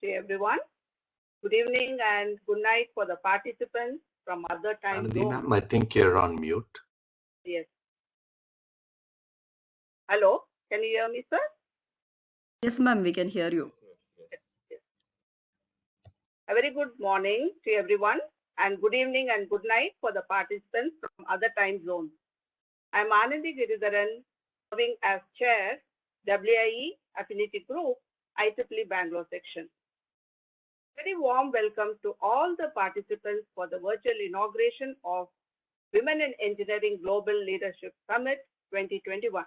to everyone. Good evening and good night for the participants from other time Anandi zones. ma'am, I think you're on mute. Yes. Hello, can you hear me, sir? Yes, ma'am, we can hear you. Yes. A very good morning to everyone and good evening and good night for the participants from other time zones. I'm Anandi Giridharan, serving as Chair, WIE Affinity Group, IEEE Bangalore Section. Very warm welcome to all the participants for the virtual inauguration of Women in Engineering Global Leadership Summit 2021.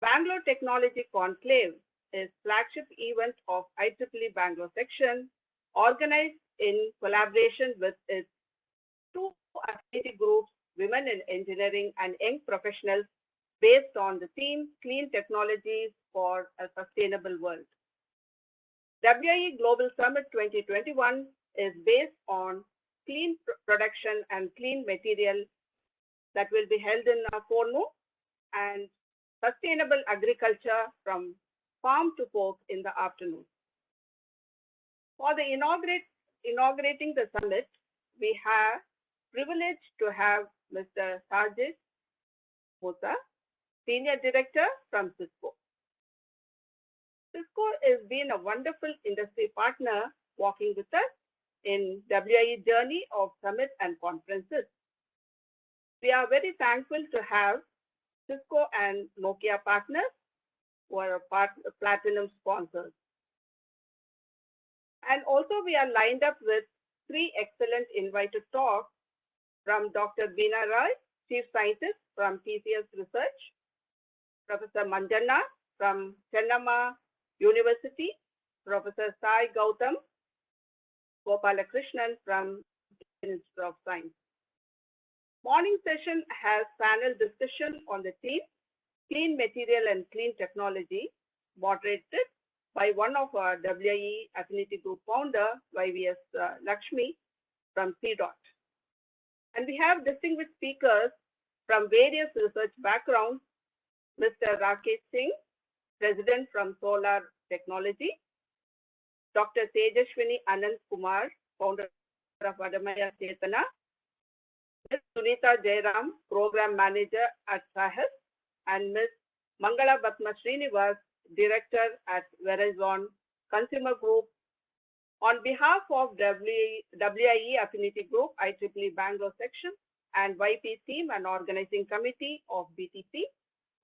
Bangalore Technology Conclave is flagship event of IEEE Bangalore Section, organized in collaboration with its two affinity groups, Women in Engineering and Young Professionals, based on the theme Clean Technologies for a Sustainable World. WIE Global Summit 2021 is based on clean production and clean material that will be held in Forno and sustainable agriculture from farm to fork in the afternoon. For the inaugurating the summit, we have privilege to have Mr. Sarjit Musa, Senior Director from Cisco. Cisco has been a wonderful industry partner walking with us in WIE journey of summit and conferences. We are very thankful to have Cisco and Nokia partners who are platinum sponsors. And also we are lined up with three excellent invited talks from Dr. Beena Roy, Chief Scientist from TCS Research, Professor Manjanna from Chennamma University, Professor Sai Gautam Gopalakrishnan from Institute of Science. Morning session has panel discussion on the theme Clean Material and Clean Technology, moderated by one of our WIE Affinity Group founder, YVS Lakshmi from CDOT. And we have distinguished speakers from various research backgrounds, Mr. Rakesh Singh, President from Solar Technology, Dr. Tejashwini Anand Kumar, founder of Adamaya Chetana, Ms. Sunita Jairam, Program Manager at SAHES, and Ms. Mangala Batma Srinivas, Director at Verizon Consumer Group. On behalf of WIE Affinity Group, IEEE Bangalore Section, and YP team and organizing committee of BTC,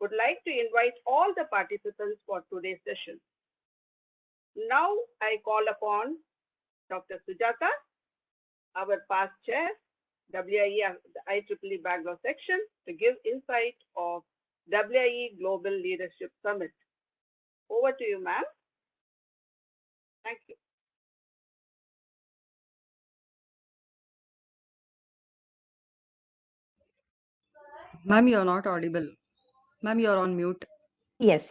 would like to invite all the participants for today's session. Now I call upon Dr. Sujata, our past chair, IEEE Bangalore Section, to give insight of WIE Global Leadership Summit. Over to you, ma'am. Thank you. Ma'am, you're not audible. Ma'am, you're on mute. Yes.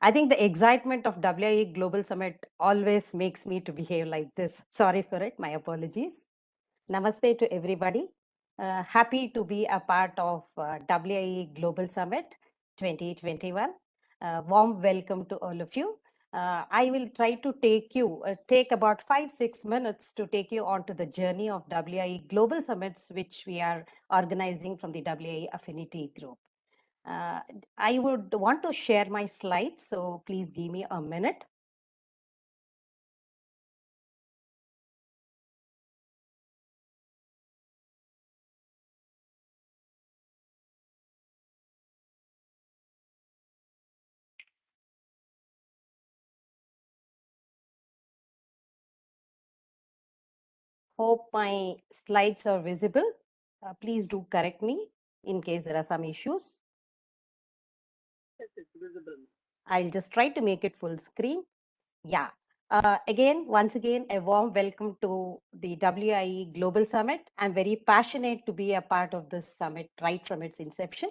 I think the excitement of WIE Global Summit always makes me to behave like this. Sorry for it. My apologies. Namaste to everybody. Happy to be a part of WIE Global Summit 2021. Warm welcome to all of you. I will try to take about 5-6 minutes to take you on to the journey of WIE Global Summits, which we are organizing from the WIE Affinity Group. I would want to share my slides, so please give me a minute. Hope my slides are visible. Please do correct me in case there are some issues. Yes, it's visible. I'll just try to make it full screen. Yeah. Once again, a warm welcome to the WIE Global Summit. I'm very passionate to be a part of this summit right from its inception.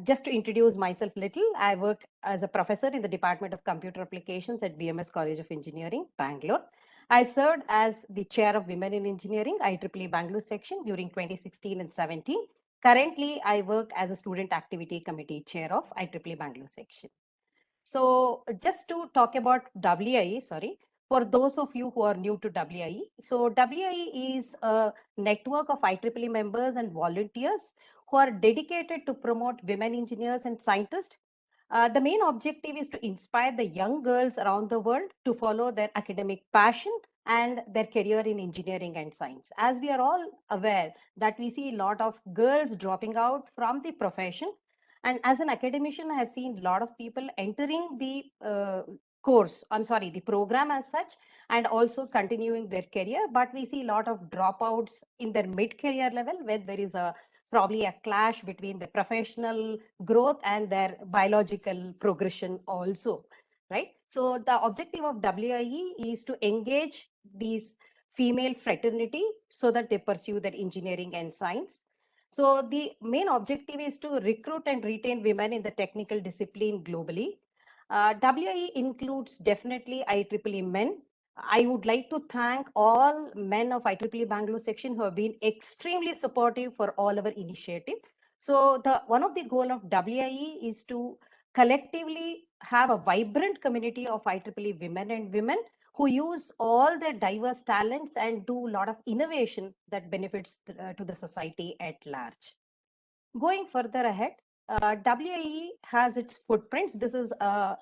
Just to introduce myself a little, I work as a professor in the Department of Computer Applications at BMS College of Engineering, Bangalore. I served as the chair of Women in Engineering, IEEE Bangalore Section during 2016 and 17. Currently, I work as a student activity committee chair of IEEE Bangalore Section. So just to talk about WIE, sorry, for those of you who are new to WIE. So WIE is a network of IEEE members and volunteers who are dedicated to promote women engineers and scientists. The main objective is to inspire the young girls around the world to follow their academic passion and their career in engineering and science. As we are all aware that we see a lot of girls dropping out from the profession. And as an academician, I have seen a lot of people entering the the program as such, and also continuing their career. But we see a lot of dropouts in their mid-career level where there is probably a clash between the professional growth and their biological progression also, right? So the objective of WIE is to engage these female fraternity so that they pursue their engineering and science. So the main objective is to recruit and retain women in the technical discipline globally. WIE includes definitely IEEE men. I would like to thank all men of IEEE Bangalore section who have been extremely supportive for all our initiative. So one of the goal of WIE is to collectively have a vibrant community of IEEE women and women who use all their diverse talents and do a lot of innovation that benefits to the society at large. Going further ahead, WIE has its footprints. This is a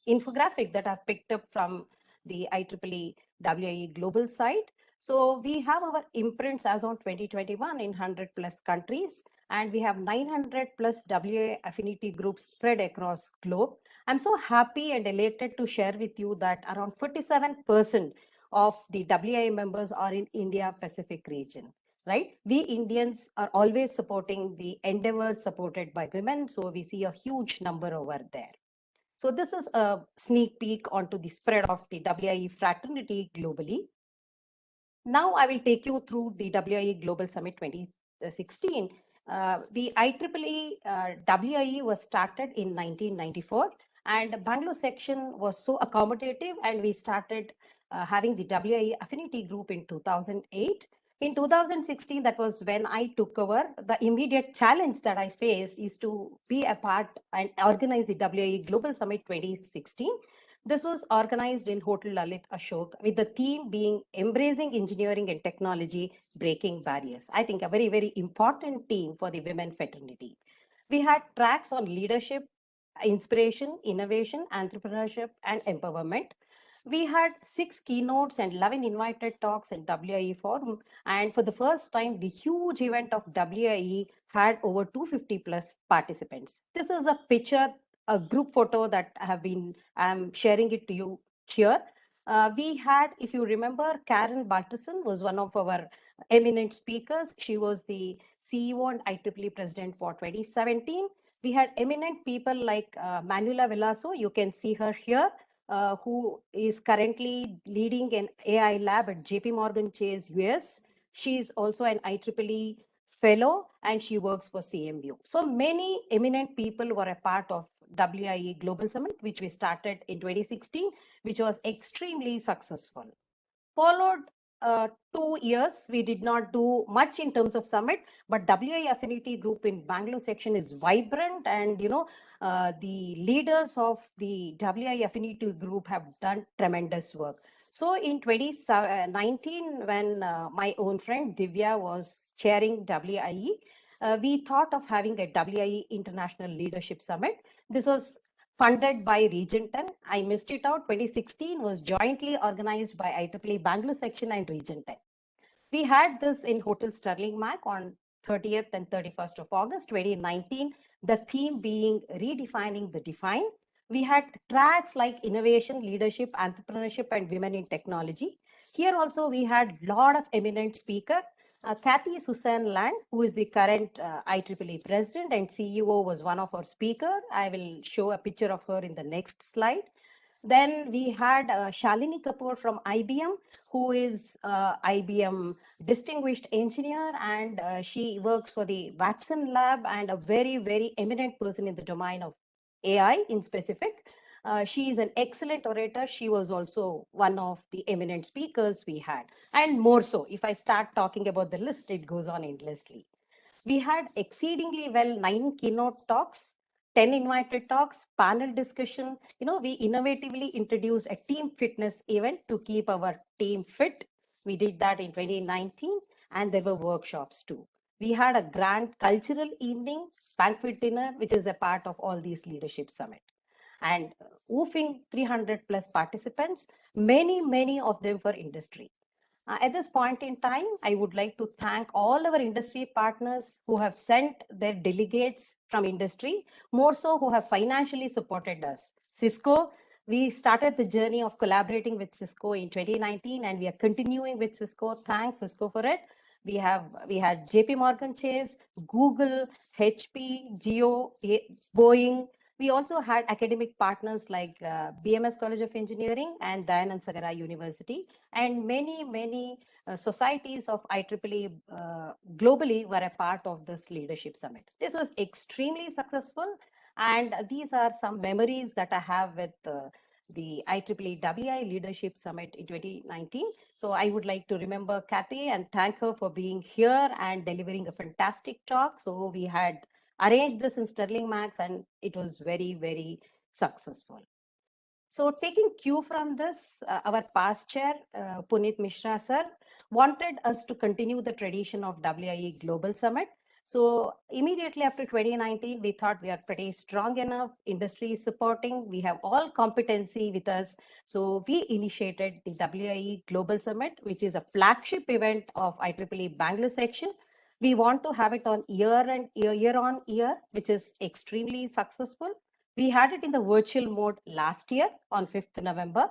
infographic that I've picked up from the IEEE WIE global site. So we have our imprints as on 2021 in 100 plus countries, and we have 900 plus WIE affinity groups spread across globe. I'm so happy and elated to share with you that around 47% of the WIE members are in India Pacific region, right? We Indians are always supporting the endeavors supported by women. So we see a huge number over there. So this is a sneak peek onto the spread of the WIE fraternity globally. Now I will take you through the WIE Global Summit 2016. The IEEE WIE was started in 1994, and Bangalore section was so accommodative, and we started having the WIE affinity group in 2008. In 2016, that was when I took over. The immediate challenge that I faced is to be a part and organize the WIE Global Summit 2016. This was organized in Hotel Lalit Ashok with the theme being embracing engineering and technology, breaking barriers. I think a very, very important theme for the women fraternity. We had tracks on leadership, inspiration, innovation, entrepreneurship, and empowerment. We had 6 keynotes and 11 invited talks at WIE Forum. And for the first time, the huge event of WIE had over 250 plus participants. This is a picture, a group photo that I'm sharing it to you here. We had, if you remember, Karen Balterson was one of our eminent speakers. She was the CEO and IEEE president for 2017. We had eminent people like Manuela Velasco. You can see her here. Who is currently leading an AI lab at JP Morgan Chase US. She is also an IEEE fellow and she works for CMU. So many eminent people were a part of WIE Global Summit, which we started in 2016, which was extremely successful. Followed 2 years, we did not do much in terms of summit, but WIE affinity group in Bangalore section is vibrant, and the leaders of the WIE affinity group have done tremendous work. So in 2019, when my own friend Divya was chairing WIE, we thought of having a WIE International Leadership Summit. This was funded by Region 10. I missed it out. 2016 was jointly organized by IEEE Bangalore section and Region 10. We had this in Hotel Sterling Mac on 30th and 31st of August 2019, the theme being redefining the define. We had tracks like innovation, leadership, entrepreneurship, and women in technology. Here also we had a lot of eminent speakers. Kathy Susan Land, who is the current IEEE president and CEO, was one of our speakers. I will show a picture of her in the next slide. Then we had Shalini Kapoor from IBM, who is IBM distinguished engineer, and she works for the Watson lab and a very, very eminent person in the domain of AI in specific. She is an excellent orator. She was also one of the eminent speakers we had. And more so, if I start talking about the list, it goes on endlessly. We had exceedingly well 9 keynote talks, 10 invited talks, panel discussion. We innovatively introduced a team fitness event to keep our team fit. We did that in 2019, and there were workshops too. We had a grand cultural evening, banquet dinner, which is a part of all these leadership summit. And woofing 300 plus participants, many of them for industry. At this point in time, I would like to thank all our industry partners who have sent their delegates from industry, more so who have financially supported us. Cisco, we started the journey of collaborating with Cisco in 2019, and we are continuing with Cisco. Thanks, Cisco, for it. We had JP Morgan Chase, Google, HP, Geo, Boeing. We also had academic partners like BMS College of Engineering and Dayanand Sagara University, and many societies of IEEE globally were a part of this leadership summit. This was extremely successful, and these are some memories that I have with the IEEE WI Leadership Summit in 2019. So I would like to remember Kathy and thank her for being here and delivering a fantastic talk. So we had arranged this in Sterling Max, and it was very successful. So taking cue from this, our past chair, Puneet Mishra sir, wanted us to continue the tradition of WIE Global Summit. So immediately after 2019, we thought we are pretty strong enough, industry is supporting, we have all competency with us. So we initiated the WIE Global Summit, which is a flagship event of IEEE Bangalore Section. We want to have it on year on year, which is extremely successful. We had it in the virtual mode last year on 5th November.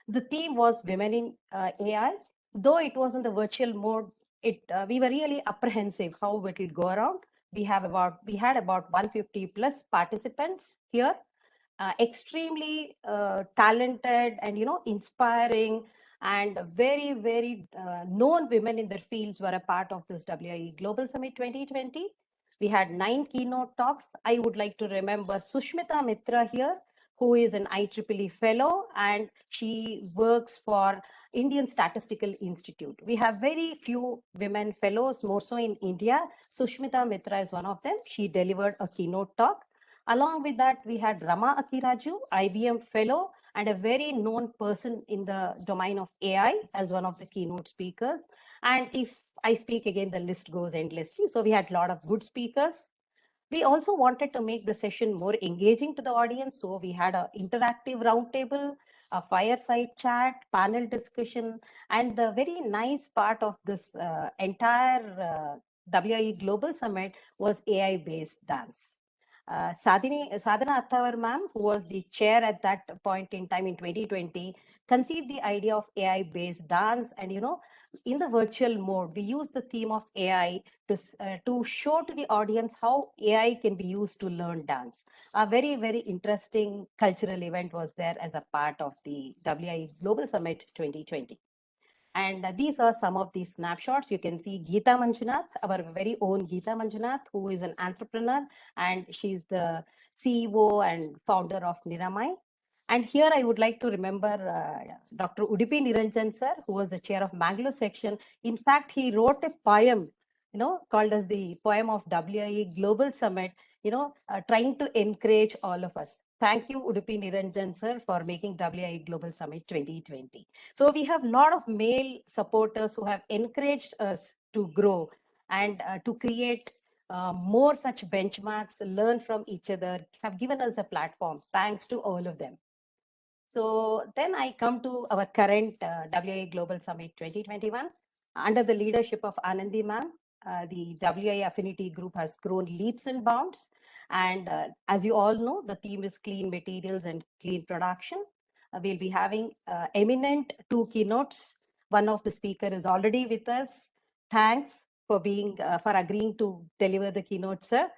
The theme was Women in AI. Though it was in the virtual mode, we were really apprehensive how it will go around. We had about 150 plus participants here, extremely talented and inspiring, and very known women in their fields were a part of this WIE Global Summit 2020. We had 9 keynote talks. I would like to remember Sushmita Mitra here, who is an IEEE fellow, and she works for Indian Statistical Institute. We have very few women fellows, more so in India. Sushmita Mitra is one of them. She delivered a keynote talk. Along with that, we had Rama Akiraju, IBM fellow, and a very known person in the domain of AI as one of the keynote speakers. And if I speak again, the list goes endlessly. So we had a lot of good speakers. We also wanted to make the session more engaging to the audience. So we had an interactive roundtable, a fireside chat, panel discussion, and the very nice part of this entire WIE Global Summit was AI-based dance. Sadhana Attavar ma'am, who was the chair at that point in time in 2020, conceived the idea of AI-based dance. And, in the virtual mode, we use the theme of AI to show to the audience how AI can be used to learn dance. A very interesting cultural event was there as a part of the WIE Global Summit 2020. And these are some of these snapshots. You can see Geeta Manjunath, our very own Geeta Manjunath, who is an entrepreneur, and she's the CEO and founder of Niramai. And here I would like to remember Dr. Udupi Niranjan sir, who was the chair of Bangalore Section. In fact, he wrote a poem, called as the poem of WIE Global Summit, trying to encourage all of us. Thank you, Udupi Niranjan sir, for making WIE Global Summit 2020. So we have a lot of male supporters who have encouraged us to grow and to create more such benchmarks, learn from each other, have given us a platform. Thanks to all of them. So then I come to our current WIE Global Summit 2021. Under the leadership of Anandi ma'am, the WIE Affinity Group has grown leaps and bounds. And as you all know, the theme is clean materials and clean production. We'll be having eminent 2 keynotes. One of the speaker is already with us. Thanks for agreeing to deliver the keynote, sir.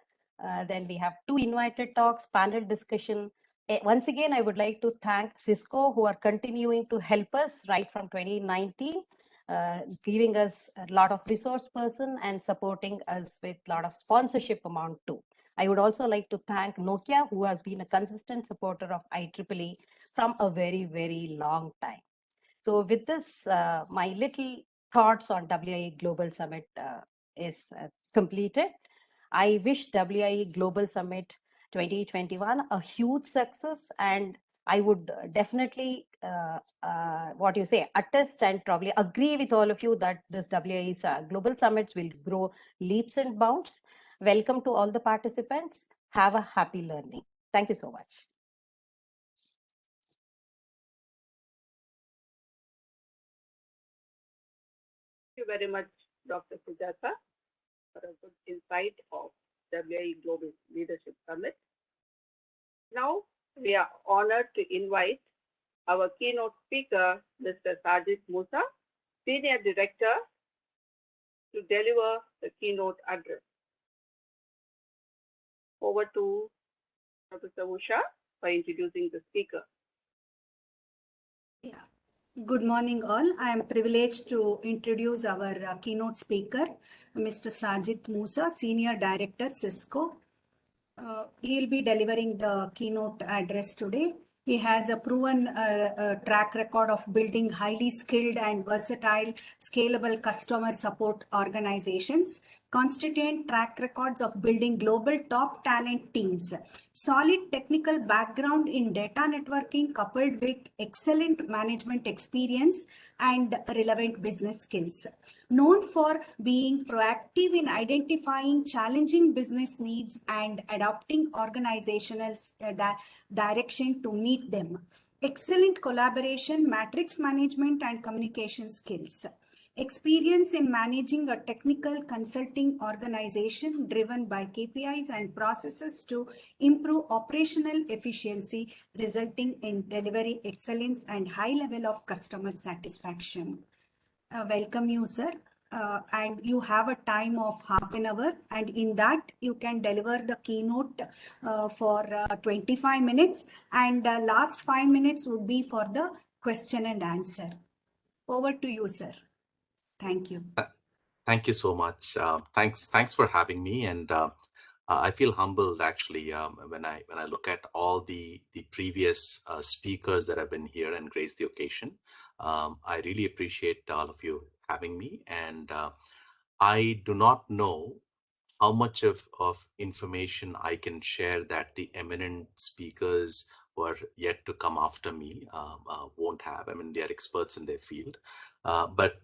Then we have 2 invited talks, panel discussion. Once again, I would like to thank Cisco, who are continuing to help us right from 2019, giving us a lot of resource person and supporting us with a lot of sponsorship amount too. I would also like to thank Nokia, who has been a consistent supporter of IEEE from a very long time. So with this, my little thoughts on WIE Global Summit is completed. I wish WIE Global Summit 2021, a huge success, and I would definitely attest and probably agree with all of you that this WIE's global summits will grow leaps and bounds. Welcome to all the participants. Have a happy learning. Thank you so much. Thank you very much, Dr. Sujata, for a good insight of WIE Global Leadership Summit. Now, we are honored to invite our keynote speaker, Mr. Sajid Musa, Senior Director, to deliver the keynote address. Over to Professor Usha for introducing the speaker. Yeah. Good morning, all. I am privileged to introduce our keynote speaker, Mr. Sajid Musa, Senior Director, Cisco. He'll be delivering the keynote address today. He has a proven track record of building highly skilled and versatile, scalable customer support organizations, constituent track records of building global top talent teams, solid technical background in data networking coupled with excellent management experience and relevant business skills. Known for being proactive in identifying challenging business needs and adopting organizational direction to meet them. Excellent collaboration, matrix management, and communication skills. Experience in managing a technical consulting organization driven by KPIs and processes to improve operational efficiency, resulting in delivery excellence and high level of customer satisfaction. Welcome you, sir. And you have a time of half an hour, and in that you can deliver the keynote for 25 minutes, and last 5 minutes would be for the question and answer. Over to you, sir. Thank you. Thank you so much. Thanks for having me, and I feel humbled actually when I look at all the previous speakers that have been here and graced the occasion. I really appreciate all of you having me, and I do not know how much of information I can share that the eminent speakers who are yet to come after me won't have. I mean, they are experts in their field. But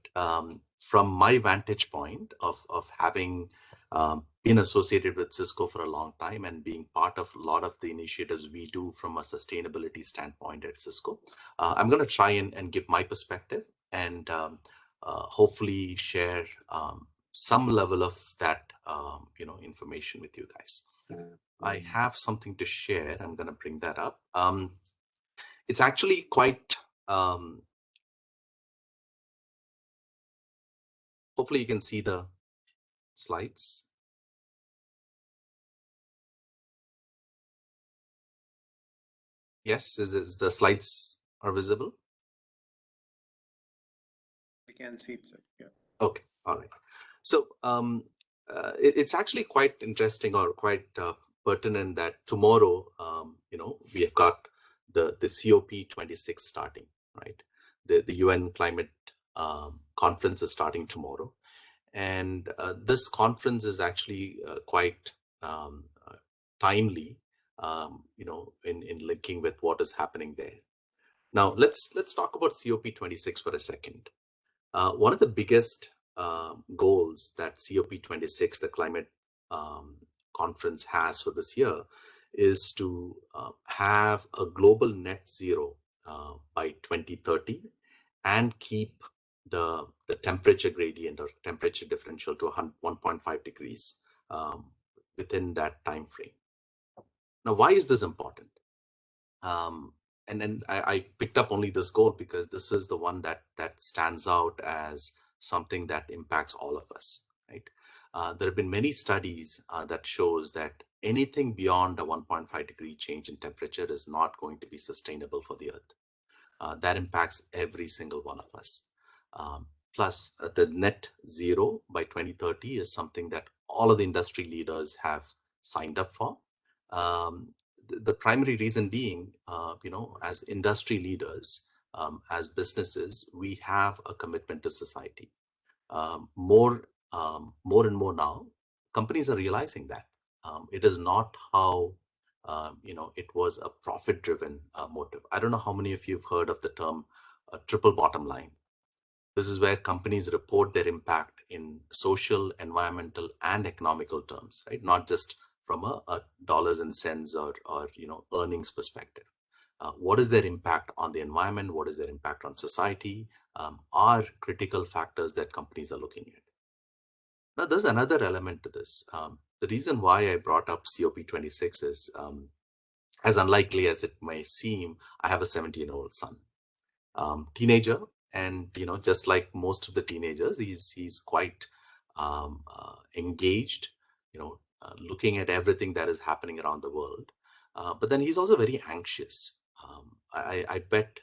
from my vantage point of having been associated with Cisco for a long time and being part of a lot of the initiatives we do from a sustainability standpoint at Cisco, I'm going to try and give my perspective and hopefully share some level of that information with you guys. I have something to share. I'm going to bring that up. It's actually quite hopefully you can see the slides. Yes, is the slides are visible? We can see it, sir. Yeah. Okay, all right. So it's actually quite interesting or quite pertinent that tomorrow, we have got the COP26 starting, right? The UN climate conference is starting tomorrow. And this conference is actually quite timely, in linking with what is happening there. Now, let's talk about COP26 for a second. One of the biggest goals that COP26, the climate conference, has for this year is to have a global net zero by 2030 and keep the temperature gradient or temperature differential to 1.5 degrees within that time frame. Now, why is this important? And then I picked up only this goal because this is the one that stands out as something that impacts all of us, right? There have been many studies that shows that anything beyond a 1.5 degree change in temperature is not going to be sustainable for the Earth. That impacts every single one of us. Plus, the net zero by 2030 is something that all of the industry leaders have signed up for. The primary reason being, as industry leaders, as businesses, we have a commitment to society. More and more now, companies are realizing that it is not how it was a profit-driven motive. I don't know how many of you have heard of the term triple bottom line. This is where companies report their impact in social, environmental, and economical terms, right? Not just from a dollars and cents or earnings perspective. What is their impact on the environment? What is their impact on society? Are critical factors that companies are looking at. Now, there's another element to this. The reason why I brought up COP26 is, as unlikely as it may seem, I have a 17-year-old son, teenager, and just like most of the teenagers, he's quite engaged, looking at everything that is happening around the world. But then he's also very anxious. I bet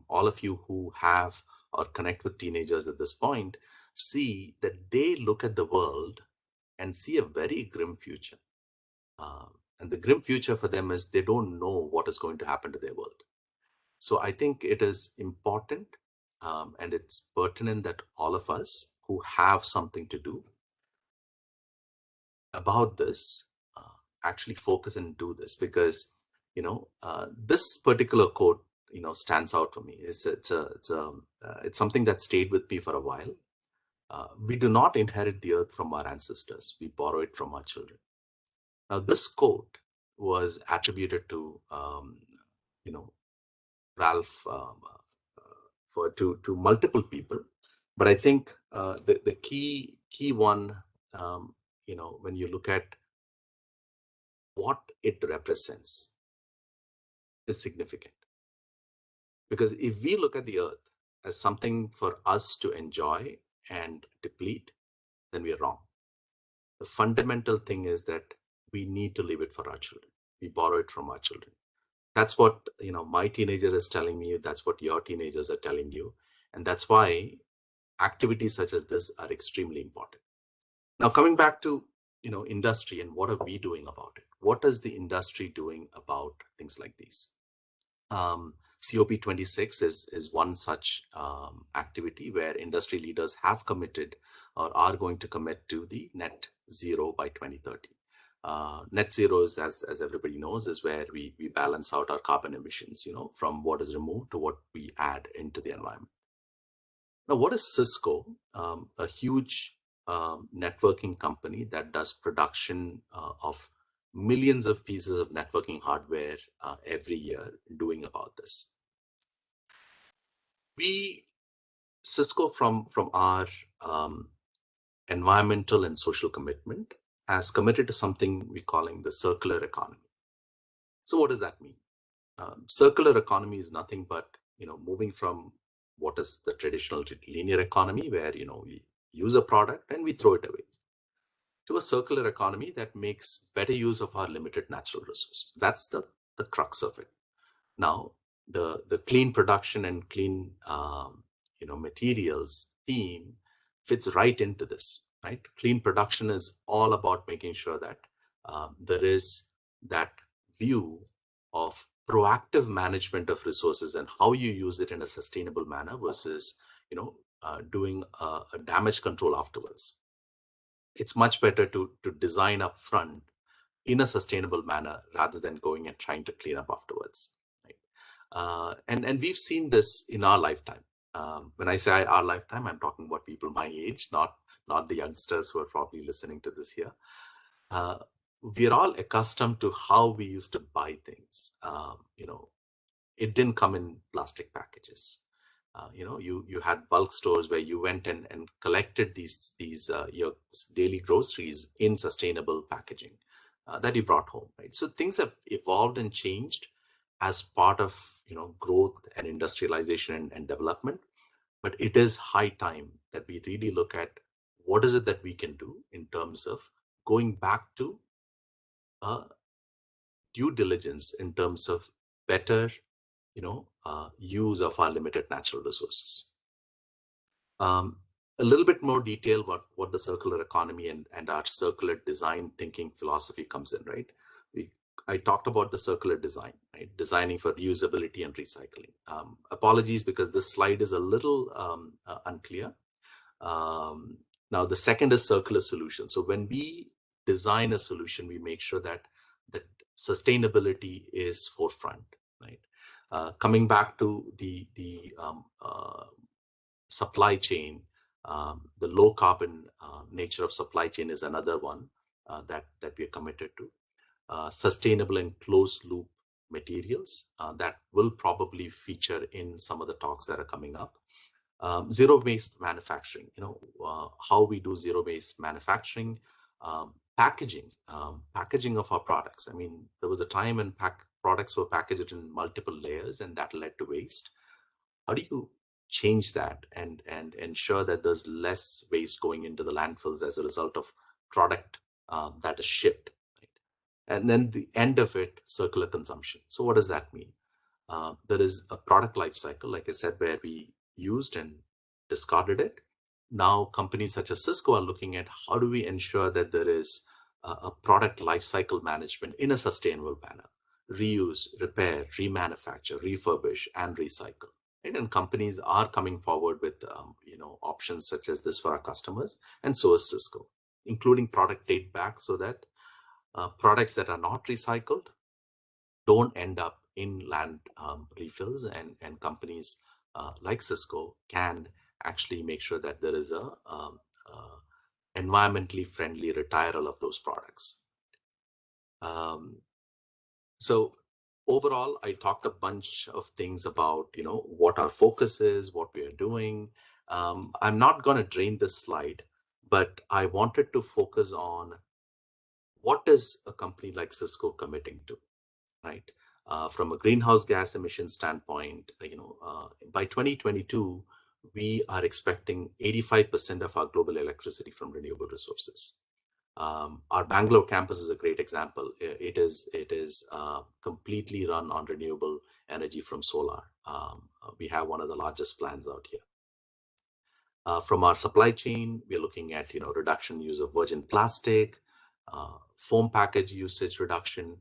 all of you who have or connect with teenagers at this point see that they look at the world and see a very grim future. And the grim future for them is they don't know what is going to happen to their world. So I think it is important and it's pertinent that all of us who have something to do about this actually focus and do this, because this particular quote stands out for me. It's something that stayed with me for a while. We do not inherit the earth from our ancestors. We borrow it from our children. Now, this quote was attributed to Ralph to multiple people, but I think the key one, when you look at what it represents, is significant. Because if we look at the earth as something for us to enjoy and deplete, then we are wrong. The fundamental thing is that we need to leave it for our children. We borrow it from our children. That's what my teenager is telling me. That's what your teenagers are telling you. And that's why activities such as this are extremely important. Now, coming back to industry and what are we doing about it? What is the industry doing about things like these? COP26 is one such activity where industry leaders have committed or are going to commit to the net zero by 2030. Net zero is, as everybody knows, is where we balance out our carbon emissions, from what is removed to what we add into the environment. Now, what is Cisco? A huge networking company that does production of millions of pieces of networking hardware every year, doing about this. Cisco, from our environmental and social commitment, has committed to something we're calling the circular economy. So what does that mean? Circular economy is nothing but moving from what is the traditional linear economy, where we use a product and we throw it away, to a circular economy that makes better use of our limited natural resources. That's the crux of it. Now, the clean production and clean materials theme fits right into this, right? Clean production is all about making sure that there is that view of proactive management of resources and how you use it in a sustainable manner versus doing a damage control afterwards. It's much better to design up front in a sustainable manner rather than going and trying to clean up afterwards. Right? And we've seen this in our lifetime. When I say our lifetime, I'm talking about people my age, not the youngsters who are probably listening to this here. We're all accustomed to how we used to buy things. It didn't come in plastic packages. You had bulk stores where you went and collected these your daily groceries in sustainable packaging that you brought home, right? So things have evolved and changed as part of growth and industrialization and development. But it is high time that we really look at what is it that we can do in terms of going back to due diligence in terms of better use of our limited natural resources. A little bit more detail about what the circular economy and our circular design thinking philosophy comes in, right? I talked about the circular design, right? Designing for reusability and recycling. Apologies because this slide is a little unclear. Now, the second is circular solution. So when we design a solution, we make sure that sustainability is forefront, right? Coming back to the supply chain, the low carbon nature of supply chain is another one that we are committed to. Sustainable and closed loop materials that will probably feature in some of the talks that are coming up. Zero waste manufacturing, how we do zero waste manufacturing, packaging of our products. I mean, there was a time when products were packaged in multiple layers, and that led to waste. How do you change that and ensure that there's less waste going into the landfills as a result of product that is shipped? And then the end of it, circular consumption. So what does that mean? There is a product life cycle, like I said, where we used and discarded it. Now companies such as Cisco are looking at how do we ensure that there is a product life cycle management in a sustainable manner. Reuse, repair, remanufacture, refurbish, and recycle. Right? And companies are coming forward with options such as this for our customers, and so is Cisco, including product take back, so that products that are not recycled don't end up in land refills, and companies like Cisco can actually make sure that there is a environmentally friendly retiral of those products. So overall, I talked a bunch of things about what our focus is, what we are doing. I'm not going to drain this slide, but I wanted to focus on what is a company like Cisco committing to, right? From a greenhouse gas emission standpoint, by 2022, we are expecting 85% of our global electricity from renewable resources. Our Bangalore campus is a great example. It is completely run on renewable energy from solar. We have one of the largest plants out here. From our supply chain, we're looking at reduction use of virgin plastic, foam package usage reduction,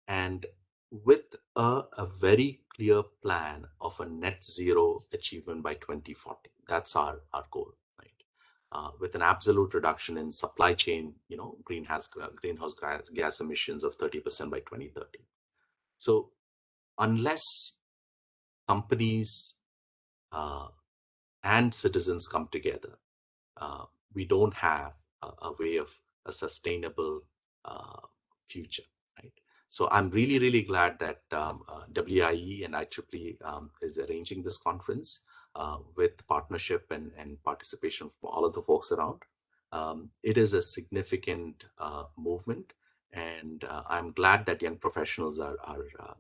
and with a very clear plan of a net zero achievement by 2040. That's our goal, right? With an absolute reduction in supply chain, greenhouse gas emissions of 30% by 2030. So unless companies and citizens come together, we don't have a way of a sustainable future, right? So I'm really, really glad that WIE and IEEE is arranging this conference with partnership and participation from all of the folks around. It is a significant movement, and I'm glad that young professionals are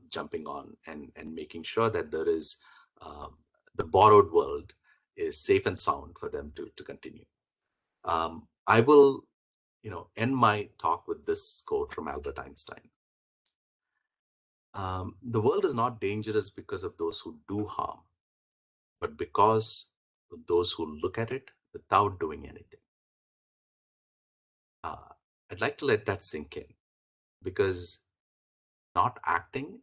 jumping on and making sure that there is the borrowed world is safe and sound for them to continue. I will, end my talk with this quote from Albert Einstein. The world is not dangerous because of those who do harm, but because of those who look at it without doing anything. I'd like to let that sink in, because not acting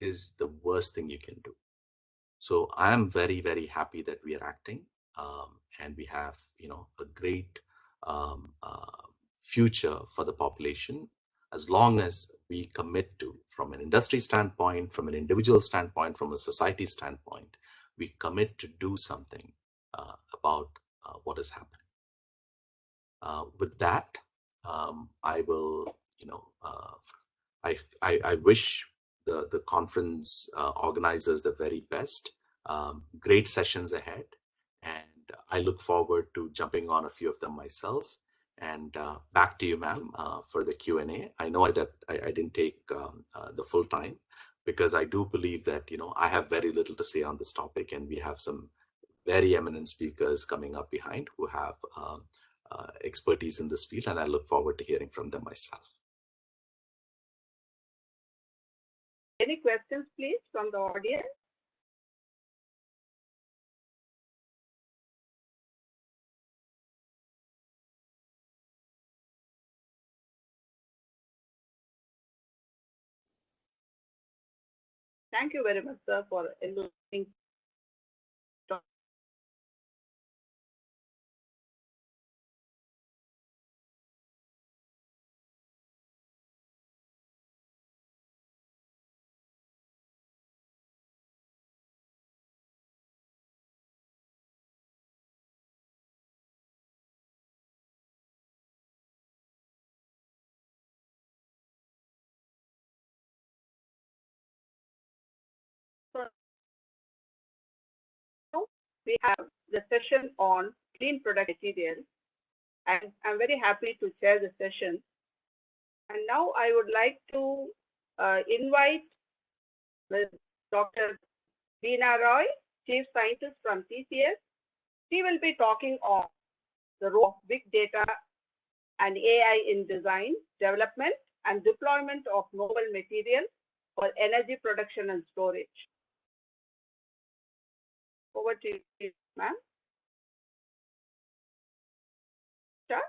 is the worst thing you can do. So I am very, very happy that we are acting, and we have, a great future for the population, as long as we commit to, from an industry standpoint, from an individual standpoint, from a society standpoint, we commit to do something about what is happening. With that, I will, I wish the conference organizers the very best. Great sessions ahead, and I look forward to jumping on a few of them myself. And back to you, ma'am, for the Q&A. I know that I didn't take the full time, because I do believe that I have very little to say on this topic, and we have some very eminent speakers coming up behind who have expertise in this field, and I look forward to hearing from them myself. Any questions, please, from the audience? Thank you very much, sir, for illuminating we have the session on clean product materials, and I'm very happy to chair the session. And now I would like to invite Ms. Dr. Veena Roy, Chief Scientist from TCS. She will be talking on the role of big data and AI in design, development, and deployment of novel materials for energy production and storage. Over to you, ma'am. Sure.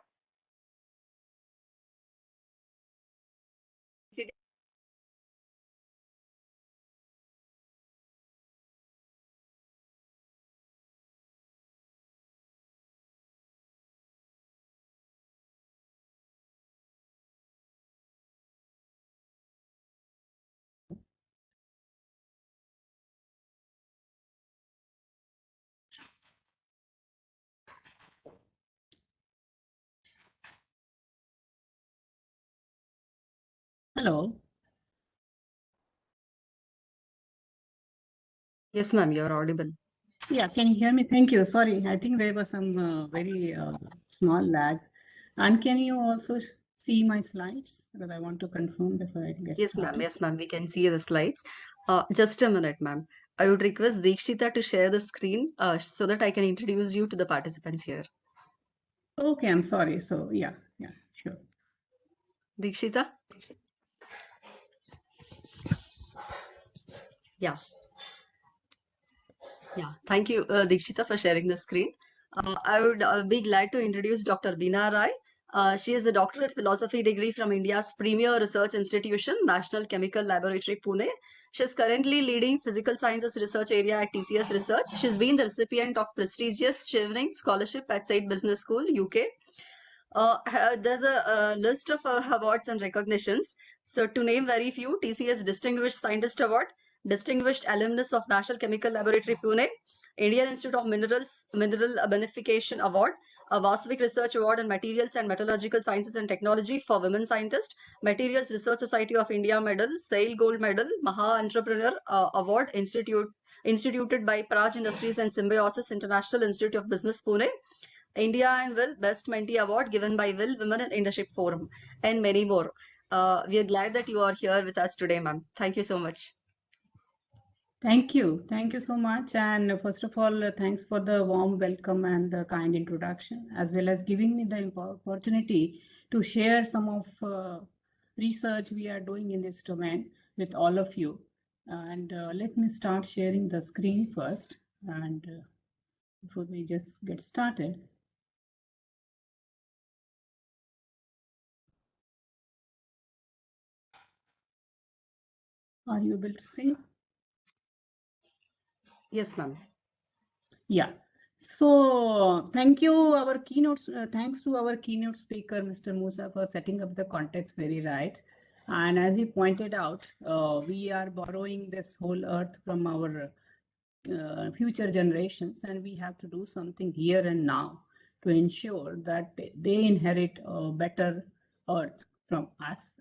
Hello. Yes, ma'am, you're audible. Yeah, can you hear me? Thank you. Sorry, I think there was some very small lag. And can you also see my slides? Because I want to confirm before I get Yes, ma'am. started. Yes, ma'am. We can see the slides. Just a minute, ma'am. I would request Deekshita to share the screen so that I can introduce you to the participants here. Okay, I'm sorry. So yeah, sure. Deekshita? Yeah. Yeah. Thank you, Deekshita, for sharing the screen. I would be glad to introduce Dr. Veena Rai. She is a doctorate philosophy degree from India's premier research institution, National Chemical Laboratory, Pune. She is currently leading physical sciences research area at TCS Research. She's been the recipient of prestigious Chevening Scholarship at Said Business School, UK. There's a list of awards and recognitions. So to name very few, TCS Distinguished Scientist Award, Distinguished Alumnus of National Chemical Laboratory, Pune, Indian Institute of Mineral Beneficiation Award, a Vasvik Research Award in Materials and Metallurgical Sciences and Technology for Women Scientists, Materials Research Society of India Medal, SAIL Gold Medal, Maha Entrepreneur Award instituted by Praj Industries and Symbiosis International Institute of Business, Pune, India and Will Best Mentee Award given by Will Women in Leadership Forum, and many more. We are glad that you are here with us today, ma'am. Thank you so much. Thank you. Thank you so much. And first of all, thanks for the warm welcome and the kind introduction, as well as giving me the opportunity to share some of research we are doing in this domain with all of you. And let me start sharing the screen first. And before we just get started. Are you able to see? Yes, ma'am. Yeah. So thank you, our keynote. Thanks to our keynote speaker, Mr. Musa, for setting up the context very right. And as he pointed out, we are borrowing this whole earth from our future generations, and we have to do something here and now to ensure that they inherit a better earth from us.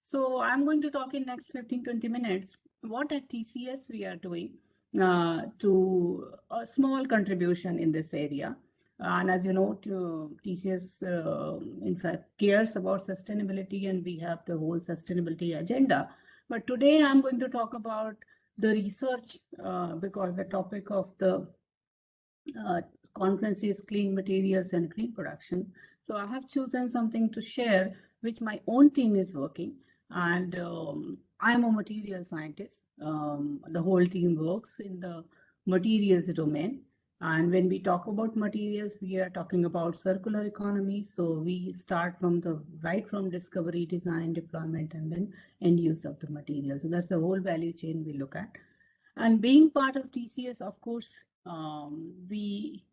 So I'm going to talk in next 15-20 minutes what at TCS we are doing to a small contribution in this area. And as you know, TCS, in fact, cares about sustainability, and we have the whole sustainability agenda. But today I'm going to talk about the research because the topic of the conference is clean materials and clean production. So I have chosen something to share which my own team is working, and I'm a material scientist. The whole team works in the materials domain. And when we talk about materials, we are talking about circular economy. So we start from right from discovery, design, deployment, and then end use of the material. So that's the whole value chain we look at. And being part of TCS, of course, we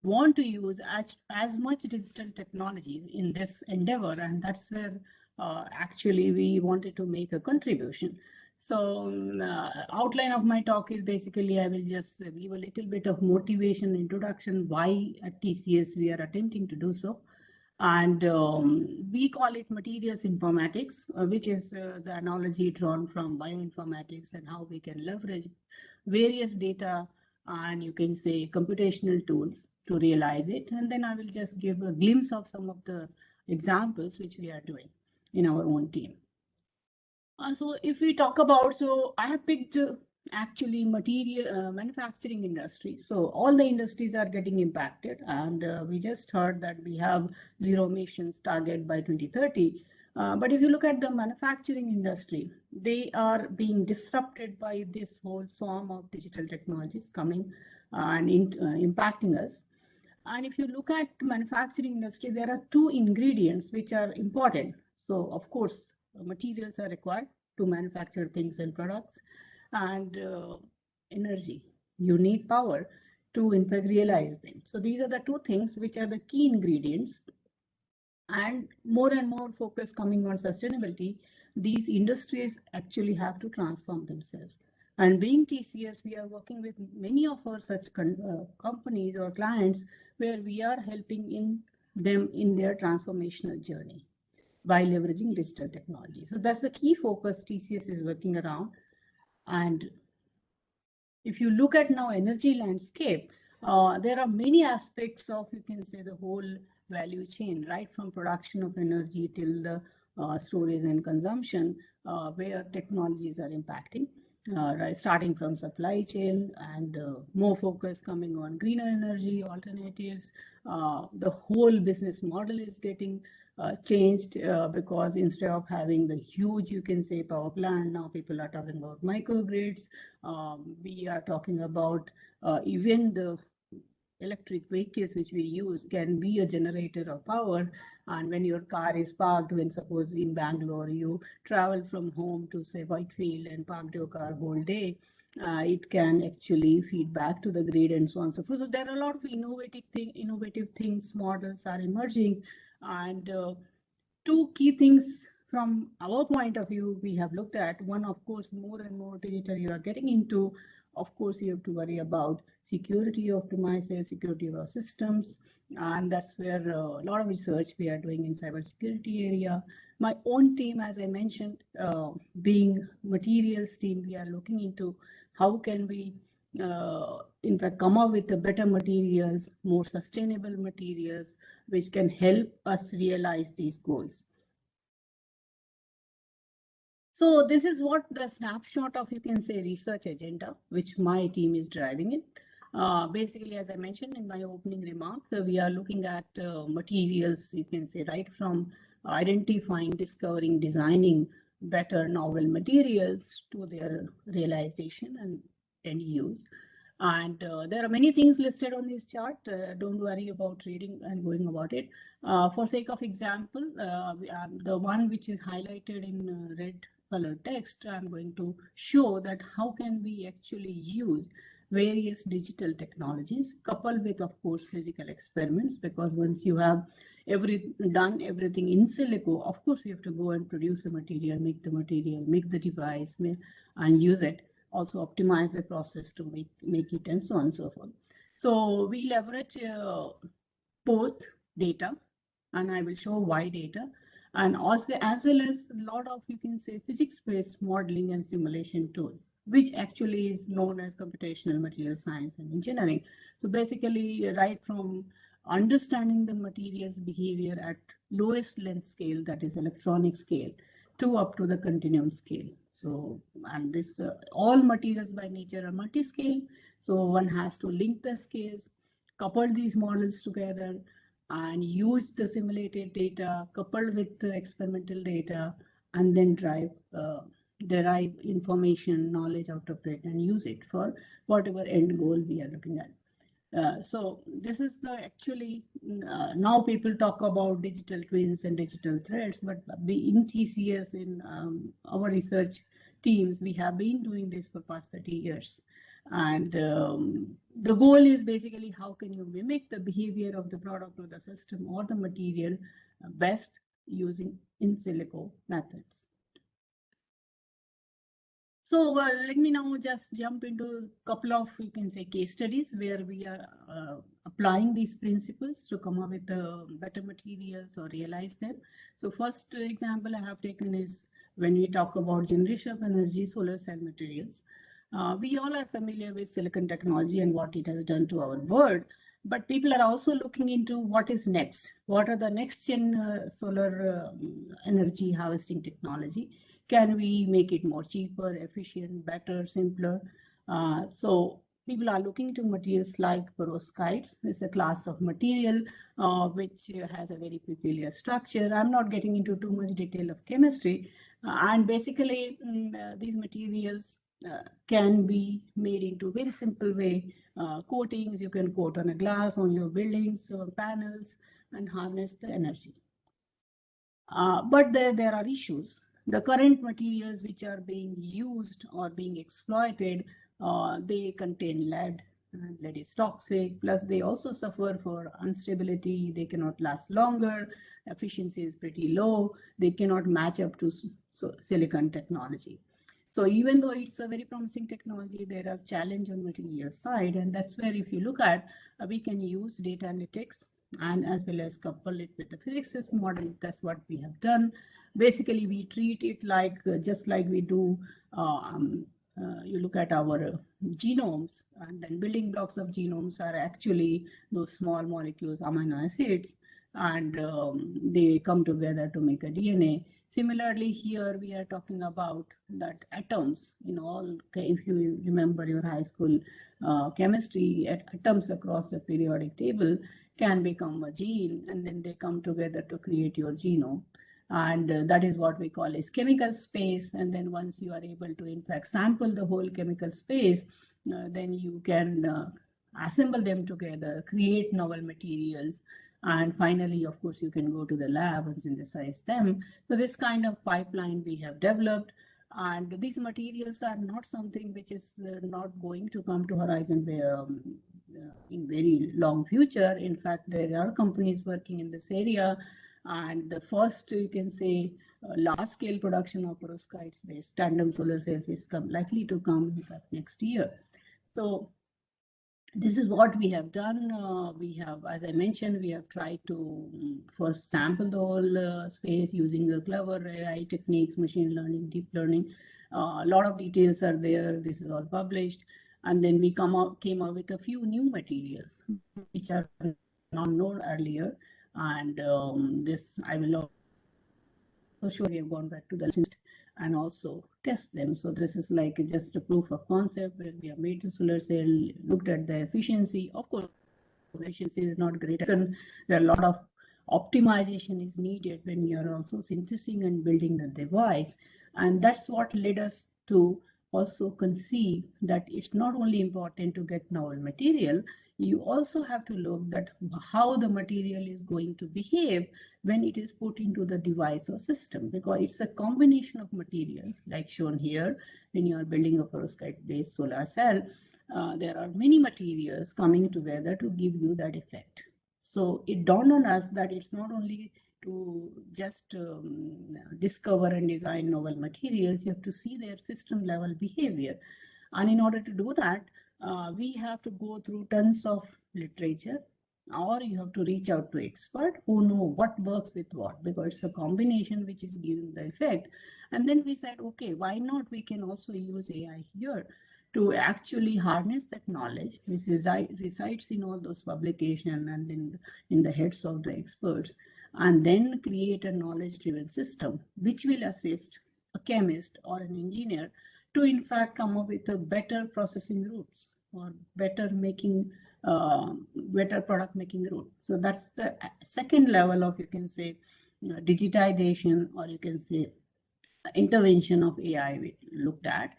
want to use as much digital technologies in this endeavor, and that's where actually we wanted to make a contribution. So outline of my talk is basically I will just give a little bit of motivation introduction why at TCS we are attempting to do so. And we call it materials informatics, which is the analogy drawn from bioinformatics and how we can leverage various data and you can say computational tools to realize it. And then I will just give a glimpse of some of the examples which we are doing in our own team. So if we talk about, so I have picked actually material manufacturing industry. So all the industries are getting impacted, and we just heard that we have zero emissions target by 2030. But if you look at the manufacturing industry, they are being disrupted by this whole swarm of digital technologies coming and impacting us. And if you look at manufacturing industry, there are two ingredients which are important. So of course, materials are required to manufacture things and products, and energy. You need power to in fact realize them. So these are the two things which are the key ingredients. And more focus coming on sustainability, these industries actually have to transform themselves. And being TCS, we are working with many of our such companies or clients where we are helping in them in their transformational journey by leveraging digital technology. So that's the key focus TCS is working around. And if you look at now energy landscape, there are many aspects of, you can say, the whole value chain, right from production of energy till the storage and consumption, where technologies are impacting, right, starting from supply chain and more focus coming on greener energy alternatives. The whole business model is getting changed because instead of having the huge, you can say, power plant, now people are talking about microgrids. We are talking about even the electric vehicles which we use can be a generator of power. And when your car is parked, when suppose in Bangalore you travel from home to say Whitefield and parked your car whole day, it can actually feed back to the grid and so on and so forth. So there are a lot of innovative things, models are emerging. And two key things from our point of view we have looked at. One, of course, more and more digital you are getting into, of course, you have to worry about security of premises, security of our systems, and that's where a lot of research we are doing in cybersecurity area. My own team, as I mentioned, being materials team, we are looking into how can we in fact come up with the better materials, more sustainable materials, which can help us realize these goals. So this is what the snapshot of, you can say, research agenda, which my team is driving it. Basically, as I mentioned in my opening remark, we are looking at materials, you can say, right from identifying, discovering, designing better novel materials to their realization and use. And there are many things listed on this chart. Don't worry about reading and going about it. For sake of example, the one which is highlighted in red color text, I'm going to show that how can we actually use various digital technologies coupled with, of course, physical experiments, because once you have done everything in silico, of course, you have to go and produce the material, make the device, and use it. Also optimize the process to make it, and so on and so forth. So we leverage both data, and I will show why data, and also as well as a lot of, you can say, physics-based modeling and simulation tools, which actually is known as computational material science and engineering. So basically, right from understanding the materials behavior at lowest length scale, that is electronic scale, to up to the continuum scale. So, and this all materials by nature are multi-scale. So one has to link the scales, couple these models together, and use the simulated data coupled with the experimental data, and then derive information, knowledge out of it, and use it for whatever end goal we are looking at. So this is the actually, now people talk about digital twins and digital threads, but in TCS, in our research teams, we have been doing this for past 30 years. And the goal is basically how can you mimic the behavior of the product or the system or the material best using in silico methods. So let me now just jump into a couple of, you can say, case studies where we are applying these principles to come up with better materials or realize them. So first example I have taken is when we talk about generation of energy, solar cell materials. We all are familiar with silicon technology and what it has done to our world, but people are also looking into what is next. What are the next gen solar energy harvesting technology? Can we make it more cheaper, efficient, better, simpler? So people are looking to materials like perovskites. It's a class of material which has a very peculiar structure. I'm not getting into too much detail of chemistry. And basically, these materials can be made into very simple way. Coatings, you can coat on a glass, on your buildings, or panels, and harness the energy. But there are issues. The current materials which are being used or being exploited, they contain lead, and lead is toxic. Plus, they also suffer for instability. They cannot last longer. Efficiency is pretty low. They cannot match up to silicon technology. So even though it's a very promising technology, there are challenges on material side, and that's where if you look at, we can use data analytics and as well as couple it with the physics model. That's what we have done. Basically, we treat it like just like we do. You look at our genomes, and then building blocks of genomes are actually those small molecules, amino acids, and they come together to make a DNA. Similarly, here we are talking about that atoms in all, if you remember your high school chemistry, atoms across the periodic table can become a gene, and then they come together to create your genome. And that is what we call as chemical space. And then once you are able to, in fact, sample the whole chemical space, then you can assemble them together, create novel materials. And finally, of course, you can go to the lab and synthesize them. So this kind of pipeline we have developed. And these materials are not something which is not going to come to horizon in very long future. In fact, there are companies working in this area. And the first, you can say, large scale production of perovskites based tandem solar cells is likely to come in fact next year. So this is what we have done. We have, as I mentioned, we have tried to first sample the whole space using the clever AI techniques, machine learning, deep learning. A lot of details are there. This is all published. And then we came up with a few new materials which are not known earlier. And this I will also show. We have gone back to the list and also test them. So this is like just a proof of concept where we have made the solar cell, looked at the efficiency. Of course, the efficiency is not great. There are a lot of optimization is needed when you are also synthesizing and building the device. And that's what led us to also conceive that it's not only important to get novel material, you also have to look at how the material is going to behave when it is put into the device or system, because it's a combination of materials like shown here. When you are building a perovskite based solar cell, there are many materials coming together to give you that effect. So it dawned on us that it's not only to just discover and design novel materials, you have to see their system level behavior. And in order to do that, we have to go through tons of literature, or you have to reach out to experts who know what works with what, because it's a combination which is giving the effect. And then we said, okay, why not? We can also use AI here to actually harness that knowledge which resides in all those publications and in the heads of the experts, and then create a knowledge-driven system which will assist a chemist or an engineer to in fact come up with a better processing routes or better product making route. So that's the second level of, you can say, digitization, or you can say intervention of AI we looked at.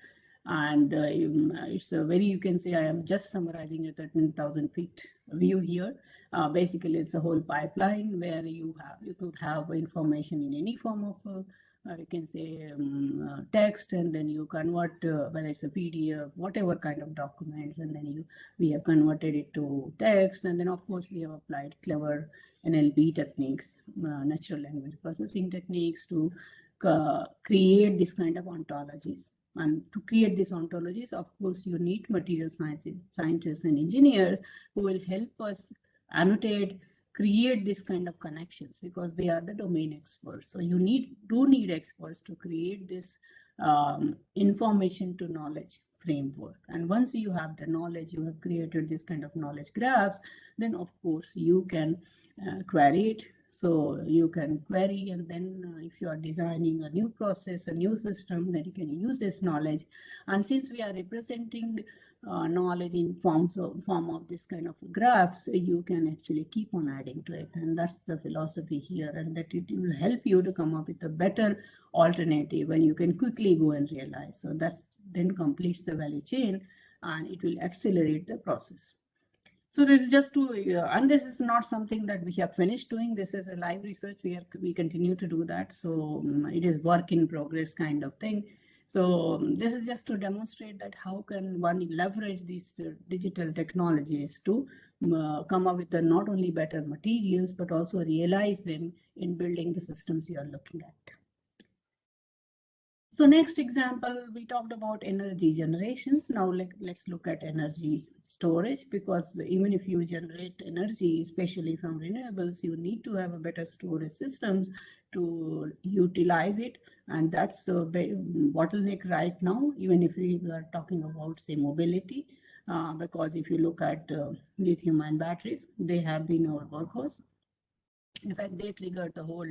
And it's a very, you can say, I am just summarizing a 13,000 feet view here. Basically, it's a whole pipeline where you could have information in any form of you can say text, and then you convert whether it's a PDF, whatever kind of documents, and then we have converted it to text. And then of course we have applied clever NLP techniques, natural language processing techniques, to create this kind of ontologies. And to create these ontologies, of course, you need material scientists and engineers who will help us annotate, create this kind of connections, because they are the domain experts. So you do need experts to create this information to knowledge framework. And once you have the knowledge, you have created this kind of knowledge graphs, then of course you can query it. So you can query, and then if you are designing a new process, a new system, then you can use this knowledge. And since we are representing knowledge in form of this kind of graphs, you can actually keep on adding to it. And that's the philosophy here, and that it will help you to come up with a better alternative when you can quickly go and realize. So that then completes the value chain, and it will accelerate the process. So this is just to, and this is not something that we have finished doing. This is a live research. We continue to do that. So it is work in progress kind of thing. So this is just to demonstrate that how can one leverage these digital technologies to come up with not only better materials, but also realize them in building the systems you are looking at. So next example, we talked about energy generations. Now let's look at energy storage, because even if you generate energy, especially from renewables, you need to have a better storage systems to utilize it. And that's the bottleneck right now, even if we are talking about, say, mobility, because if you look at lithium ion batteries, they have been our workhorse. In fact, they triggered the whole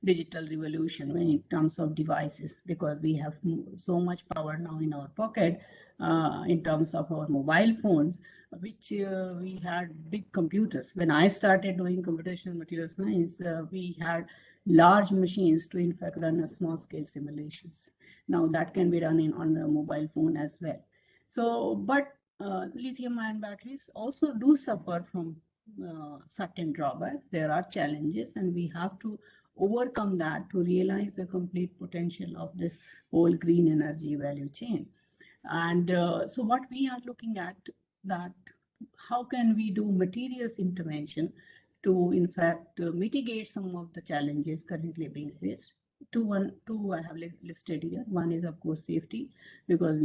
digital revolution when in terms of devices, because we have so much power now in our pocket in terms of our mobile phones, which we had big computers. When I started doing computational material science, we had large machines to in fact run a small scale simulations. Now that can be done on the mobile phone as well. So, but lithium ion batteries also do suffer from certain drawbacks. There are challenges, and we have to overcome that to realize the complete potential of this whole green energy value chain. And so what we are looking at, that how can we do materials intervention to in fact mitigate some of the challenges currently being faced. Two I have listed here. One is of course safety, because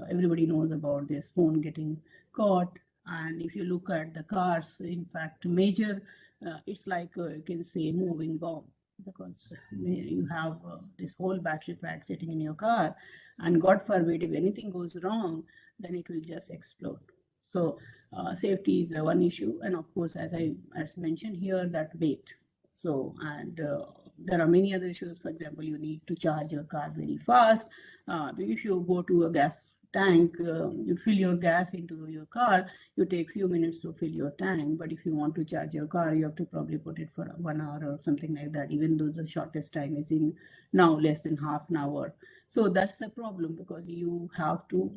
everybody knows about this phone getting caught. And if you look at the cars, in fact, it's like you can say moving bomb, because you have this whole battery pack sitting in your car, and God forbid if anything goes wrong, then it will just explode. So safety is one issue, and of course, as mentioned here, that weight. So, and there are many other issues. For example, you need to charge your car very fast. If you go to a gas tank, you fill your gas into your car, you take few minutes to fill your tank. But if you want to charge your car, you have to probably put it for 1 hour or something like that, even though the shortest time is in now less than half an hour. So that's the problem, because you have to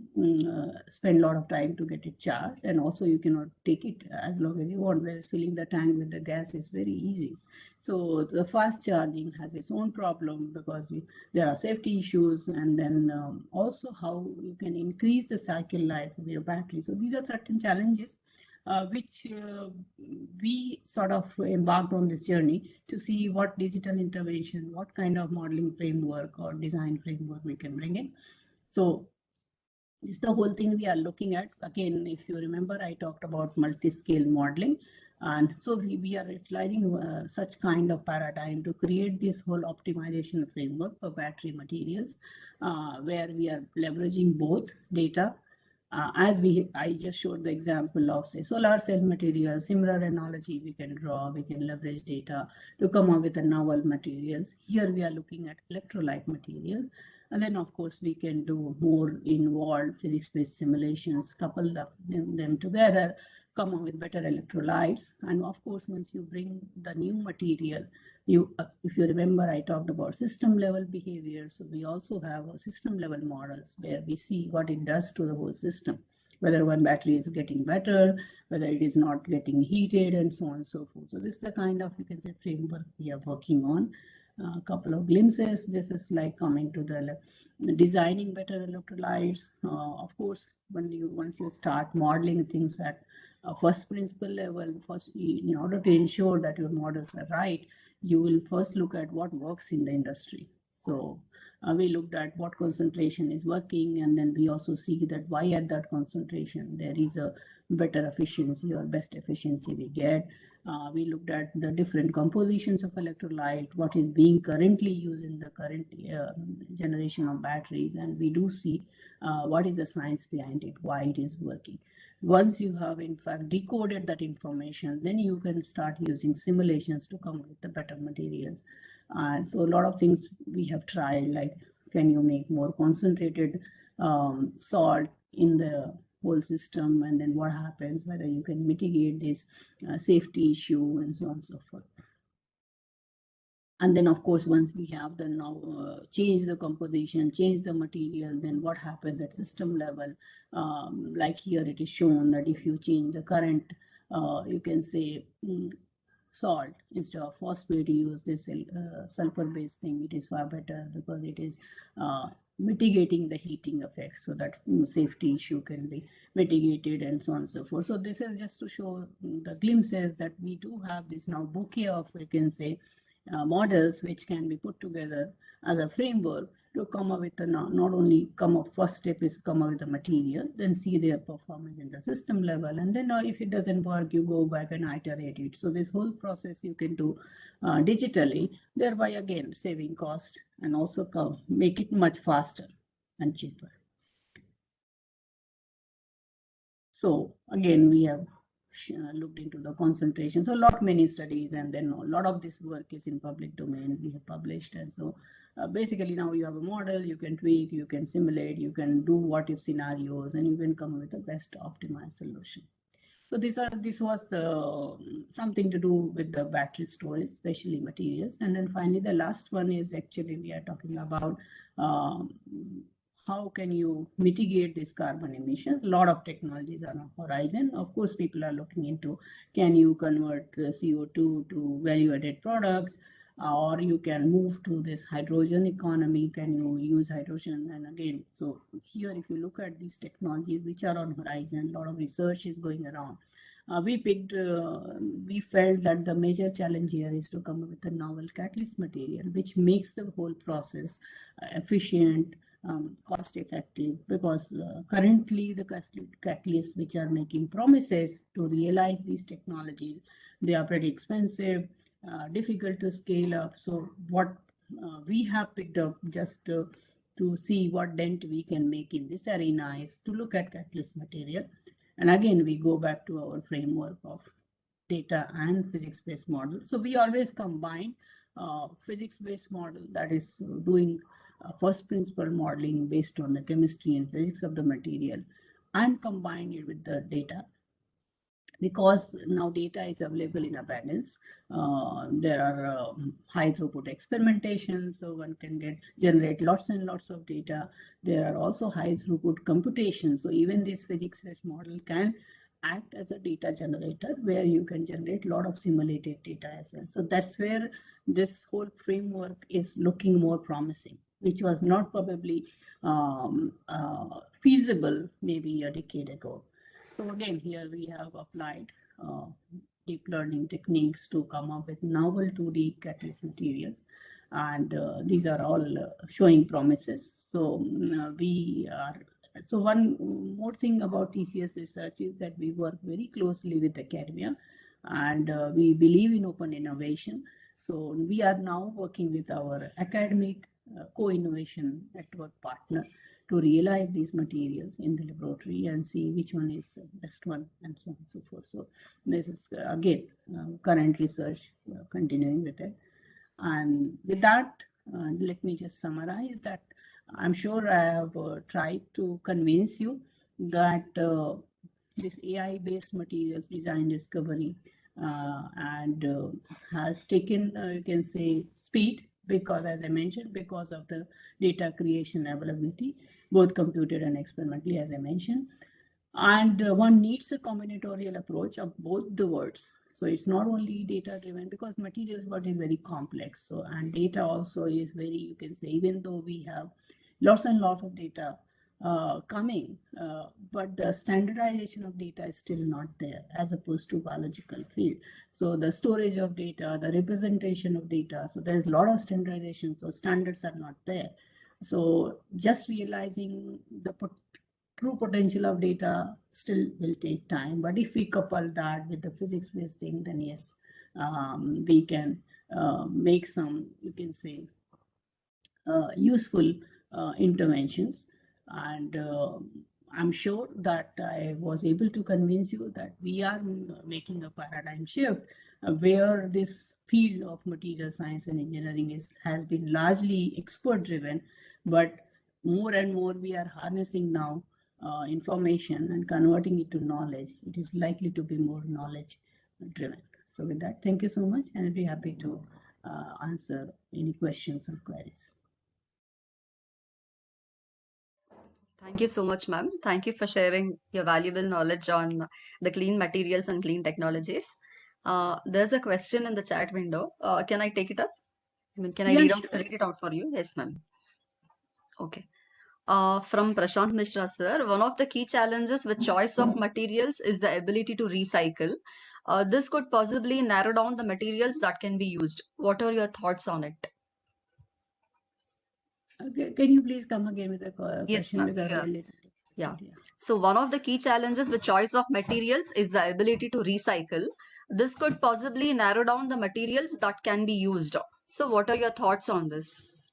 spend a lot of time to get it charged, and also you cannot take it as long as you want, whereas filling the tank with the gas is very easy. So the fast charging has its own problem, because there are safety issues, and then also how you can increase the cycle life of your battery. So these are certain challenges which we sort of embarked on this journey to see what digital intervention, what kind of modeling framework or design framework we can bring in. So this is the whole thing we are looking at. Again, if you remember, I talked about multi-scale modeling. And so we are utilizing such kind of paradigm to create this whole optimization framework for battery materials, where we are leveraging both data. I just showed the example of, say, solar cell material. Similar analogy we can draw. We can leverage data to come up with the novel materials. Here we are looking at electrolyte material. And then, of course, we can do more involved physics-based simulations, couple them together, come up with better electrolytes. And of course, once you bring the new material, if you remember, I talked about system level behavior. So we also have a system level models where we see what it does to the whole system, whether one battery is getting better, whether it is not getting heated, and so on and so forth. So this is the kind of, you can say, framework we are working on. A couple of glimpses. This is like coming to the designing better electrolytes. Of course, once you start modeling things at first principle level, in order to ensure that your models are right, you will first look at what works in the industry. So We looked at what concentration is working, and then we also see that why at that concentration there is a better efficiency or best efficiency we get. We looked at the different compositions of electrolyte, what is being currently used in the current generation of batteries, and we do see what is the science behind it, why it is working. Once you have in fact decoded that information, then you can start using simulations to come up with the better materials. So a lot of things we have tried, like can you make more concentrated salt in the whole system, and then what happens, whether you can mitigate this safety issue, and so on and so forth. And then of course, once we have the now change the composition, change the material, then what happens at system level? Like here it is shown that if you change the current, you can say salt, instead of phosphate, you use this sulfur-based thing, it is far better because it is mitigating the heating effect, so that safety issue can be mitigated, and so on and so forth. So this is just to show the glimpses that we do have this now bouquet of, you can say, models which can be put together as a framework to come up with a not only come up, first step is come up with the material, then see their performance in the system level, and then if it doesn't work, you go back and iterate it. So this whole process you can do digitally, thereby again saving cost and also make it much faster and cheaper. So again, we have looked into the concentration. So many studies, and then a lot of this work is in public domain, we have published. And so basically now you have a model, you can tweak, you can simulate, you can do what if scenarios, and you can come up with the best optimized solution. So this was the something to do with the battery storage, especially materials. And then finally, the last one is actually we are talking about how can you mitigate this carbon emissions? A lot of technologies are on the horizon. Of course, people are looking into, can you convert CO2 to value-added products, or you can move to this hydrogen economy, can you use hydrogen? And again, so here if you look at these technologies which are on horizon, a lot of research is going around. We felt that the major challenge here is to come up with a novel catalyst material which makes the whole process efficient, cost effective, because currently the catalysts which are making promises to realize these technologies, they are pretty expensive, difficult to scale up. So what we have picked up just to see what dent we can make in this arena is to look at catalyst material. And again, we go back to our framework of data and physics-based model. So we always combine physics-based model, that is doing first principle modeling based on the chemistry and physics of the material, and combine it with the data, because now data is available in abundance. There are high throughput experimentation, so one can generate lots and lots of data. There are also high throughput computations, so even this physics-based model can act as a data generator where you can generate a lot of simulated data as well. So that's where this whole framework is looking more promising, which was not probably feasible maybe a decade ago. So again, here we have applied deep learning techniques to come up with novel 2D catalyst materials, and these are all showing promises. So so one more thing about TCS research is that we work very closely with academia, and we believe in open innovation. So we are now working with our academic co-innovation network partner to realize these materials in the laboratory and see which one is the best one, and so on and so forth. So this is again current research, continuing with it. And with that, let me just summarize that I'm sure I have tried to convince you that this AI-based materials design discovery has taken, you can say, speed, because as I mentioned, because of the data creation availability, both computed and experimentally, as I mentioned. And one needs a combinatorial approach of both the words. So it's not only data driven, because materials world is very complex. So, and data also is very, you can say, even though we have lots and lots of data coming, but the standardization of data is still not there as opposed to biological field. So the storage of data, the representation of data, so there's a lot of standardization, so standards are not there. So just realizing the true potential of data still will take time. But if we couple that with the physics-based thing, then yes, we can make some, you can say, useful interventions. And I'm sure that I was able to convince you that we are making a paradigm shift where this field of material science and engineering has been largely expert driven, but more and more we are harnessing now information and converting it to knowledge. It is likely to be more knowledge driven. So with that, thank you so much, and I'll be happy to answer any questions or queries. Thank you so much, ma'am. Thank you for sharing your valuable knowledge on the clean materials and clean technologies. There's a question in the chat window. Can I take it up? I mean, can I Yeah, read sure. it out for you? Yes, ma'am. Okay. From Prashant Mishra, sir, one of the key challenges with choice of materials is the ability to recycle. This could possibly narrow down the materials that can be used. What are your thoughts on it? Okay, can you please come again with the Yes, question? ma'am. Because Sure. I little Yeah. yeah. So one of the key challenges with choice of materials is the ability to recycle. This could possibly narrow down the materials that can be used. So what are your thoughts on this?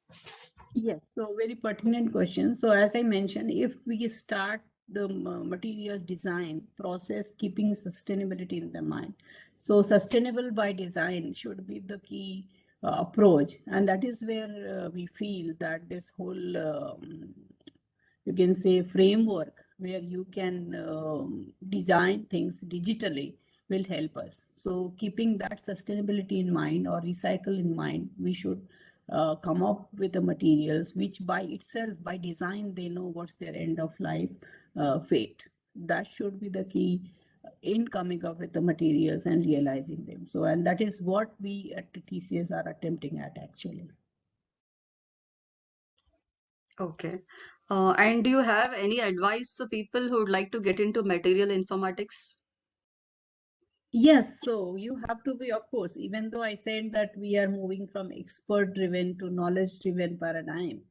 Yes, so very pertinent question. So as I mentioned, if we start the material design process keeping sustainability in the mind, so sustainable by design should be the key approach, and that is where we feel that this whole you can say framework where you can design things digitally will help us. So keeping that sustainability in mind or recycle in mind, we should come up with the materials which by itself, by design, they know what's their end of life fate. That should be the key in coming up with the materials and realizing them. So, and that is what we at TCS are attempting at actually. Okay. And do you have any advice for people who would like to get into material informatics? Yes, so you have to be, of course, even though I said that we are moving from expert driven to knowledge driven paradigm,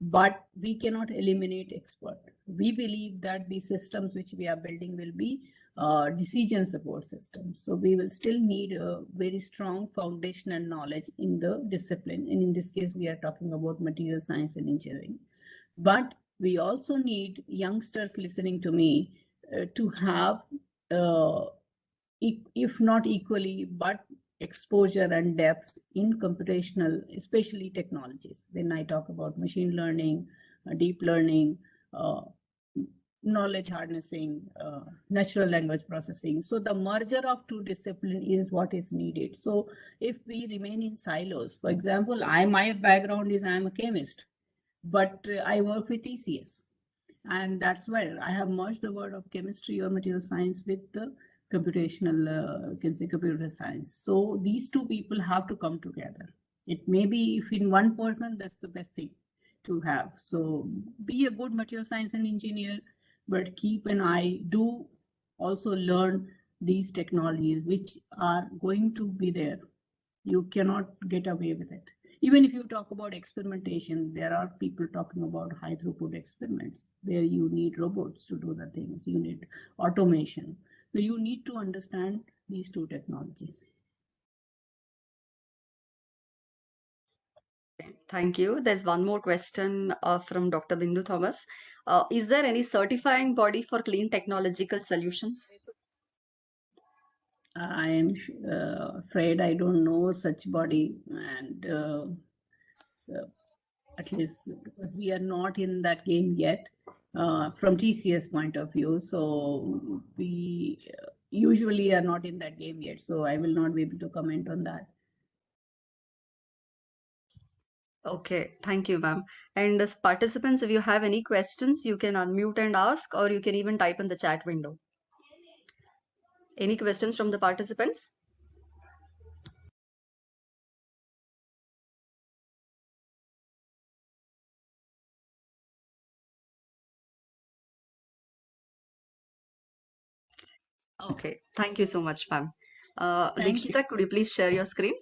but we cannot eliminate expert. We believe that the systems which we are building will be decision support systems. So we will still need a very strong foundational knowledge in the discipline. And in this case, we are talking about material science and engineering. But we also need youngsters listening to me to have if not equally, but exposure and depth in computational, especially technologies. When I talk about machine learning, deep learning, knowledge harnessing, natural language processing. So the merger of two disciplines is what is needed. So if we remain in silos, for example, my background is I'm a chemist, but I work with TCS. And that's where I have merged the word of chemistry or material science with the computational, you can say computer science. So these two people have to come together. It may be if in one person, that's the best thing to have. So be a good material science and engineer, but keep an eye, do also learn these technologies which are going to be there. You cannot get away with it. Even if you talk about experimentation, there are people talking about high throughput experiments where you need robots to do the things, you need automation. So you need to understand these two technologies. Thank you. There's one more question from Dr. Bindu Thomas. Is there any certifying body for clean technological solutions? I am afraid I don't know such body, and at least because we are not in that game yet from TCS point of view. So we usually are not in that game yet. So I will not be able to comment on that. Okay, thank you, ma'am. And if participants, if you have any questions, you can unmute and ask, or you can even type in the chat window. Any questions from the participants? Okay, thank you so much, ma'am. Thank you. Deekshita, could you please share your screen?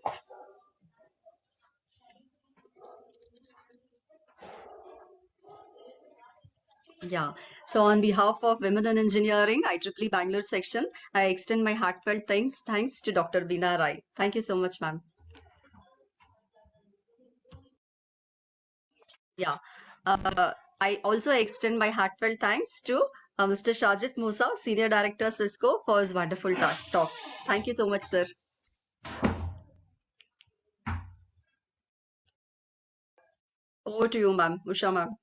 Yeah. So on behalf of Women in Engineering, IEEE Bangalore Section, I extend my heartfelt thanks to Dr. Beena Rai. Thank you so much, ma'am. Yeah. I also extend my heartfelt thanks to Mr. Sajid Musa, Senior Director, Cisco, for his wonderful talk. Thank you so much, sir. Over to you, ma'am. Usha, ma'am.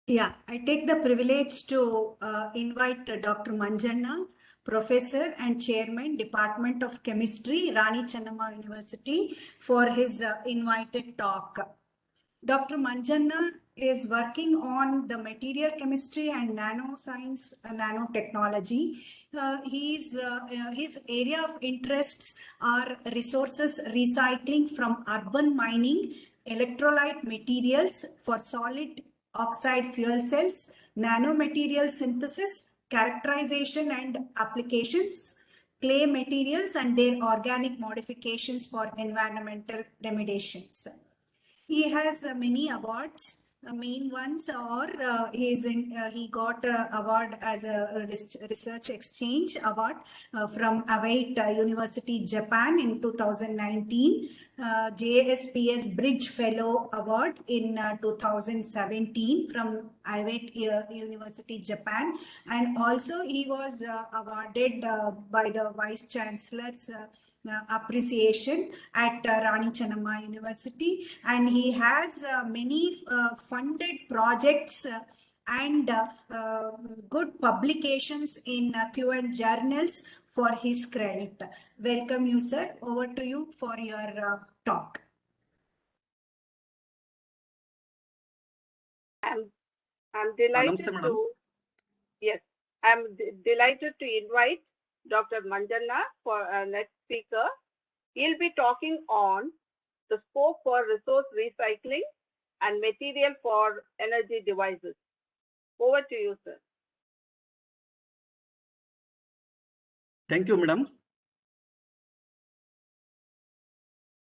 Yeah, I take the privilege to invite Dr. Manjanna, Professor and Chairman, Department of Chemistry, Rani Chennamma University, for his invited talk. Dr. Manjanna is working on the material chemistry and nanoscience, nanotechnology. His area of interests are resources recycling from urban mining, electrolyte materials for solid oxide fuel cells, nanomaterial synthesis, characterization and applications, clay materials and their organic modifications for environmental remediations. He has many awards. Main ones are he got an award as a research exchange award from Await University, Japan in 2019. JSPS Bridge Fellow Award in 2017 from Await University, Japan, and also he was awarded by the Vice Chancellor's appreciation at Rani Chennamma University, and he has many funded projects and good publications in QN journals for his credit. Welcome you, sir. Over to you for your talk. I'm delighted Namaste, madam. to, yes, I'm delighted to invite Dr. Manjanna for our next speaker. He'll be talking on the scope for resource recycling and material for energy devices. Over to you, sir. Thank you, madam.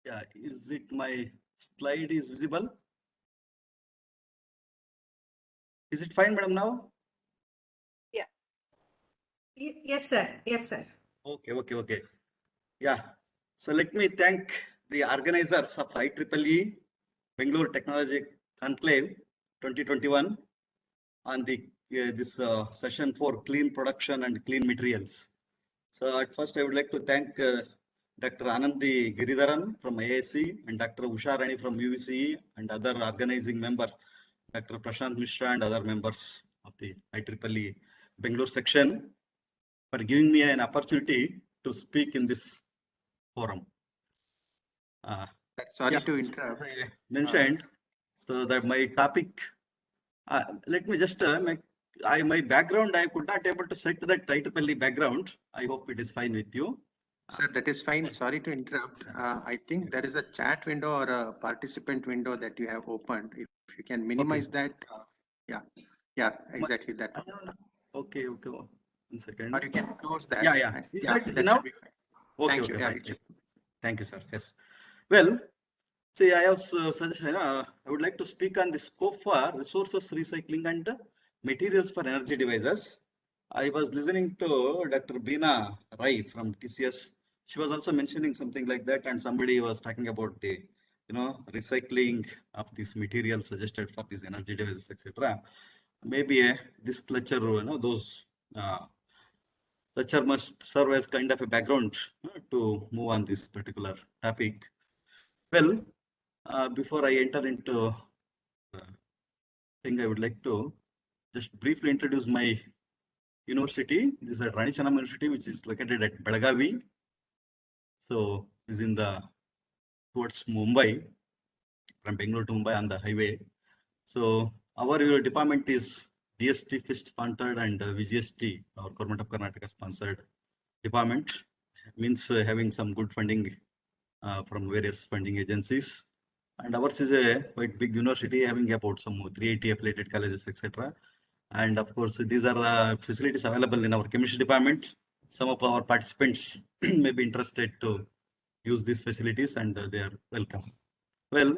Yeah, is it my slide is visible? Is it fine, madam, now? Yeah. Yes, sir. Yes, sir. Okay. Yeah. So let me thank the organizers of IEEE Bangalore Technology Conclave 2021 on the this session for clean production and clean materials. So at first, I would like to thank Dr. Anandi Giridharan from IISc and Dr. Usha Rani from UVCE and other organizing members, Dr. Prashant Mishra and other members of the IEEE Bangalore section for giving me an opportunity to speak in this forum. Sorry to interrupt. As I mentioned, so that my topic, let me just my background, I could not able to set that IEEE background. I hope it is fine with you. Sir, that is fine. Sorry to interrupt. I think there is a chat window or a participant window that you have opened. If you can minimize that. Yeah, exactly that. Okay. 1 second. Or you can close that. Yeah. Is that enough? Should be fine. Thank you. Fine. Thank you, sir. Yes. Well, see, I have I would like to speak on the scope for resources recycling and materials for energy devices. I was listening to Dr. Beena Rai from TCS. She was also mentioning something like that, and somebody was talking about the recycling of these materials suggested for these energy devices, etc. Maybe this lecture, those lecture must serve as kind of a background to move on this particular topic. Well, before I enter into thing, I would like to just briefly introduce my university. This is at Rani Chennamma University, which is located at Belagavi. So is in the towards Mumbai, from Bangalore to Mumbai on the highway. So our department is DST FIST sponsored and VGST, our Government of Karnataka sponsored department. Means having some good funding from various funding agencies. And ours is a quite big university, having about some 380 affiliated colleges, etc. And of course, these are the facilities available in our chemistry department. Some of our participants may be interested to use these facilities, and they are welcome. Well,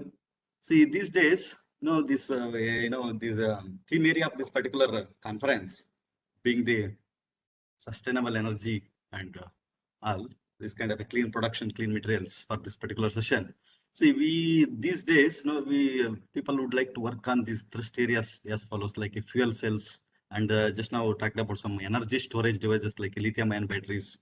see, these days this theme area of this particular conference being the sustainable energy and all this kind of a clean production, clean materials for this particular session. See, we these days, we people would like to work on these thrust areas as follows, like fuel cells, and just now talked about some energy storage devices like lithium ion batteries,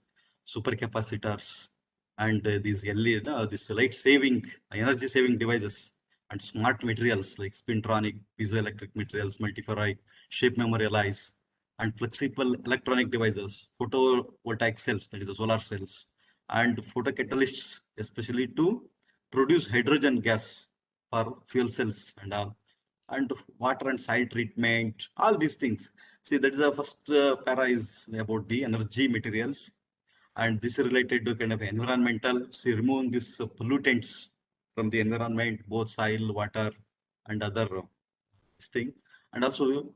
supercapacitors, and these LED, this light saving, energy saving devices, and smart materials like spintronic, piezoelectric materials, multiferrite, shape memory alloys, and flexible electronic devices, photovoltaic cells, that is the solar cells, and photocatalysts, especially to produce hydrogen gas for fuel cells and all, and water and soil treatment, all these things. See, that is the first para is about the energy materials, and this is related to kind of environmental. See, removing these pollutants from the environment, both soil, water, and other thing, and also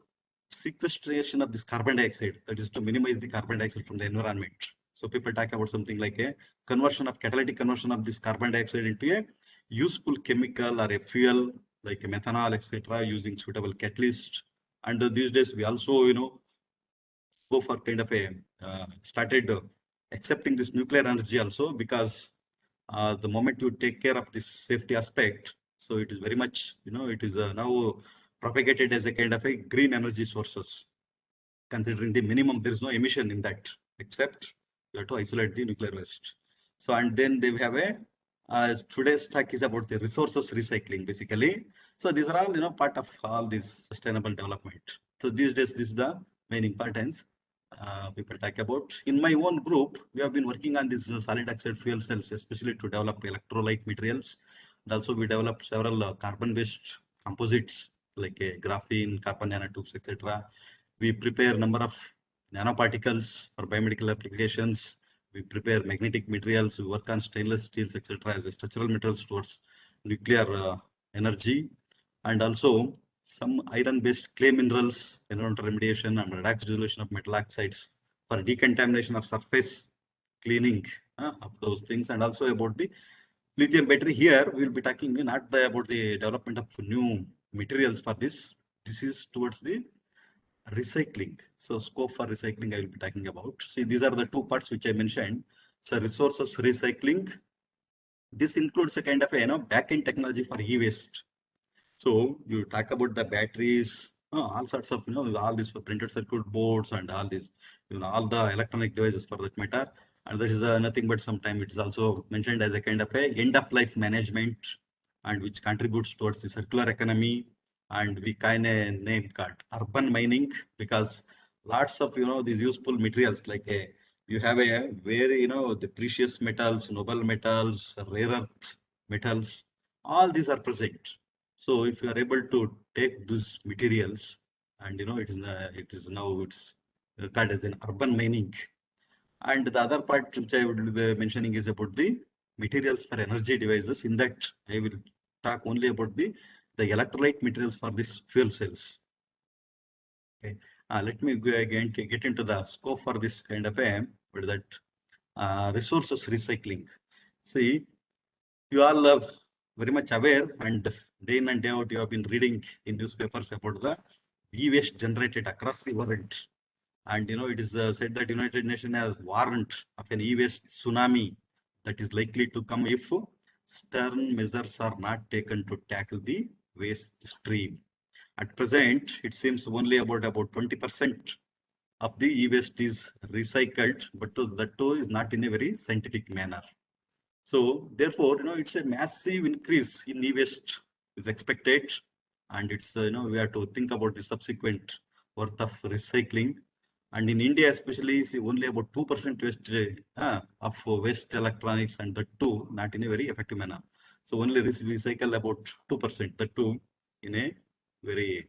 sequestration of this carbon dioxide, that is to minimize the carbon dioxide from the environment. So people talk about something like a conversion of catalytic conversion of this carbon dioxide into a useful chemical or a fuel like methanol, etc., using suitable catalyst. And these days we also go for kind of a started accepting this nuclear energy also, because the moment you take care of this safety aspect, so it is very much it is now propagated as a kind of a green energy sources, considering the minimum there is no emission in that, except you have to isolate the nuclear waste. So, and then they have a today's talk is about the resources recycling basically. So these are all part of all this sustainable development. So these days this is the main importance people talk about. In my own group, we have been working on this solid oxide fuel cells, especially to develop electrolyte materials. And also we developed several carbon-based composites like graphene, carbon nanotubes, etc. We prepare number of nanoparticles for biomedical applications. We prepare magnetic materials. We work on stainless steels, etc., as a structural materials towards nuclear energy, and also some iron-based clay minerals, environmental remediation, and redox dissolution of metal oxides for decontamination of surface cleaning of those things, and also about the lithium battery. Here we will be talking not about the development of new materials for this. This is towards the recycling. So scope for recycling I will be talking about. See, these are the two parts which I mentioned. So resources recycling. This includes a kind of a back-end technology for e-waste. So you talk about the batteries, all sorts of all these printed circuit boards and all these all the electronic devices for that matter. And that is nothing but sometimes it is also mentioned as a kind of a end of life management, and which contributes towards the circular economy. And we kind of name called urban mining, because lots of these useful materials like you have a very the precious metals, noble metals, rare earth metals, all these are present. So if you are able to take these materials, and it is now it's called as an urban mining. And the other part which I would be mentioning is about the materials for energy devices. In that I will talk only about the electrolyte materials for these fuel cells. Okay, let me go again to get into the scope for this kind of a resources recycling. See, you all are very much aware, and day in and day out you have been reading in newspapers about the e-waste generated across the world. And it is said that United Nations has warned of an e-waste tsunami that is likely to come if stern measures are not taken to tackle the waste stream. At present, it seems only about 20% of the e-waste is recycled, but that too is not in a very scientific manner. So therefore, it's a massive increase in e-waste is expected, and it's we have to think about the subsequent worth of recycling. And in India, especially, see only about 2% waste of waste electronics, and that too not in a very effective manner. So only recycle about 2%, that too in a very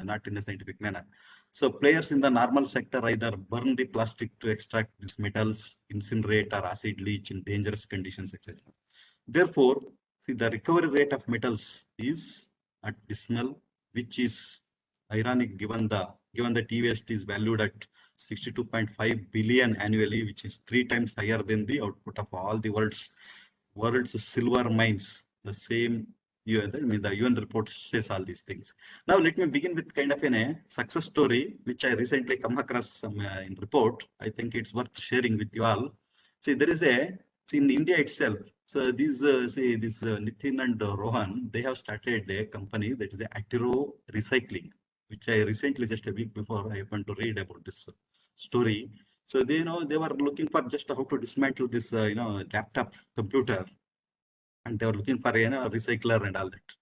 not in a scientific manner. So players in the normal sector either burn the plastic to extract these metals, incinerate or acid leach in dangerous conditions, etc. Therefore, see the recovery rate of metals is at dismal, which is ironic given that e-waste is valued at 62.5 billion annually, which is 3 times higher than the output of all the world's silver mines. The same the UN report says all these things. Now let me begin with kind of a success story which I recently come across some in report. I think it's worth sharing with you all. See, there is in India itself. So these Nitin and Rohan, they have started a company that is a Atiro Recycling, which I recently, just a week before, I happened to read about this story. So they they were looking for just how to dismantle this laptop computer, and they were looking for a recycler and all that.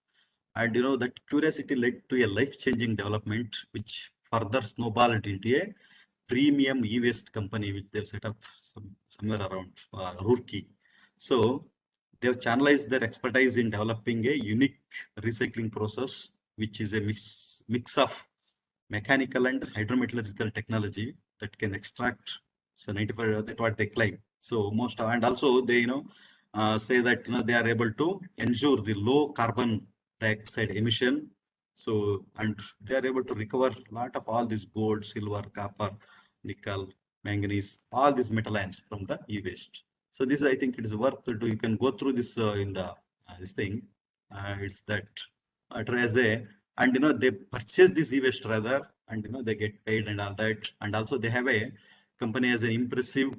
And that curiosity led to a life-changing development, which further snowballed into a premium e-waste company, which they've set up somewhere around Roorkee. So they've channelized their expertise in developing a unique recycling process, which is a mix of mechanical and hydrometallurgical technology that can extract 95, that's what they claim. So most, and also they say that they are able to ensure the low carbon dioxide emission. So, and they are able to recover a lot of all this gold, silver, copper, nickel, manganese, all these metal ions from the e-waste. So this, I think it is worth to do. You can go through this in the this thing. It's that as a, and they purchase this e-waste rather, and they get paid and all that. And also they have a company as an impressive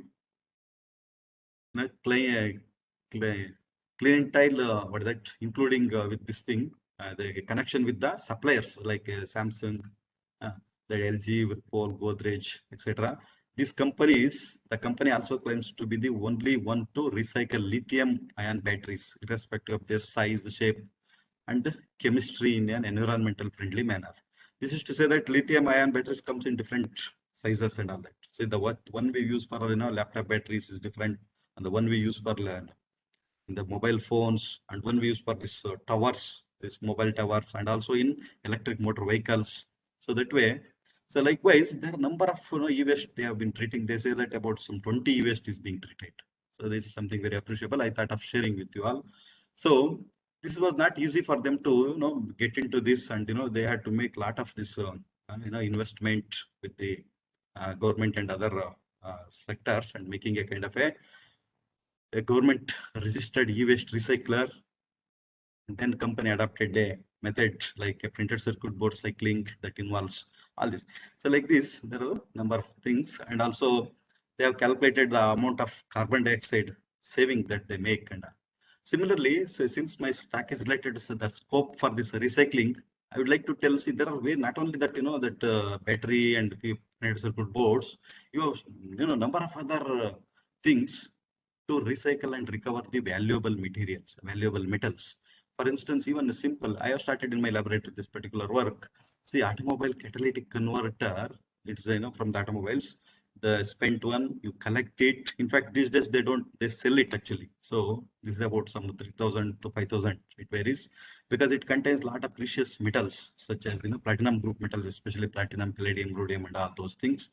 clientele, what is that, including with this thing, the connection with the suppliers like Samsung, the LG, Whirlpool, Godrej, etc. These companies, the company also claims to be the only one to recycle lithium ion batteries, irrespective of their size, shape, and chemistry in an environmental friendly manner. This is to say that lithium ion batteries comes in different sizes and all that. So the one we use for laptop batteries is different, and the one we use for the mobile phones, and one we use for this towers, this mobile towers, and also in electric motor vehicles. So that way, so likewise, there are number of e-waste they have been treating. They say that about some 20 e-waste is being treated. So this is something very appreciable. I thought of sharing with you all. So this was not easy for them to get into this, and they had to make a lot of this investment with the government and other sectors, and making a kind of a government registered e-waste recycler. And then company adopted a method like a printed circuit board cycling that involves all this. So like this, there are a number of things, and also they have calculated the amount of carbon dioxide saving that they make. And similarly, so since my talk is related to the scope for this recycling, I would like to tell, see, there are way not only that that battery and printed circuit boards, you have number of other things to recycle and recover the valuable materials, valuable metals. For instance, even a simple, I have started in my laboratory this particular work. See, automobile catalytic converter, it's from the automobiles, the spent one, you collect it. In fact, these days they sell it actually. So this is about some 3,000 to 5,000, it varies, because it contains a lot of precious metals such as platinum group metals, especially platinum, palladium, rhodium, and all those things.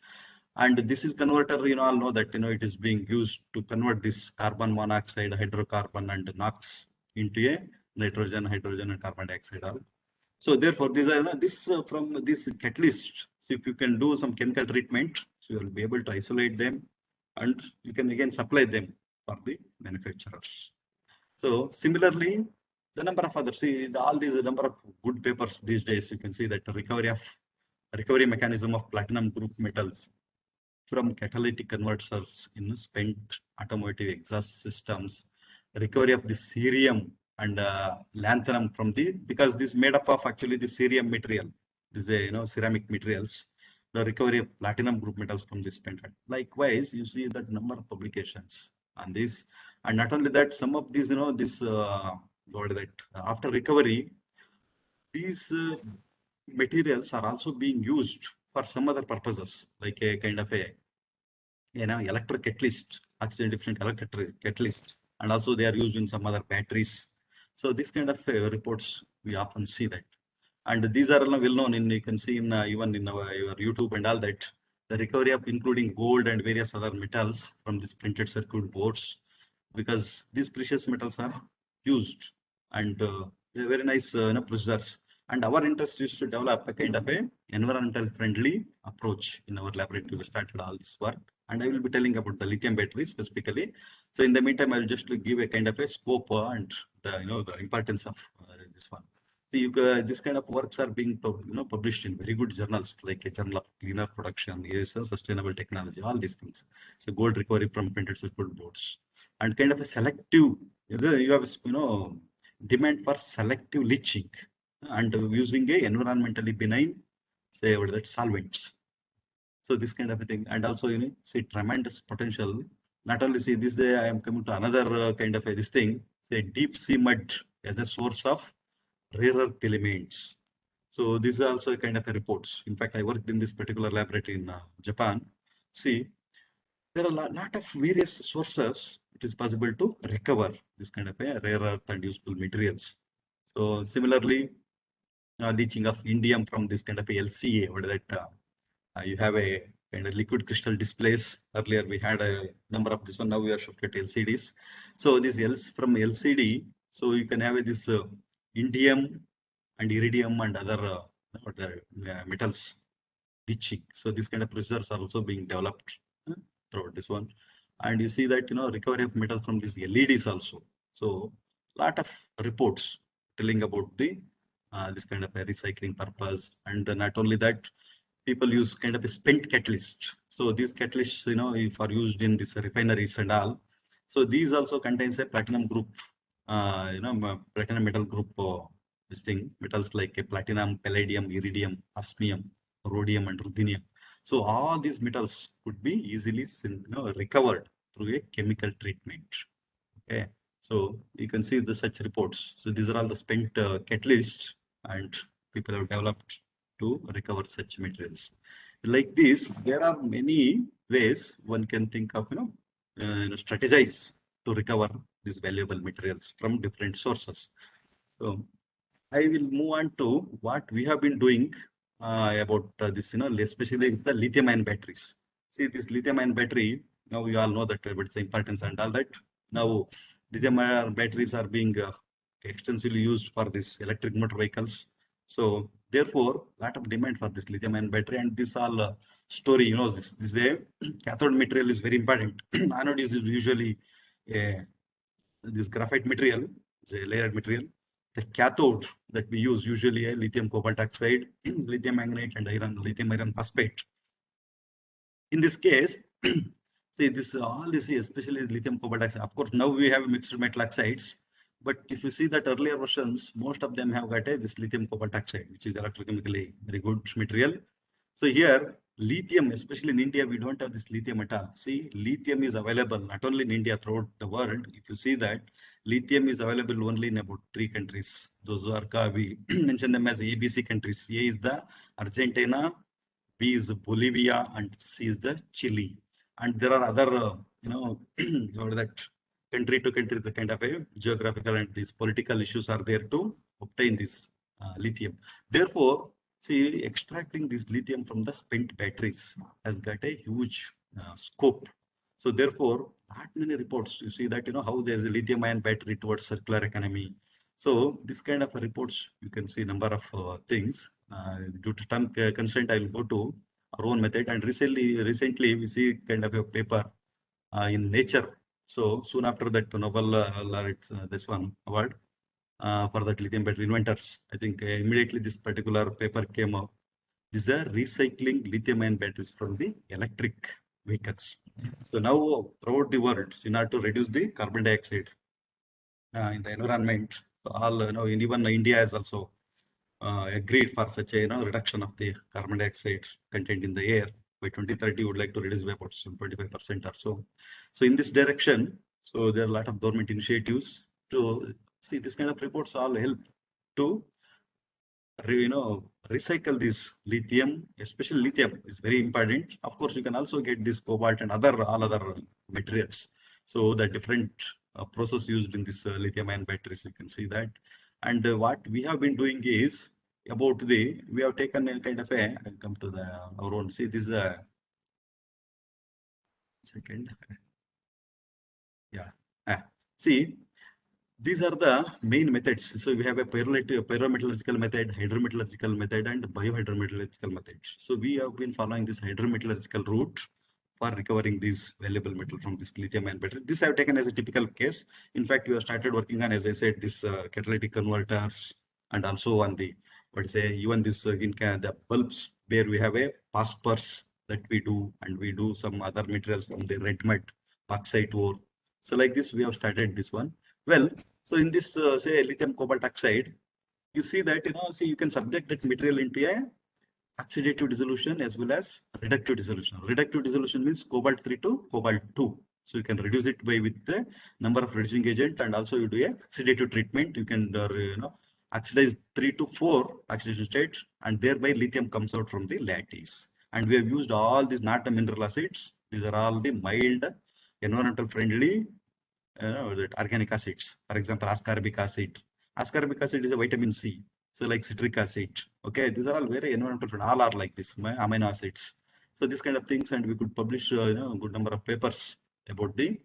And this is converter, all know that it is being used to convert this carbon monoxide, hydrocarbon, and NOx into a nitrogen, hydrogen, and carbon dioxide. So therefore, these are from this catalyst. So if you can do some chemical treatment, so you will be able to isolate them, and you can again supply them for the manufacturers. So similarly, the number of others, see all these number of good papers these days, you can see that recovery mechanism of platinum group metals from catalytic converters in spent automotive exhaust systems, recovery of the cerium and lanthanum from because this is made up of actually the cerium material, this is ceramic materials, the recovery of platinum group metals from the spent. Likewise, you see that number of publications on this, and not only that, some of these after recovery, these materials are also being used for some other purposes, like a kind of a electric catalyst, oxygen different electric catalyst, and also they are used in some other batteries. So this kind of reports we often see that, and these are well known in, you can see in even in your YouTube and all that, the recovery of including gold and various other metals from these printed circuit boards, because these precious metals are used, and they're very nice procedures. And our interest is to develop a kind of a environmental friendly approach in our laboratory. We started all this work, and I will be telling about the lithium batteries specifically. So in the meantime, I'll just give a kind of a scope and the the importance of this one. So this kind of works are being published in very good journals like a Journal of Cleaner Production, Sustainable Technology, all these things. So gold recovery from printed circuit boards, and kind of a selective, you have demand for selective leaching and using a environmentally benign, say what that solvents. So this kind of a thing, and also see tremendous potential. Not only see this, I am coming to another kind of this thing, say deep sea mud as a source of rare earth elements. So these are also kind of reports. In fact, I worked in this particular laboratory in Japan. See, there are a lot of various sources it is possible to recover this kind of a rare earth and useful materials. So similarly, leaching of indium from this kind of a LCA, what is that? You have a kind of liquid crystal displays. Earlier we had a number of this one. Now we are shifted to LCDs. So this from LCD, so you can have this indium and iridium and other metals leaching. So this kind of procedures are also being developed throughout this one. And you see that recovery of metals from these LEDs also. So lot of reports telling about the this kind of a recycling purpose, and not only that, people use kind of a spent catalyst. So these catalysts, if are used in these refineries and all. So these also contains a platinum group, platinum metal group. This thing, metals like a platinum, palladium, iridium, osmium, rhodium, and ruthenium. So all these metals could be easily recovered through a chemical treatment. Okay, so you can see the such reports. So these are all the spent catalysts, and people have developed to recover such materials. Like this, there are many ways one can think of, strategize to recover these valuable materials from different sources. So I will move on to what we have been doing about this, especially with the lithium ion batteries. See, this lithium ion battery, now we all know that its importance and all that. Now, lithium ion batteries are being extensively used for this electric motor vehicles. So therefore, lot of demand for this lithium ion battery, and this all story, this a cathode material is very important. Anode is usually this graphite material, is a layered material. The cathode that we use usually a lithium cobalt oxide, lithium manganate, and lithium iron phosphate. In this case, see this all this, especially lithium cobalt oxide. Of course, now we have mixed metal oxides, but if you see that earlier versions, most of them have got this lithium cobalt oxide, which is electrochemically very good material. So here, lithium, especially in India, we don't have this lithium at all. See, lithium is available not only in India, throughout the world. If you see that, lithium is available only in about 3 countries. Those are, we mention them as ABC countries. A is the Argentina, B is Bolivia, and C is the Chile. And there are other, that country to country, the kind of a geographical and these political issues are there to obtain this lithium. Therefore, see, extracting this lithium from the spent batteries has got a huge scope. So therefore, not many reports, you see that, how there's a lithium ion battery towards circular economy. So this kind of reports, you can see number of things. Due to time constraint, I will go to our own method. And recently we see kind of a paper in Nature. So soon after that, Nobel this one award for that lithium battery inventors. I think immediately this particular paper came up. These are recycling lithium ion batteries from the electric vehicles. So now throughout the world, in order to reduce the carbon dioxide in the environment, all even India has also agreed for such a reduction of the carbon dioxide content in the air. By 2030, would like to reduce by about 25% or so. So in this direction, so there are a lot of government initiatives to see this kind of reports all help to recycle this lithium, especially lithium is very important. Of course, you can also get this cobalt and all other materials. So the different process used in this lithium ion batteries, you can see that. And what we have been doing is about we have taken a kind of I'll come to our own. See, this is a second. Yeah. See, these are the main methods. So we have a pyrometallurgical method, hydrometallurgical method, and biohydrometallurgical methods. So we have been following this hydrometallurgical route for recovering these valuable metal from this lithium ion battery. This I have taken as a typical case. In fact, we have started working on, as I said, this catalytic converters, and also on the, even this the bulbs where we have a phosphorus that we do, and we do some other materials from the red mud, bauxite ore. So like this, we have started this one. Well, so in this say lithium cobalt oxide, you see that, see, you can subject that material into a oxidative dissolution as well as reductive dissolution. Reductive dissolution means cobalt 3 to cobalt 2. So you can reduce it by with the number of reducing agent, and also you do a oxidative treatment. You can oxidize 3 to 4 oxidation states, and thereby lithium comes out from the lattice. And we have used all these, not the mineral acids. These are all the mild, environmental friendly that organic acids. For example, ascorbic acid. Ascorbic acid is a vitamin C. So like citric acid. Okay, these are all very environmental friendly. All are like this, amino acids. So this kind of things, and we could publish a good number of papers about the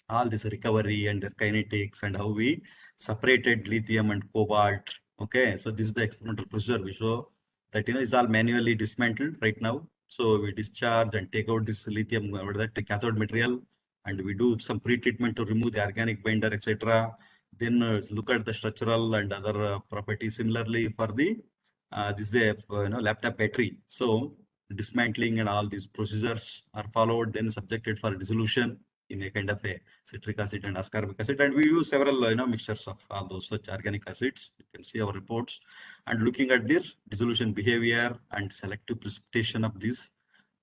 all this recovery and their kinetics and how we separated lithium and cobalt. Okay, so this is the experimental procedure we show that is all manually dismantled right now. So we discharge and take out this lithium, that cathode material, and we do some pre-treatment to remove the organic binder, etc. Then look at the structural and other properties. Similarly, for the this is a laptop battery. So dismantling and all these procedures are followed, then subjected for dissolution in a kind of a citric acid and ascorbic acid, and we use several mixtures of all those such organic acids. You can see our reports, and looking at their dissolution behavior and selective precipitation of this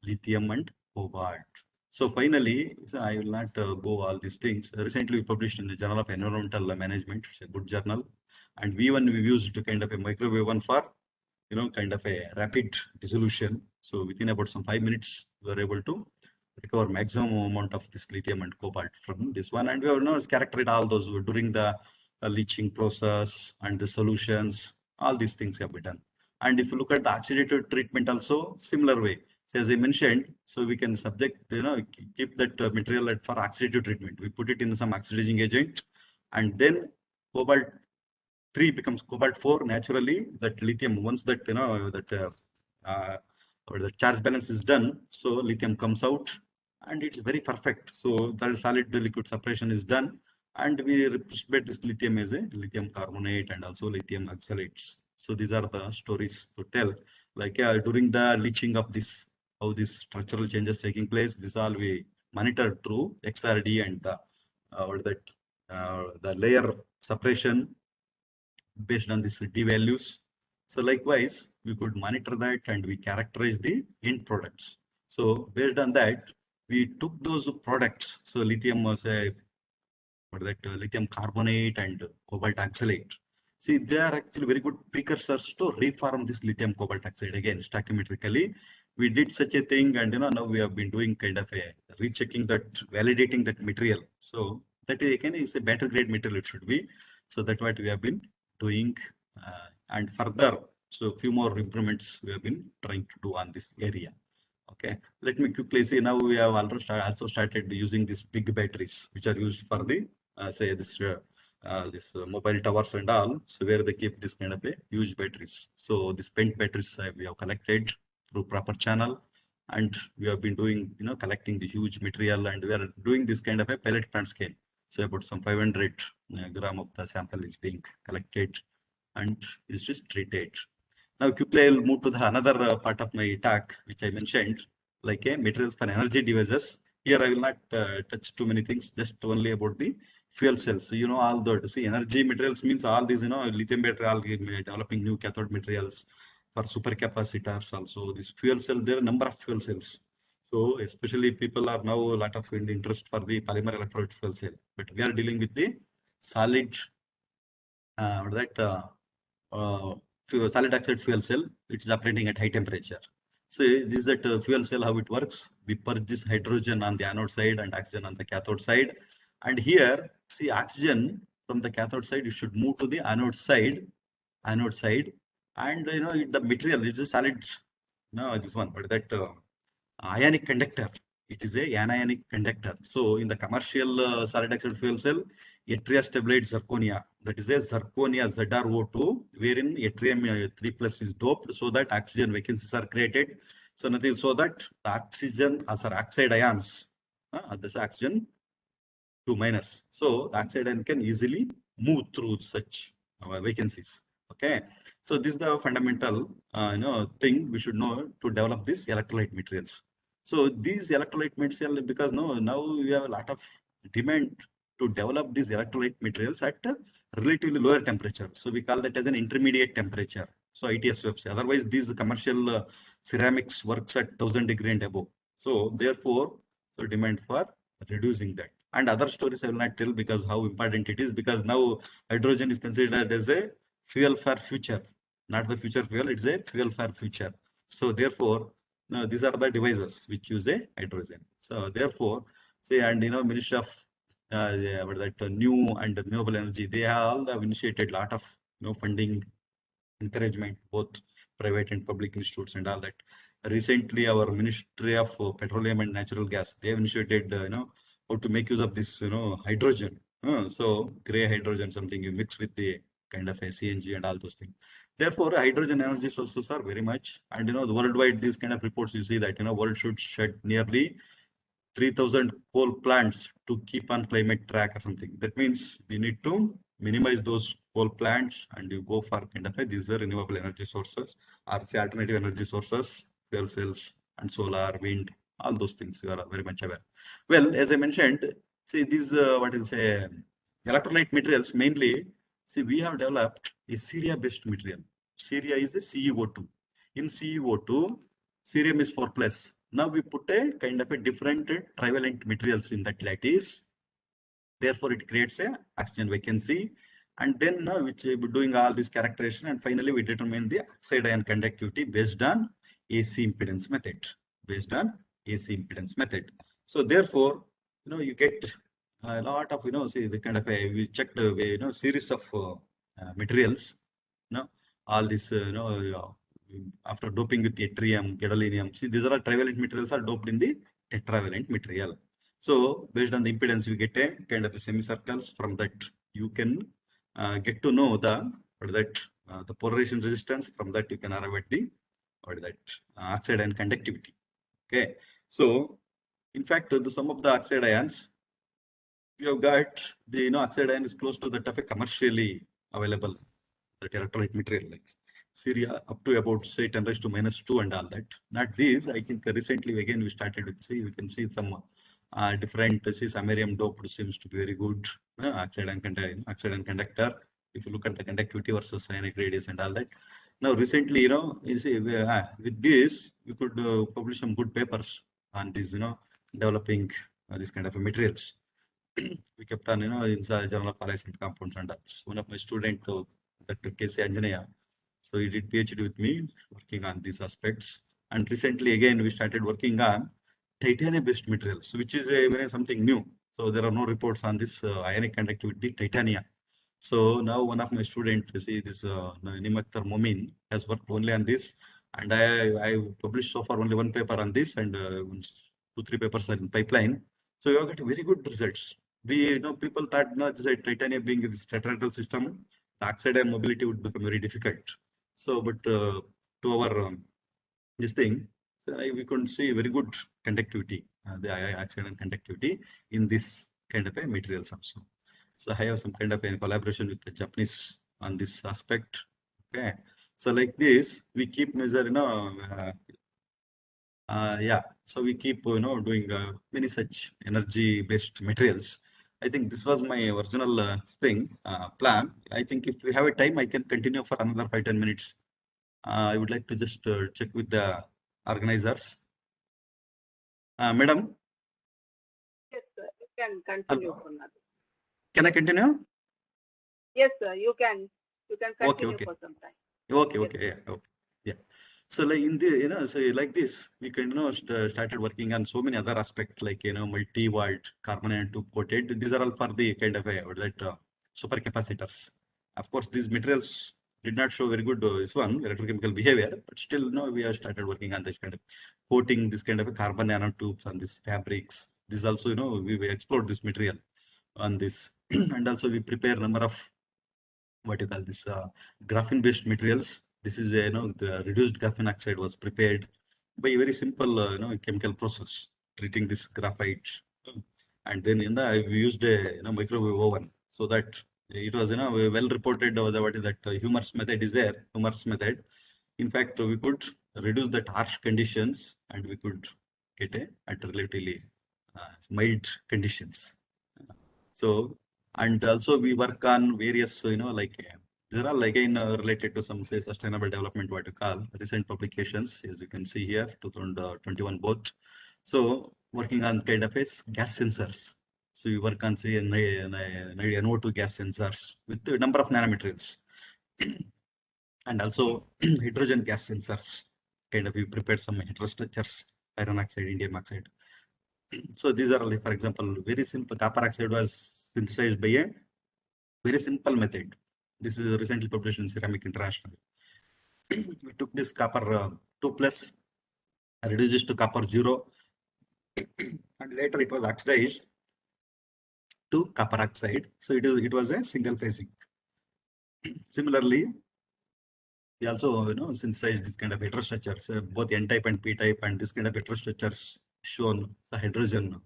lithium and cobalt. So finally, I will not go all these things. Recently, we published in the Journal of Environmental Management. It's a good journal, and we used kind of a microwave one for kind of a rapid dissolution. So within about some 5 minutes, we were able to recover maximum amount of this lithium and cobalt from this one, and we have characterized all those during the leaching process and the solutions. All these things have been done. And if you look at the oxidative treatment, also similar way. So as I mentioned, so we can subject, keep that material for oxidative treatment. We put it in some oxidizing agent, and then cobalt 3 becomes cobalt 4 naturally. That lithium, once that or the charge balance is done, so lithium comes out, and it's very perfect. So that solid to liquid separation is done, and we precipitate this lithium as a lithium carbonate and also lithium oxalates. So these are the stories to tell, like during the leaching of this, how these structural changes taking place. This all we monitored through XRD and the layer separation based on this D values. So likewise, we could monitor that, and we characterize the end products. So based on that, we took those products. So lithium was a lithium carbonate and cobalt oxalate. See, they are actually very good precursors to reform this lithium cobalt oxide again stoichiometrically. We did such a thing, and now we have been doing kind of a rechecking that, validating that material. So that again is a better grade material it should be. So that's what we have been doing, and further, so a few more improvements we have been trying to do on this area. Okay, let me quickly see. Now we have also started using these big batteries, which are used for the say this mobile towers and all. So where they keep this kind of a huge batteries. So the spent batteries we have collected through proper channel, and we have been doing collecting the huge material, and we are doing this kind of a pellet plant scale. So about some 500 gram of the sample is being collected and is just treated. Now quickly I will move to the another part of my talk, which I mentioned, like materials for energy devices. Here I will not touch too many things, just only about the fuel cells. So all the energy materials means all these lithium battery, all developing new cathode materials for supercapacitors. Also this fuel cell, there are a number of fuel cells. So especially people are now a lot of interest for the polymer electrolyte fuel cell, but we are dealing with the solid solid oxide fuel cell, which is operating at high temperature. So this is that fuel cell, how it works. We purge this hydrogen on the anode side and oxygen on the cathode side. And here, see, oxygen from the cathode side, it should move to the anode side. And the material is a solid, this one, but that ionic conductor. It is a anionic conductor. So in the commercial solid oxide fuel cell, yttria stabilized zirconia, that is a zirconia ZrO2, wherein yttrium 3+ is doped, so that oxygen vacancies are created. So nothing, so that the oxygen oxide ions, this oxygen 2-. So the oxide ion can easily move through such vacancies. Okay, so this is the fundamental thing we should know to develop these electrolyte materials. So these electrolyte materials, because now we have a lot of demand to develop these electrolyte materials at a relatively lower temperature. So we call that as an intermediate temperature. So ITSFs. Otherwise, these commercial ceramics works at 1000 degree and above. So therefore, so demand for reducing that. And other stories I will not tell because how important it is, because now hydrogen is considered as a fuel for future, not the future fuel, it's a fuel for future. So therefore, these are the devices which use a hydrogen. So therefore, say, and Ministry of new and renewable energy, they all have initiated a lot of funding, encouragement, both private and public institutes and all that. Recently, our Ministry of Petroleum and Natural Gas, they have initiated, how to make use of this, hydrogen. So gray hydrogen, something you mix with the kind of a CNG and all those things. Therefore, hydrogen energy sources are very much, and the worldwide, these kind of reports, you see that world should shed nearly 3,000 coal plants to keep on climate track or something. That means we need to minimize those coal plants and you go for kind of these are renewable energy sources or say alternative energy sources, fuel cells and solar, wind, all those things you are very much aware. Well, as I mentioned, see these electrolyte materials mainly. See, we have developed a Syria-based material. Syria is a CeO2. In CeO2, cerium is 4 plus. Now we put a kind of a different trivalent materials in that lattice. Therefore, it creates a oxygen vacancy. And then which we doing all this characterization, and finally we determine the oxide ion conductivity based on AC impedance method. Based on AC impedance method. So therefore, you get a lot of see the kind of we checked series of materials. All this after doping with yttrium, gadolinium. See, these are trivalent materials are doped in the tetravalent material. So based on the impedance, you get a kind of a semicircles. From that, you can get to know the the polarization resistance. From that, you can arrive at the oxide ion conductivity. Okay. So in fact, the sum of the oxide ions, you have got the oxide ion is close to that of a commercially available that electrolyte material like Syria up to about say 10 raised to -2 and all that. Not these. I think recently again we started with we can see some different samarium doped seems to be very good oxide and conductor. If you look at the conductivity versus ionic radius and all that. Now recently, you see with this we could publish some good papers on this, developing this kind of materials. We kept on, in the Journal of Allies and Compounds, and that's one of my students, Dr. K.C. Anjanaya. So he did PhD with me, working on these aspects. And recently, again, we started working on titanium-based materials, which is something new. So there are no reports on this ionic conductivity titanium. So now one of my students, see this Nimaktar Momin, has worked only on this, and I published so far only one paper on this, and 2-3 papers are in pipeline. So we have got very good results. We people thought titanium being this tetrahedral system, the oxide and mobility would become very difficult. So, but to our this thing, so we couldn't see very good conductivity, the oxide and conductivity in this kind of a materials also. So I have some kind of a collaboration with the Japanese on this aspect. Okay, so like this, we keep measure, yeah. So we keep, doing many such energy-based materials. I think this was my original plan. I think if we have a time, I can continue for another 5-10 minutes. I would like to just check with the organizers. Madam? Yes, sir. You can continue. Can I continue? Yes, sir. You can. You can continue Okay. for some time. Okay. Yes. Yeah. Okay. Yeah. So like in the, so like this, we can, started working on so many other aspects like, multi-watt carbon nanotube coated. These are all for the kind of super capacitors. Of course, these materials did not show very good electrochemical behavior, but still, we have started working on this kind of coating, this kind of a carbon nanotubes on these fabrics. This also, we explored this material on this, and also we prepare a number of what you call this graphene based materials. This is the reduced graphene oxide was prepared by a very simple chemical process, treating this graphite, and then we used a microwave oven so that it was, well reported what is that humorous method is there, humorous method. In fact, we could reduce that harsh conditions and we could get at relatively mild conditions. So, and also we work on various, like these are all again related to some say sustainable development, what you call recent publications, as you can see here, 2021 both. So working on kind of gas sensors. So we work on say NO2 gas sensors with a number of nanomaterials, and also hydrogen gas sensors. Kind of we prepared some heterostructures, iron oxide, indium oxide. So these are like, for example, very simple copper oxide was synthesized by a very simple method. This is recently published in Ceramic International. We took this copper 2 plus, reduced it to copper 0, and later it was oxidized to copper oxide. So it was a single phasic. Similarly, we also synthesized this kind of heterostructures, both N-type and P-type, and this kind of heterostructures shown the hydrogen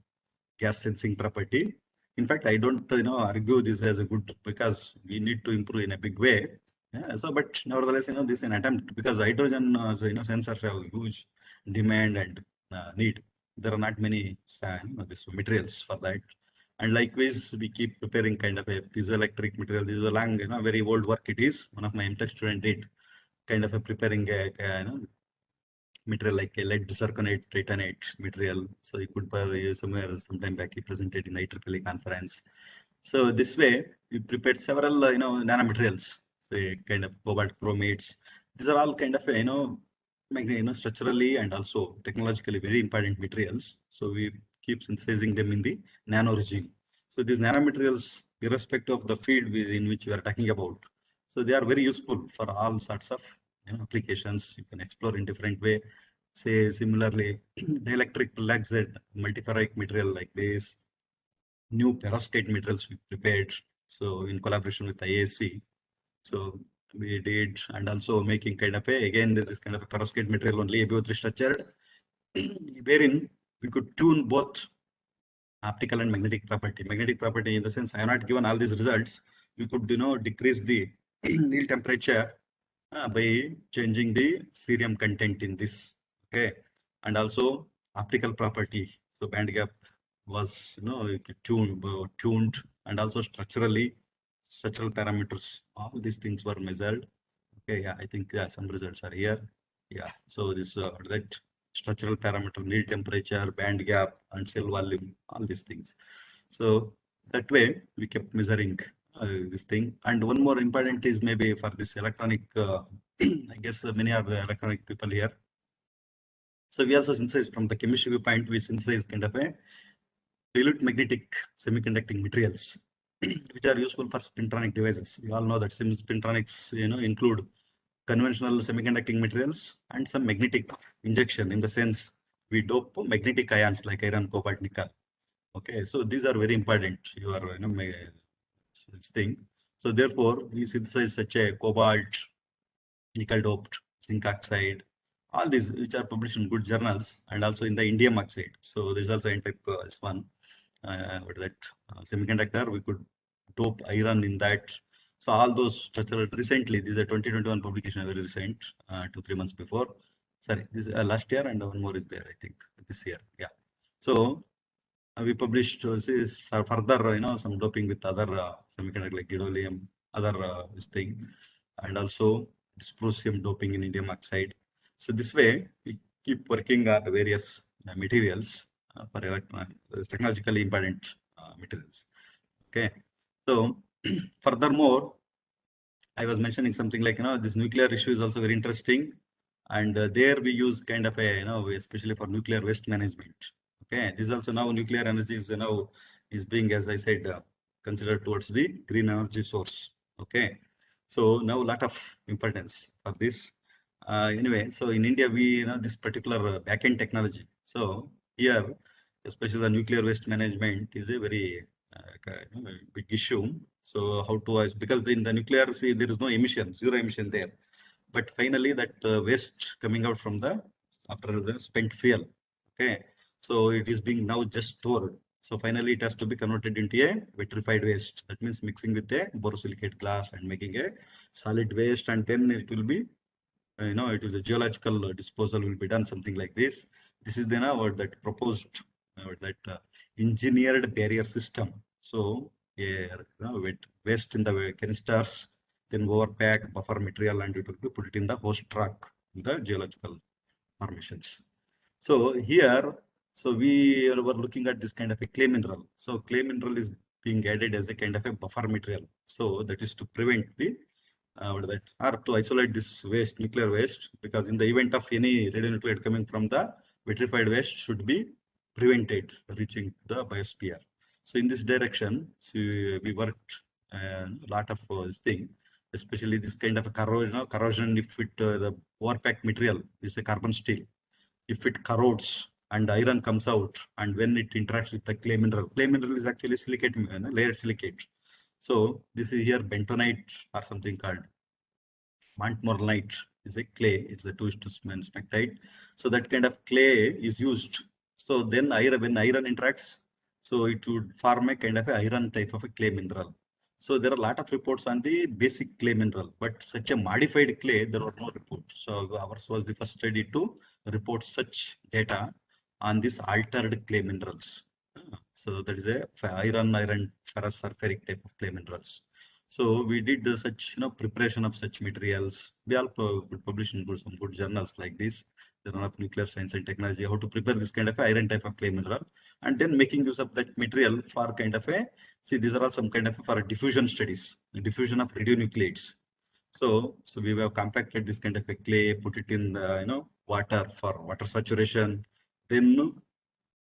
gas sensing property. In fact, I don't argue this as a good, because we need to improve in a big way. Yeah, so but nevertheless, this is an attempt, because hydrogen sensors have huge demand and need. There are not many this materials for that. And likewise, we keep preparing kind of a piezoelectric material. This is a long, very old work. It is one of my MTech student did kind of a preparing a material like a lead zirconate titanate material. So you could probably somewhere sometime back he presented in IEEE conference. So this way we prepared several nanomaterials, say kind of cobalt chromates. These are all kind of structurally and also technologically very important materials. So we keep synthesizing them in the nano regime. So these nanomaterials, irrespective of the field in which we are talking about, so they are very useful for all sorts of applications. You can explore in different way. Say similarly, dielectric relaxed multiferric material like this, new perovskite materials we prepared. So in collaboration with IAC, so we did, and also making kind of again this kind of a perovskite material only AB3 structured, wherein we could tune both optical and magnetic property. Magnetic property in the sense I have not given all these results. We could decrease the Neil temperature by changing the cerium content in this. Okay, and also optical property. So band gap was tuned, and also structural parameters. All these things were measured. Okay, yeah, I think some results are here. Yeah, so this that structural parameter, Neil temperature, band gap, and cell volume, all these things. So that way we kept measuring this thing. And one more important is maybe for this electronic, I guess many are the electronic people here. So we also synthesize from the chemistry viewpoint, we synthesize kind of a dilute magnetic semiconducting materials, which are useful for spintronic devices. You all know that spintronics, include conventional semiconducting materials and some magnetic injection, in the sense we dope magnetic ions like iron, cobalt, nickel. Okay, so these are very important. You are this thing. So therefore, we synthesize such a cobalt, nickel doped, zinc oxide, all these which are published in good journals, and also in the indium oxide. So there's also N-type as one. What is that semiconductor? We could dope iron in that. So all those structural recently, this is a 2021 publication, very recent, 2-3 months before. Sorry, this is last year, and one more is there, I think, this year. Yeah. So we published further, some doping with other semiconductor like gadolinium, other this thing, and also dysprosium doping in indium oxide. So this way, we keep working on various materials for technologically important materials. Okay. So furthermore, I was mentioning something like, this nuclear issue is also very interesting. And there we use kind of a, especially for nuclear waste management. Okay, this is also now nuclear energy is is being, as I said, considered towards the green energy source. Okay, so now a lot of importance for this. Anyway, so in India we this particular backend technology. So here, especially the nuclear waste management is a very big issue. So how to because in the nuclear, see, there is no emission, zero emission there. But finally, that waste coming out from the after the spent fuel. Okay, so it is being now just stored. So finally, it has to be converted into a vitrified waste. That means mixing with a borosilicate glass and making a solid waste, and then it will be, it is a geological disposal will be done, something like this. This is then that proposed engineered barrier system. So waste in the canisters, then overpack buffer material, and it will be put it in the host rock in the geological formations. So here, so we were looking at this kind of a clay mineral. So clay mineral is being added as a kind of a buffer material. So that is to prevent the or to isolate this waste, nuclear waste, because in the event of any radionuclide coming from the vitrified waste should be prevented reaching the biosphere. So in this direction, so we worked a lot of this thing, especially this kind of a corrosion if it the overpack material is a carbon steel. If it corrodes and iron comes out, and when it interacts with the clay mineral is actually silicate, layered silicate. So this is here bentonite or something called Montmorillonite is a clay. It's a 2:1 smectite. So that kind of clay is used. So then when iron interacts, so it would form a kind of a iron type of a clay mineral. So there are a lot of reports on the basic clay mineral, but such a modified clay, there were no reports. So ours was the first study to report such data on these altered clay minerals. So that is a iron, ferrous, or ferric type of clay minerals. So we did such preparation of such materials. We all published in some good journals like this, Journal of Nuclear Science and Technology, how to prepare this kind of iron type of clay mineral, and then making use of that material for kind of these are all some kind of for diffusion studies, the diffusion of radionuclides. So we have compacted this kind of a clay, put it in the water for water saturation, then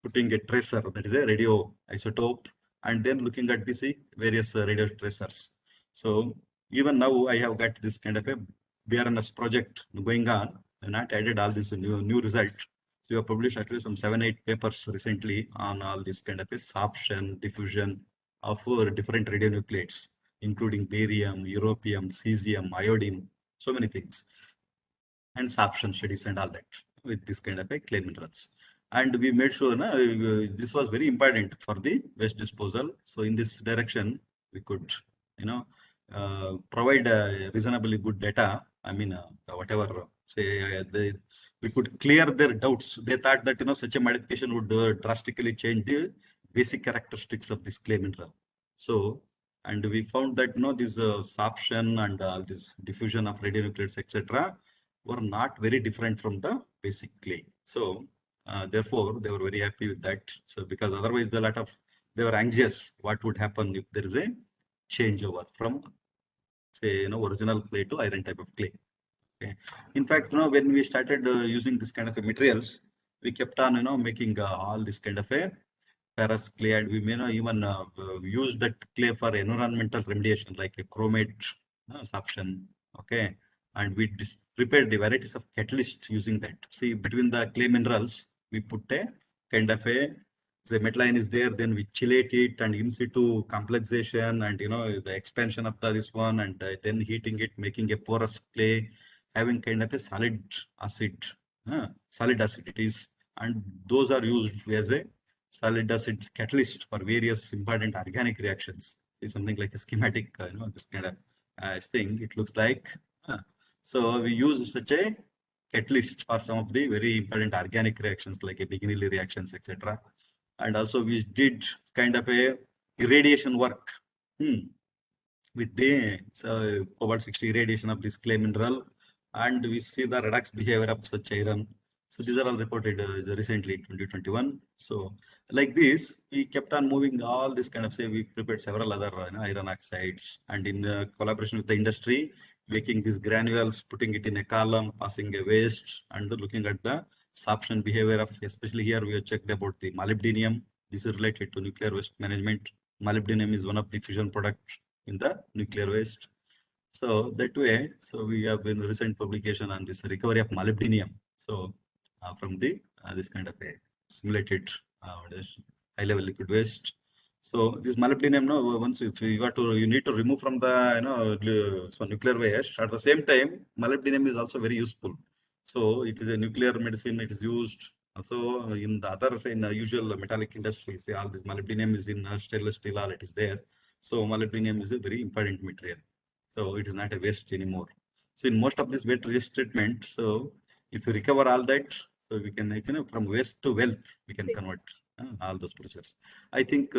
putting a tracer, that is a radio isotope, and then looking at the various radio tracers. So even now I have got this kind of a BRNS project going on, and I added all this new result. So we have published at least some 7-8 papers recently on all this kind of a sorption, diffusion of different radionuclides, including barium, europium, cesium, iodine, so many things, and sorption studies and all that with this kind of a clay minerals. And we made sure this was very important for the waste disposal. So in this direction, we could, provide a reasonably good data. I mean, whatever say we could clear their doubts. They thought that such a modification would drastically change the basic characteristics of this clay mineral. So, and we found that this sorption and this diffusion of radionuclides, etc., were not very different from the basic clay. So therefore, they were very happy with that. So because otherwise, they were anxious what would happen if there is a changeover from say original clay to iron type of clay. Okay. In fact, when we started using this kind of materials, we kept on making all this kind of a ferrous clay, and we may not even use that clay for environmental remediation like a chromate sorption. Okay, and we prepared the varieties of catalyst using that. See, between the clay minerals, we put a kind of the metal ion is there, then we chelate it and in situ complexation and the expansion of this one, and then heating it, making a porous clay, having kind of a solid acid it is, and those are used as a solid acid catalyst for various important organic reactions. It's something like a schematic, this kind of thing. It looks like. So we use such a catalyst for some of the very important organic reactions like Bignili reactions, etc. And also we did kind of a irradiation work with the cobalt-60 irradiation of this clay mineral, and we see the redox behavior of such iron. So these are all reported recently in 2021. So like this, we kept on moving all this kind of we prepared several other iron oxides, and in collaboration with the industry, making these granules, putting it in a column, passing a waste, and looking at the sorption behavior of, especially here we have checked about the molybdenum. This is related to nuclear waste management. Molybdenum is one of the fission products in the nuclear waste. So that way, so we have been recent publication on this recovery of molybdenum. So from the this kind of a simulated high level liquid waste. So this molybdenum, once if you need to remove from the so nuclear waste. At the same time, molybdenum is also very useful. So it is a nuclear medicine. It is used So in the other, say in the usual metallic industry, say all this molybdenum is in stainless steel, all it is there. So molybdenum is a very important material. So it is not a waste anymore. So in most of this waste treatment, so if you recover all that, so we can, from waste to wealth, we can convert all those processes. I think,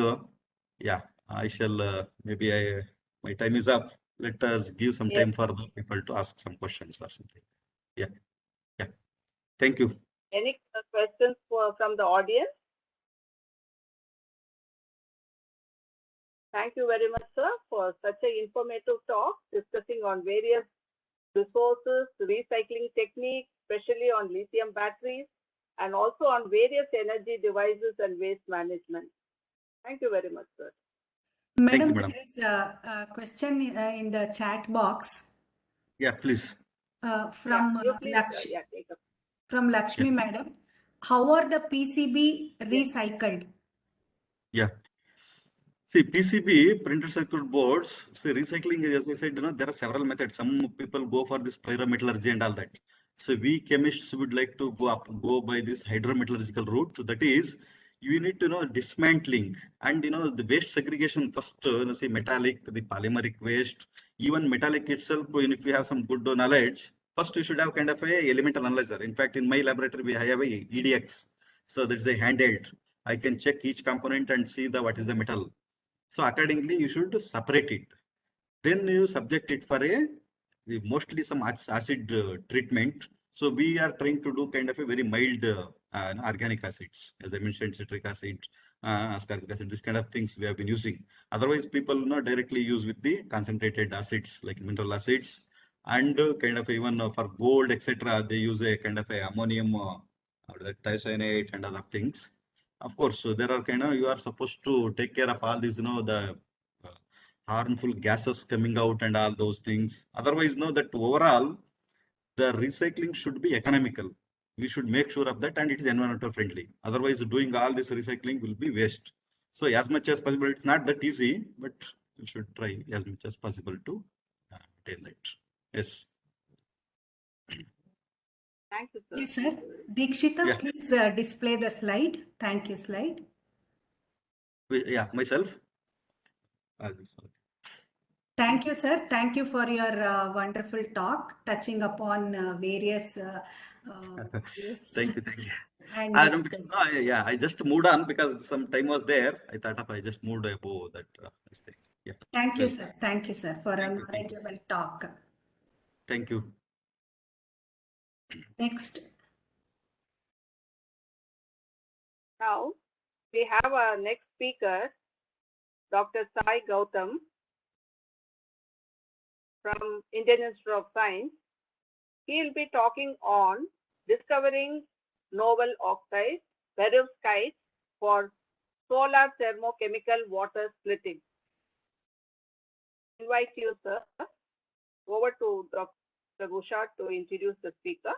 yeah, I shall, maybe my time is up. Let us give some time for the people to ask some questions or something. Yeah. Thank you. Any questions from the audience? Thank you very much, sir, for such an informative talk discussing on various resources, recycling techniques, especially on lithium batteries, and also on various energy devices and waste management. Thank you very much, sir. Madam, madam. there is a question in the chat box. Yeah, please. From Lakshmi Madam. How are the PCB recycled? Yeah. See, PCB, printed circuit boards, see, recycling, as I said, there are several methods. Some people go for this pyrometallurgy and all that. So we chemists would like to go by this hydrometallurgical route. So that is, you need to know dismantling and, the waste segregation first, say metallic, the polymeric waste, even metallic itself, if you have some good knowledge, first you should have kind of a elemental analyzer. In fact, in my laboratory, I have a EDX. So that's a handheld. I can check each component and see what is the metal. So accordingly, you should separate it. Then you subject it for mostly some acid treatment. So we are trying to do kind of a very mild organic acids, as I mentioned, citric acid, ascorbic acid, this kind of things we have been using. Otherwise, people directly use with the concentrated acids like mineral acids, and kind of even for gold, etc. They use a kind of a ammonium thiocyanate and other things. Of course, so there are you are supposed to take care of all these, the harmful gases coming out and all those things. Otherwise, that overall, the recycling should be economical. We should make sure of that, and it is environmental friendly. Otherwise, doing all this recycling will be waste. So as much as possible, it's not that easy, but we should try as much as possible to attain that. Yes. Thank you, sir. Yes, sir. Dikshita, please display the slide. Thank you, slide. Yeah, myself. Thank you, sir. Thank you for your wonderful talk, touching upon various. Thank you. And because I just moved on because some time was there. I thought I just moved above that mistake. Yeah. Thank you, sir. Thank you, sir, for a knowledgeable talk. Thank you. Next. Now, we have our next speaker, Dr. Sai Gautam from Indian Institute of Science. He will be talking on discovering novel oxides, perovskites for solar thermochemical water splitting. Invite you, sir. Over to Dr. Bhusha to introduce the speaker.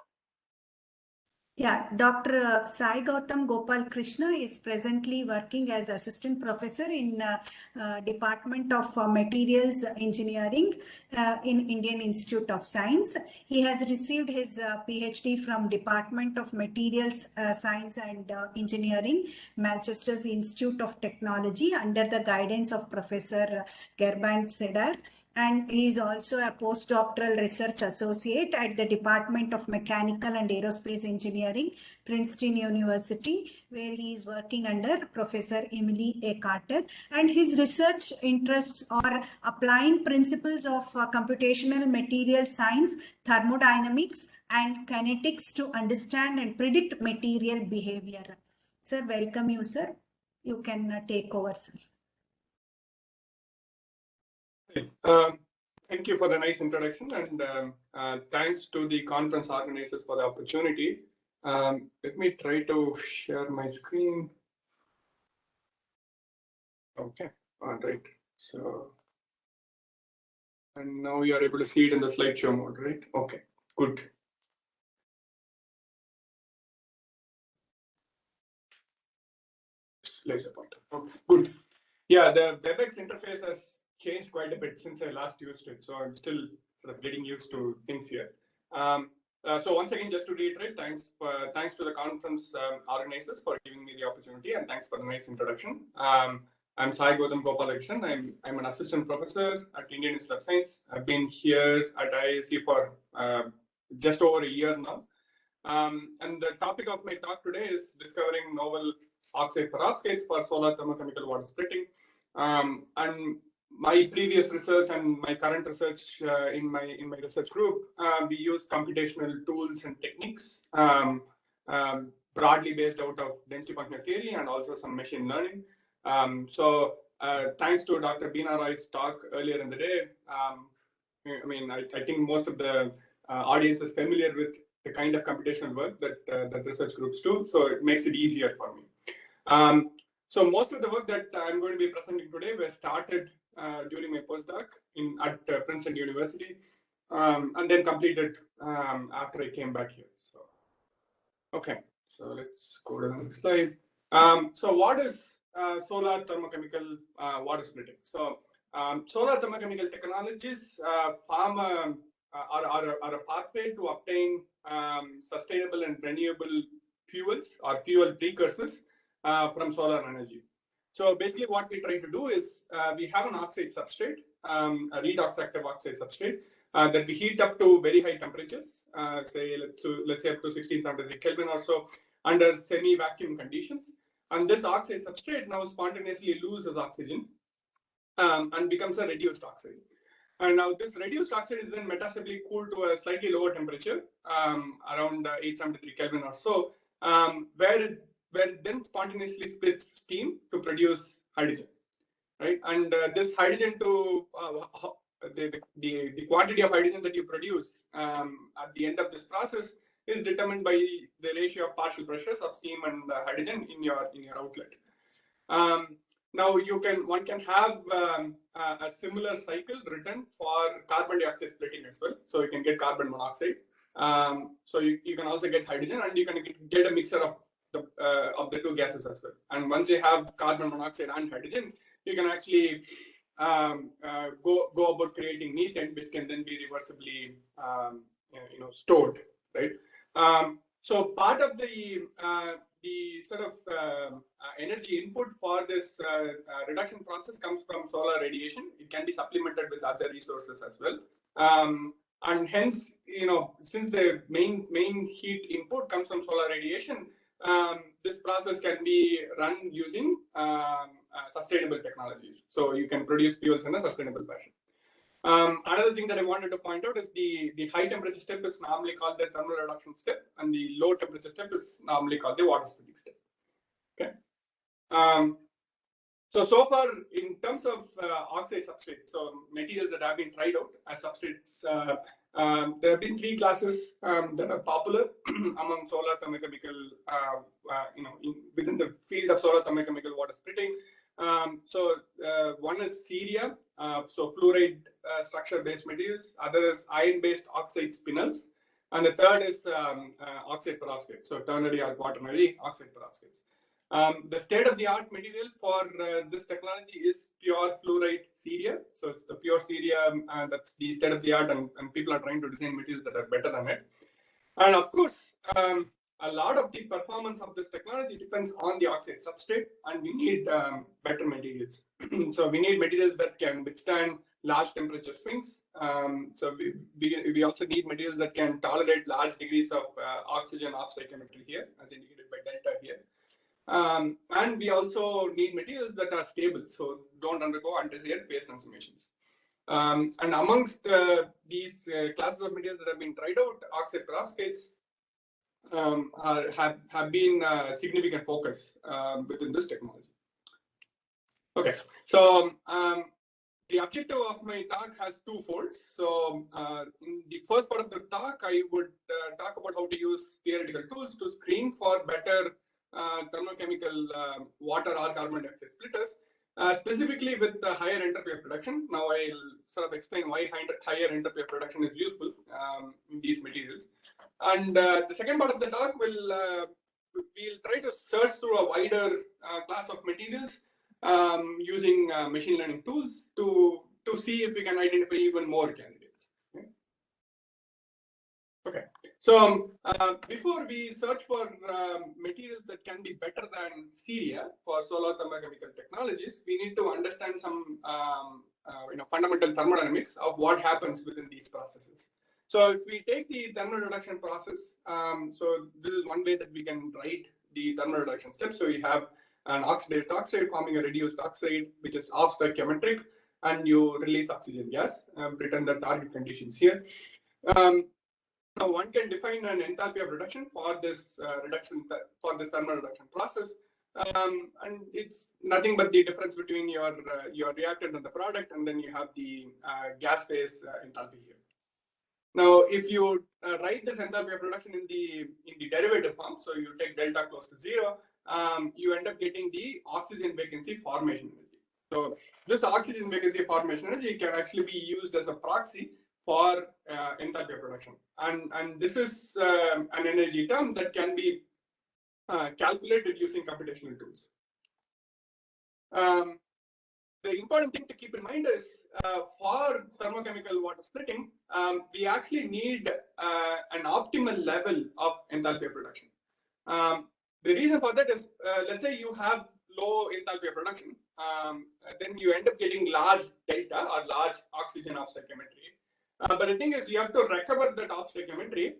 Yeah, Dr. Sai Gautam Gopal Krishna is presently working as assistant professor in Department of Materials Engineering in Indian Institute of Science. He has received his PhD from Department of Materials Science and Engineering, Manchester's Institute of Technology under the guidance of Professor Gerband Sedar. And he is also a postdoctoral research associate at the Department of Mechanical and Aerospace Engineering, Princeton University, where he is working under Professor Emily A. Carter. And his research interests are applying principles of computational material science, thermodynamics, and kinetics to understand and predict material behavior. Sir, welcome you, sir. You can take over, sir. Thank you for the nice introduction, and thanks to the conference organizers for the opportunity. Let me try to share my screen. Okay, all right. So, and now you are able to see it in the slideshow mode, right? Okay, good. Laser pointer. Okay, good. Yeah, the WebEx interface has changed quite a bit since I last used it, so I'm still sort of getting used to things here. So once again, just to reiterate, thanks to the conference organizers for giving me the opportunity, and thanks for the nice introduction. I'm Sai Gautam Gopalakrishnan. I'm an assistant professor at Indian Institute of Science. I've been here at IISc for just over a year now. And the topic of my talk today is discovering novel oxide perovskites for solar thermochemical water splitting. And my previous research and my current research in my research group, we use computational tools and techniques, broadly based out of density functional theory and also some machine learning. So thanks to Dr. Beena Roy's talk earlier in the day, I think most of the audience is familiar with the kind of computational work that research groups do, so it makes it easier for me. So most of the work that I'm going to be presenting today was started during my postdoc at Princeton University, and then completed after I came back here. So, okay, so let's go to the next slide. So what is solar thermochemical water splitting? So solar thermochemical technologies form are a pathway to obtain sustainable and renewable fuels or fuel precursors from solar energy. So basically what we try to do is we have an oxide substrate, a redox active oxide substrate that we heat up to very high temperatures, let's say up to 1673 Kelvin or so under semi-vacuum conditions. And this oxide substrate now spontaneously loses oxygen and becomes a reduced oxide. And now this reduced oxide is then metastably cooled to a slightly lower temperature, around 873 Kelvin or so, where it then spontaneously splits steam to produce hydrogen, right? And this hydrogen the quantity of hydrogen that you produce at the end of this process is determined by the ratio of partial pressures of steam and hydrogen in your outlet. Now one can have a similar cycle written for carbon dioxide splitting as well. So you can get carbon monoxide. So you can also get hydrogen, and you can get a mixture of the two gases as well. And once you have carbon monoxide and hydrogen, you can actually go about creating methane, which can then be reversibly stored, right? So part of the sort of energy input for this reduction process comes from solar radiation. It can be supplemented with other resources as well. And hence, since the main heat input comes from solar radiation, this process can be run using sustainable technologies. So you can produce fuels in a sustainable fashion. Another thing that I wanted to point out is the high temperature step is normally called the thermal reduction step, and the low temperature step is normally called the water splitting step. Okay. So far, in terms of oxide substrates, so materials that have been tried out as substrates, there have been three classes that are popular among solar thermochemical, within the field of solar thermochemical water splitting. One is ceria, so fluoride structure-based materials. Other is iron-based oxide spinels, and the third is oxide perovskites, so ternary or quaternary oxide perovskites. The state-of-the-art material for this technology is pure fluoride ceria. So it's the pure ceria that's the state-of-the-art, and people are trying to design materials that are better than it. And of course, a lot of the performance of this technology depends on the oxide substrate, and we need better materials. So we need materials that can withstand large temperature swings. So we also need materials that can tolerate large degrees of oxygen off stoichiometry here, as indicated by delta here. And we also need materials that are stable, so don't undergo undesired phase transformations. And amongst these classes of materials that have been tried out, oxide perovskites have been a significant focus within this technology. Okay, so the objective of my talk has two folds. So in the first part of the talk, I would talk about how to use theoretical tools to screen for better thermochemical water or carbon dioxide splitters, specifically with the higher entropy of production. Now I'll sort of explain why higher entropy of production is useful in these materials. And the second part of the talk we'll try to search through a wider class of materials using machine learning tools to see if we can identify even more candidates. Okay. Okay, so before we search for materials that can be better than ceria for solar thermochemical technologies, we need to understand some fundamental thermodynamics of what happens within these processes. So if we take the thermal reduction process, so this is one way that we can write the thermal reduction steps. So you have an oxidized oxide forming a reduced oxide, which is off stoichiometric, and you release oxygen gas, written the target conditions here. Now one can define an enthalpy of reduction for this thermal reduction process, and it's nothing but the difference between your reactant and the product, and then you have the gas phase enthalpy here. Now, if you write this enthalpy of reduction in the derivative form, so you take delta close to 0, you end up getting the oxygen vacancy formation energy. So this oxygen vacancy formation energy can actually be used as a proxy for enthalpy of reduction, and this is an energy term that can be calculated using computational tools. The important thing to keep in mind is for thermochemical water splitting, we actually need an optimal level of enthalpy of reduction. The reason for that is, let's say you have low enthalpy of reduction, then you end up getting large delta or large oxygen off stoichiometry. But the thing is, you have to recover that off stoichiometry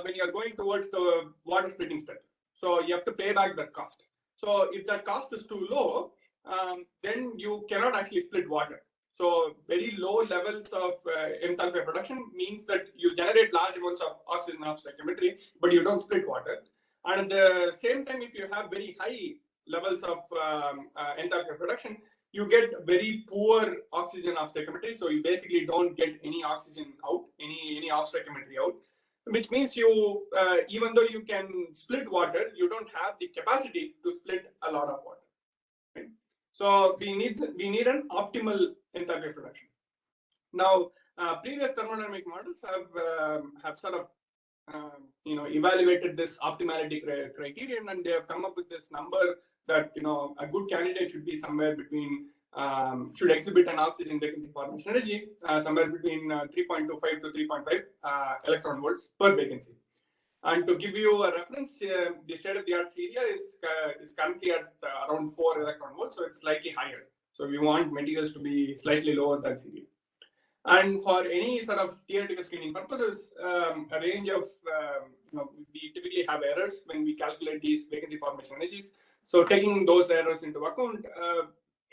when you are going towards the water splitting step. So you have to pay back that cost. So if that cost is too low, then you cannot actually split water. So very low levels of enthalpy of reduction means that you generate large amounts of oxygen off stoichiometry, but you don't split water. And at the same time, if you have very high levels of enthalpy of reduction, you get very poor oxygen off stoichiometry. So you basically don't get any oxygen out, any off stoichiometry out, which means you, even though you can split water, you don't have the capacity to split a lot of water. Right? So we need an optimal enthalpy of reduction. Now, previous thermodynamic models have sort of evaluated this optimality criterion, and they have come up with this number that a good candidate should be somewhere between should exhibit an oxygen vacancy formation energy somewhere between 3.25 to 3.5 electron volts per vacancy. And to give you a reference, the state-of-the-art ceria is currently at around 4 electron volts, so it's slightly higher. So we want materials to be slightly lower than ceria. And for any sort of theoretical screening purposes, a range of, we typically have errors when we calculate these vacancy formation energies. So taking those errors into account,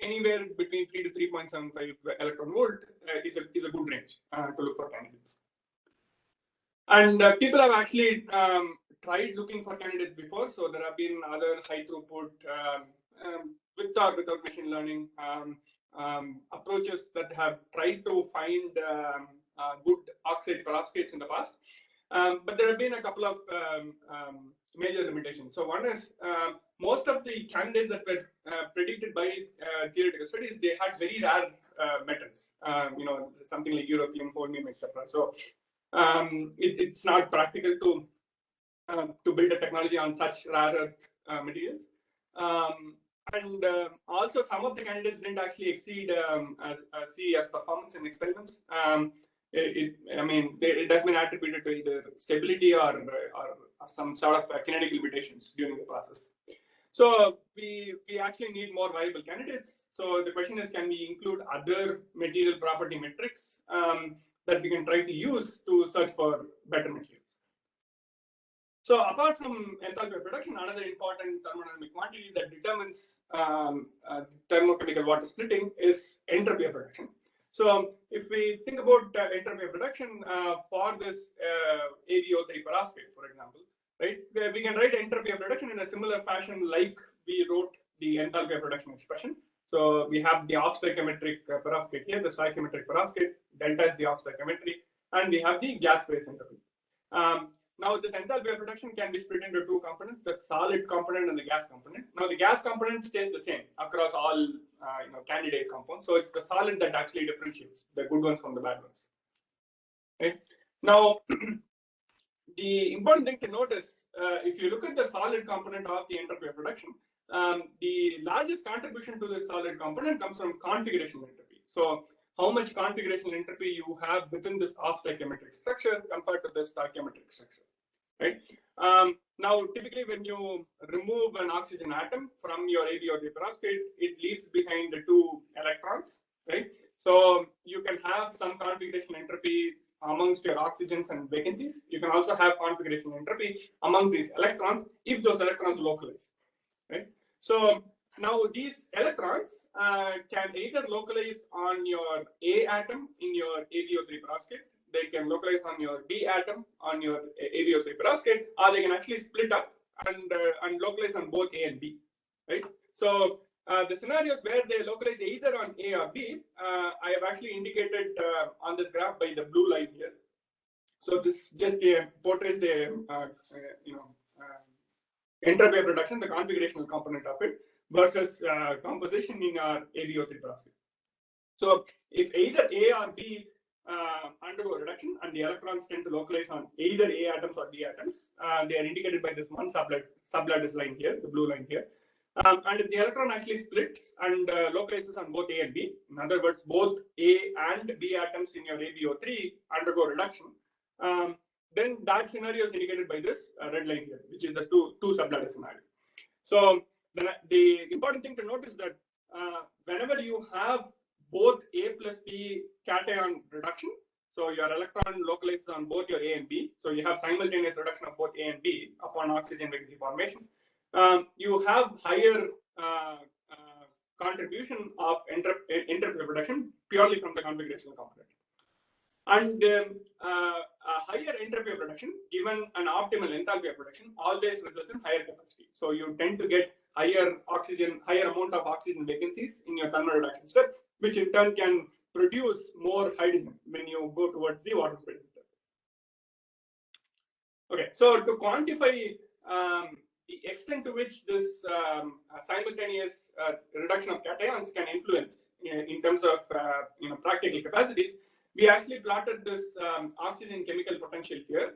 anywhere between 3 to 3.75 electron volt is a good range to look for candidates. And people have actually tried looking for candidates before. So there have been other high throughput with or without machine learning approaches that have tried to find good oxide perovskates in the past. But there have been a couple of major limitations. So one is most of the candidates that were predicted by theoretical studies, they had very rare metals, something like europium, holmium, etc. So it's not practical to build a technology on such rare materials. And also, some of the candidates didn't actually exceed CES performance in experiments. It has been attributed to either stability or some sort of kinetic limitations during the process. So we actually need more viable candidates. So the question is, can we include other material property metrics that we can try to use to search for better materials? So apart from enthalpy of reduction, another important thermodynamic quantity that determines thermochemical water splitting is entropy of reduction. So if we think about entropy of reduction for this AVO3 perovskate, for example, right, we can write entropy of reduction in a similar fashion like we wrote the enthalpy of reduction expression. So we have the off stoichiometric perovskate here, the stoichiometric perovskate, delta is the off stoichiometry, and we have the gas phase entropy. Now, this enthalpy of reduction can be split into two components: the solid component and the gas component. Now, the gas component stays the same across all candidate compounds. So it's the solid that actually differentiates the good ones from the bad ones. Right? Now, the important thing to note is if you look at the solid component of the entropy of reduction, the largest contribution to the solid component comes from configuration entropy. So how much configurational entropy you have within this off stoichiometric structure compared to this stoichiometric structure, right? Now, typically, when you remove an oxygen atom from your ABO3 perovskite, it leaves behind the 2 electrons, right? So you can have some configuration entropy amongst your oxygens and vacancies. You can also have configuration entropy among these electrons if those electrons localize, right? So now these electrons can either localize on your A atom in your ABO3 perovskite, they can localize on your B atom on your ABO3 perovskite, or they can actually split up and localize on both A and B, right? So the scenarios where they localize either on A or B, I have actually indicated on this graph by the blue line here. So this just portrays the entropy of reduction, the configurational component of it, versus composition in our ABO3 perovskite. So if either A or B undergo reduction and the electrons tend to localize on either A atoms or B atoms, they are indicated by this one sublattice line here, the blue line here. And if the electron actually splits and localizes on both A and B, in other words, both A and B atoms in your ABO3 undergo reduction, then that scenario is indicated by this red line here, which is the two sublattice scenario. So the important thing to note is that whenever you have both A plus B cation reduction, so your electron localizes on both your A and B, so you have simultaneous reduction of both A and B upon oxygen vacancy formation, you have higher contribution of entropy of reduction purely from the configurational component. And a higher entropy of reduction given an optimal enthalpy of reduction always results in higher capacity. So you tend to get higher amount of oxygen vacancies in your thermal reduction step, which in turn can produce more hydrogen when you go towards the water spreading step. Okay, so to quantify the extent to which this simultaneous reduction of cations can influence in terms of practical capacities, we actually plotted this oxygen chemical potential here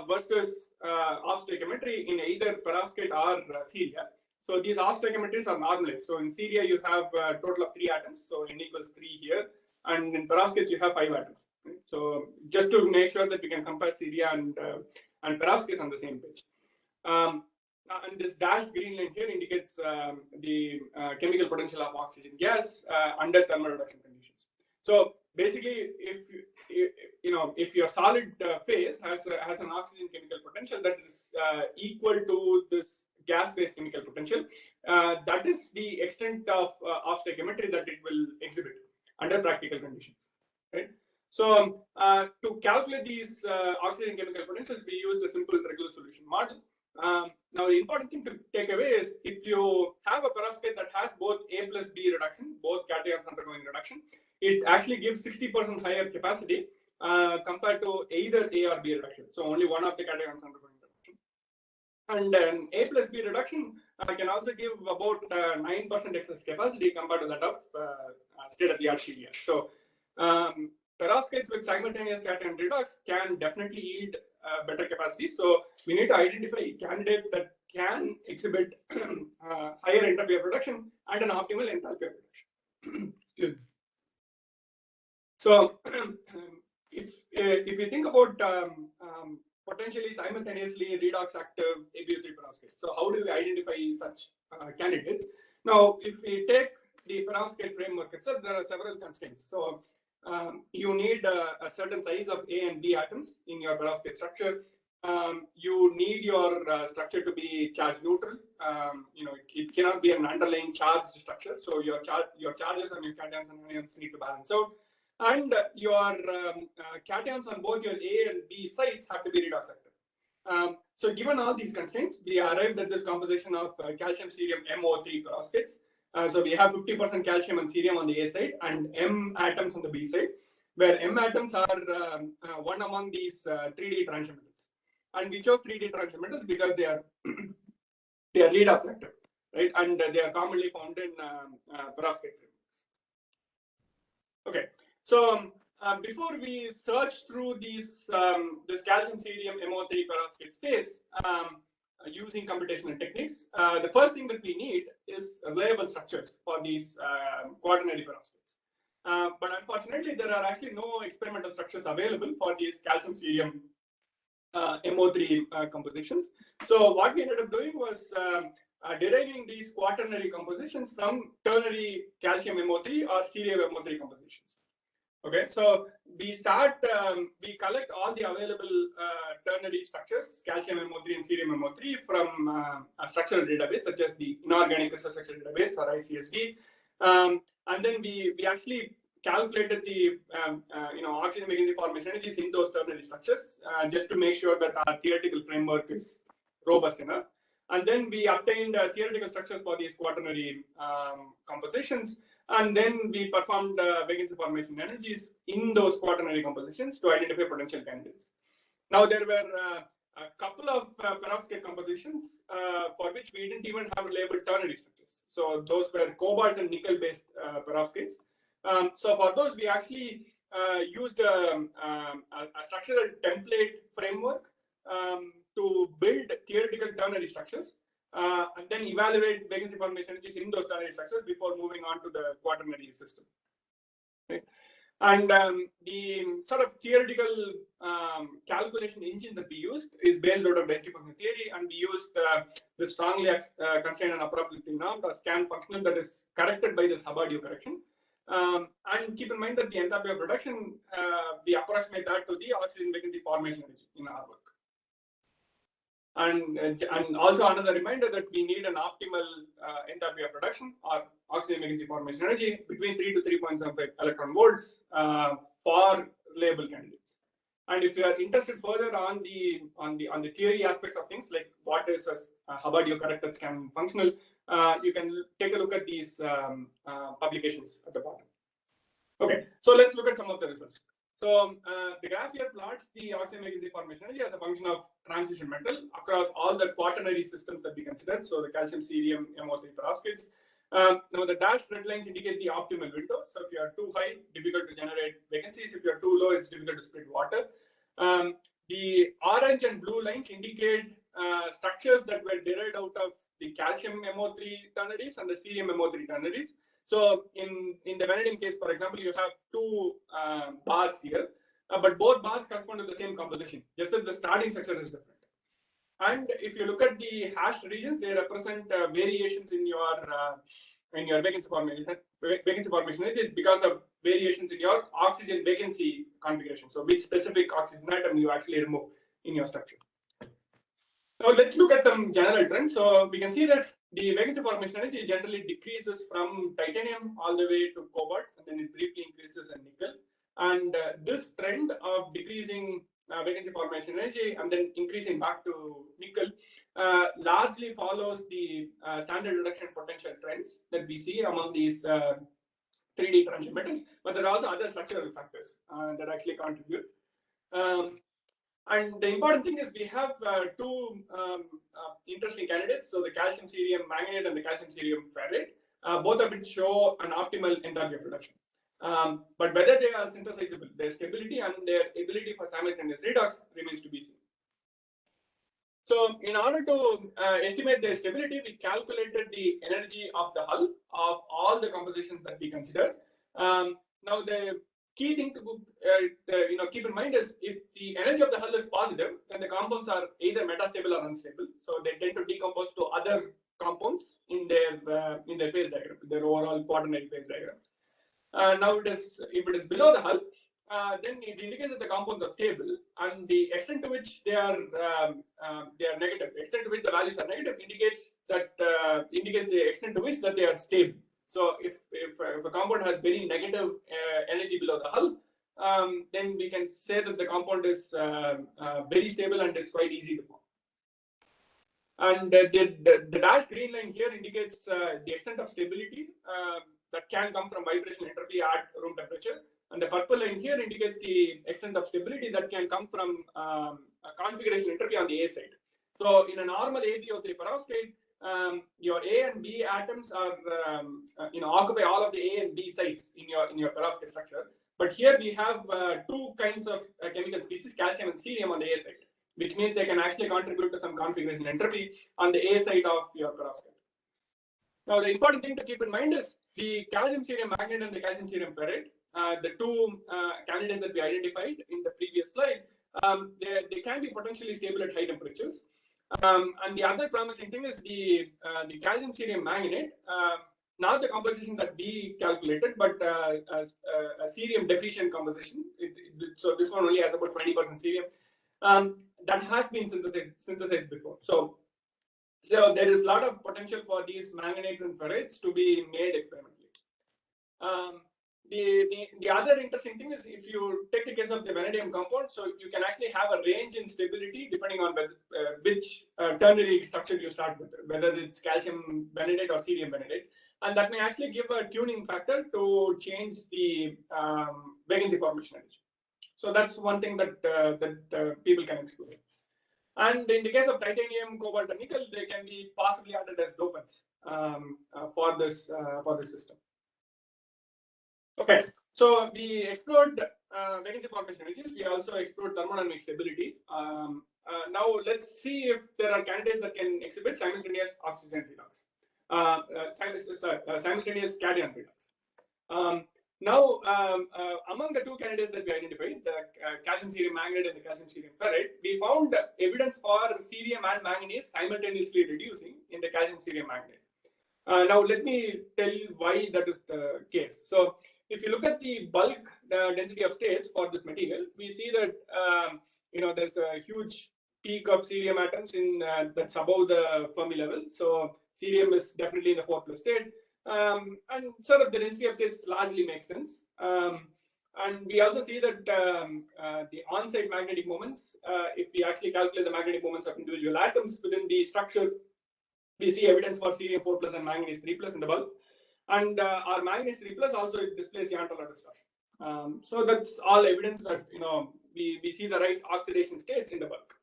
versus off stoichiometry in either perovskite or ceria. So these off stoichiometries are normalized. So in ceria you have a total of 3 atoms, so n equals 3 here, and in perovskites you have 5 atoms. Right? So just to make sure that we can compare ceria and perovskites on the same page. And this dashed green line here indicates the chemical potential of oxygen gas under thermal reduction conditions. So basically, if your solid phase has an oxygen chemical potential that is equal to this gas-phase chemical potential, that is the extent of stoichiometry that it will exhibit under practical conditions, right? So to calculate these oxygen chemical potentials, we used a simple regular solution model. Now the important thing to take away is if you have a perovskite that has both A plus B reduction, both cations undergoing reduction, it actually gives 60% higher capacity compared to either A or B reduction. So only one of the cations undergoing reduction. And A plus B reduction can also give about 9% excess capacity compared to that of state-of-the-art ceria. So perovskites with simultaneous cation redox can definitely yield better capacity. So we need to identify candidates that can exhibit higher entropy of reduction and an optimal enthalpy of reduction. So if you think about potentially simultaneously redox active ABO3 perovskite, so how do we identify such candidates? Now, if we take the perovskite framework itself, there are several constraints. So you need a certain size of A and B atoms in your perovskite structure. You need your structure to be charge neutral. It cannot be an underlying charged structure. So your charges on your cations and anions need to balance out. And your cations on both your A and B sites have to be redox active. So given all these constraints, we arrived at this composition of calcium cerium MO3 perovskites. So we have 50% calcium and cerium on the A side and M atoms on the B side, where M atoms are one among these 3D transition metals. And we chose 3D transition metals because they are redox active, right? And they are commonly found in perovskite frameworks. Okay. So before we search through this calcium cerium MO3 perovskite space using computational techniques, the first thing that we need is reliable structures for these quaternary perovskites. But unfortunately, there are actually no experimental structures available for these calcium cerium MO3 compositions. So what we ended up doing was deriving these quaternary compositions from ternary calcium MO3 or cerium MO3 compositions. Okay, so we collect all the available ternary structures, calcium MO3 and cerium MO3 from a structural database such as the Inorganic Crystal Structure Database or ICSD, and then we actually calculated the oxygen vacancy formation energies in those ternary structures just to make sure that our theoretical framework is robust enough. And then we obtained theoretical structures for these quaternary compositions, and then we performed vacancy formation energies in those quaternary compositions to identify potential candidates. Now, there were a couple of perovskite compositions for which we didn't even have labeled ternary structures. So those were cobalt and nickel-based perovskites. So for those, we actually used a structural template framework to build theoretical ternary structures and then evaluate vacancy formation energies in those ternary structures before moving on to the quaternary system. Okay. And the sort of theoretical calculation engine that we used is based out of density function theory, and we used the strongly constrained and appropriately normed or scan functional that is corrected by this Hubbard correction. And keep in mind that the enthalpy of reduction, we approximate that to the oxygen vacancy formation energy in our work. And also another reminder that we need an optimal enthalpy of reduction or oxygen vacancy formation energy between 3 to 3.75 electron volts for label candidates. And if you are interested further on the theory aspects of things, like what is a Hubbard corrected scan functional, you can take a look at these publications at the bottom. Okay, so let's look at some of the results. So the graph here plots the oxygen vacancy formation energy as a function of transition metal across all the quaternary systems that we considered. So the calcium, cerium, MO3 perovskites. Now the dashed red lines indicate the optimal window. So if you are too high, difficult to generate vacancies. If you are too low, it's difficult to split water. The orange and blue lines indicate structures that were derived out of the calcium MO3 ternaries and the cerium MO3 ternaries. So in the vanadium case, for example, you have two bars here, but both bars correspond to the same composition, just that the starting structure is different. And if you look at the hashed regions, they represent variations in your vacancy formation energies because of variations in your oxygen vacancy configuration. So which specific oxygen atom you actually remove in your structure. Now let's look at some general trends. So we can see that the vacancy formation energy generally decreases from titanium all the way to cobalt, and then it briefly increases in nickel. And this trend of decreasing vacancy formation energy and then increasing back to nickel largely follows the standard reduction potential trends that we see among these 3D transition metals, but there are also other structural factors that actually contribute. And the important thing is we have two interesting candidates. So the calcium cerium manganate and the calcium cerium ferrite, both of which show an optimal enthalpy of reduction. But whether they are synthesizable, their stability and their ability for simultaneous redox remains to be seen. So in order to estimate their stability, we calculated the energy of the hull of all the compositions that we considered. Now the key thing to keep in mind is if the energy of the hull is positive, then the compounds are either metastable or unstable. So they tend to decompose to other compounds in their phase diagram, their overall quaternary phase diagram. Now if it is below the hull, then it indicates that the compounds are stable, and the extent to which they are negative, the extent to which the values are negative indicates the extent to which that they are stable. So if a compound has very negative energy below the hull, then we can say that the compound is very stable and is quite easy to form. And the dashed green line here indicates the extent of stability that can come from vibrational entropy at room temperature. And the purple line here indicates the extent of stability that can come from configuration entropy on the A side. So in a normal AbO3 perovskite, your A and B atoms are occupy all of the A and B sites in your perovskite structure. But here we have two kinds of chemical species, calcium and cerium on the A side, which means they can actually contribute to some configuration entropy on the A side of your perovskite. Now, the important thing to keep in mind is the calcium cerium magnet and the calcium cerium ferrite, the two candidates that we identified in the previous slide, they can be potentially stable at high temperatures. And the other promising thing is the calcium cerium magnet, not the composition that we calculated, but a cerium deficient composition. So this one only has about 20% cerium. That has been synthesized before. So there is a lot of potential for these manganetes and ferrites to be made experimentally. The other interesting thing is if you take the case of the vanadium compound, so you can actually have a range in stability depending on which ternary structure you start with, whether it's calcium vanadate or cerium vanadate, and that may actually give a tuning factor to change the vacancy formation energy. So that's one thing that people can explore. And in the case of titanium, cobalt, and nickel, they can be possibly added as dopants for this system. Okay, so we explored vacancy formation energies. We also explored thermodynamic stability. Now let's see if there are candidates that can exhibit simultaneous oxygen redox, simultaneous cation redox. Now, among the two candidates that we identified, the calcium cerium magnet and the calcium cerium ferrite, we found evidence for cerium and manganese simultaneously reducing in the calcium cerium magnet. Now, let me tell you why that is the case. So, if you look at the bulk density of states for this material, we see that there's a huge peak of cerium atoms in that's above the Fermi level. So, cerium is definitely in the 4+ state. And sort of the density of states largely makes sense. And we also see that the on-site magnetic moments, if we actually calculate the magnetic moments of individual atoms within the structure, we see evidence for cerium 4+ and manganese 3+ in the bulk. And our manganese 3+ also displays Yantala distortion. So that's all evidence that we see the right oxidation states in the bulk.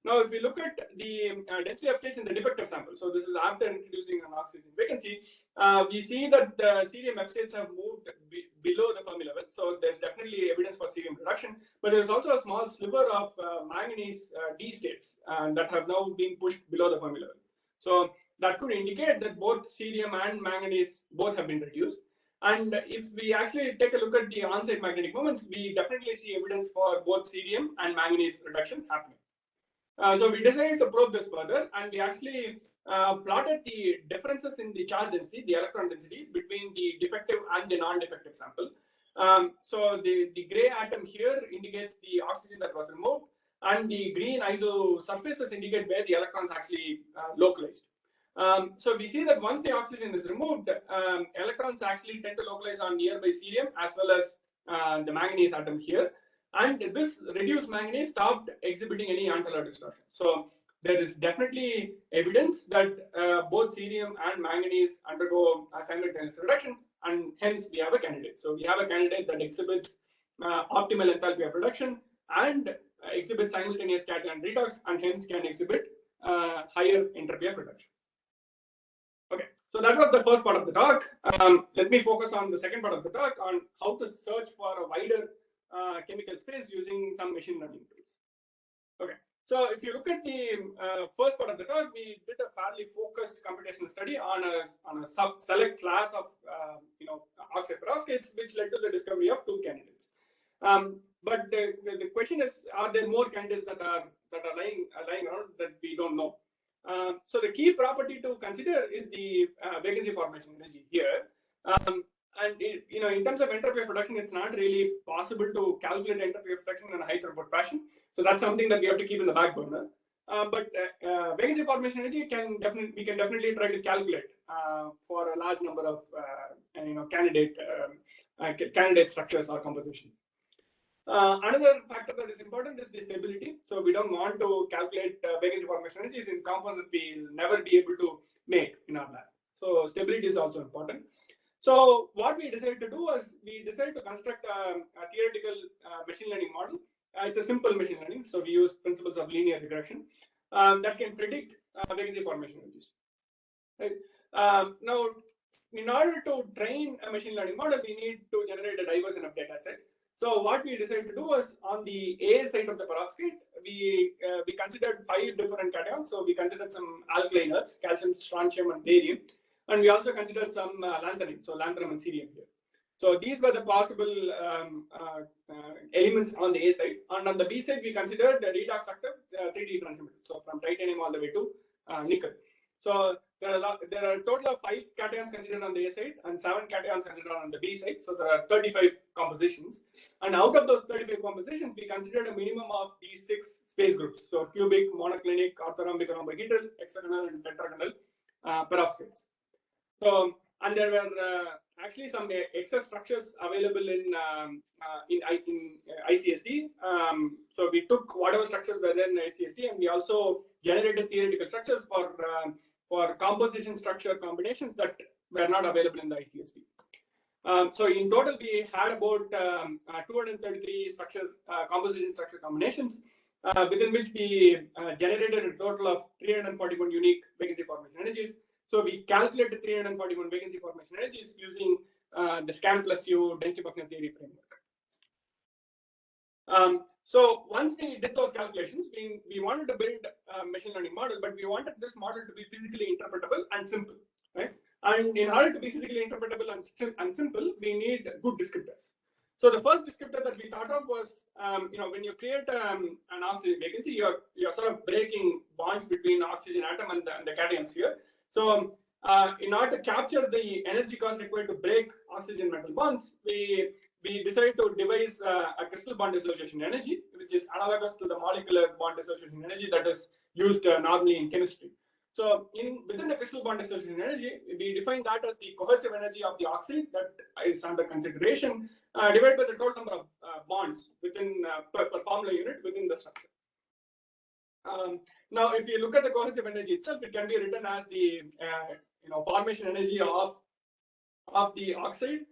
Now, if we look at the density of states in the defective sample, so this is after introducing an oxygen vacancy, we see that the cerium F states have moved below the Fermi level. So there's definitely evidence for cerium reduction, but there's also a small sliver of manganese D states that have now been pushed below the Fermi level. So that could indicate that both cerium and manganese both have been reduced. And if we actually take a look at the on-site magnetic moments, we definitely see evidence for both cerium and manganese reduction happening. So we decided to probe this further, and we actually plotted the differences in the charge density, the electron density, between the defective and the non-defective sample. So the gray atom here indicates the oxygen that was removed, and the green iso surfaces indicate where the electrons actually localized. So we see that once the oxygen is removed, electrons actually tend to localize on nearby cerium as well as the manganese atom here. And this reduced manganese stopped exhibiting any Yantala distortion. So there is definitely evidence that both cerium and manganese undergo a simultaneous reduction, and hence we have a candidate. So we have a candidate that exhibits optimal enthalpy of reduction and exhibits simultaneous cation redox, and hence can exhibit higher entropy of reduction. Okay, so that was the first part of the talk. Let me focus on the second part of the talk on how to search for a wider chemical space using some machine learning tools. Okay, so if you look at the first part of the talk, we did a fairly focused computational study on a select class of oxide perovskites, which led to the discovery of two candidates. But the question is, are there more candidates that are lying around that we don't know? So the key property to consider is the vacancy formation energy here. And in terms of entropy of reduction, it's not really possible to calculate entropy of reduction in a high throughput fashion. So that's something that we have to keep in the back burner. But vacancy formation energy we can definitely try to calculate for a large number of candidate structures or compositions. Another factor that is important is the stability. So we don't want to calculate vacancy formation energies in compounds that we'll never be able to make in our lab. So stability is also important. So what we decided to do was we decided to construct a theoretical machine learning model. It's a simple machine learning. So we use principles of linear regression that can predict vacancy formation energies. Right? Now, in order to train a machine learning model, we need to generate a diverse enough data set. So what we decided to do was on the A side of the perovskite, we considered 5 different cations. So we considered some alkaline earths, calcium, strontium, and barium. And we also considered some lanthanum, so lanthanum and cerium here. So these were the possible elements on the A side. And on the B side, we considered the redox active 3D transition metals. So from titanium all the way to nickel. So there are a total of 5 cations considered on the A side and 7 cations considered on the B side. So there are 35 compositions. And out of those 35 compositions, we considered a minimum of these 6 space groups. So cubic, monoclinic, orthorhombic, rhombohedral, hexagonal, and tetragonal perovskites. So, and there were actually some excess structures available in ICSD. So we took whatever structures were there in ICSD, and we also generated theoretical structures for composition structure combinations that were not available in the ICSD. So in total, we had about 233 composition structure combinations, within which we generated a total of 341 unique vacancy formation energies. So we calculated 341 vacancy formation energies using the scan plus U density Buckner theory framework. So once we did those calculations, we wanted to build a machine learning model, but we wanted this model to be physically interpretable and simple, right? And in order to be physically interpretable and simple, we need good descriptors. So the first descriptor that we thought of was, when you create an oxygen vacancy, you're sort of breaking bonds between oxygen atom and the cations here. So in order to capture the energy cost required to break oxygen metal bonds, we decided to devise a crystal bond dissociation energy, which is analogous to the molecular bond dissociation energy that is used normally in chemistry. So within the crystal bond dissociation energy, we define that as the cohesive energy of the oxide that is under consideration, divided by the total number of bonds within per formula unit within the structure. Now, if you look at the cohesive energy itself, it can be written as the formation energy of the oxide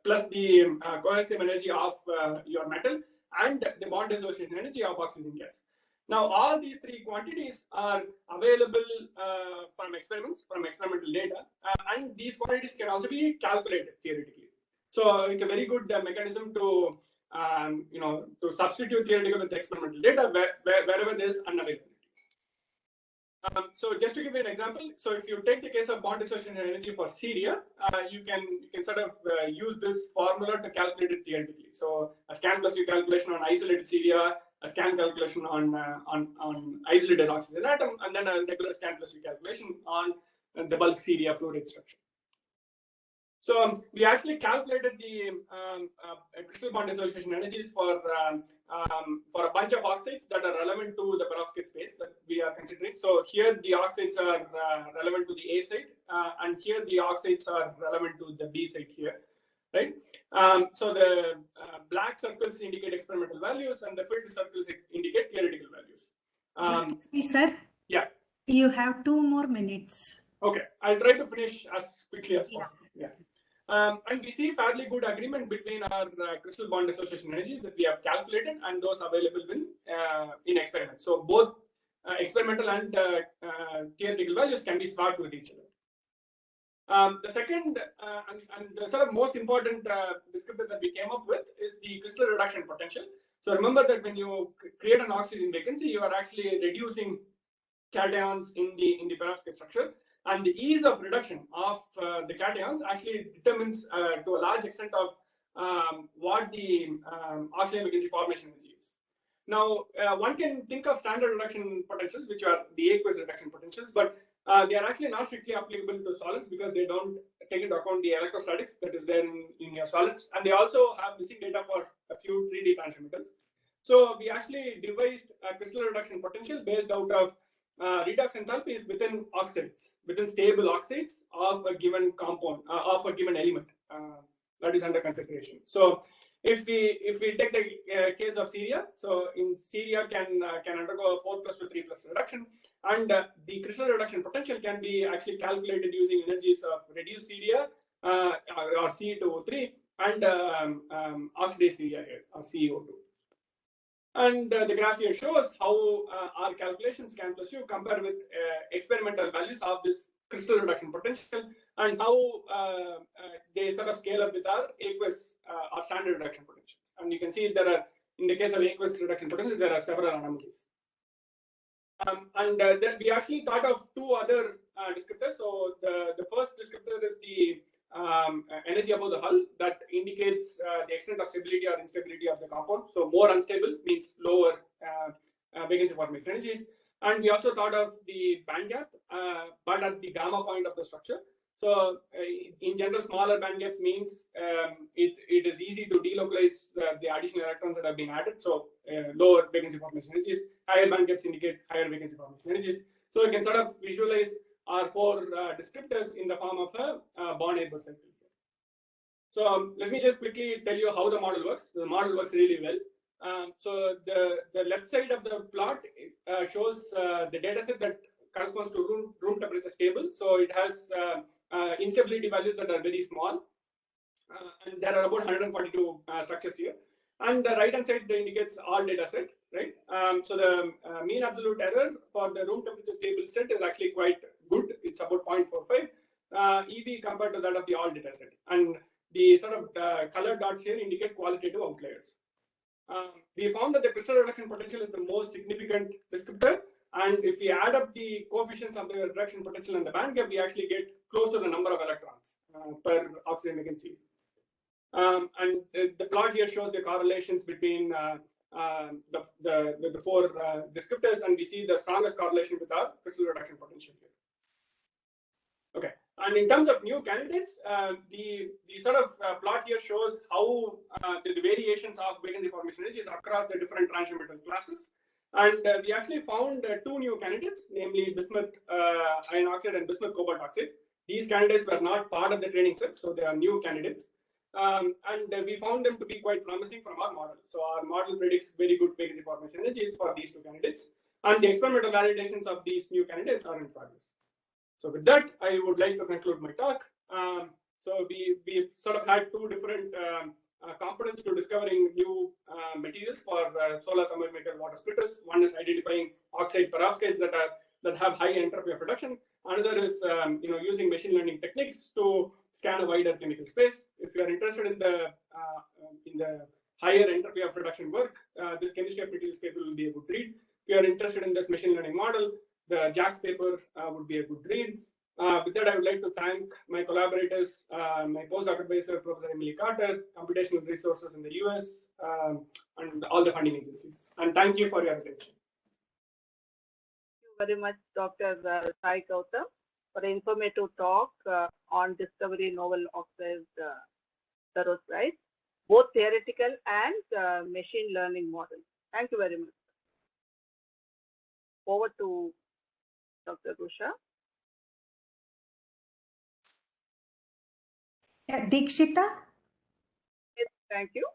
plus the cohesive energy of your metal and the bond dissociation energy of oxygen gas. Now, all these 3 quantities are available from experiments, from experimental data, and these quantities can also be calculated theoretically. So it's a very good mechanism to to substitute theoretical with experimental data wherever there is unavailability. So just to give you an example, so if you take the case of bond dissociation energy for ceria, you can sort of use this formula to calculate it theoretically. So a scan plus U calculation on isolated ceria, a scan calculation on isolated oxygen atom, and then a regular scan plus U calculation on the bulk ceria fluoride structure. So we actually calculated the crystal bond dissociation energies for a bunch of oxides that are relevant to the perovskite space that we are considering. So here the oxides are relevant to the A side, and here the oxides are relevant to the B side here, right? So the black circles indicate experimental values, and the filled circles indicate theoretical values. Excuse me, sir. Yeah. You have 2 more minutes. Okay, I'll try to finish as quickly as possible. Yeah. And we see fairly good agreement between our crystal bond dissociation energies that we have calculated and those available in experiments. So both experimental and theoretical values can be swapped with each other. The second and the sort of most important descriptor that we came up with is the crystal reduction potential. So remember that when you create an oxygen vacancy, you are actually reducing cations in the perovskite structure. And the ease of reduction of the cations actually determines to a large extent of what the oxygen vacancy formation energy is. Now, one can think of standard reduction potentials, which are the aqueous reduction potentials, but they are actually not strictly applicable to solids because they don't take into account the electrostatics that is there in your solids. And they also have missing data for a few 3D transition. So we actually devised a crystal reduction potential based out of redox enthalpies within oxides, within stable oxides of a given compound, of a given element that is under consideration. So if we take the case of ceria, so in ceria can undergo a 4+ to 3+ reduction, and the crystal reduction potential can be actually calculated using energies of reduced ceria or Ce2O3 and oxidized ceria here or CEO2. And the graph here shows how our calculations can plus you compare with experimental values of this crystal reduction potential and how they sort of scale up with our aqueous or standard reduction potentials. And you can see there are, in the case of aqueous reduction potentials, there are several anomalies. And then we actually thought of 2 other descriptors. So the first descriptor is the energy above the hull that indicates the extent of stability or instability of the compound. So more unstable means lower vacancy formation energies. And we also thought of the band gap, but at the gamma point of the structure. So in general, smaller band gaps means it is easy to delocalize the additional electrons that have been added. So lower vacancy formation energies. Higher band gaps indicate higher vacancy formation energies. So you can sort of visualize our four descriptors in the form of a Born-Haber cycle. So let me just quickly tell you how the model works. The model works really well. So the left side of the plot shows the data set that corresponds to room temperature stable. So it has instability values that are very small. And there are about 142 structures here. And the right hand side indicates all data set, right? So the mean absolute error for the room temperature stable set is actually quite good. It's about 0.45 EV compared to that of the all data set. And the sort of colored dots here indicate qualitative outliers. We found that the crystal reduction potential is the most significant descriptor. And if we add up the coefficients of the reduction potential and the band gap, we actually get close to the number of electrons per oxygen vacancy. And the plot here shows the correlations between the four descriptors, and we see the strongest correlation with our crystal reduction potential here. Okay, and in terms of new candidates, the sort of plot here shows how the variations of vacancy formation energies across the different transition metal classes. And we actually found two new candidates, namely bismuth iron oxide and bismuth cobalt oxides. These candidates were not part of the training set, so they are new candidates. And we found them to be quite promising from our model. So our model predicts very good vacancy formation energies for these two candidates. And the experimental validations of these new candidates are in progress. So with that, I would like to conclude my talk. So we've sort of had two different components to discovering new materials for solar thermochemical water splitters. One is identifying oxide perovskites that have high entropy of reduction. Another is using machine learning techniques to scan a wider chemical space. If you are interested in the higher entropy of reduction work, this chemistry of materials paper will be a good read. If you are interested in this machine learning model, the JAX paper would be a good read. With that, I would like to thank my collaborators, my postdoc advisor, Professor Emily Carter, computational resources in the US, and all the funding agencies. And thank you for your attention. Thank you very much, Dr. Sai Gautam, for an informative talk on discovery novel oxide perovskites, both theoretical and machine learning models. Thank you very much. Over to Dr. Rusha. Yeah, Dikshita. Yes, thank you.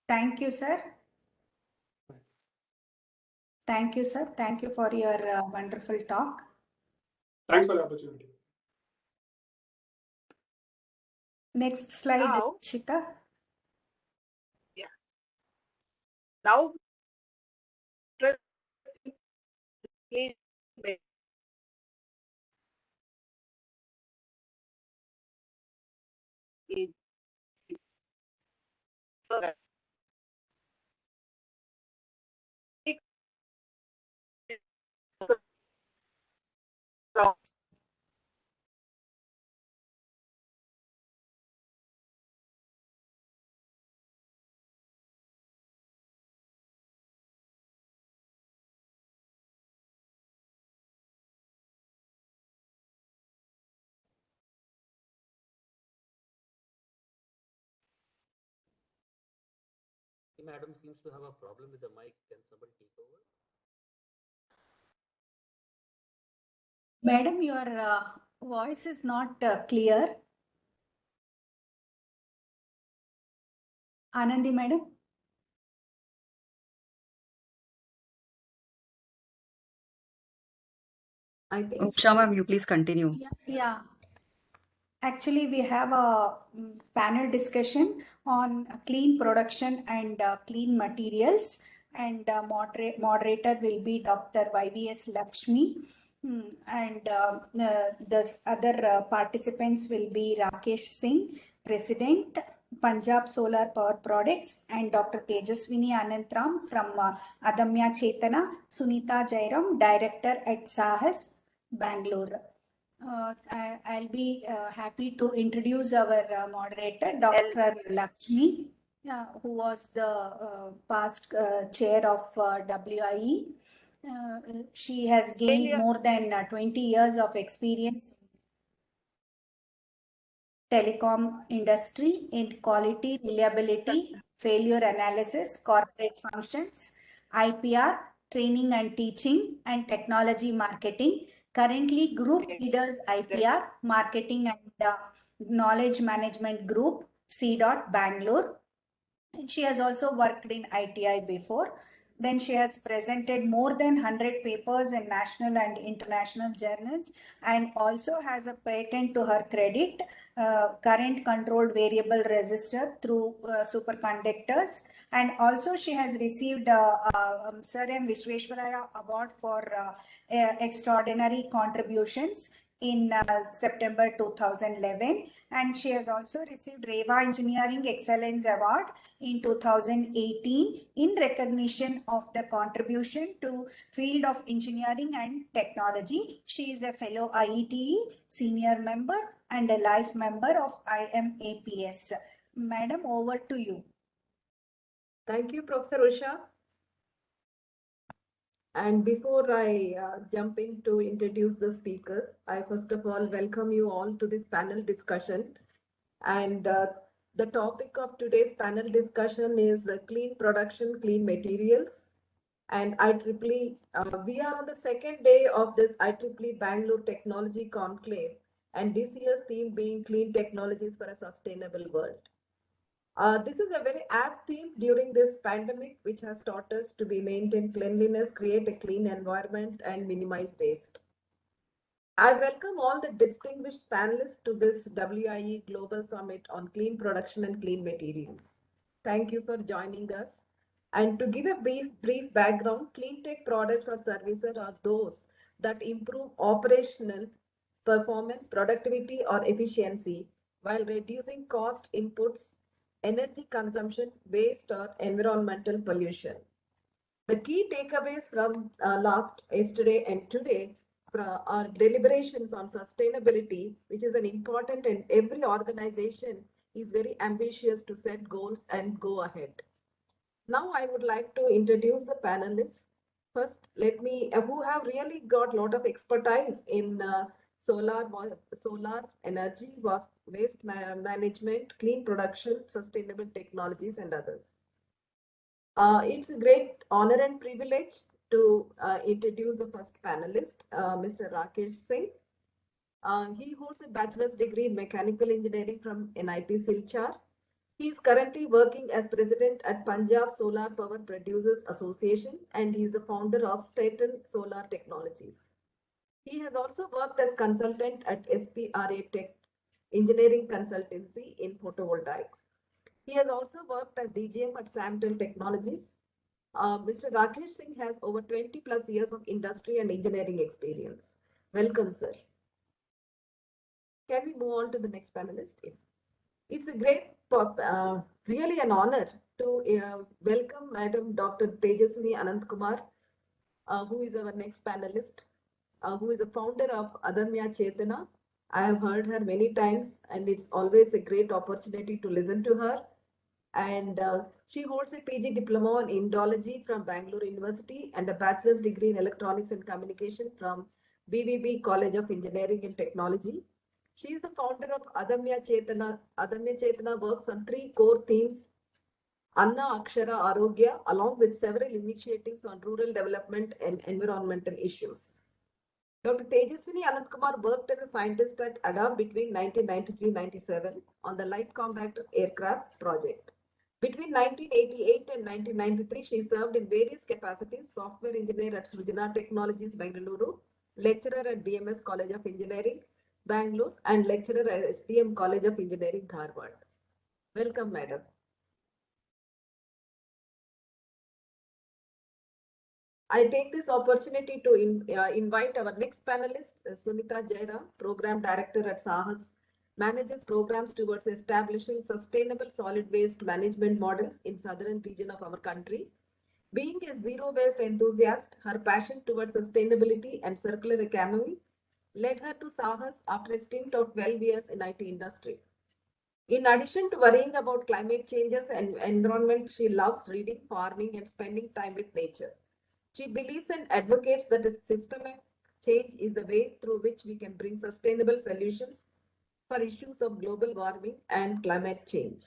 Thank you, sir. Thank you, sir. Thank you for your wonderful talk. Thanks for the opportunity. Next slide, Now, Dikshita. yeah. Now, Madam seems to have a problem with the mic. Can somebody take over? Madam, your voice is not clear. Anandi, madam. Usha ma'am, you please continue. Yeah. Actually, we have a panel discussion on clean production and clean materials, and moderator will be Dr. YVS Lakshmi, and the other participants will be Rakesh Singh, President, Punjab Solar Power Products, and Dr. Tejaswini Anantram from Adamya Chetana, Sunita Jairam, Director at Sahas, Bangalore. I'll be happy to introduce our moderator, Dr. Lakshmi, who was the past chair of WIE. She has gained more than 20 years of experience telecom industry in quality, reliability, failure analysis, corporate functions, IPR, training and teaching, and technology marketing. Currently, group leaders IPR, marketing and knowledge management group, Bangalore. And she has also worked in ITI before. Then she has presented more than 100 papers in national and international journals and also has a patent to her credit, current controlled variable resistor through superconductors. And also she has received Sir M. Visvesvaraya Award for extraordinary contributions in September 2011. And she has also received REVA Engineering Excellence Award in 2018 in recognition of the contribution to field of engineering and technology. She is a fellow IETE senior member and a life member of IMAPS. Madam, over to you. Thank you, Professor Usha. And before I jump in to introduce the speakers, I first of all welcome you all to this panel discussion. And the topic of today's panel discussion is clean production, clean materials. And IEEE, we are on the second day of this IEEE Bangalore Technology Conclave, and this year's theme being Clean Technologies for a Sustainable World. This is a very apt theme during this pandemic, which has taught us to be maintain cleanliness, create a clean environment, and minimize waste. I welcome all the distinguished panelists to this WIE Global Summit on Clean Production and Clean Materials. Thank you for joining us. And to give a brief background, CleanTech products or services are those that improve operational performance, productivity, or efficiency while reducing cost inputs, energy consumption, waste, or environmental pollution. The key takeaways from yesterday and today are deliberations on sustainability, which is an important, and every organization is very ambitious to set goals and go ahead. Now I would like to introduce the panelists. First, who have really got a lot of expertise in solar energy, waste management, clean production, sustainable technologies, and others. It's a great honor and privilege to introduce the first panelist, Mr. Rakesh Singh. He holds a bachelor's degree in mechanical engineering from NIT Silchar. He is currently working as president at Punjab Solar Power Producers Association, and he is the founder of Staten Solar Technologies. He has also worked as consultant at SPRA Tech Engineering Consultancy in photovoltaics. He has also worked as DGM at Samtel Technologies. Mr. Rakesh Singh has over 20 plus years of industry and engineering experience. Welcome, sir. Can we move on to the next panelist? It's a great, really an honor to welcome Madam Dr. Tejaswini Anantkumar, who is our next panelist, who is the founder of Adamya Chetana. I have heard her many times, and it's always a great opportunity to listen to her. And she holds a PG diploma in Indology from Bangalore University and a bachelor's degree in Electronics and Communication from BVB College of Engineering and Technology. She is the founder of Adamya Chetana. Adamya Chetana works on 3 core themes: Anna Akshara Arogya, along with several initiatives on rural development and environmental issues. Dr. Tejaswini Anantkumar worked as a scientist at ADA between 1993-97 on the Light Combat Aircraft project. Between 1988 and 1993, she served in various capacities: software engineer at Srujana Technologies, Bengaluru, lecturer at BMS College of Engineering, Bangalore, and lecturer at SDM College of Engineering, Dharwad. Welcome, madam. I take this opportunity to invite our next panelist, Sunita Jaira, Program Director at Sahas, manages programs towards establishing sustainable solid waste management models in southern region of our country. Being a zero waste enthusiast, her passion towards sustainability and circular economy led her to Sahas after a stint of 12 years in IT industry. In addition to worrying about climate changes and environment, she loves reading, farming, and spending time with nature. She believes and advocates that a systemic change is the way through which we can bring sustainable solutions for issues of global warming and climate change.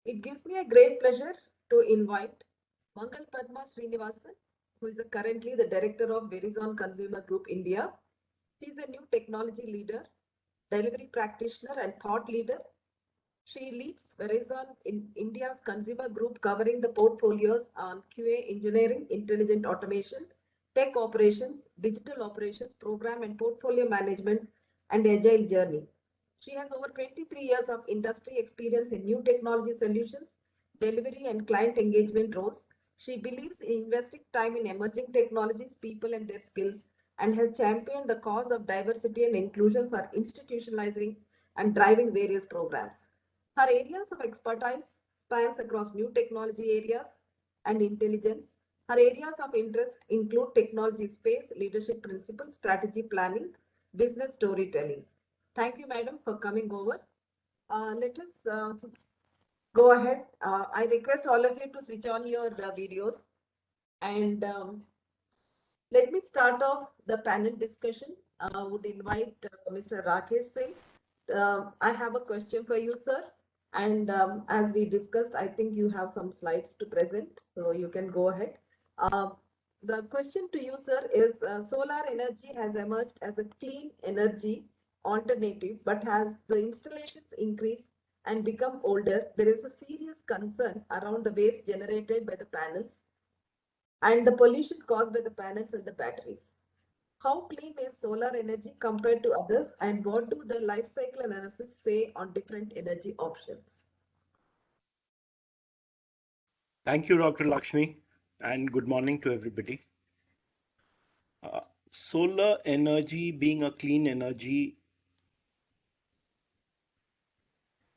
It gives me a great pleasure to invite Mangal Padma Srinivasan, who is currently the director of Verizon Consumer Group India. She is a new technology leader, delivery practitioner, and thought leader. She leads Verizon in India's consumer group, covering the portfolios on QA engineering, intelligent automation, tech operations, digital operations, program and portfolio management, and agile journey. She has over 23 years of industry experience in new technology solutions, delivery, and client engagement roles. She believes in investing time in emerging technologies, people, and their skills, and has championed the cause of diversity and inclusion for institutionalizing and driving various programs. Her areas of expertise spans across new technology areas and intelligence. Her areas of interest include technology space, leadership principles, strategy planning, business storytelling. Thank you, madam, for coming over. Let us go ahead. I request all of you to switch on your videos, and let me start off the panel discussion. I would invite Mr. Rakesh Singh. I have a question for you, sir. And as we discussed, I think you have some slides to present, so you can go ahead. The question to you, sir, is solar energy has emerged as a clean energy alternative, but as the installations increase and become older, there is a serious concern around the waste generated by the panels and the pollution caused by the panels and the batteries. How clean is solar energy compared to others, and what do the life cycle analysis say on different energy options? Thank you, Dr. Lakshmi, and good morning to everybody. Solar energy being a clean energy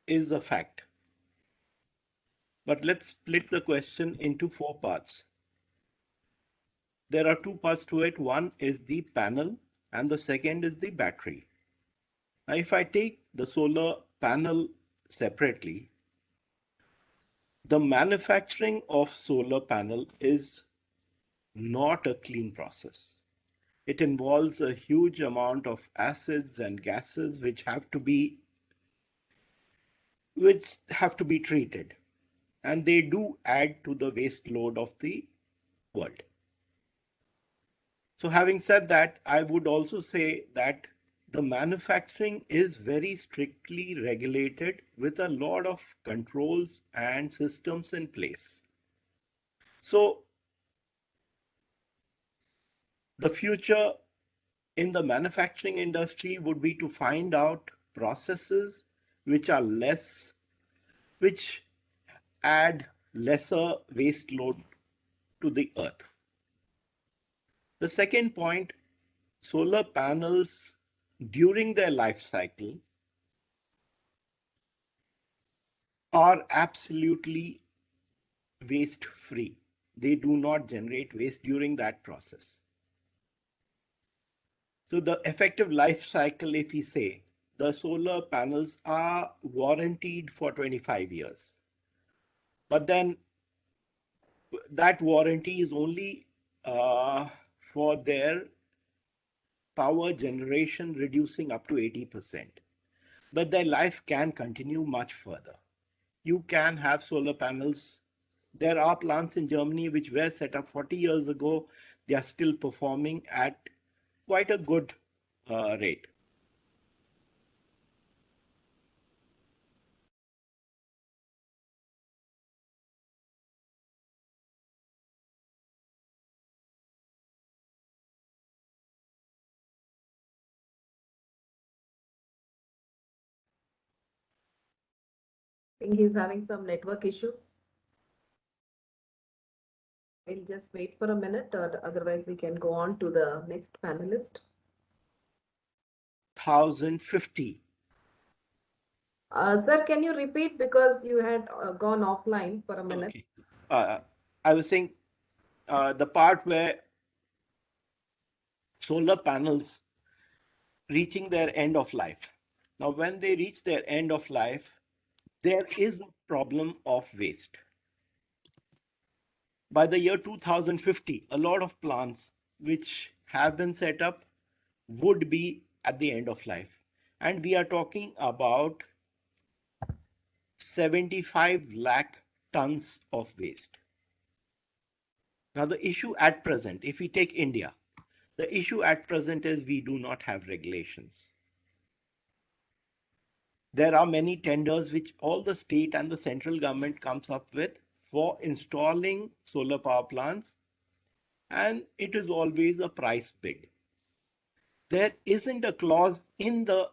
is a fact. But let's split the question into 4 parts. There are 2 parts to it. One is the panel and the second is the battery. Now, if I take the solar panel separately, the manufacturing of solar panel is not a clean process. It involves a huge amount of acids and gases which have to be treated, and they do add to the waste load of the world. So having said that, I would also say that the manufacturing is very strictly regulated with a lot of controls and systems in place. So the future in the manufacturing industry would be to find out processes which add lesser waste load to the earth. The second point, solar panels during their life cycle are absolutely waste free. They do not generate waste during that process. So the effective life cycle, if we say, the solar panels are warranted for 25 years. But then that warranty is only for their power generation reducing up to 80%. But their life can continue much further. You can have solar panels. There are plants in Germany which were set up 40 years ago. They are still performing at quite a good rate. I think he's having some network issues. We'll just wait for a minute, or otherwise we can go on to the next panelist. 1050. Sir, can you repeat, because you had gone offline for a minute? Okay. I was saying the part where solar panels reaching their end of life. Now, when they reach their end of life, there is a problem of waste. By the year 2050, a lot of plants which have been set up would be at the end of life. And we are talking about 75 lakh tons of waste. Now, the issue at present, if we take India, the issue at present is we do not have regulations. There are many tenders which all the state and the central government comes up with for installing solar power plants, and it is always a price bid. There isn't a clause in the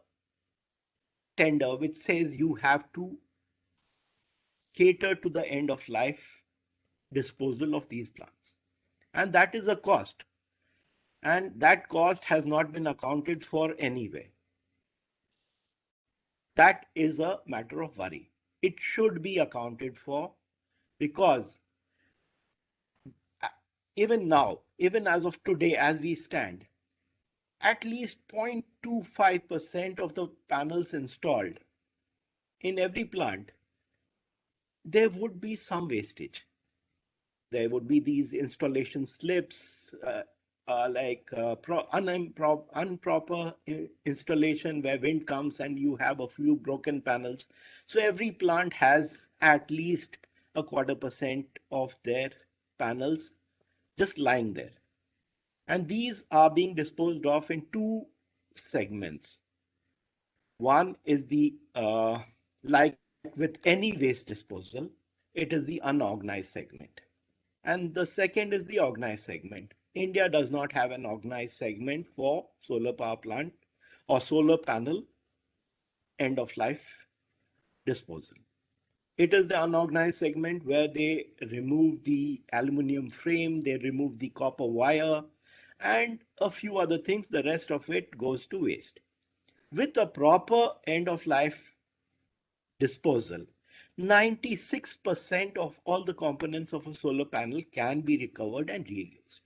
tender which says you have to cater to the end of life disposal of these plants. And that is a cost. And that cost has not been accounted for anywhere. That is a matter of worry. It should be accounted for, because even now, even as of today, as we stand, at least 0.25% of the panels installed in every plant, there would be some wastage. There would be these installation slips, improper installation where wind comes and you have a few broken panels. So every plant has at least 0.25% of their panels just lying there. And these are being disposed of in two segments. One is the, like with any waste disposal, it is the unorganized segment. And the second is the organized segment. India does not have an organized segment for solar power plant or solar panel end of life disposal. It is the unorganized segment where they remove the aluminum frame, they remove the copper wire, and a few other things. The rest of it goes to waste. With a proper end of life disposal, 96% of all the components of a solar panel can be recovered and reused.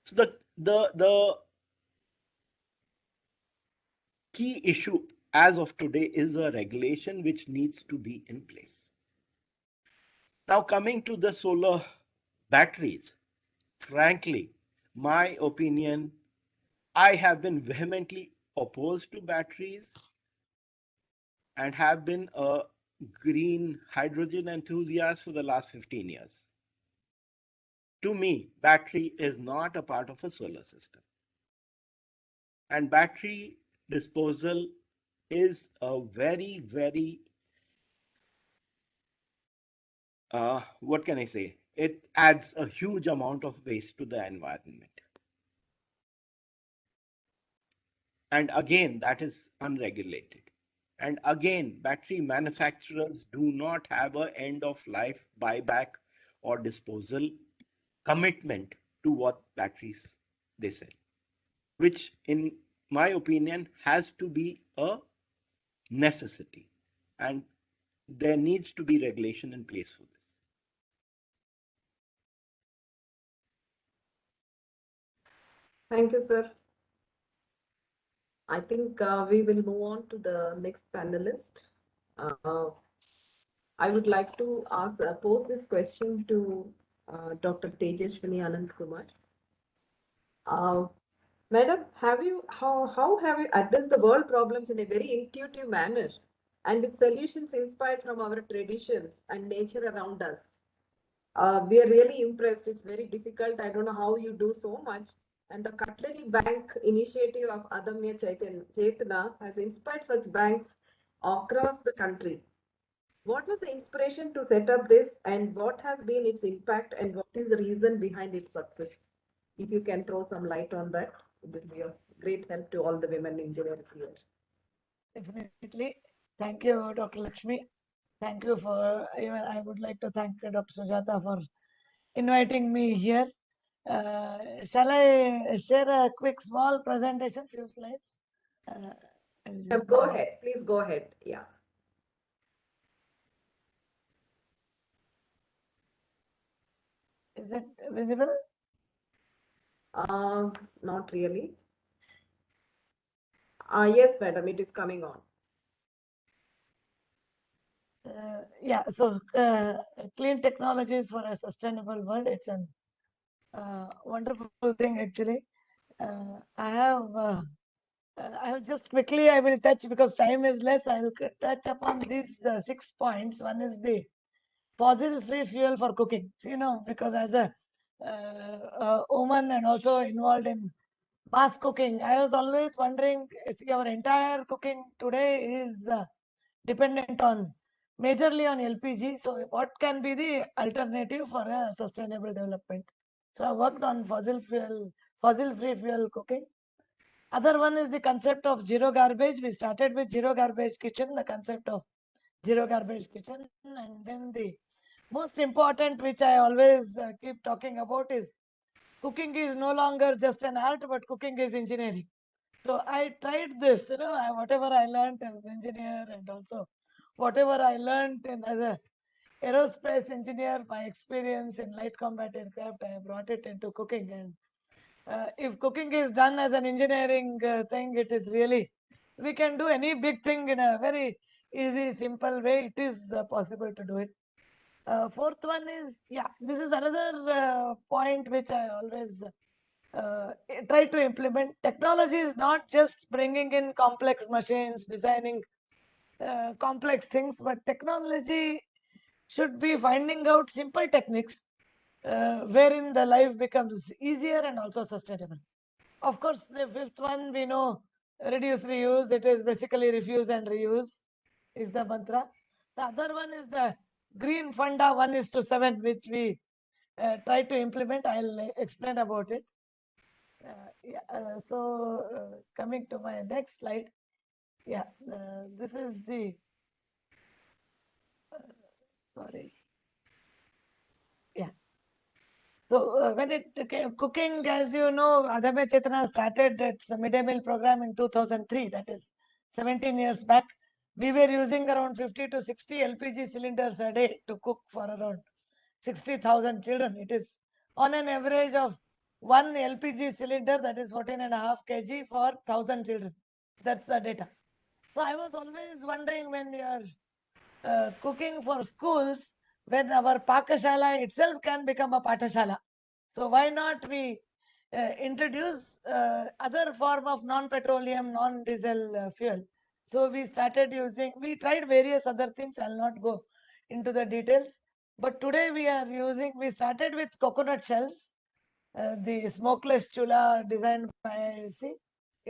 So the key issue as of today is a regulation which needs to be in place. Now, coming to the solar batteries, frankly, my opinion, I have been vehemently opposed to batteries and have been a green hydrogen enthusiast for the last 15 years. To me, battery is not a part of a solar system. And battery disposal is a very, very, what can I say? It adds a huge amount of waste to the environment. And again, that is unregulated. And again, battery manufacturers do not have an end of life buyback or disposal commitment to what batteries they sell, which in my opinion has to be a necessity. And there needs to be regulation in place for this. Thank you, sir. I think we will move on to the next panelist. I would like to pose this question to Dr. Tejaswini Anand Kumar. Madam, how have you addressed the world problems in a very intuitive manner and with solutions inspired from our traditions and nature around us? We are really impressed. It's very difficult. I don't know how you do so much. And the Cutlery Bank initiative of Adamya Chetna has inspired such banks across the country. What was the inspiration to set up this, and what has been its impact, and what is the reason behind its success? If you can throw some light on that, it will be a great help to all the women engineers here. Definitely. Thank you, Dr. Lakshmi. Thank you for, even I would like to thank Dr. Sujata for inviting me here. Shall I share a quick small presentation, few slides? Go ahead, please go ahead. Yeah. Is it visible? Not really. Yes, madam, it is coming on. Yeah, so clean technologies for a sustainable world, it's a wonderful thing actually. I have just quickly, I will touch because time is less. I will touch upon these 6 points. One is the fossil-free fuel for cooking. So, because as a woman and also involved in mass cooking, I was always wondering, our entire cooking today is dependent on majorly on LPG. So what can be the alternative for a sustainable development? So I worked on fossil-free fuel cooking. Other one is the concept of zero garbage. We started with zero garbage kitchen, the concept of zero garbage kitchen. And then the most important, which I always keep talking about, is cooking is no longer just an art, but cooking is engineering. So I tried this, whatever I learned as an engineer and also whatever I learned as a aerospace engineer, my experience in light combat aircraft, I brought it into cooking. And if cooking is done as an engineering thing, it is really, we can do any big thing in a very easy, simple way. It is possible to do it. Fourth one is, this is another point which I always try to implement. Technology is not just bringing in complex machines, designing complex things, but technology should be finding out simple techniques wherein the life becomes easier and also sustainable. Of course, the fifth one we know, reduce, reuse. It is basically refuse and reuse is the mantra. The other one is the green funda 1:7, which we try to implement. I'll explain about it. Coming to my next slide. This is the, sorry. So when it cooking, as you know, Adame Chetana started its midday meal program in 2003. That is 17 years back. We were using around 50 to 60 LPG cylinders a day to cook for around 60,000 children. It is on an average of one LPG cylinder, that is 14.5 kg for 1,000 children. That's the data. So I was always wondering, when we are cooking for schools, when our Pakashala itself can become a Patashala. So why not we introduce other form of non-petroleum, non-diesel fuel? So we started using, we tried various other things. I'll not go into the details. But today we started with coconut shells, the smokeless chula designed by IEEE.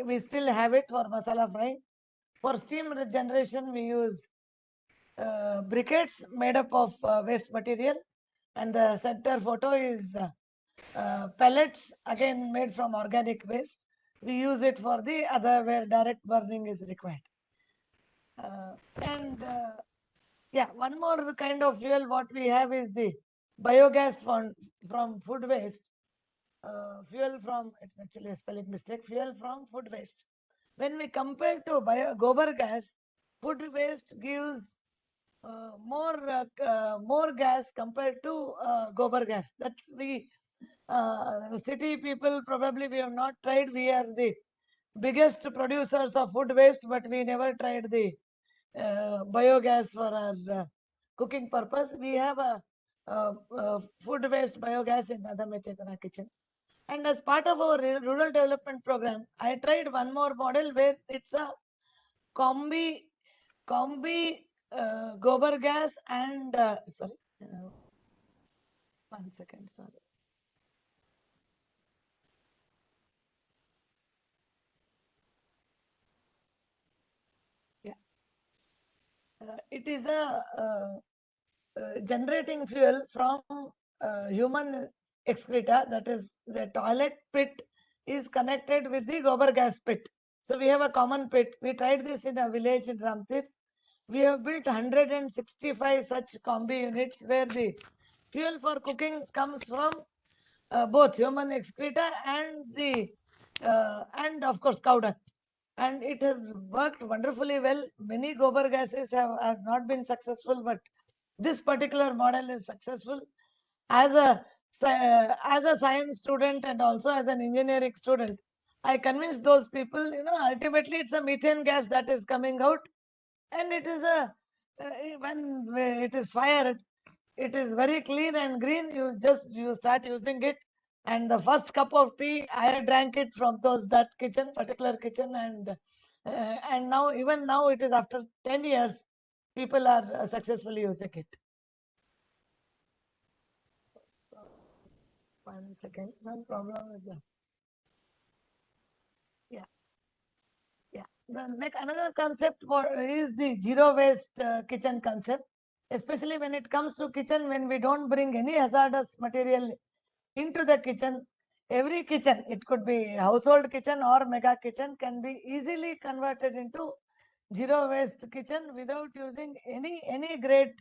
We still have it for masala frying. For steam generation, we use briquettes made up of waste material, and the center photo is pellets, again made from organic waste. We use it for the other where direct burning is required. One more kind of fuel what we have is the biogas from food waste. Fuel from, it's actually a spelling mistake, fuel from food waste. When we compare to gobar gas, food waste gives more gas compared to gobar gas. That's city people probably we have not tried. We are the biggest producers of food waste, but we never tried the biogas for our cooking purpose. We have a food waste biogas in Adame Chetana kitchen. And as part of our rural development program, I tried one more model where it's a combi gobar gas and sorry, 1 second, sorry. It is a generating fuel from human excreta, that is the toilet pit is connected with the gobar gas pit. So we have a common pit. We tried this in a village in Ramtir. We have built 165 such combi units where the fuel for cooking comes from both human excreta and of course cow dung. And it has worked wonderfully well. Many gobar gases have not been successful, but this particular model is successful. As a as a science student and also as an engineering student, I convinced those people, ultimately it's a methane gas that is coming out, and it is when it is fired, it is very clean and green. You start using it, and the first cup of tea I drank it from that particular kitchen, and now, even now, it is after 10 years, people are successfully using it. So, 1 second, some problem with the. Yeah. The next another concept is the zero waste kitchen concept, especially when it comes to kitchen, when we don't bring any hazardous material into the kitchen. Every kitchen, it could be household kitchen or mega kitchen, can be easily converted into zero waste kitchen without using any great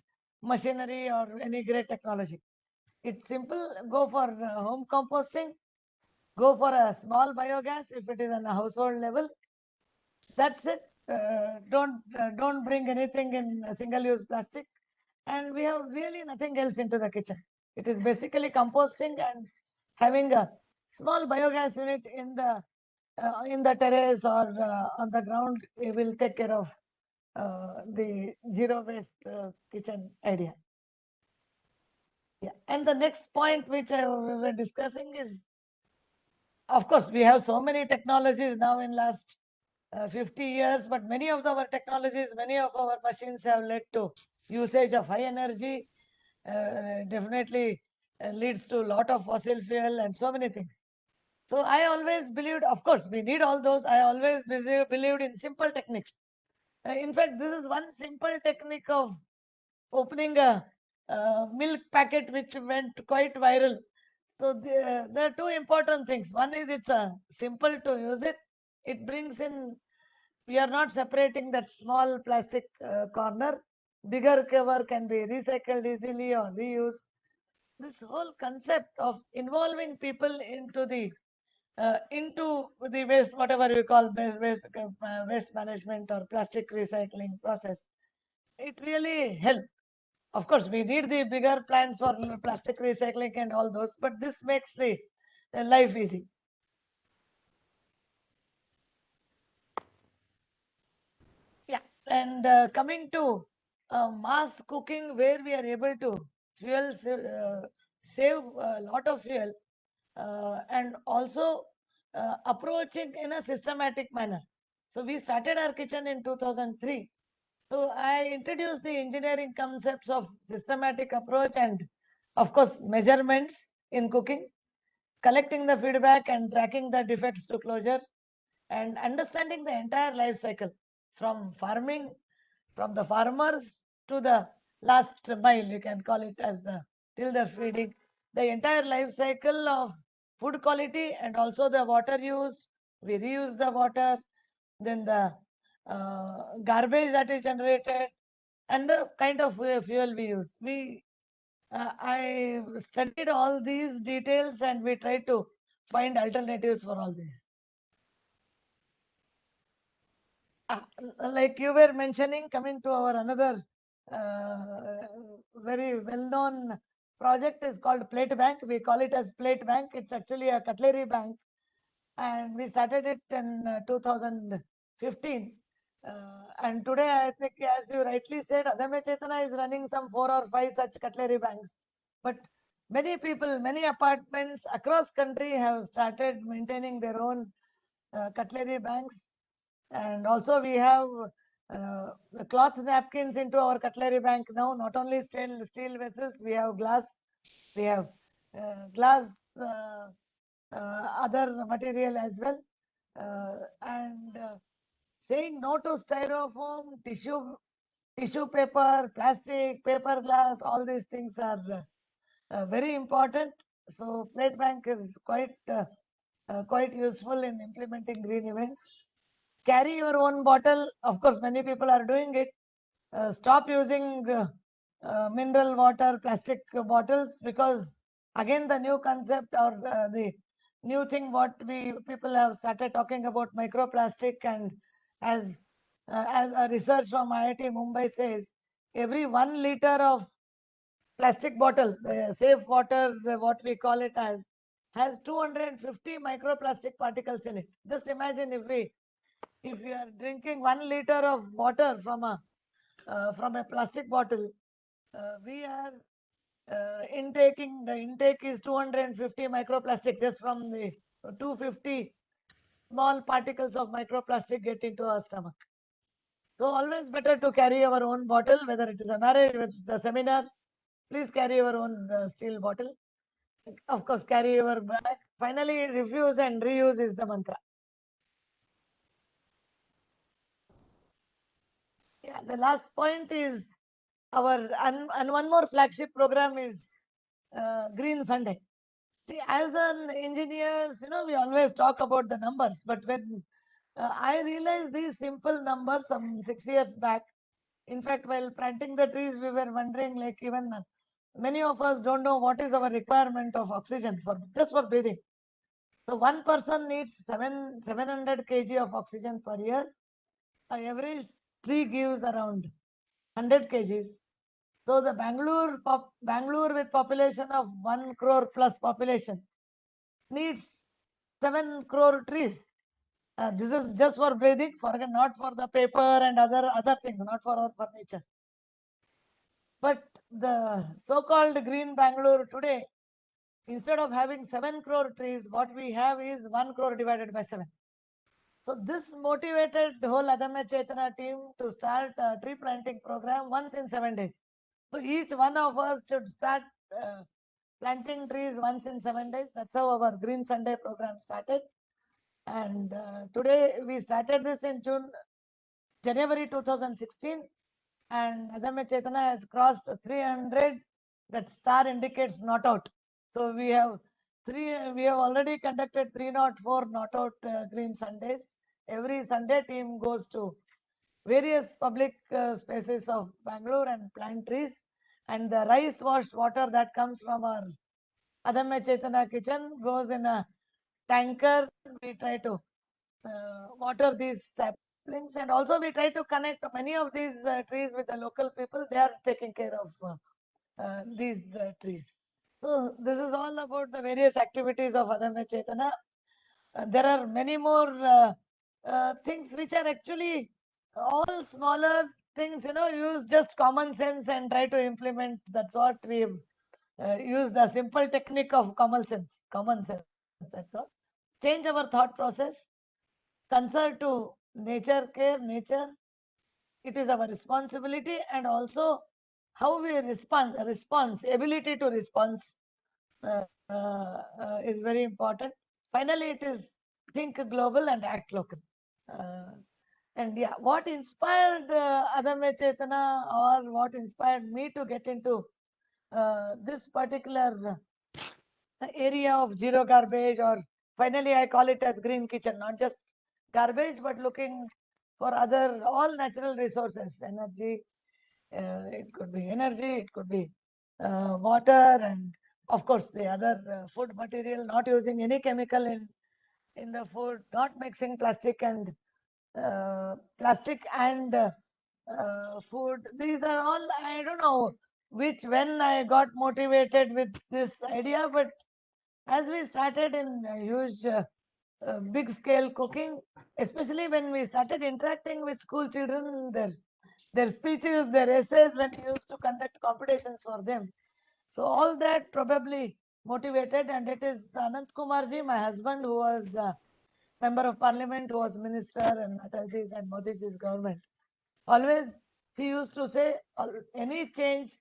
machinery or any great technology. It's simple. Go for home composting. Go for a small biogas if it is on a household level. That's it. Don't bring anything in single-use plastic, and we have really nothing else into the kitchen. It is basically composting and having a small biogas unit in the terrace or on the ground. We will take care of the zero waste kitchen idea. Yeah, and the next point which we were discussing is, of course, we have so many technologies now in last 50 years, but many of our technologies, many of our machines have led to usage of high energy, definitely leads to a lot of fossil fuel and so many things. So I always believed, of course, we need all those. I always believed in simple techniques. In fact, this is one simple technique of opening a milk packet which went quite viral. So there are two important things. One is it's simple to use it. It brings in, we are not separating that small plastic corner. Bigger cover can be recycled easily or reused. This whole concept of involving people into the waste, whatever we call waste management or plastic recycling process, it really helps. Of course, we need the bigger plants for plastic recycling and all those, but this makes the life easy. Yeah, and coming to mass cooking, where we are able to save a lot of fuel, and also approaching in a systematic manner. So we started our kitchen in 2003. So I introduced the engineering concepts of systematic approach and, of course, measurements in cooking, collecting the feedback and tracking the defects to closure, and understanding the entire life cycle from farming, from the farmers to the last mile, you can call it as till the feeding, the entire life cycle of food quality and also the water use. We reuse the water, then the garbage that is generated, and the kind of fuel we use. I studied all these details and we tried to find alternatives for all these. Like you were mentioning, coming to our another very well-known project is called Plate Bank. We call it as Plate Bank. It's actually a cutlery bank, and we started it in 2015. And today, I think, as you rightly said, Adame Chetana is running some 4 or 5 such cutlery banks. But many people, many apartments across country have started maintaining their own cutlery banks. And also we have the cloth napkins into our cutlery bank now. Not only steel vessels, we have glass, we have glass, other material as well. And saying no to styrofoam, tissue paper, plastic, paper glass, all these things are very important. So plate bank is quite useful in implementing green events. Carry your own bottle. Of course, many people are doing it. Stop using mineral water, plastic bottles, because again the new concept or the new thing what people have started talking about microplastic, and as a research from IIT Mumbai says, every 1 liter of plastic bottle, the safe water, what we call it as, has 250 microplastic particles in it. Just imagine if you are drinking 1 liter of water from a plastic bottle, we are intaking, the intake is 250 microplastic just from the 250 small particles of microplastic get into our stomach. So always better to carry our own bottle, whether it is a marriage, whether it's a seminar, please carry your own steel bottle. Of course, carry your bag. Finally, refuse and reuse is the mantra. Yeah, the last point is our, and one more flagship program is Green Sunday. See, as an engineers, we always talk about the numbers, but when I realized these simple numbers some 6 years back, in fact, while planting the trees, we were wondering, like, even many of us don't know what is our requirement of oxygen for just for breathing. So one person needs 700 kg of oxygen per year. An average tree gives around 100 kgs. So the Bangalore with population of 1 crore plus population needs 7 crore trees. This is just for breathing, not for the paper and other things, not for our furniture. But the so-called green Bangalore today, instead of having 7 crore trees, what we have is 1 crore divided by 7. So this motivated the whole Adamya Chetana team to start a tree planting program once in 7 days. So each one of us should start planting trees once in 7 days. That's how our Green Sunday program started. And today we started this in January 2016. And Adamya Chetana has crossed 300. That star indicates not out. So we have already conducted 304 not out Green Sundays. Every Sunday team goes to various public spaces of Bangalore and plant trees. And the rice washed water that comes from our Adamya Chetana kitchen goes in a tanker. We try to water these saplings, and also we try to connect many of these trees with the local people. They are taking care of these trees. So this is all about the various activities of Adamya Chetana. There are many more things which are actually all smaller things, use just common sense and try to implement. That's what we've used, the simple technique of common sense, that's all. Change our thought process, concern to nature, care nature. It is our responsibility, and also how we respond, ability to respond is very important. Finally, it is think global and act local. And yeah, what inspired Adamya Chetana, or what inspired me to get into this particular area of zero garbage, or finally I call it as green kitchen, not just garbage, but looking for all natural resources, energy. It could be energy, it could be water, and of course the other food material, not using any chemical in the food, not mixing plastic and food. These are all, I don't know when I got motivated with this idea, but as we started in huge big scale cooking, especially when we started interacting with school children, their speeches, their essays, when we used to conduct competitions for them. So all that probably motivated, and it is Anant Kumarji, my husband, who was member of parliament, who was minister in Atalji's and Modiji's government. Always he used to say, any change,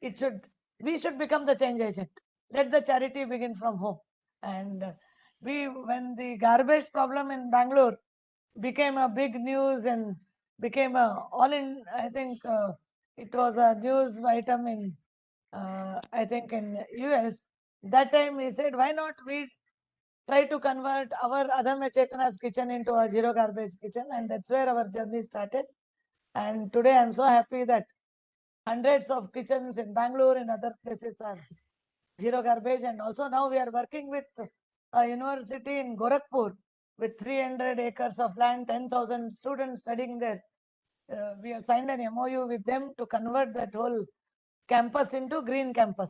we should become the change agent. Let the charity begin from home. And when the garbage problem in Bangalore became a big news and became I think it was a news item in, I think in US. That time he said, why not we try to convert our Adamya Chetana's kitchen into a zero garbage kitchen, and that's where our journey started. And today I'm so happy that hundreds of kitchens in Bangalore and other places are zero garbage. And also now we are working with a university in Gorakhpur with 300 acres of land, 10,000 students studying there. We have signed an MOU with them to convert that whole campus into green campus.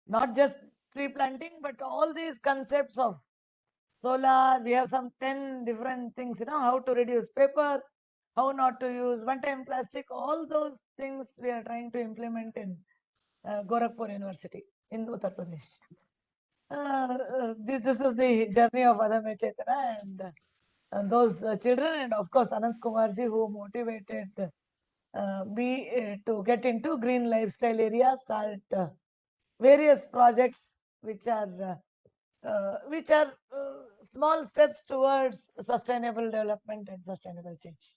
Not just tree planting, but all these concepts of solar. We have some 10 different things, how to reduce paper, how not to use one-time plastic. All those things we are trying to implement in Gorakhpur University in Uttar Pradesh. This is the journey of Adame Chetana and those children, and of course Anant Kumarji, who motivated me to get into green lifestyle area, start various projects which are small steps towards sustainable development and sustainable change.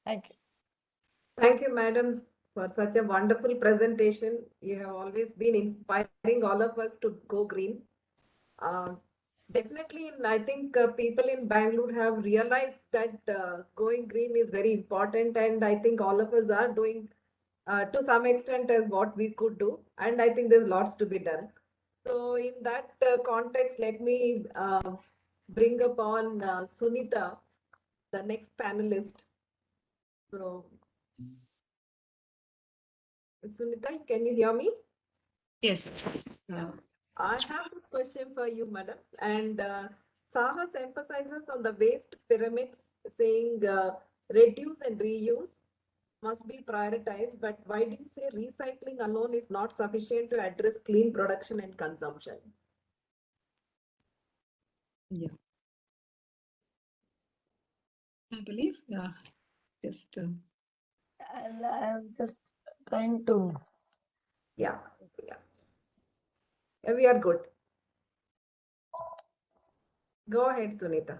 Thank you. Thank you, madam, for such a wonderful presentation. You have always been inspiring all of us to go green. Definitely, I think people in Bangalore have realized that going green is very important, and I think all of us are doing to some extent as what we could do, and I think there's lots to be done. So in that context, let me bring upon Sunita, the next panelist. So, Sunita, can you hear me? Yes. I have this question for you, madam. And Sahas emphasizes on the waste pyramids, saying reduce and reuse must be prioritized. But why do you say recycling alone is not sufficient to address clean production and consumption? Yeah. I believe, just. I'm just trying to. Yeah. We are good. Go ahead, Sunita.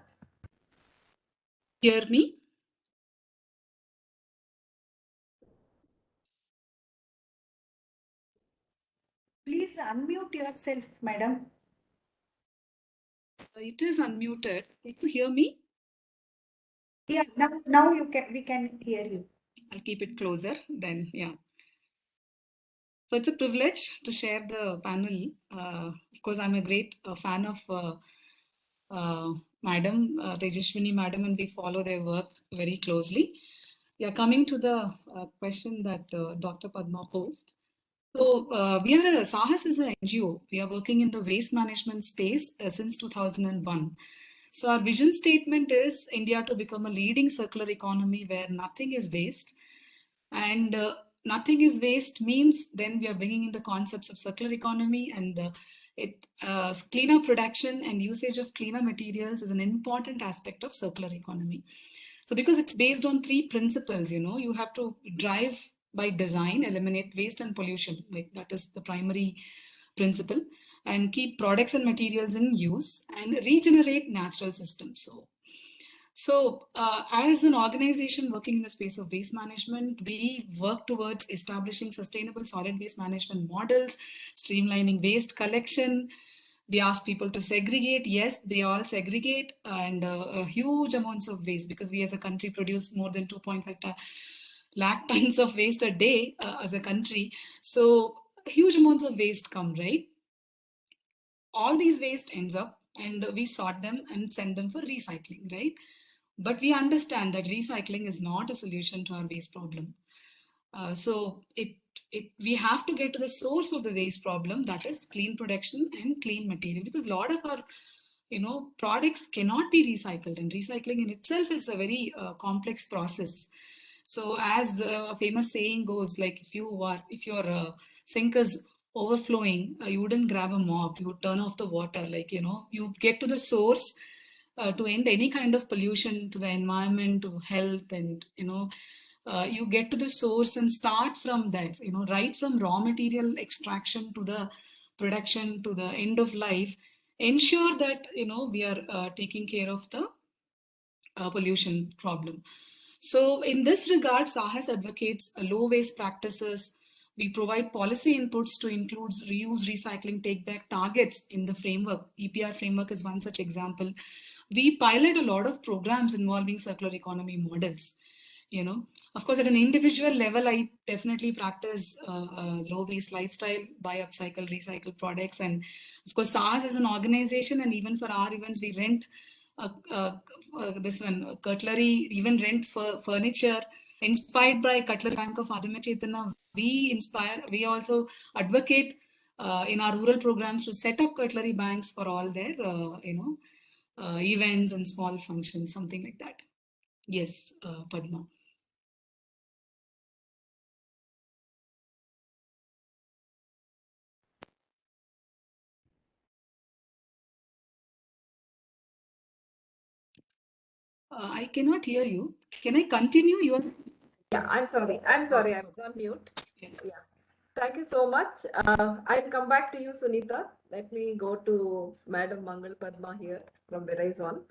Hear me? Please unmute yourself, madam. It is unmuted. Can you hear me? Yes, now we can hear you. I'll keep it closer then, yeah. So it's a privilege to share the panel. Of course, I'm a great fan of Madam Tejashwini Madam, and we follow their work very closely. Yeah, coming to the question that Dr. Padma posed. So Sahas is an NGO. We are working in the waste management space since 2001. So our vision statement is India to become a leading circular economy where nothing is waste. And nothing is waste means then we are bringing in the concepts of circular economy, and cleaner production and usage of cleaner materials is an important aspect of circular economy. So because it's based on 3 principles, you have to drive by design, eliminate waste and pollution, like that is the primary principle, and keep products and materials in use and regenerate natural systems. So as an organization working in the space of waste management, we work towards establishing sustainable solid waste management models, streamlining waste collection. We ask people to segregate. Yes, they all segregate, and huge amounts of waste, because we as a country produce more than 2.5 lakh tons of waste a day as a country. So huge amounts of waste come, right? All these waste ends up and we sort them and send them for recycling, right? But we understand that recycling is not a solution to our waste problem. So we have to get to the source of the waste problem, that is clean production and clean material, because a lot of our products cannot be recycled, and recycling in itself is a very complex process. So as a famous saying goes, like if your sink is overflowing, you wouldn't grab a mop, you would turn off the water, like you get to the source to end any kind of pollution to the environment, to health, and you get to the source and start from there, right from raw material extraction to the production to the end of life. Ensure that we are taking care of the pollution problem. So in this regard, Sahas advocates low waste practices. We provide policy inputs to include reuse, recycling, take back targets in the framework. EPR framework is one such example. We pilot a lot of programs involving circular economy models. Of course, at an individual level, I definitely practice low waste lifestyle, buy upcycle, recycle products. And of course, SARS is an organization, and even for our events, we rent this one, cutlery, even rent furniture, Inspired by Cutler Bank of Adama Chetana, we also advocate in our rural programs to set up cutlery banks for all their, events and small functions, something like that. Yes, Padma. I cannot hear you. Can I continue? Yeah, I'm sorry. I was on mute. Yeah. Thank you so much. I'll come back to you, Sunita. Let me go to Madam Mangal Padma here from Verizon.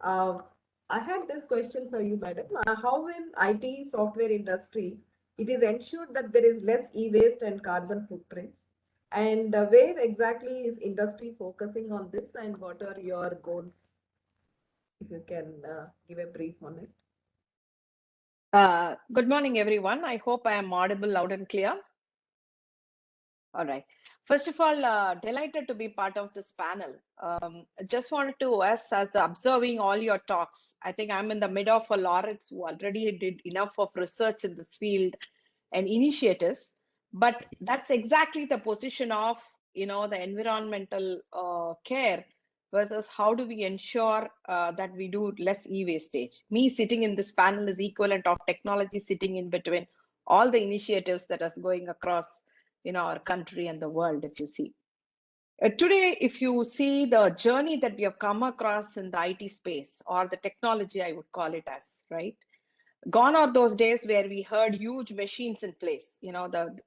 I had this question for you, Madam. How in IT software industry it is ensured that there is less e-waste and carbon footprints? And where exactly is industry focusing on this, and what are your goals? If you can give a brief on it. Good morning, everyone. I hope I am audible loud and clear. All right. First of all, delighted to be part of this panel. Just wanted to, as observing all your talks, I think I'm in the middle of a laureates who already did enough of research in this field and initiatives, but that's exactly the position of, the environmental care versus how do we ensure that we do less e-wastage. Me sitting in this panel is equivalent of technology sitting in between all the initiatives that is going across our country and the world, if you see. Today, if you see the journey that we have come across in the IT space, or the technology, I would call it as, right? Gone are those days where we heard huge machines in place.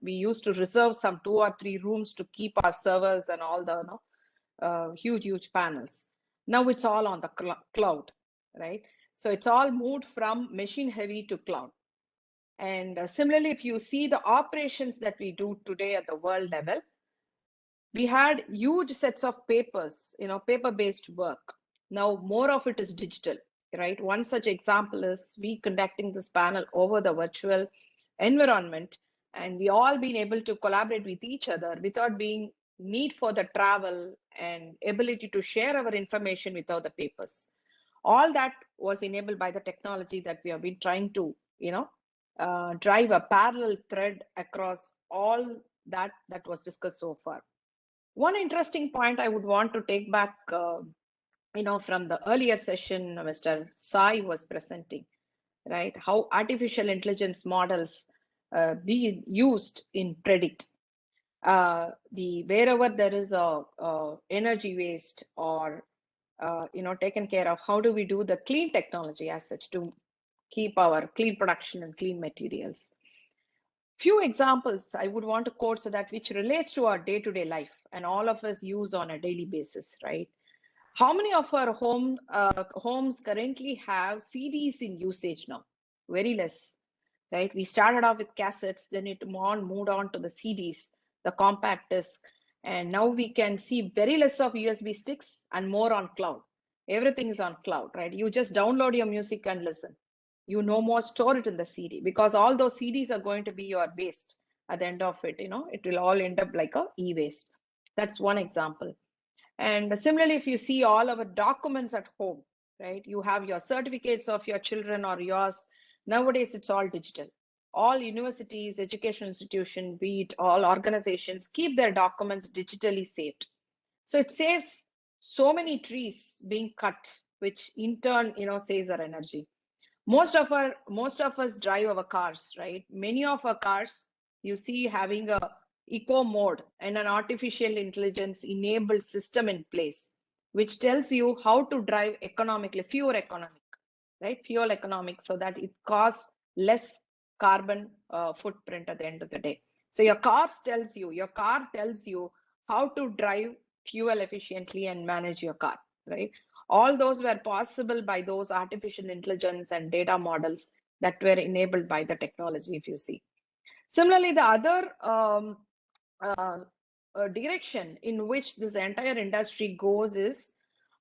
We used to reserve some 2 or 3 rooms to keep our servers and all the huge panels. Now it's all on the cloud, right? So it's all moved from machine heavy to cloud. And similarly, if you see the operations that we do today at the world level, we had huge sets of papers, paper-based work. Now more of it is digital, right? One such example is we conducting this panel over the virtual environment, and we all been able to collaborate with each other without being need for the travel and ability to share our information without the papers. All that was enabled by the technology that we have been trying to, drive a parallel thread across all that was discussed so far. One interesting point I would want to take back, from the earlier session, Mr. Sai was presenting, right? How artificial intelligence models be used in predict wherever there is a energy waste or taken care of. How do we do the clean technology as such to keep our clean production and clean materials? Few examples I would want to quote so that which relates to our day-to-day life and all of us use on a daily basis, right? How many of our homes currently have CDs in usage now? Very less, right? We started off with cassettes, then it moved on to the CDs, the compact disc, and now we can see very less of USB sticks and more on cloud. Everything is on cloud, right? You just download your music and listen. You no more store it in the CD because all those CDs are going to be your waste at the end of it. It will all end up like a e-waste. That's one example. And similarly, if you see all our documents at home, right, you have your certificates of your children or yours. Nowadays, it's all digital. All universities, education institutions, be it all organizations, keep their documents digitally saved. So it saves so many trees being cut, which in turn, saves our energy. Most of us drive our cars, right? Many of our cars you see having a eco mode and an artificial intelligence enabled system in place, which tells you how to drive economically, fuel economic, so that it costs less carbon footprint at the end of the day. So your car tells you how to drive fuel efficiently and manage your car, right? All those were possible by those artificial intelligence and data models that were enabled by the technology, if you see. Similarly, the other direction in which this entire industry goes is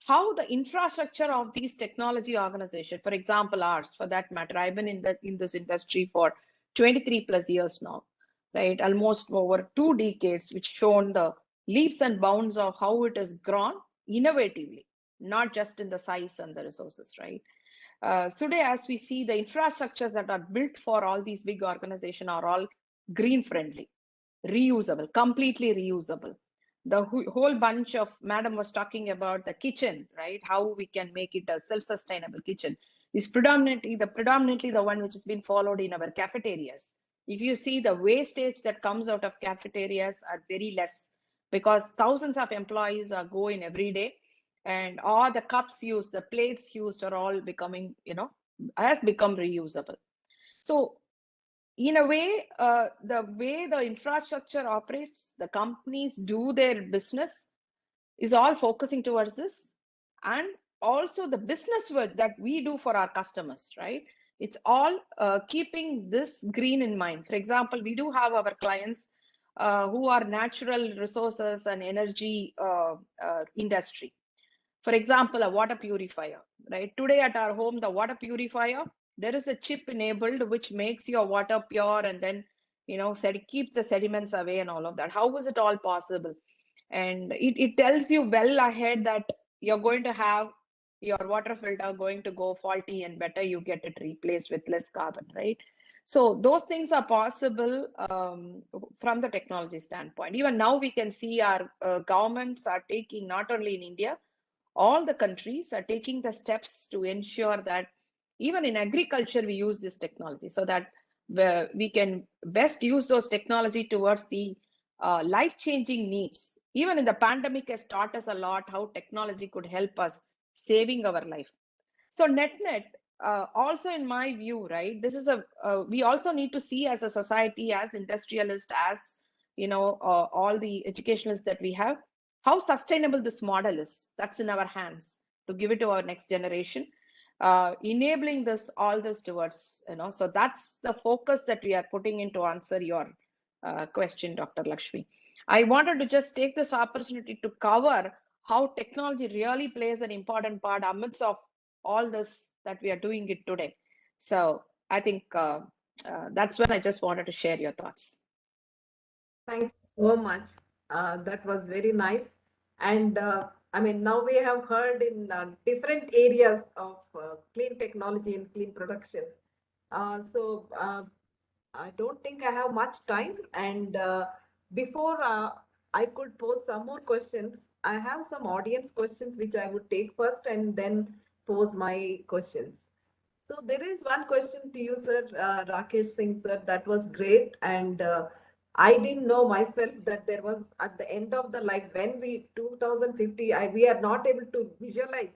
how the infrastructure of these technology organizations, for example, ours, for that matter, I've been in this industry for 23 plus years now, right? Almost over 2 decades, which shown the leaps and bounds of how it has grown innovatively, not just in the size and the resources, right? Today, as we see, the infrastructures that are built for all these big organizations are all green friendly, reusable, completely reusable. The whole bunch of Madam was talking about the kitchen, right? How we can make it a self-sustainable kitchen is predominantly the one which has been followed in our cafeterias. If you see, the wastage that comes out of cafeterias are very less, because thousands of employees are going every day, and all the cups used, the plates used are all becoming, has become reusable. So in a way, the way the infrastructure operates, the companies do their business is all focusing towards this. And also the business work that we do for our customers, right? It's all keeping this green in mind. For example, we do have our clients who are natural resources and energy industry. For example, a water purifier, right? Today at our home, the water purifier, there is a chip enabled which makes your water pure, and then, keeps the sediments away and all of that. How is it all possible? And it tells you well ahead that you're going to have your water filter going to go faulty, and better you get it replaced with less carbon, right? So those things are possible from the technology standpoint. Even now we can see our governments are taking, not only in India, all the countries are taking the steps to ensure that even in agriculture we use this technology, so that we can best use those technology towards the life-changing needs. Even in the pandemic has taught us a lot how technology could help us saving our life. So net, also in my view, right, this is we also need to see as a society, as industrialists, as all the educationalists that we have, how sustainable this model is. That's in our hands to give it to our next generation, enabling all this towards, so that's the focus that we are putting in to answer your question, Dr. Lakshmi. I wanted to just take this opportunity to cover how technology really plays an important part amidst of all this that we are doing it today. So I think that's when I just wanted to share your thoughts. Thanks so much. That was very nice. And now we have heard in different areas of clean technology and clean production. So I don't think I have much time. And before I could pose some more questions, I have some audience questions which I would take first and then pose my questions. So there is one question to you, sir, Rakesh Singh, sir. That was great. And I didn't know myself that there was, at the end of the life, when we 2050, we are not able to visualize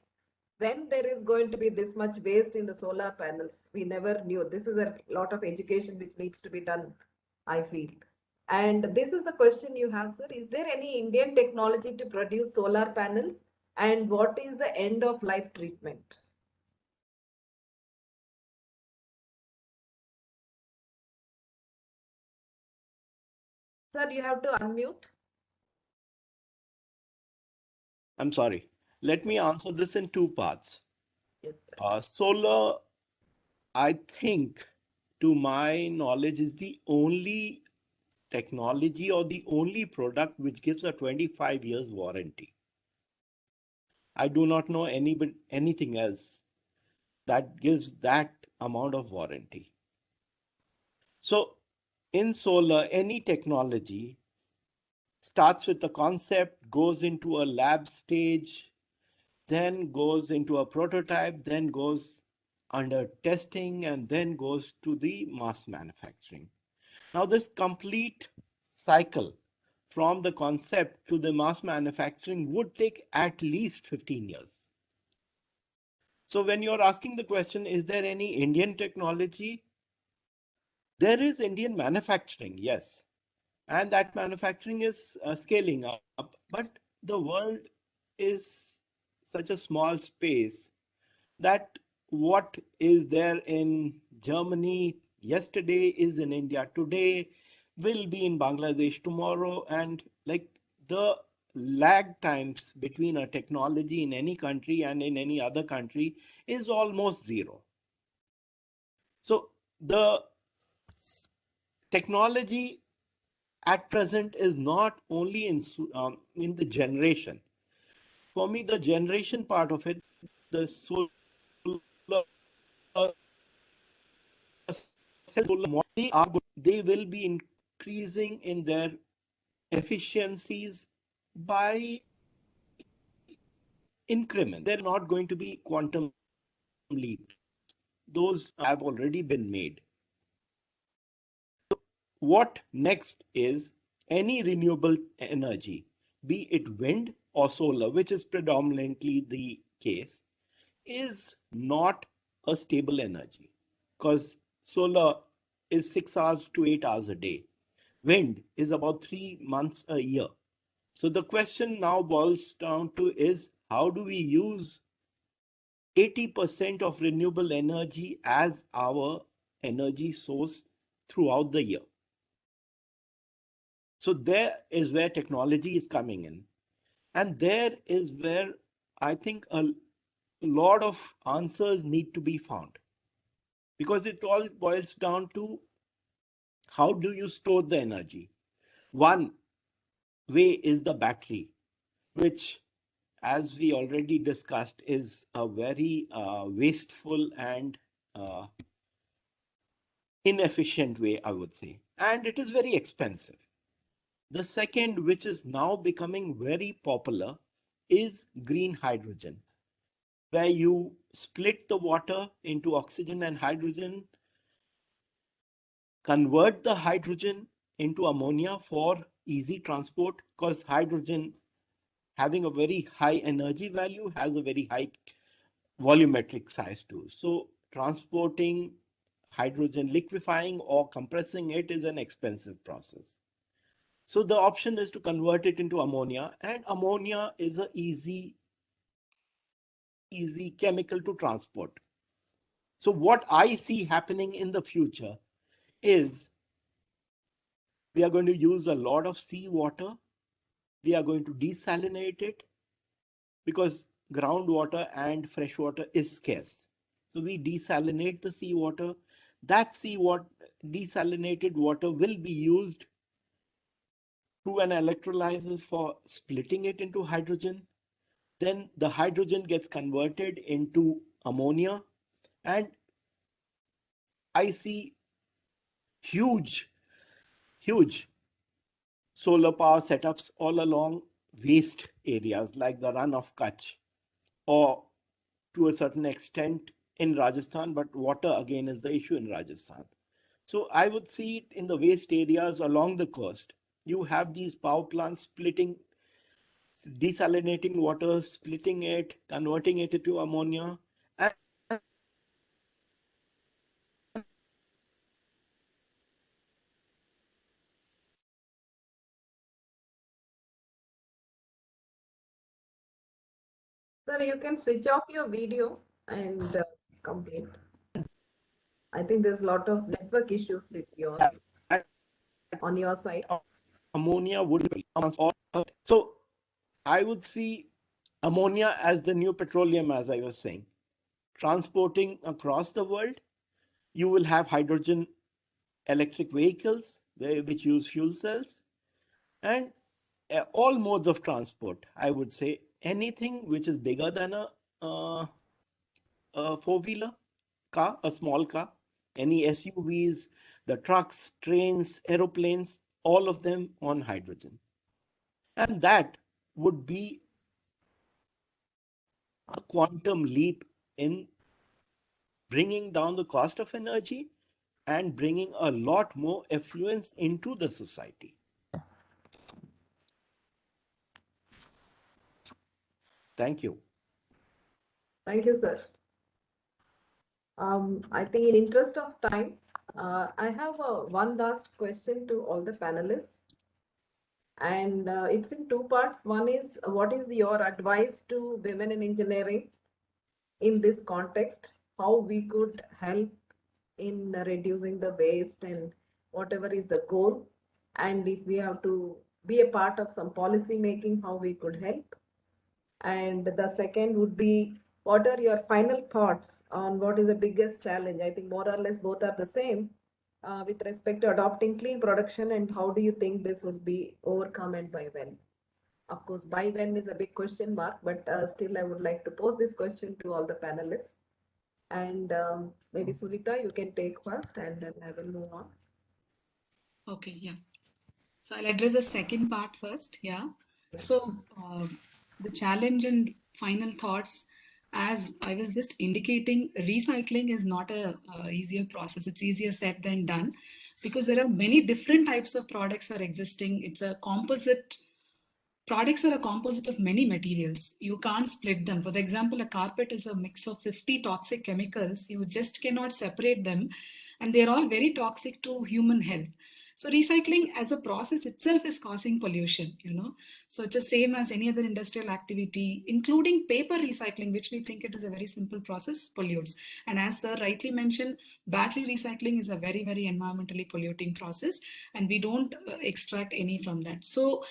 when there is going to be this much waste in the solar panels. We never knew. This is a lot of education which needs to be done, I feel. And this is the question you have, sir. Is there any Indian technology to produce solar panels? And what is the end of life treatment? Sir, you have to unmute. I'm sorry. Let me answer this in two parts. Yes, solar, I think, to my knowledge, is the only technology or the only product which gives a 25 years warranty. I do not know anything else that gives that amount of warranty. So in solar, any technology starts with the concept, goes into a lab stage, then goes into a prototype, then goes under testing, and then goes to the mass manufacturing. Now this complete cycle from the concept to the mass manufacturing would take at least 15 years. So when you're asking the question, is there any Indian technology? There is Indian manufacturing, yes. And that manufacturing is scaling up, but the world is such a small space that what is there in Germany yesterday is in India today, will be in Bangladesh tomorrow, and like the lag times between a technology in any country and in any other country is almost zero. So the technology at present is not only in the generation. For me, the generation part of it, the solar they will be increasing in their efficiencies by increments. They're not going to be quantum leaps. Those have already been made. What next is any renewable energy, be it wind or solar, which is predominantly the case, is not a stable energy because solar is 6 hours to 8 hours a day. Wind is about 3 months a year. So the question now boils down to is how do we use 80% of renewable energy as our energy source throughout the year? So there is where technology is coming in. And there is where I think a lot of answers need to be found. Because it all boils down to how do you store the energy? One way is the battery, which, as we already discussed, is a very wasteful and inefficient way, I would say. And it is very expensive. The second, which is now becoming very popular, is green hydrogen, where you split the water into oxygen and hydrogen, convert the hydrogen into ammonia for easy transport, because hydrogen, having a very high energy value, has a very high volumetric size too. So transporting hydrogen, liquefying or compressing it is an expensive process. So the option is to convert it into ammonia, and ammonia is an easy chemical to transport. So what I see happening in the future is we are going to use a lot of seawater. We are going to desalinate it because groundwater and fresh water is scarce. So we desalinate the seawater. That seawater, desalinated water, will be used through an electrolyzer for splitting it into hydrogen. Then the hydrogen gets converted into ammonia, and I see huge solar power setups all along waste areas like the Run of Kutch, or to a certain extent in Rajasthan, but water again is the issue in Rajasthan. So I would see it in the waste areas along the coast. You have these power plants splitting, desalinating water, splitting it, converting it into ammonia. And Sir, you can switch off your video and complete. I think there's a lot of network issues with your on your side. Ammonia would be so I would see ammonia as the new petroleum, as I was saying. Transporting across the world, you will have hydrogen electric vehicles which use fuel cells, and all modes of transport. I would say anything which is bigger than a four-wheeler car, a small car, any SUVs, the trucks, trains, aeroplanes, all of them on hydrogen. And that would be a quantum leap in bringing down the cost of energy and bringing a lot more affluence into the society. Thank you. Thank you, sir. I think in interest of time, I have one last question to all the panelists. And it's in two parts. One is, what is your advice to women in engineering in this context? How we could help in reducing the waste and whatever is the goal? And if we have to be a part of some policy making, how we could help? And the second would be, what are your final thoughts on what is the biggest challenge? I think more or less both are the same with respect to adopting clean production, and how do you think this would be overcome and by when? Of course, by when is a big question mark, but still I would like to pose this question to all the panelists. And maybe Sunita, you can take first and then I will move on. Okay, yeah. So I'll address the second part first. Yeah. So the challenge and final thoughts, as I was just indicating, recycling is not a easier process. It's easier said than done because there are many different types of products are existing. It's a composite. Products are a composite of many materials. You can't split them. For the example, a carpet is a mix of 50 toxic chemicals. You just cannot separate them, and they're all very toxic to human health. So recycling as a process itself is causing pollution, you know. So it's the same as any other industrial activity, including paper recycling, which we think it is a very simple process, pollutes. And as sir rightly mentioned, battery recycling is a very, very environmentally polluting process, and we don't extract any from that. So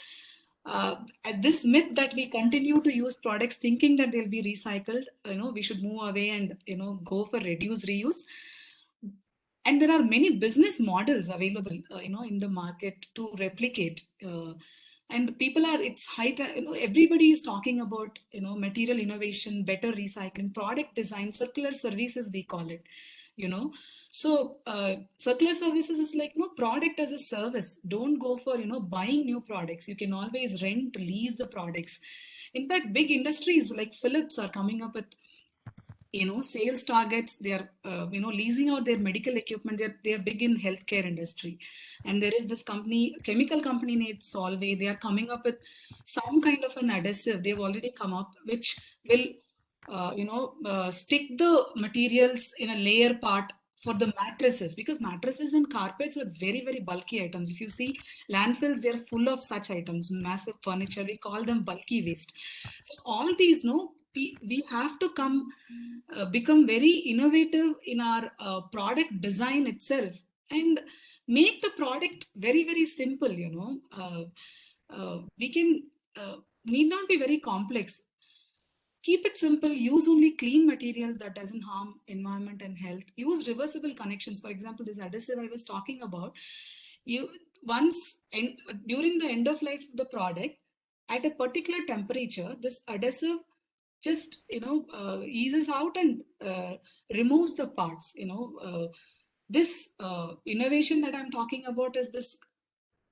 this myth that we continue to use products thinking that they'll be recycled, you know, we should move away and, you know, go for reduce, reuse. And there are many business models available, you know, in the market to replicate. And people are, it's high time, you know, everybody is talking about, you know, material innovation, better recycling, product design, circular services, we call it, you know. So circular services is like, you know, product as a service. Don't go for, you know, buying new products. You can always rent, lease the products. In fact, big industries like Philips are coming up with, you know, sales targets. They are you know, leasing out their medical equipment. They're big in healthcare industry. And there is this company, chemical company named Solvay. They are coming up with some kind of an adhesive. They've already come up, which will you know, stick the materials in a layer part for the mattresses, because mattresses and carpets are very, very bulky items. If you see landfills, they're full of such items, massive furniture. We call them bulky waste. So all these, no, we have to come become very innovative in our product design itself and make the product very, very simple, you know. We can need not be very complex. Keep it simple, use only clean material that doesn't harm environment and health. Use reversible connections. For example, this adhesive I was talking about, you once and during the end of life of the product, at a particular temperature, this adhesive just, you know, eases out and removes the parts, you know. This innovation that I'm talking about is this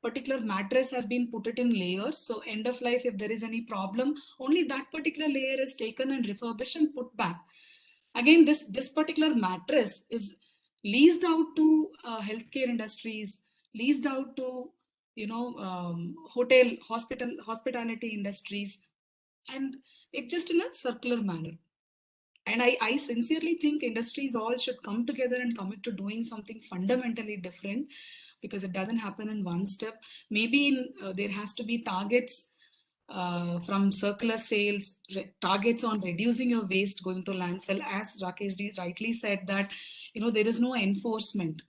particular mattress has been put it in layers. So end of life, if there is any problem, only that particular layer is taken and refurbished and put back. Again, this particular mattress is leased out to healthcare industries, leased out to, you know, hospitality industries, and it just in a circular manner. And I sincerely think industries all should come together and commit to doing something fundamentally different, because it doesn't happen in one step. Maybe there has to be targets from circular sales, targets on reducing your waste going to landfill. As Rakesh ji rightly said that, you know, there is no enforcement.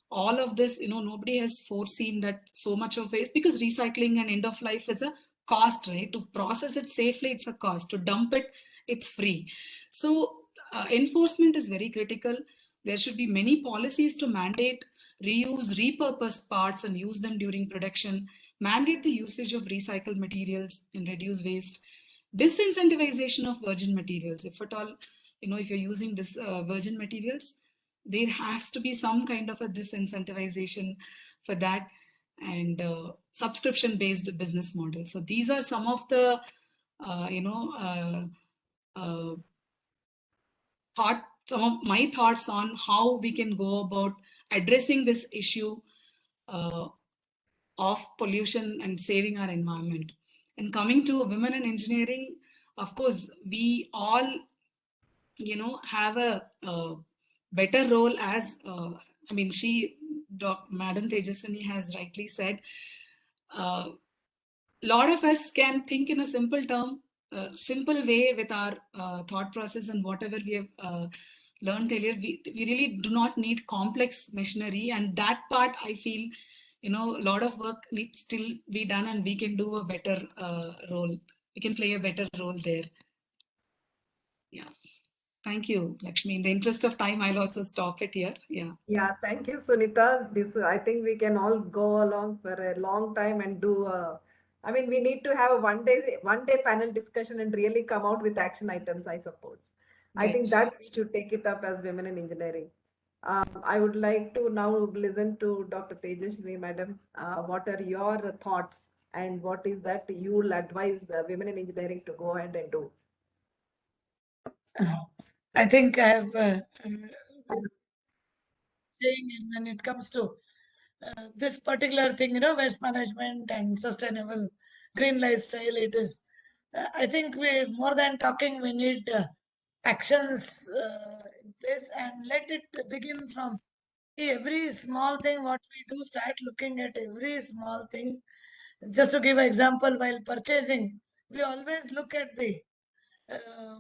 All of this, you know, nobody has foreseen that so much of waste, because recycling and end of life is a cost, right? To process it safely, it's a cost. To dump it, it's free. So enforcement is very critical. There should be many policies to mandate reuse, repurpose parts and use them during production, mandate the usage of recycled materials and reduce waste, disincentivization of virgin materials. If at all, you know, if you're using this virgin materials, there has to be some kind of a disincentivization for that, and subscription-based business model. So these are some of the, you know, some of my thoughts on how we can go about addressing this issue of pollution and saving our environment. And coming to women in engineering, of course, we all, you know, have a better role as, I mean, Madam Tejaswini has rightly said, a lot of us can think in a simple simple way with our thought process and whatever we have learned earlier. We really do not need complex machinery, and that part I feel, you know, a lot of work needs still be done, and we can do a better role. We can play a better role there. Yeah. Thank you, Lakshmi. In the interest of time, I'll also stop it here. Yeah. Yeah, thank you, Sunita. This, I think we can all go along for a long time and do I mean, we need to have a one day panel discussion and really come out with action items, I suppose. I think Right. that we should take it up as women in engineering. I would like to now listen to Dr. Tejasvi, madam. What are your thoughts and what is that you will advise women in engineering to go ahead and do? I think I have saying when it comes to this particular thing, waste management and sustainable green lifestyle, it is, I think we more than talking, we need actions in place and let it begin from every small thing what we do, start looking at every small thing. Just to give an example, while purchasing, we always look at the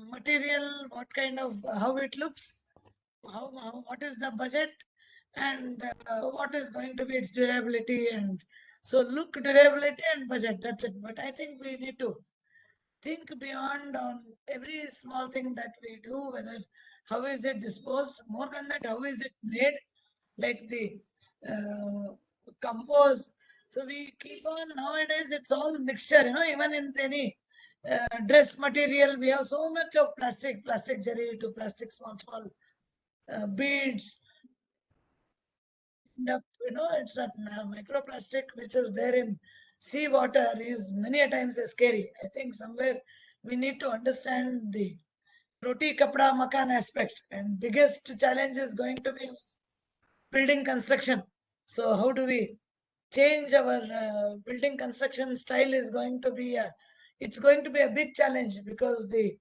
material, what kind of, how it looks, what is the budget, and what is going to be its durability. And so look durability and budget, that's it. But I think we need to think beyond on every small thing that we do, whether how is it disposed, more than that, how is it made, like the compose. So we keep on, nowadays it's all mixture, even in any dress material, we have so much of plastic jerry to plastic small beads. It's that microplastic which is there in sea water is many a times scary. I think somewhere we need to understand the roti kapda makan aspect, and biggest challenge is going to be building construction. So how do we change our building construction style is going to be it's going to be a big challenge, because the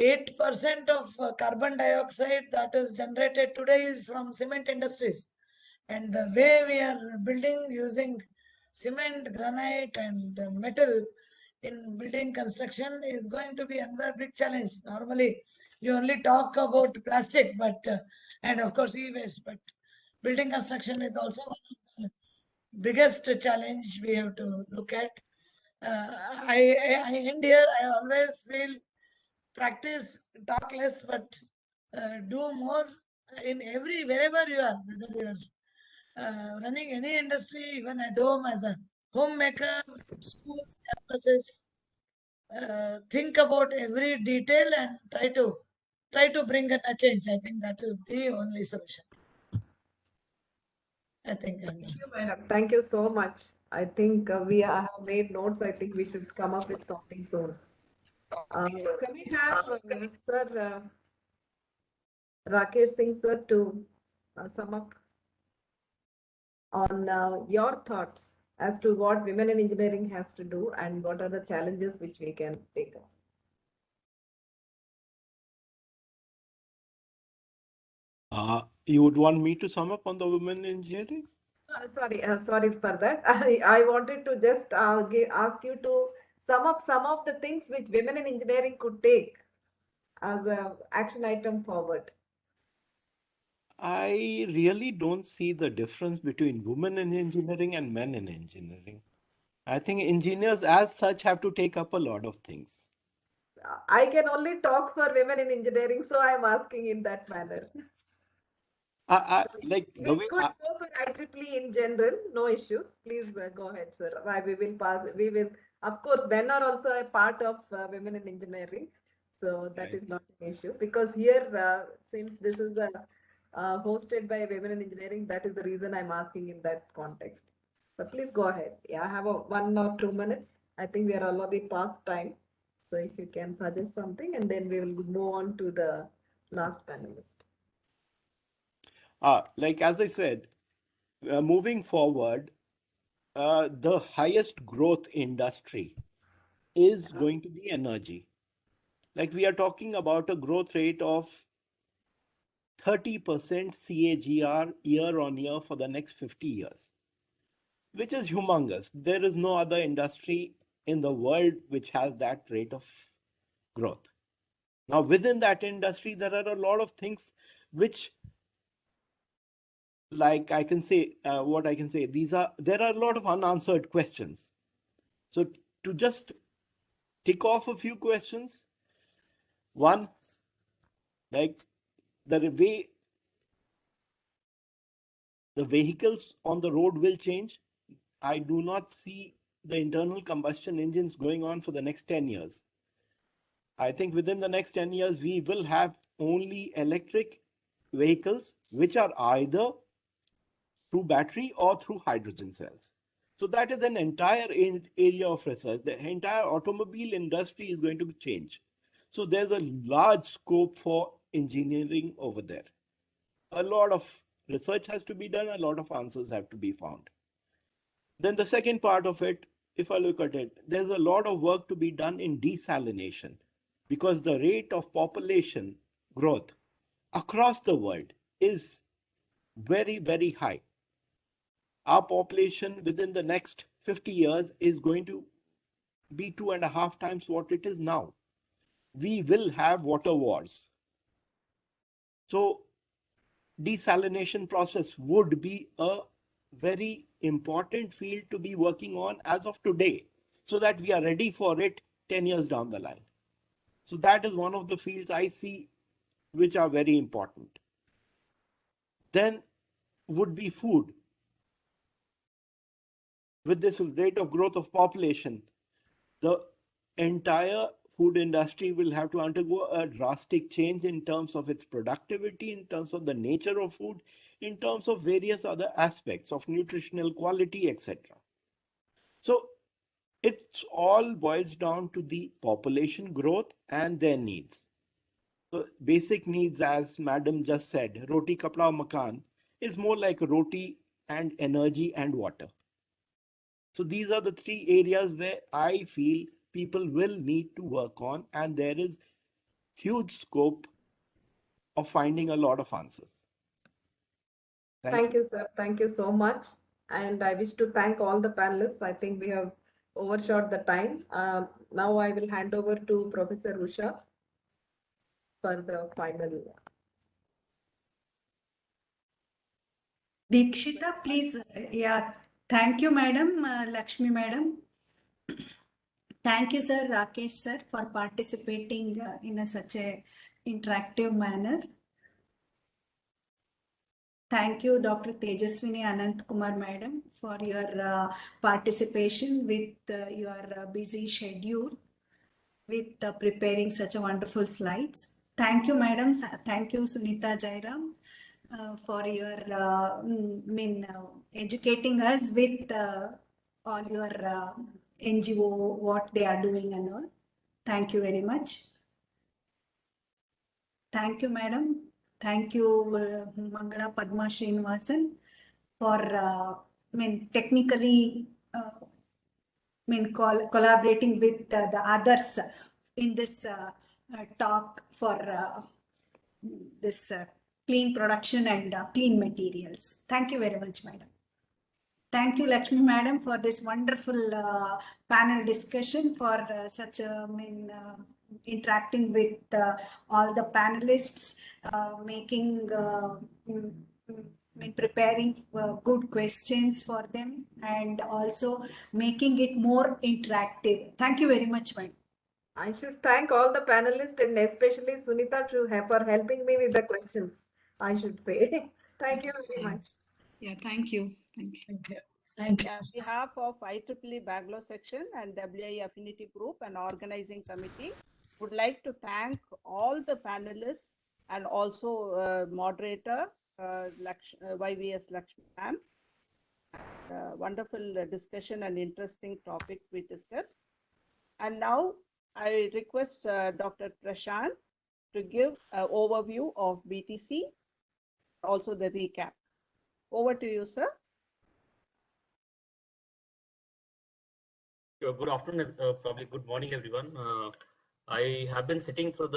8% of carbon dioxide that is generated today is from cement industries. And the way we are building using cement, granite, and metal in building construction is going to be another big challenge. Normally, you only talk about plastic, but and of course e-waste, but building construction is also one of the biggest challenge we have to look at. I end here. I always feel practice, talk less, but do more in every, wherever you are, whether you are running any industry, even at home as a homemaker, schools, campuses, think about every detail and try to bring in a change. I think that is the only solution. I think. Thank you, madam. Thank you so much. I think we have made notes. I think we should come up with something soon. Can we have Sir Rakesh Singh sir to sum up on your thoughts as to what women in engineering has to do and what are the challenges which we can take up? You would want me to sum up on the women in engineering? Sorry for that. I wanted to just ask you to sum up some of the things which women in engineering could take as a action item forward. I really don't see the difference between women in engineering and men in engineering. I think engineers as such have to take up a lot of things. I can only talk for women in engineering, so I'm asking in that manner. Like the We way could go for IEEE in general, no issues. Please go ahead, sir. We will pass. We will, of course, men are also a part of women in engineering, so that is not an issue. Because here, since this is hosted by women in engineering, that is the reason I'm asking in that context. But please go ahead. Yeah, I have 1 or 2 minutes. I think we are already past time. So if you can suggest something, and then we will move on to the last panelist. like as I said, moving forward, the highest growth industry is going to be energy. Like we are talking about a growth rate of 30% CAGR year on year for the next 50 years, which is humongous. There is no other industry in the world which has that rate of growth. Now, within that industry, there are a lot of things which, like I can say, what I can say, there are a lot of unanswered questions. So to just tick off a few questions, one, like the way the vehicles on the road will change. I do not see the internal combustion engines going on for the next 10 years. I think within the next 10 years, we will have only electric vehicles, which are either through battery or through hydrogen cells. So that is an entire area of research. The entire automobile industry is going to change. So there's a large scope for engineering over there. A lot of research has to be done. A lot of answers have to be found. Then the second part of it, if I look at it, there's a lot of work to be done in desalination because the rate of population growth across the world is very, very high. Our population within the next 50 years is going to be 2.5 times what it is now. We will have water wars. So desalination process would be a very important field to be working on as of today, so that we are ready for it 10 years down the line. So that is one of the fields I see which are very important. Then would be food. With this rate of growth of population, the entire food industry will have to undergo a drastic change in terms of its productivity, in terms of the nature of food, in terms of various other aspects of nutritional quality, etc. So it all boils down to the population growth and their needs. So basic needs, as Madam just said, roti, kapda, makan, is more like roti and energy and water. So these are the three areas where I feel people will need to work on, and there is huge scope of finding a lot of answers. Thank you, sir. Thank you so much. And I wish to thank all the panelists. I think we have overshot the time. Now I will hand over to Professor Usha for the final. Dikshita, please. Yeah, thank you, Madam, Lakshmi Madam. Thank you, sir, Rakesh sir, for participating in such a interactive manner. Thank you, Dr. Tejaswini Anant Kumar Madam, for your participation with your busy schedule with preparing such a wonderful slides. Thank you, Madam. Thank you, Sunita Jairam, for your educating us with all your NGO, what they are doing and all. Thank you very much. Thank you, Madam. Thank you, Mangala Padma Srinivasan, for technically collaborating with the others in this talk for this clean production and clean materials. Thank you very much, Madam. Thank you, Lakshmi Madam, for this wonderful panel discussion, for such a interacting with all the panelists, making preparing good questions for them, and also making it more interactive. Thank you very much, Madam. I should thank all the panelists and especially Sunita for helping me with the questions, I should say. Thank you very much. Yeah, thank you. Thank you. Thank you. Thank you. On behalf of IEEE Bangalore Section and WIE Affinity Group and Organizing Committee, would like to thank all the panelists and also moderator, YVS Lakshmi ma'am. Wonderful discussion and interesting topics we discussed. And now I request Dr. Prashant to give an overview of BTC, also the recap. Over to you, sir. Good afternoon, probably good morning, everyone. I have been sitting through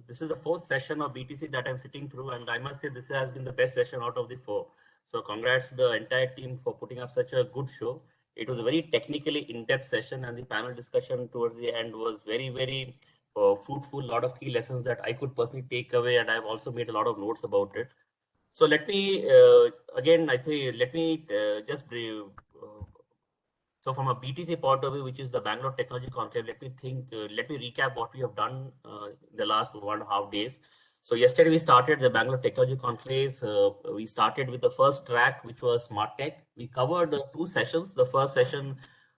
this is the fourth session of BTC that I'm sitting through, and I must say this has been the best session out of the four. So congrats to the entire team for putting up such a good show. It was a very technically in-depth session, and the panel discussion towards the end was very, very fruitful. A lot of key lessons that I could personally take away, and I've also made a lot of notes about it. So let me just so from a BTC point of view, which is the Bangalore Technology Conclave, let me recap what we have done in the last 1.5 days. So yesterday we started the Bangalore Technology Conclave. We started with the first track, which was Smart Tech. We covered 2 sessions. The first session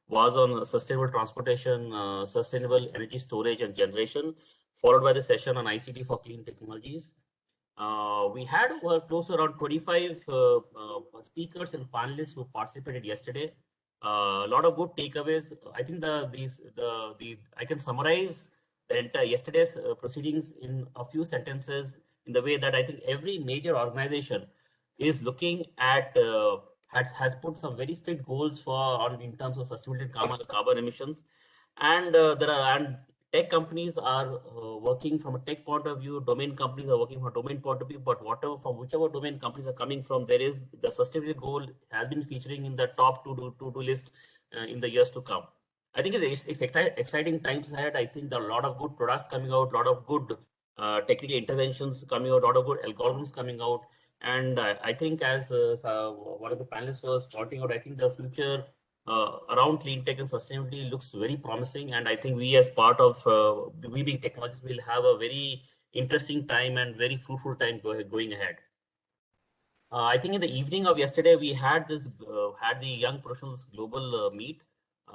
was on sustainable transportation, sustainable energy storage and generation, followed by the session on ICT for clean technologies. We had close to around 25 speakers and panelists who participated yesterday. A lot of good takeaways. I think I can summarize the entire yesterday's proceedings in a few sentences in the way that I think every major organization is looking at has put some very strict goals in terms of sustainability and carbon emissions, and tech companies are working from a tech point of view. Domain companies are working from a domain point of view. But whichever domain companies are coming from, there is the sustainability goal has been featuring in the top to-do list in the years to come. I think it's exciting times ahead. I think there are a lot of good products coming out, a lot of good technical interventions coming out, a lot of good algorithms coming out. And I think as one of the panelists was pointing out, I think the future around clean tech and sustainability looks very promising. And I think we as part of we being technologists will have a very interesting time and very fruitful time going ahead. I think in the evening of yesterday, we had the Young Professionals Global Meet.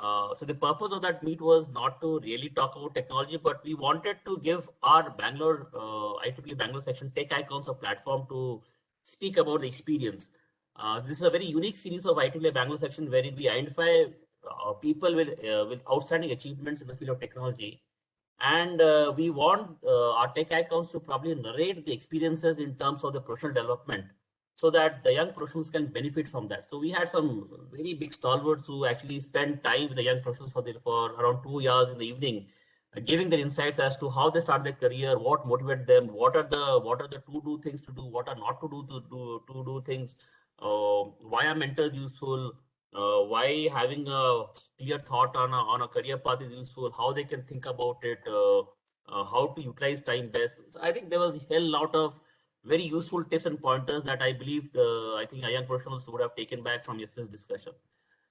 So the purpose of that meet was not to really talk about technology, but we wanted to give our IEEE Bangalore Section tech icons a platform to speak about the experience. This is a very unique series of IEEE Bangalore Section wherein we identify people with outstanding achievements in the field of technology. And we want our tech icons to probably narrate the experiences in terms of the professional development, so that the young professionals can benefit from that. So we had some very big stalwarts who actually spent time with the young professionals for around 2 hours in the evening, giving their insights as to how they start their career, what motivated them, what are the to-do things to do, what are not to do things, why are mentors useful, why having a clear thought on a career path is useful, how they can think about it, how to utilize time best. So I think there was a hell lot of very useful tips and pointers that I believe our young professionals would have taken back from yesterday's discussion.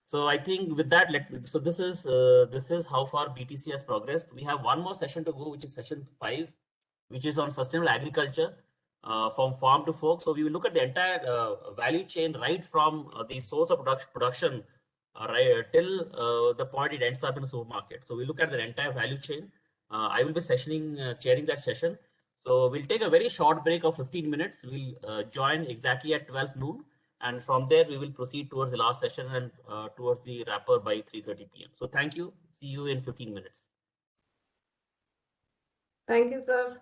So I think with that, this is how far BTC has progressed. We have one more session to go, which is session 5, which is on sustainable agriculture from farm to fork. So we will look at the entire value chain, right from the source of production right till the point it ends up in the supermarket. So we look at the entire value chain. I will be chairing that session. So we'll take a very short break of 15 minutes. We'll join exactly at 12 noon. And from there, we will proceed towards the last session and towards the wrapper by 3:30 p.m. So thank you. See you in 15 minutes. Thank you, sir.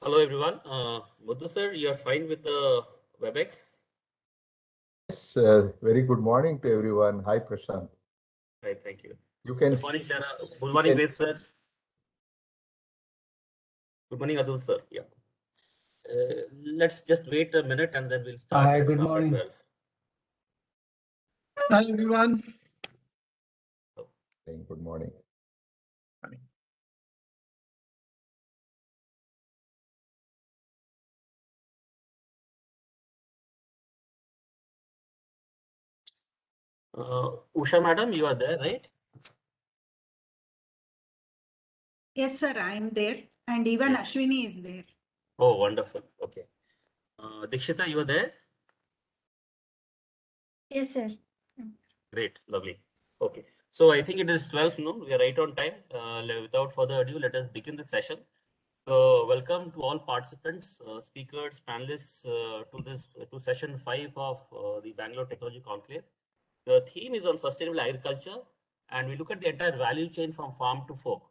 Hello, everyone. Muddu sir, you are fine with the WebEx? Yes, very good morning to everyone. Hi, Prashant. Right, thank you. You can. Good morning, Sarah. Good morning, Ved sir. Good morning, Adul sir. Yeah. Let's just wait a minute and then we'll start. Hi, good morning. Hi, everyone. Good morning. Usha madam, you are there, right? Yes, sir, I am there. And even Yes. Ashwini is there. Oh, wonderful. Okay. Dikshita, you are there? Yes, sir. Great, lovely. Okay. So I think it is 12 noon. We are right on time. Without further ado, let us begin the session. So welcome to all participants, speakers, panelists to session 5 of the Bangalore Technology Conclave. The theme is on sustainable agriculture, and we look at the entire value chain from farm to fork.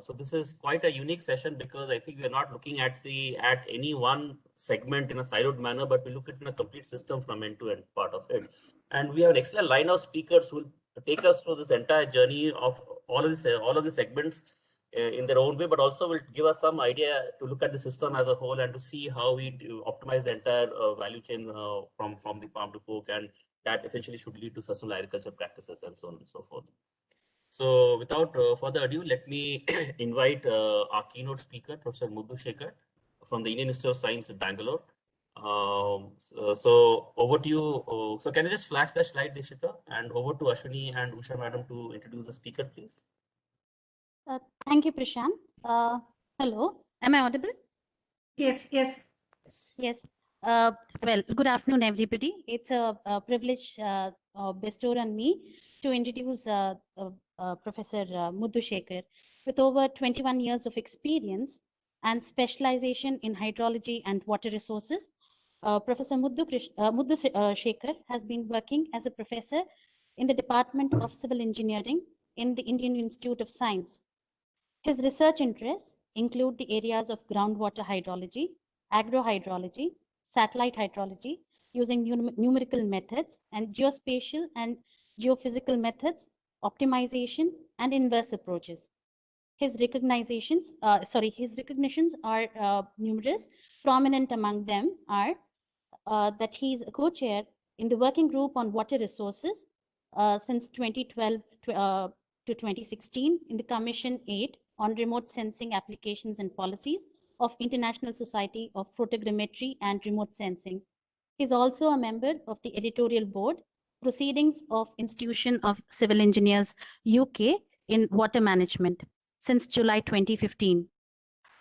So this is quite a unique session because I think we are not looking at any one segment in a siloed manner, but we look at it in a complete system from end to end part of it. And we have an excellent line of speakers who will take us through this entire journey of all of the segments in their own way, but also will give us some idea to look at the system as a whole and to see how we optimize the entire value chain from the farm to fork, and that essentially should lead to sustainable agriculture practices and so on and so forth. So without further ado, let me invite our keynote speaker, Professor Muddu Shekhar from the Indian Institute of Science in Bangalore. So over to you. So can you just flash the slide, Dikshita, and over to Ashwini and Usha madam to introduce the speaker, please. Thank you, Prashant. Hello, am I audible? Yes, yes. Yes. Well, good afternoon, everybody. It's a privilege bestowed on me to introduce Professor Muddu Shekhar. With over 21 years of experience and specialization in hydrology and water resources, Professor Muddu Shekhar has been working as a professor in the Department of Civil Engineering in the Indian Institute of Science. His research interests include the areas of groundwater hydrology, agrohydrology, satellite hydrology using numerical methods, and geospatial and geophysical methods, optimization, and inverse approaches. His recognitions are numerous. Prominent among them are that he is a co-chair in the working group on water resources since 2012 to 2016 in the Commission 8 on remote sensing applications and policies of International Society of Photogrammetry and Remote Sensing. He's also a member of the editorial board proceedings of Institution of Civil Engineers UK in water management since July 2015.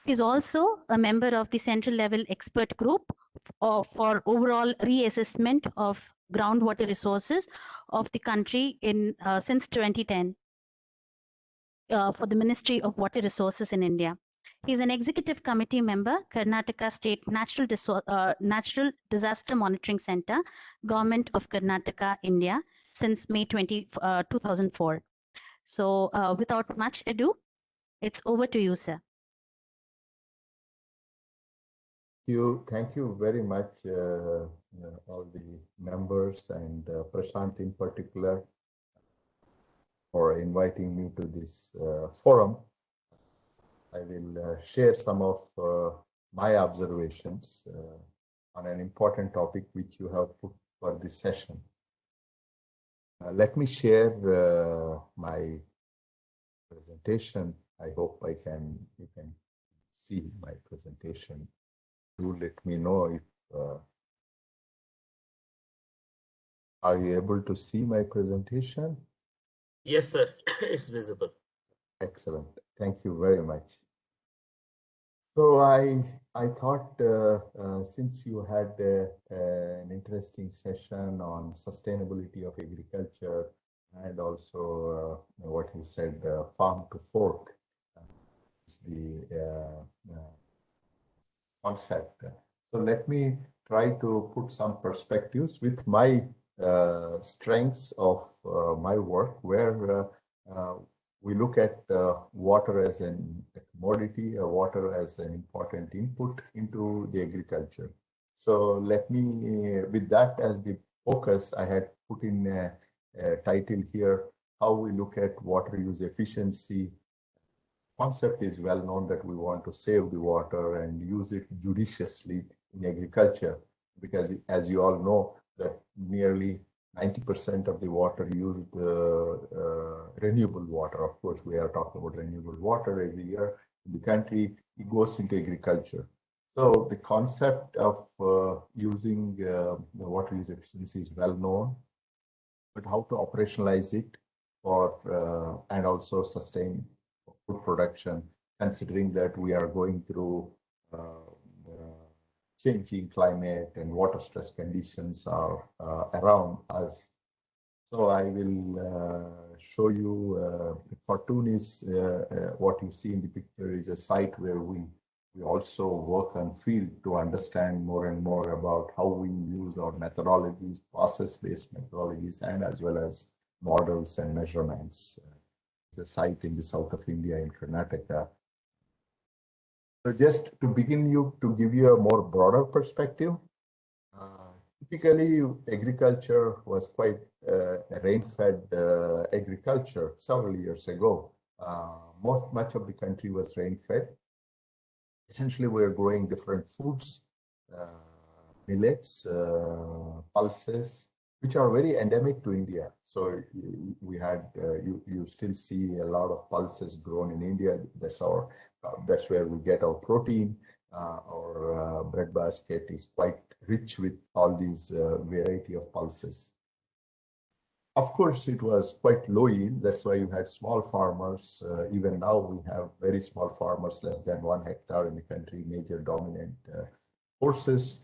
He's also a member of the central level expert group for overall reassessment of groundwater resources of the country since 2010 for the Ministry of Water Resources in India. He's an executive committee member, Karnataka State Natural Disaster Monitoring Center, Government of Karnataka, India, since May 2004. So without much ado, it's over to you, sir. Thank you very much, all the members and Prashant in particular for inviting me to this forum. I will share some of my observations on an important topic which you have put for this session. Let me share my presentation. I hope you can see my presentation. Do let me know if are you able to see my presentation? Yes, sir. It's visible. Excellent. Thank you very much. So I thought since you had an interesting session on sustainability of agriculture and also what you said, farm to fork, is the concept. So let me try to put some perspectives with my strengths of my work, where we look at water as a commodity, water as an important input into the agriculture. So let me, with that as the focus, I had put in a title here, how we look at water use efficiency. Concept is well known that we want to save the water and use it judiciously in agriculture, because as you all know that nearly 90% of the water used, renewable water, of course, we are talking about renewable water every year in the country, it goes into agriculture. So the concept of using the water use efficiency is well known, but how to operationalize it for and also sustain food production, considering that we are going through changing climate and water stress conditions are around us. So I will show you, the cartoon is what you see in the picture is a site where we also work on field to understand more and more about how we use our methodologies, process-based methodologies, and as well as models and measurements. It's a site in the south of India in Karnataka. So just to begin to give you a more broader perspective, typically agriculture was quite a rain-fed agriculture several years ago. Much of the country was rain-fed. Essentially, we're growing different foods, millets, pulses, which are very endemic to India. So we had, you still see a lot of pulses grown in India. That's where we get our protein. Our bread basket is quite rich with all these variety of pulses. Of course, it was quite low yield. That's why you had small farmers. Even now, we have very small farmers, less than 1 hectare in the country, major dominant forces.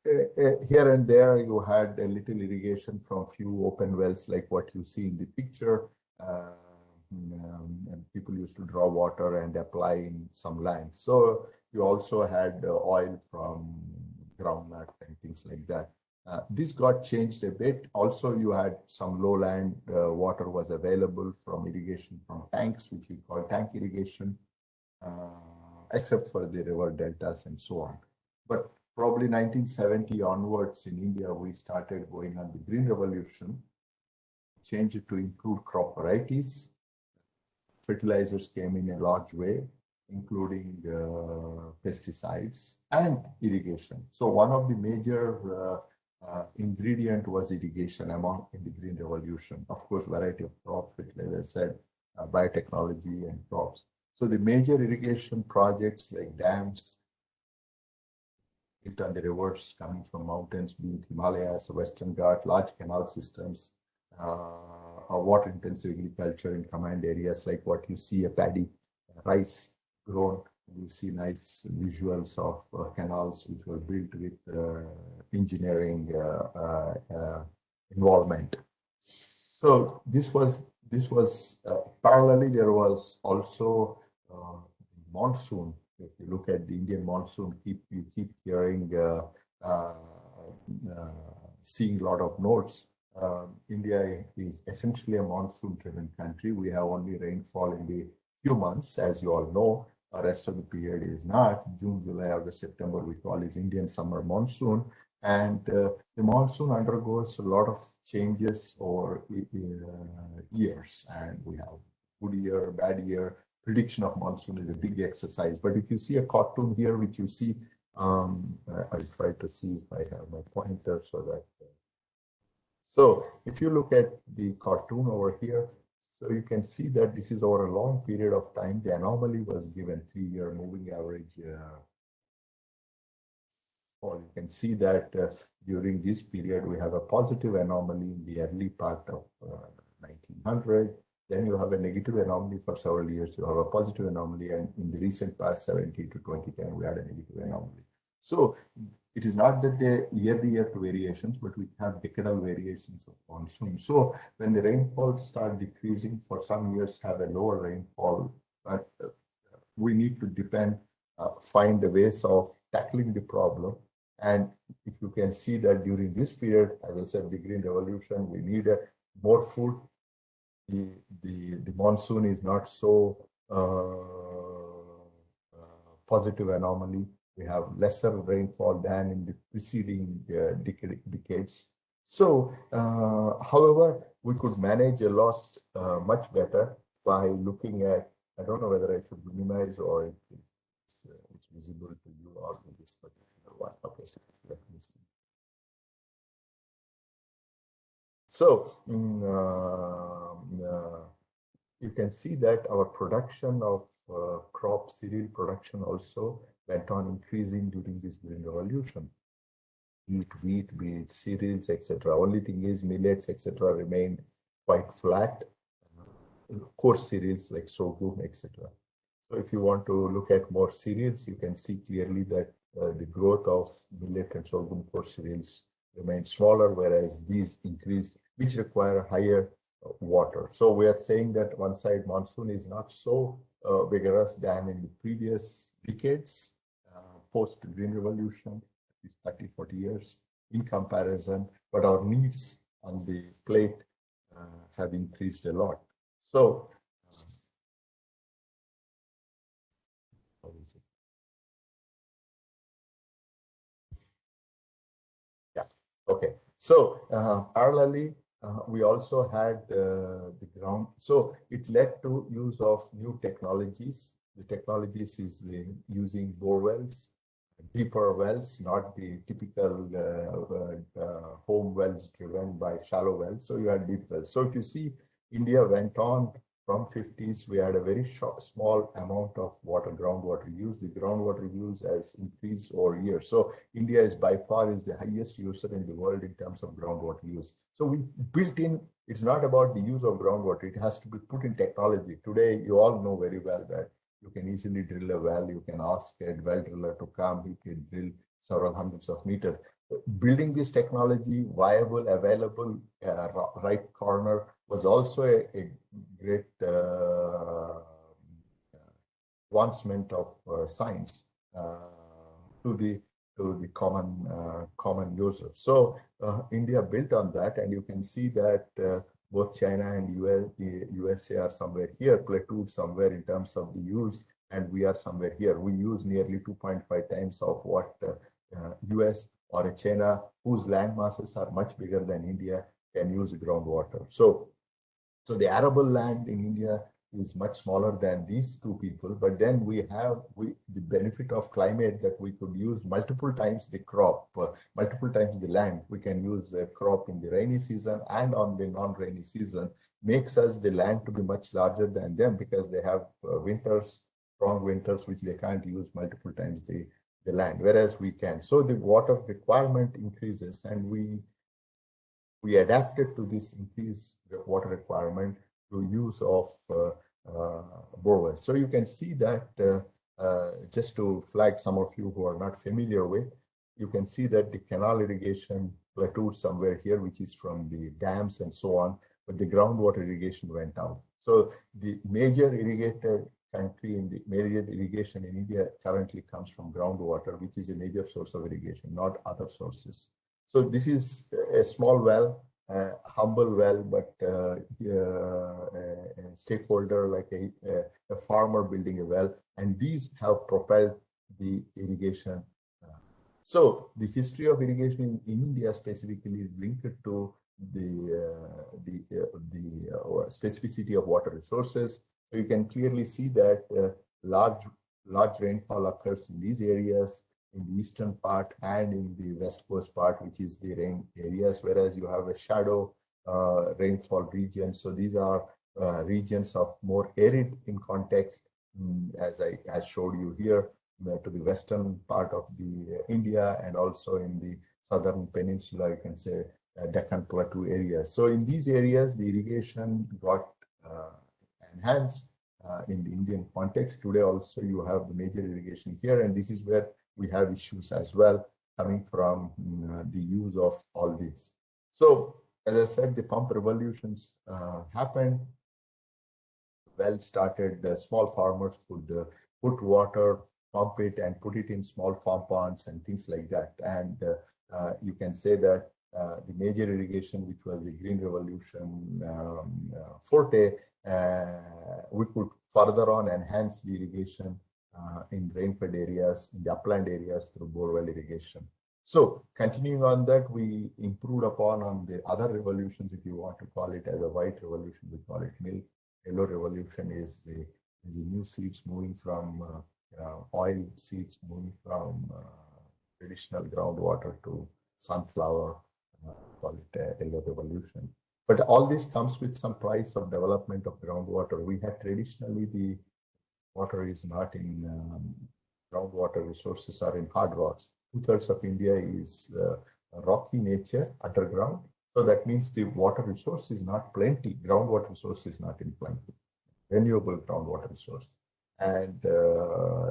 Here and there, you had a little irrigation from few open wells, like what you see in the picture. And people used to draw water and apply in some land. So you also had oil from groundnut and things like that. This got changed a bit. Also, you had some lowland water was available from irrigation from tanks, which we call tank irrigation, except for the river deltas and so on. But probably 1970 onwards in India, we started going on the green revolution, changed it to include crop varieties. Fertilizers came in a large way, including pesticides and irrigation. So one of the major ingredient was irrigation in the green revolution. Of course, variety of crops, like I said, biotechnology and crops. So the major irrigation projects like dams built on the rivers coming from mountains, be it Himalayas, Western Ghats, large canal systems, water intensive agriculture in command areas like what you see a paddy, rice grown. You see nice visuals of canals which were built with engineering involvement. So this was parallelly, there was also monsoon. If you look at the Indian monsoon, you keep hearing, seeing a lot of notes. India is essentially a monsoon-driven country. We have only rainfall in the few months, as you all know. The rest of the period is not. June, July, August, September, we call is Indian summer monsoon. And the monsoon undergoes a lot of changes over years. And we have good year, bad year. Prediction of monsoon is a big exercise. But if you see a cartoon here, which you see, I'll try to see if I have my pointer so that. So if you look at the cartoon over here, so you can see that this is over a long period of time. The anomaly was given 3-year moving average. You can see that during this period, we have a positive anomaly in the early part of 1900. Then you have a negative anomaly for several years. You have a positive anomaly, and in the recent past, 70 to 2010, we had a negative anomaly. So it is not that the year-to-year variations, but we have decadal variations of monsoon. So when the rainfall start decreasing, for some years have a lower rainfall, but we need to find the ways of tackling the problem. And if you can see that during this period, as I said, the green revolution, we need more food. the monsoon is not so positive anomaly. We have lesser rainfall than in the preceding decades. So, however, we could manage a lot much better by looking at, I don't know whether I should minimize or it's visible to you or in this particular one. Okay, so let me see. So, you can see that our production of crop cereal production also went on increasing during this green revolution. Be it wheat, be it cereals, etc. Only thing is millets, etc. remained quite flat. Coarse cereals like sorghum, etc. So if you want to look at more cereals, you can see clearly that the growth of millet and sorghum coarse cereals remained smaller, whereas these increased, which require higher water. So we are saying that one side monsoon is not so vigorous than in the previous decades, post Green Revolution, at least 30, 40 years in comparison, but our needs on the plate have increased a lot. So, how is it? Yeah, okay. So, parallelly, we also had the ground. So it led to use of new technologies. The technologies is the using bore wells, deeper wells, not the typical home wells driven by shallow wells. So you had deep wells. So if you see, India went on from 50s, we had a very small amount of groundwater use. The groundwater use has increased over years. So India is by far is the highest user in the world in terms of groundwater use. So we built in, it's not about the use of groundwater, it has to be put in technology. Today, you all know very well that you can easily drill a well, you can ask a well driller to come, he can drill several hundreds of meters. Building this technology viable, available, right corner was also a great advancement of science to the common user. So India built on that, and you can see that both China and USA are somewhere here, plateaued somewhere in terms of the use, and we are somewhere here. We use nearly 2.5 times of what US or a China, whose land masses are much bigger than India, can use groundwater. So the arable land in India is much smaller than these two people, but then we have the benefit of climate that we could use multiple times the crop, multiple times the land. We can use the crop in the rainy season and on the non-rainy season, makes us the land to be much larger than them because they have winters, strong winters, which they can't use multiple times the land, whereas we can. So the water requirement increases, and we adapted to this increased water requirement through use of borewell. So you can see that just to flag some of you who are not familiar with, you can see that the canal irrigation plateaued somewhere here, which is from the dams and so on, but the groundwater irrigation went out. So the major irrigated country in the major irrigation in India currently comes from groundwater, which is a major source of irrigation, not other sources. So this is a small well, humble well, but a stakeholder like a farmer building a well, and these have propelled the irrigation. So the history of irrigation in India specifically is linked to the specificity of water resources. So you can clearly see that large rainfall occurs in these areas, in the eastern part and in the west coast part, which is the rain areas, whereas you have a shadow rainfall region. So these are regions of more arid in context, as I showed you here, to the western part of the India, and also in the southern peninsula, you can say Deccan Plateau area. So in these areas, the irrigation got enhanced in the Indian context. Today also you have the major irrigation here, and this is where we have issues as well coming from the use of all these. So as I said, the pump revolutions happened. Well started, small farmers could put water, pump it and put it in small farm ponds and things like that. And you can say that the major irrigation, which was the Green Revolution forte, we could further on enhance the irrigation in rain-fed areas, in the upland areas through borewell irrigation. So continuing on that, we improved upon on the other revolutions, if you want to call it as a white revolution, we call it milk. Yellow revolution is the new seeds moving from oil seeds moving from traditional groundwater to sunflower, call it a yellow revolution. But all this comes with some price of development of groundwater. We had traditionally the water is not in groundwater resources are in hard rocks. 2/3 of India is rocky nature underground. So that means the water resource is not plenty. Groundwater resource is not in plenty. Renewable groundwater resource. And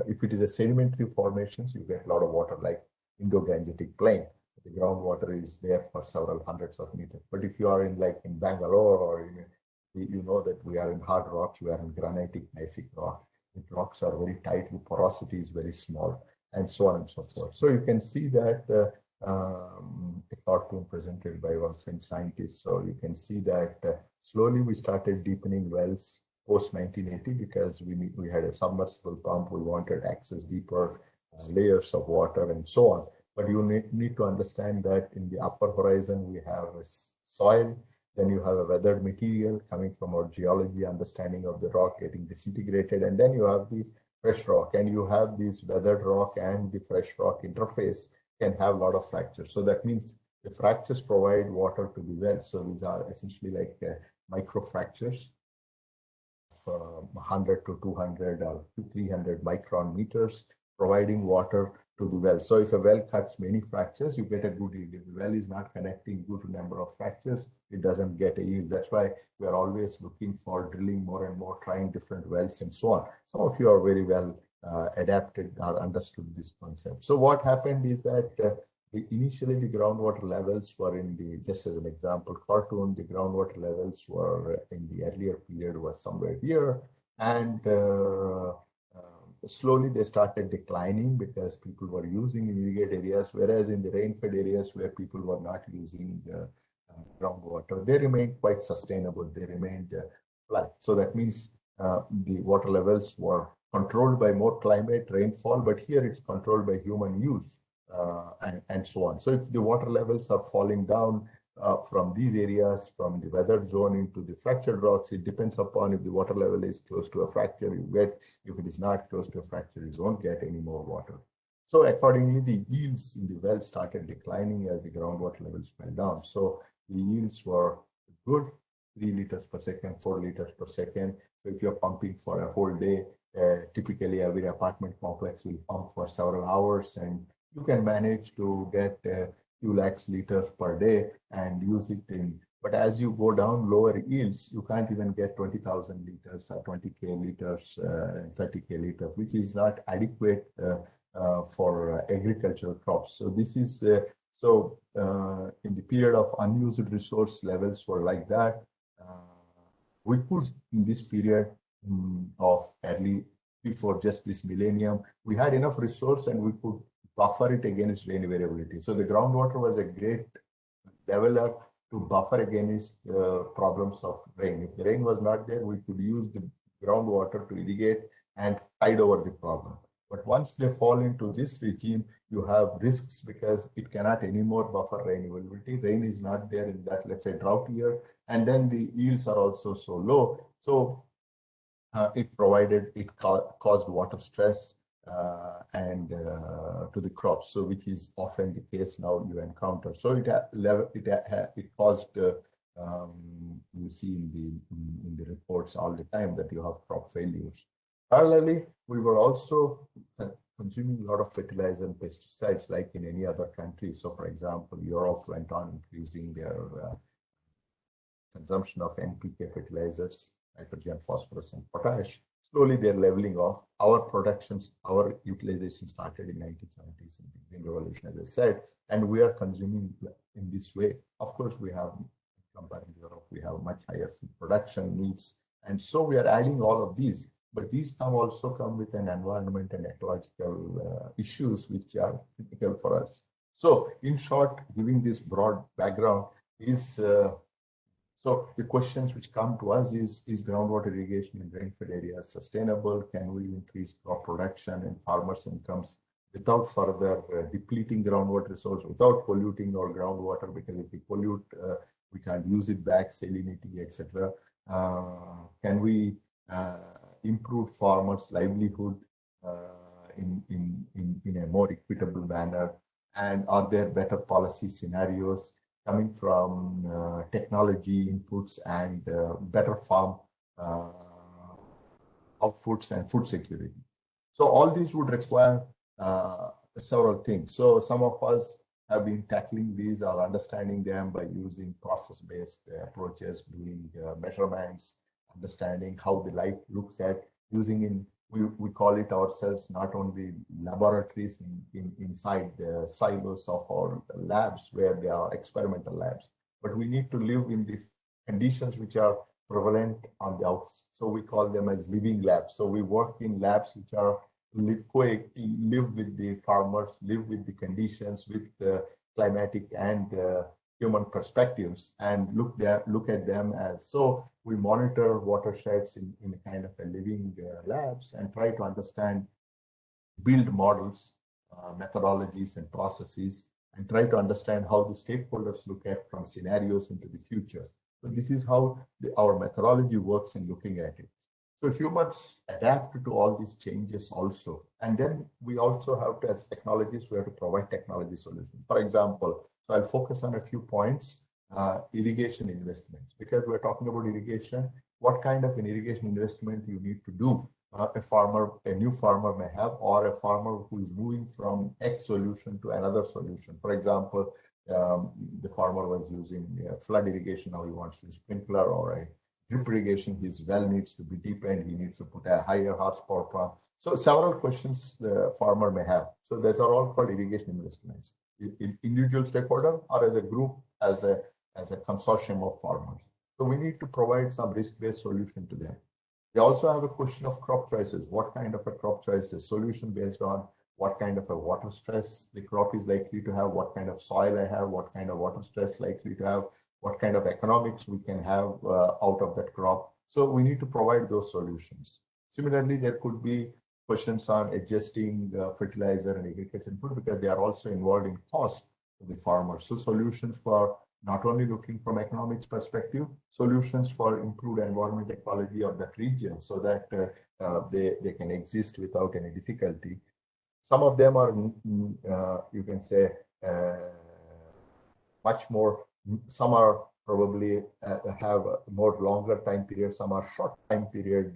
if it is a sedimentary formations, you get a lot of water like Indo-Gangetic plain. The groundwater is there for several hundreds of meters. But if you are in like in Bangalore or you know that we are in hard rocks, we are in granitic gneissic rock. The rocks are very tight, the porosity is very small, and so on and so forth. So you can see that a cartoon presented by one French scientist. So you can see that slowly we started deepening wells post 1980 because we had a submersible pump. We wanted access deeper layers of water and so on. But you need to understand that in the upper horizon, we have a soil, then you have a weathered material coming from our geology, understanding of the rock getting disintegrated, and then you have the fresh rock, and you have this weathered rock and the fresh rock interface can have a lot of fractures. So that means the fractures provide water to the well. So these are essentially like micro fractures of 100 to 200 or 300 micron meters, providing water to the well. So if a well cuts many fractures, you get a good yield. If the well is not connecting good number of fractures, it doesn't get a yield. That's why we are always looking for drilling more and more, trying different wells and so on. Some of you are very well adapted or understood this concept. So what happened is that initially the groundwater levels were in the, just as an example, cartoon, the groundwater levels were in the earlier period was somewhere here, and slowly they started declining because people were using in irrigated areas, whereas in the rain-fed areas where people were not using groundwater, they remained quite sustainable. They remained flat. So that means the water levels were controlled by more climate, rainfall, but here it's controlled by human use and so on. So if the water levels are falling down from these areas, from the weathered zone into the fractured rocks, it depends upon if the water level is close to a fracture, you get. If it is not close to a fracture, you don't get any more water. So accordingly, the yields in the well started declining as the groundwater levels fell down. So the yields were good, 3 liters per second, 4 liters per second. So if you're pumping for a whole day, typically every apartment complex will pump for several hours, and you can manage to get few lakhs liters per day and use it in. But as you go down lower yields, you can't even get 20,000 liters or 20K liters, 30K liters, which is not adequate for agricultural crops. So this is, in the period of unused resource levels were like that. We could, in this period of early, before just this millennium, we had enough resource and we could buffer it against rain variability. So the groundwater was a great leveler to buffer against problems of rain. If the rain was not there, we could use the groundwater to irrigate and tide over the problem. But once they fall into this regime, you have risks because it cannot anymore buffer rain availability. Rain is not there in that, let's say, drought year, and then the yields are also so low. So it caused water stress and to the crops, so which is often the case now you encounter. So it caused you see in the reports all the time that you have crop failures. Parallelly, we were also consuming a lot of fertilizer and pesticides like in any other country. So, for example, Europe went on increasing their consumption of NPK fertilizers, nitrogen, phosphorus, and potash. Slowly, they're leveling off. Our productions, our utilization started in 1970s in the Green Revolution, as I said, and we are consuming in this way. Of course, we have, compared to Europe, we have much higher food production needs, and so we are adding all of these. But these also come with an environment and ecological issues which are critical for us. So in short, giving this broad background is so the questions which come to us is groundwater irrigation in rainfed areas sustainable? Can we increase crop production and farmers' incomes without further depleting groundwater resource, without polluting our groundwater? Because if we pollute, we can't use it back, salinity, etc. Can we improve farmers' livelihood in a more equitable manner? And are there better policy scenarios coming from technology inputs and better farm outputs and food security? So all these would require several things. So some of us have been tackling these or understanding them by using process-based approaches, doing measurements, understanding how the life looks at, using in, we call it ourselves not only laboratories inside the silos of our labs where they are experimental labs, but we need to live in the conditions which are prevalent on the outside. So we call them as living labs. So we work in labs which are live with the farmers, live with the conditions, with the climatic and human perspectives, and look at them as, so we monitor watersheds in a kind of a living labs and try to understand, build models, methodologies and processes, and try to understand how the stakeholders look at from scenarios into the future. So this is how our methodology works in looking at it. So humans adapt to all these changes also. And then we also have to, as technologists, we have to provide technology solutions. For example, so I'll focus on a few points, irrigation investments, because we're talking about irrigation. What kind of an irrigation investment you need to do? A new farmer may have, or a farmer who is moving from X solution to another solution. For example, the farmer was using flood irrigation, now he wants to sprinkler or a drip irrigation. His well needs to be deepened, he needs to put a higher horsepower pump. So several questions the farmer may have. So these are all called irrigation investments. Individual stakeholder or as a group, as a consortium of farmers. So we need to provide some risk-based solution to them. We also have a question of crop choices. What kind of a crop choices? Solution based on what kind of a water stress the crop is likely to have, what kind of soil I have, what kind of water stress likely to have, what kind of economics we can have out of that crop. So we need to provide those solutions. Similarly, there could be questions on adjusting fertilizer and agriculture input, because they are also involved in cost of the farmers. So solutions for not only looking from economics perspective, solutions for improved environmental quality of that region so that they can exist without any difficulty. Some of them are, you can say, much more, some are probably have a more longer time period, some are short time period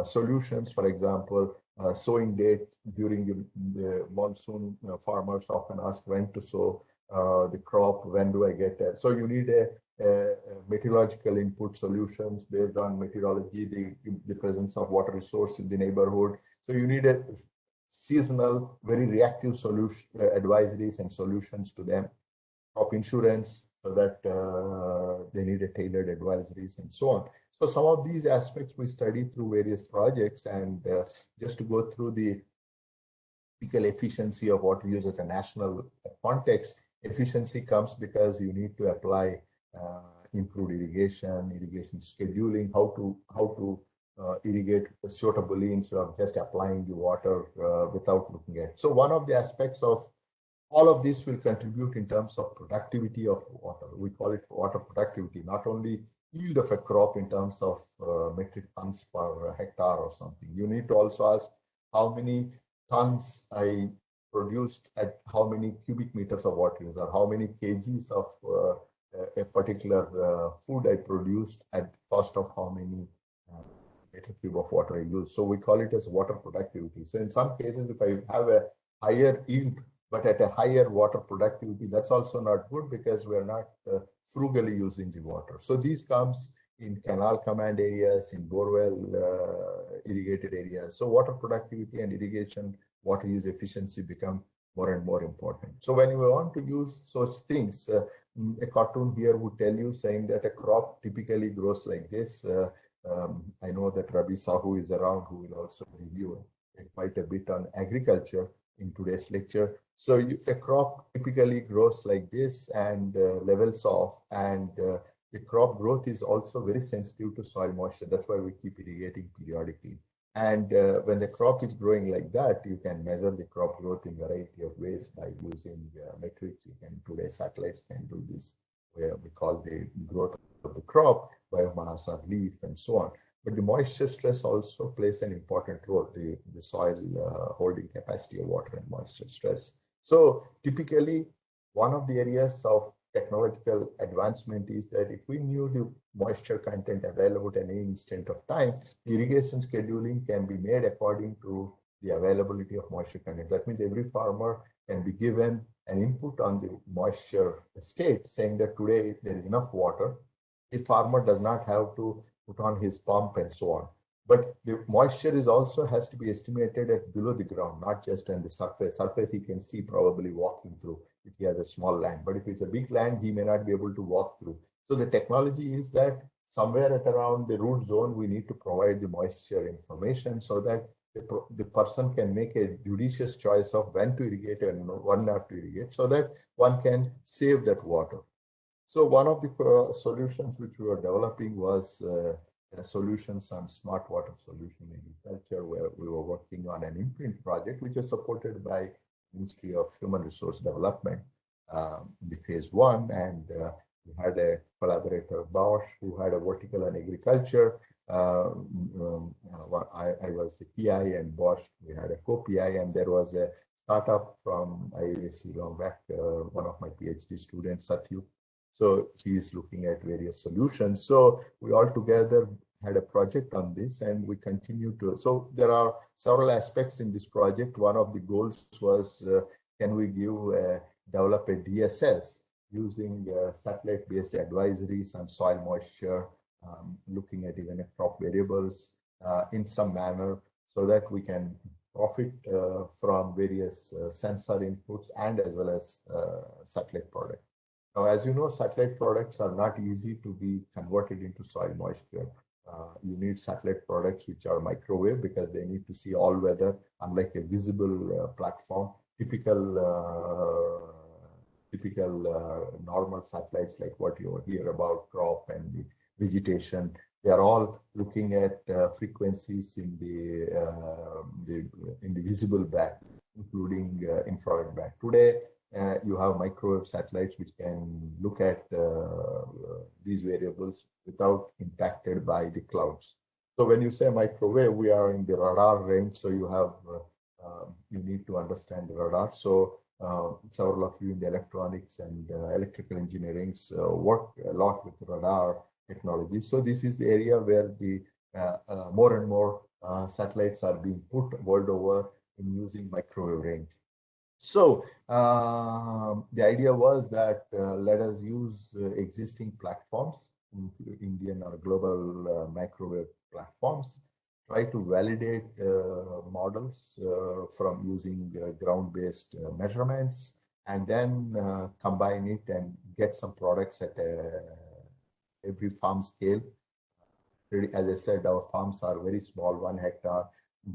solutions. For example, sowing dates during the monsoon, farmers often ask when to sow the crop, when do I get it? So you need a meteorological input solutions based on meteorology, the presence of water resource in the neighborhood. So you need a seasonal, very reactive solution, advisories and solutions to them. Crop insurance, so that they need a tailored advisories and so on. So some of these aspects we study through various projects, and just to go through the typical efficiency of what we use at a national context. Efficiency comes because you need to apply improved irrigation scheduling, how to irrigate suitably instead of just applying the water without looking at. So one of the aspects of all of this will contribute in terms of productivity of water. We call it water productivity, not only yield of a crop in terms of metric tons per hectare or something. You need to also ask how many tons I produced at how many cubic meters of water, or how many kgs of a particular food I produced at cost of how many meter cube of water I use. So we call it as water productivity. So in some cases, if I have a higher yield, but at a higher water productivity, that's also not good because we're not frugally using the water. So these comes in canal command areas, in borewell irrigated areas. So water productivity and irrigation, water use efficiency become more and more important. So when you want to use such things, a cartoon here would tell you saying that a crop typically grows like this. I know that Ravi Sahu is around, who will also review quite a bit on agriculture in today's lecture. So a crop typically grows like this and levels off, and the crop growth is also very sensitive to soil moisture. That's why we keep irrigating periodically. And when the crop is growing like that, you can measure the crop growth in a variety of ways by using metrics. Today satellites can do this, where we call the growth of the crop, biomass or leaf, and so on. But the moisture stress also plays an important role, the soil holding capacity of water and moisture stress. So typically, one of the areas of technological advancement is that if we knew the moisture content available at any instant of time, the irrigation scheduling can be made according to the availability of moisture content. That means every farmer can be given an input on the moisture state, saying that today there is enough water. The farmer does not have to put on his pump and so on. But the moisture is also has to be estimated at below the ground, not just on the surface. Surface he can see probably walking through if he has a small land. But if it's a big land, he may not be able to walk through. So the technology is that somewhere at around the root zone, we need to provide the moisture information so that the person can make a judicious choice of when to irrigate and when not to irrigate, so that one can save that water. So one of the solutions which we were developing was solutions on smart water solution in agriculture, where we were working on an imprint project, which is supported by Ministry of Human Resource Development in the phase 1. And we had a collaborator, Bosch, who had a vertical on agriculture. I was the PI, and Bosch, we had a co-PI, and there was a startup from IEEE long back, one of my PhD students, Satyu. So she is looking at various solutions. So we all together had a project on this, and we continue to. So there are several aspects in this project. One of the goals was, can we develop a DSS using satellite-based advisories on soil moisture, looking at even crop variables in some manner, so that we can profit from various sensor inputs and as well as satellite products. Now, as you know, satellite products are not easy to be converted into soil moisture. You need satellite products which are microwave, because they need to see all weather, unlike a visible platform. Typical normal satellites like what you hear about crop and the vegetation, they are all looking at frequencies in the visible band, including infrared band. Today, you have microwave satellites which can look at these variables without impacted by the clouds. So when you say microwave, we are in the radar range. So you have you need to understand the radar. So several of you in the electronics and electrical engineering work a lot with radar technology. So this is the area where the more and more satellites are being put world over in using microwave range. So the idea was that let us use existing platforms, Indian or global microwave platforms, try to validate models from using ground-based measurements, and then combine it and get some products at every farm scale. As I said, our farms are very small, 1 hectare.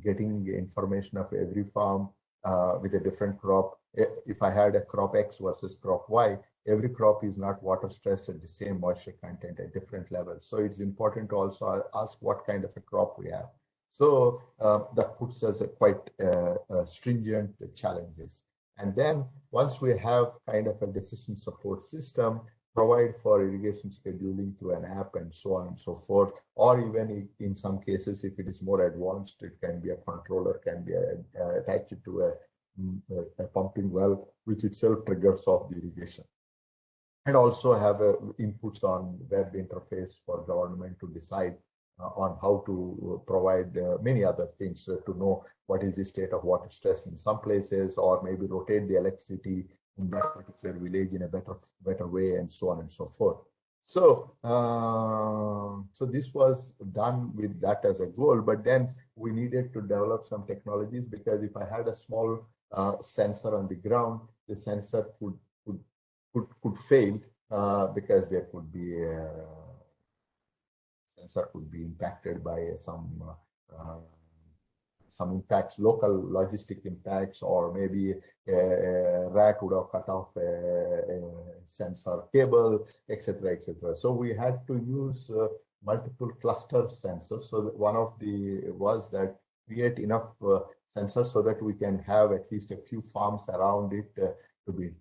Getting information of every farm with a different crop. If I had a crop X versus crop Y, every crop is not water stressed at the same moisture content at different levels. So it's important to also ask what kind of a crop we have. So that puts us quite stringent challenges. And then once we have kind of a decision support system, provide for irrigation scheduling through an app and so on and so forth, or even in some cases, if it is more advanced, it can be a controller, can be attached to a pumping well, which itself triggers off the irrigation. And also have inputs on web interface for government to decide on how to provide many other things to know what is the state of water stress in some places, or maybe rotate the electricity in that particular village in a better way, and so on and so forth. So, so this was done with that as a goal, but then we needed to develop some technologies, because if I had a small sensor on the ground, the sensor could fail because there could be sensor could be impacted by some some impacts, local logistic impacts, or maybe a rat would have cut off a sensor cable, etc., etc. So we had to use multiple cluster sensors. So one of the was that create enough sensors so that we can have at least a few farms around it to be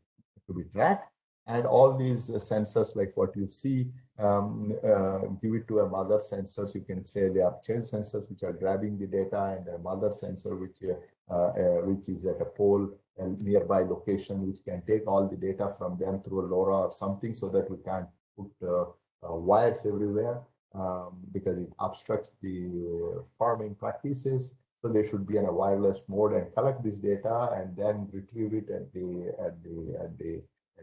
tracked. And all these sensors, like what you see, give it to a mother sensors. You can say they are child sensors which are grabbing the data, and a mother sensor which is at a pole and nearby location, which can take all the data from them through a LoRa or something, so that we can't put wires everywhere because it obstructs the farming practices. So they should be in a wireless mode and collect this data and then retrieve it at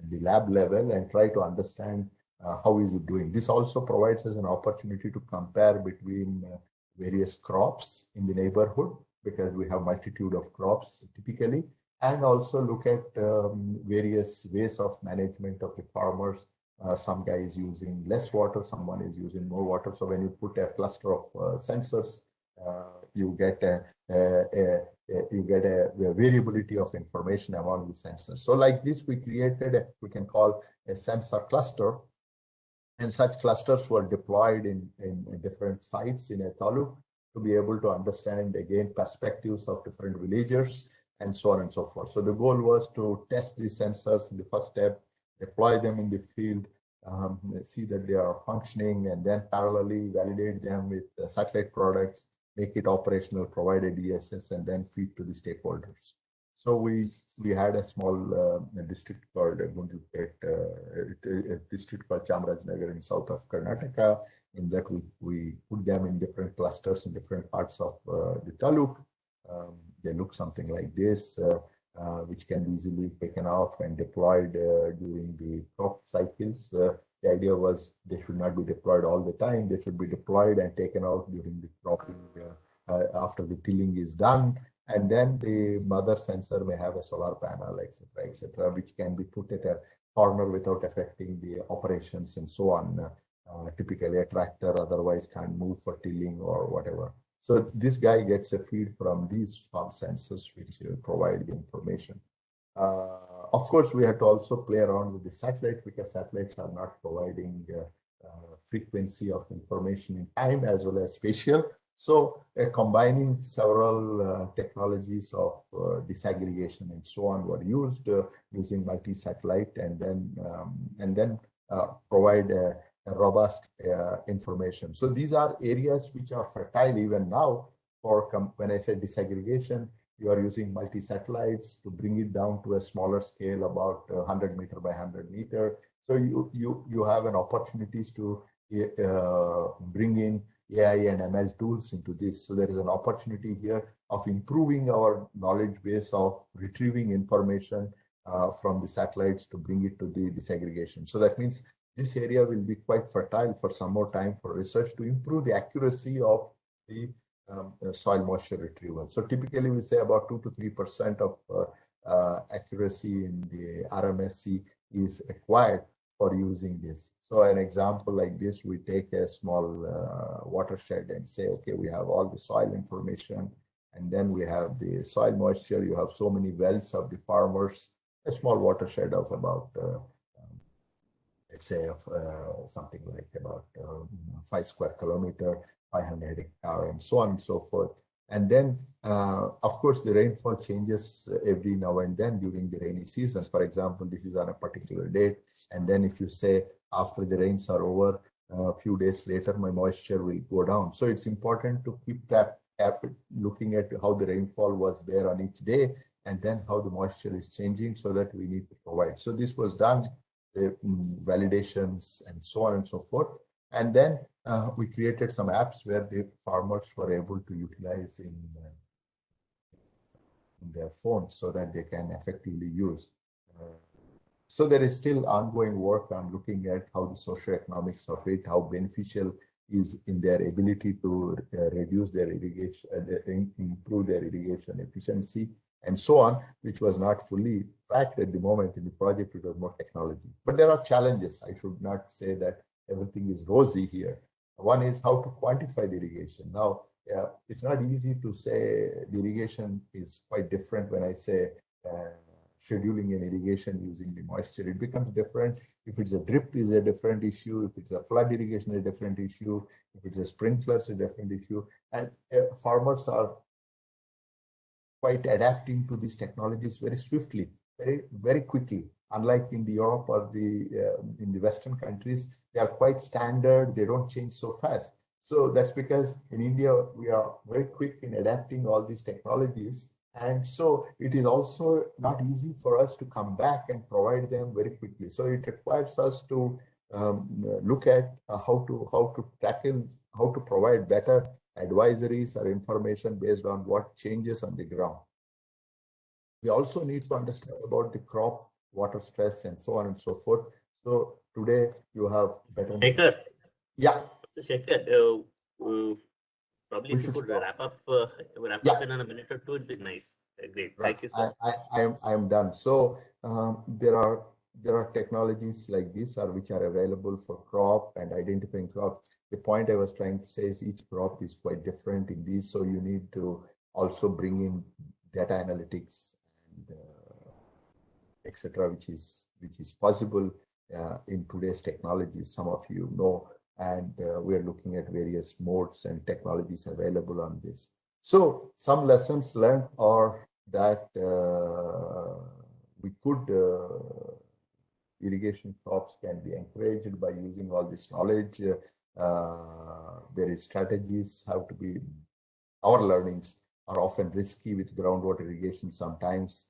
the lab level and try to understand how is it doing. This also provides us an opportunity to compare between various crops in the neighborhood, because we have multitude of crops typically, and also look at various ways of management of the farmers. Some guy is using less water, someone is using more water. So when you put a cluster of sensors, you get a variability of information among the sensors. So like this, we created we can call a sensor cluster, and such clusters were deployed in different sites in a taluk to be able to understand again perspectives of different villagers and so on and so forth. So the goal was to test these sensors in the first step, deploy them in the field, see that they are functioning, and then parallelly validate them with satellite products, make it operational, provide a DSS, and then feed to the stakeholders. So we had a small district called a district called Chamarajanagar in south of Karnataka. In that we put them in different clusters in different parts of the taluk. They look something like this, which can be easily taken off and deployed during the crop cycles. The idea was they should not be deployed all the time. They should be deployed and taken out during the cropping after the tilling is done. And then the mother sensor may have a solar panel, etc., which can be put at a corner without affecting the operations and so on. Typically, a tractor otherwise can't move for tilling or whatever. So this guy gets a feed from these farm sensors, which provide the information. Of course, we have to also play around with the satellite, because satellites are not providing frequency of information in time as well as spatial. So combining several technologies of disaggregation and so on were used using multi-satellite, and then provide a robust information. So these are areas which are fertile even now. For when I say disaggregation, you are using multi-satellites to bring it down to a smaller scale, about 100 meter by 100 meter. So you have an opportunities to bring in AI and ML tools into this. So there is an opportunity here of improving our knowledge base of retrieving information from the satellites to bring it to the disaggregation. So that means this area will be quite fertile for some more time for research to improve the accuracy of the soil moisture retrieval. So typically we say about 2 to 3% of accuracy in the RMSC is required for using this. So an example like this, we take a small watershed and say, okay, we have all the soil information, and then we have the soil moisture. You have so many wells of the farmers, a small watershed of about, let's say, something like about 5 square kilometer, 500 hectare, and so on and so forth. And then, of course, the rainfall changes every now and then during the rainy seasons. For example, this is on a particular date. And then if you say after the rains are over, a few days later, my moisture will go down. So it's important to keep that looking at how the rainfall was there on each day, and then how the moisture is changing, so that we need to provide. So this was done, the validations and so on and so forth. And then we created some apps where the farmers were able to utilize in their phones, so that they can effectively use. So there is still ongoing work on looking at how the socioeconomics of it, how beneficial is in their ability to reduce their irrigation, improve their irrigation efficiency, and so on, which was not fully tracked at the moment in the project. It was more technology. But there are challenges. I should not say that everything is rosy here. One is how to quantify the irrigation. Now, it's not easy to say the irrigation is quite different when I say scheduling an irrigation using the moisture. It becomes different. If it's a drip is a different issue. If it's a flood irrigation, a different issue. If it's a sprinklers, a different issue. And farmers are quite adapting to these technologies very swiftly, very quickly. Unlike in the Europe or in the Western countries, they are quite standard. They don't change so fast. So that's because in India, we are very quick in adapting all these technologies. And so it is also not easy for us to come back and provide them very quickly. So it requires us to look at how to tackle, how to provide better advisories or information based on what changes on the ground. We also need to understand about the crop, water stress, and so on and so forth. So today you have better. Shekhar. Yeah. Shekhar, probably if you could wrap up in a minute or two, it'd be nice. Great. Right. Thank you, sir. I am done. So there are technologies like this which are available for crop and identifying crops. The point I was trying to say is each crop is quite different in these, so you need to also bring in data analytics and etc., which is possible in today's technology. Some of you know, and we are looking at various modes and technologies available on this. So some lessons learned are that we could irrigation crops can be encouraged by using all this knowledge. There is strategies how to be. Our learnings are often risky with groundwater irrigation sometimes.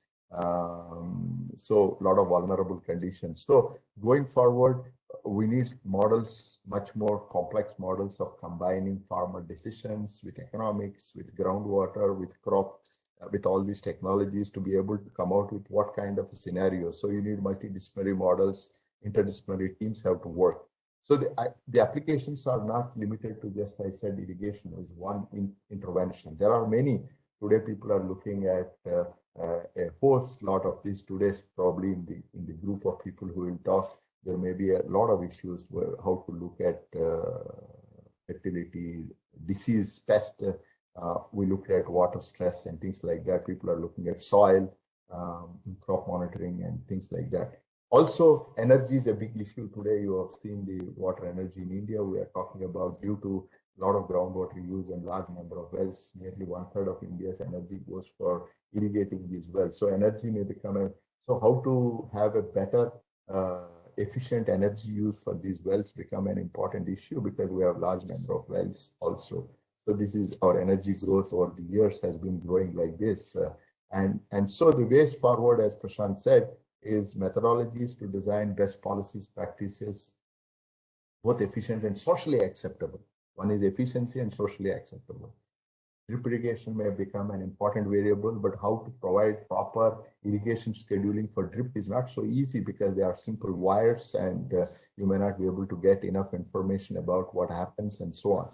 So a lot of vulnerable conditions. So going forward, we need models, much more complex models of combining farmer decisions with economics, with groundwater, with crop, with all these technologies to be able to come out with what kind of a scenario. So you need multidisciplinary models, interdisciplinary teams have to work. So the applications are not limited to just, I said, irrigation is one intervention. There are many. Today, people are looking at a whole lot of these. Today's probably in the group of people who will talk, there may be a lot of issues where how to look at fertility, disease, pest. We look at water stress and things like that. People are looking at soil, crop monitoring and things like that. Also, energy is a big issue today. You have seen the water energy in India. We are talking about due to a lot of groundwater use and large number of wells. Nearly 1/3 of India's energy goes for irrigating these wells. So energy may become so how to have a better efficient energy use for these wells become an important issue because we have large number of wells also. So this is our energy growth over the years has been growing like this. And so the ways forward, as Prashant said, is methodologies to design best policies, practices, both efficient and socially acceptable. One is efficiency and socially acceptable. Drip irrigation may become an important variable, but how to provide proper irrigation scheduling for drip is not so easy because they are simple wires and you may not be able to get enough information about what happens and so on.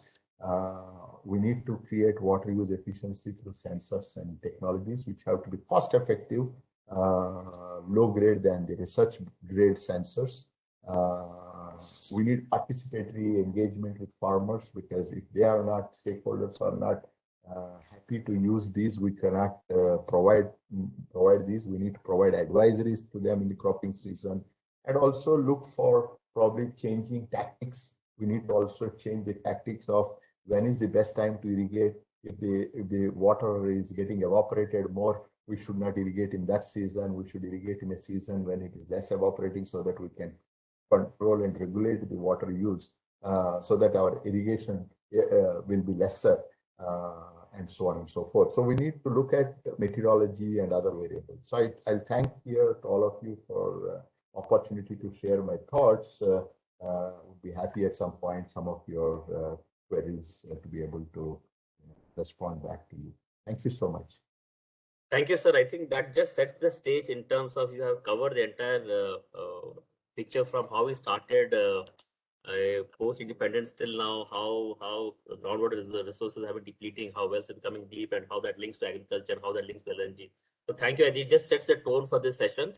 We need to create water use efficiency through sensors and technologies which have to be cost effective, low grade than the research grade sensors. We need participatory engagement with farmers because if they are not, stakeholders are not happy to use these, we cannot provide these. We need to provide advisories to them in the cropping season and also look for probably changing tactics. We need to also change the tactics of when is the best time to irrigate. If the water is getting evaporated more, we should not irrigate in that season. We should irrigate in a season when it is less evaporating so that we can control and regulate the water use so that our irrigation will be lesser and so on and so forth. So we need to look at meteorology and other variables. So I'll thank here to all of you for opportunity to share my thoughts. Would be happy at some point some of your queries to be able to respond back to you. Thank you so much. Thank you, sir. I think that just sets the stage in terms of you have covered the entire picture from how we started post-independence till now, how groundwater resources have been depleting, how wells are becoming deep, and how that links to agriculture, how that links to LNG. So thank you. It just sets the tone for this session.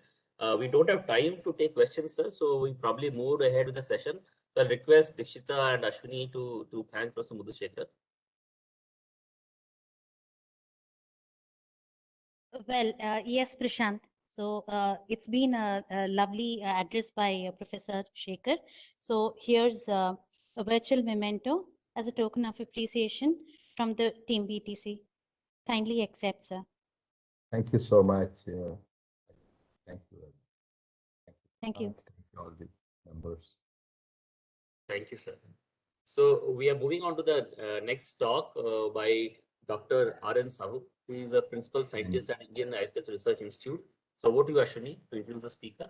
We don't have time to take questions, sir, so we probably moved ahead with the session. So I'll request Dikshita and Ashwini to thank Professor Mudhushekhar. Yes, Prashant. So it's been a lovely address by Professor Shekhar. So here's a virtual memento as a token of appreciation from the team BTC. Kindly accept, sir. Thank you so much. Thank you. Thank you. Thank all the members. Thank you, sir. So we are moving on to the next talk by Dr. R.N. Sahu, who is a principal scientist at Indian Aerospace Research Institute. So over to you, Ashwini, to introduce the speaker.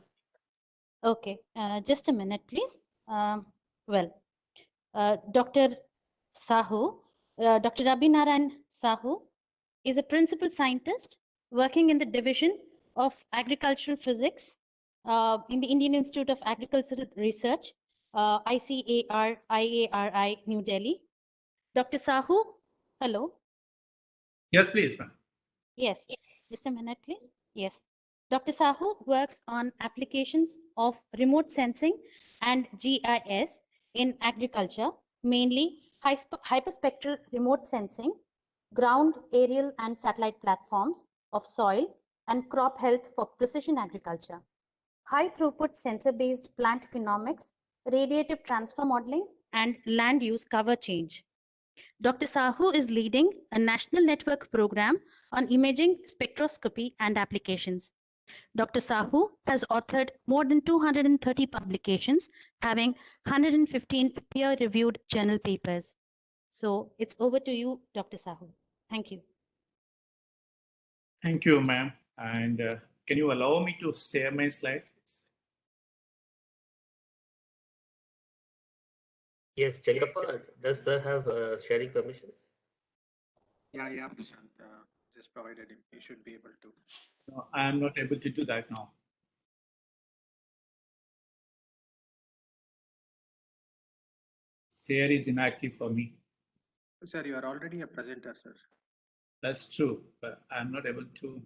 Okay, just a minute, please. Dr. Sahu, Dr. Abhinarayan Sahu is a principal scientist working in the division of agricultural physics in the Indian Institute of Agricultural Research, ICAR, New Delhi. Dr. Sahu, hello. Yes, please, ma'am. Yes, just a minute, please. Yes. Dr. Sahu works on applications of remote sensing and GIS in agriculture, mainly hyperspectral remote sensing, ground, aerial, and satellite platforms of soil and crop health for precision agriculture, high throughput sensor-based plant phenomics, radiative transfer modeling, and land use cover change. Dr. Sahu is leading a national network program on imaging, spectroscopy, and applications. Dr. Sahu has authored more than 230 publications, having 115 peer-reviewed journal papers. So it's over to you, Dr. Sahu. Thank you. Thank you, ma'am. And can you allow me to share my slides? Yes, Chenkappa, does sir have sharing permissions? Yeah, Prashant, just provided him. He should be able to. No, I am not able to do that now. Share is inactive for me. Sir, you are already a presenter, sir. That's true, but I'm not able to.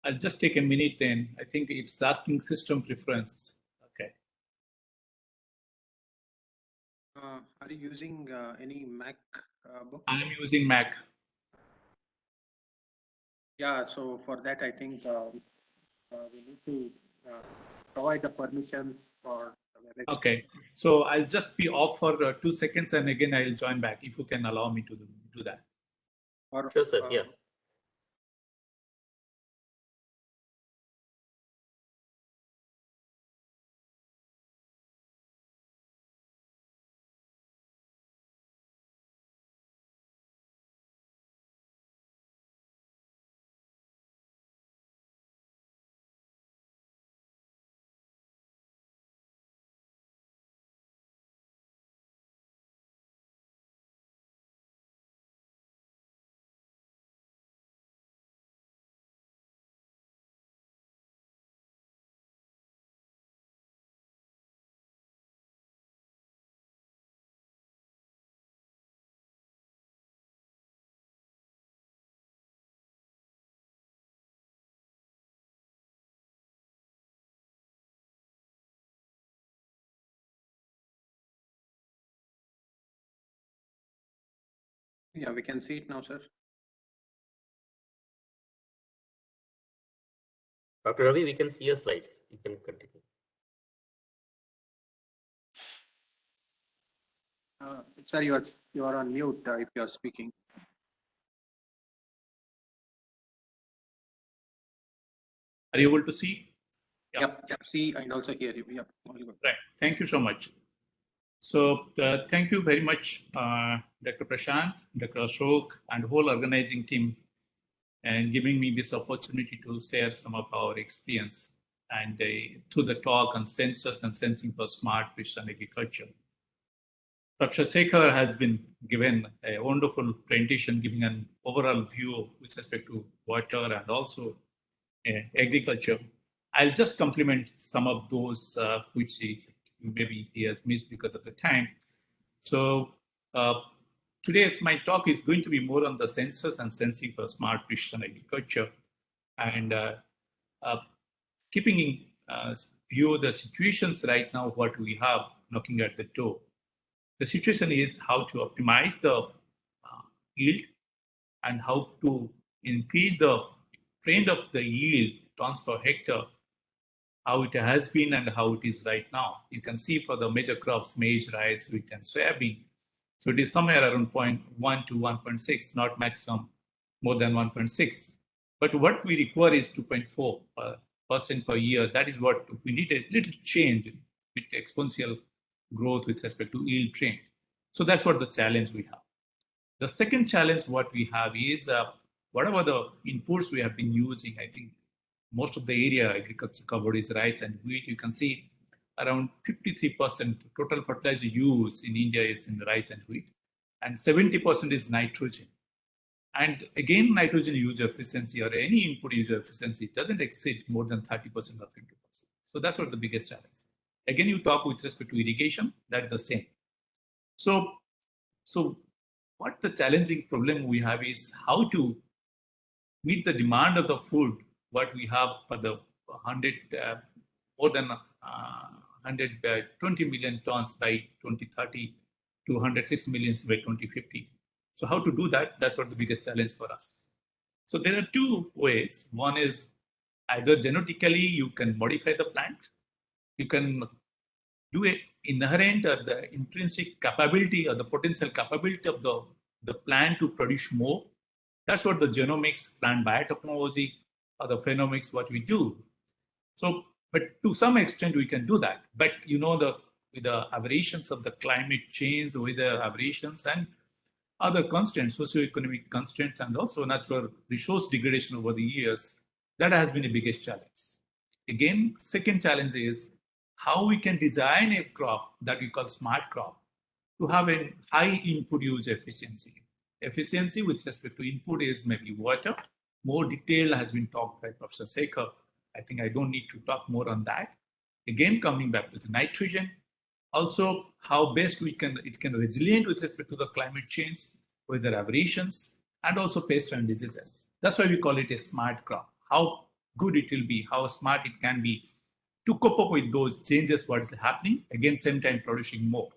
I'll just take a minute then. I think it's asking system preference. Okay. Are you using any Mac book? I'm using Mac. Yeah, so for that, I think we need to provide the permission for the WebEx. Okay, so I'll just be off for 2 seconds and again I'll join back if you can allow me to do that. Sure, sir. Yeah. Yeah, we can see it now, sir. Dr. Ravi, we can see your slides. You can continue. Sir, you are on mute if you are speaking. Are you able to see? Yep, see and also hear you. Yep, all good. Right. Thank you so much. So thank you very much, Dr. Prashant, Dr. Ashok, and whole organizing team, and giving me this opportunity to share some of our experience and through the talk on sensors and sensing for smart precision agriculture. Dr. Shekhar has been given a wonderful presentation giving an overall view with respect to water and also agriculture. I'll just complement some of those which maybe he has missed because of the time. So today's my talk is going to be more on the sensors and sensing for smart precision agriculture. And keeping in view the situations right now, what we have knocking at the door. The situation is how to optimize the yield and how to increase the trend of the yield tons per hectare, how it has been and how it is right now. You can see for the major crops, maize, rice, wheat, and soybean. So it is somewhere around 0.1 to 1.6, not maximum more than 1.6. But what we require is 2.4% per year. That is what we need, a little change with exponential growth with respect to yield trend. So that's what the challenge we have. The second challenge what we have is whatever the inputs we have been using, I think most of the area agriculture covered is rice and wheat. You can see around 53% total fertilizer use in India is in rice and wheat, and 70% is nitrogen. And again, nitrogen use efficiency or any input use efficiency doesn't exceed more than 30% or 50%. So that's what the biggest challenge. Again, you talk with respect to irrigation, that's the same. So what the challenging problem we have is how to meet the demand of the food, what we have for the more than 120 million tons by 2030 to 106 million by 2050. So how to do that? That's what the biggest challenge for us. So there are two ways. One is either genetically you can modify the plant, you can do an inherent or the intrinsic capability or the potential capability of the plant to produce more. That's what the genomics, plant biotechnology, or the phenomics, what we do. So, but to some extent we can do that. But with the aberrations of the climate change, with the aberrations and other constraints, socioeconomic constraints, and also natural resource degradation over the years, that has been the biggest challenge. Again, second challenge is how we can design a crop that we call smart crop to have a high input use efficiency. Efficiency with respect to input is maybe water. More detail has been talked by Professor Sekhar. I think I don't need to talk more on that. Again, coming back to the nitrogen, also how best it can resilient with respect to the climate change, weather aberrations, and also pest and diseases. That's why we call it a smart crop. How good it will be, how smart it can be to cope up with those changes, what is happening, again, same time producing more.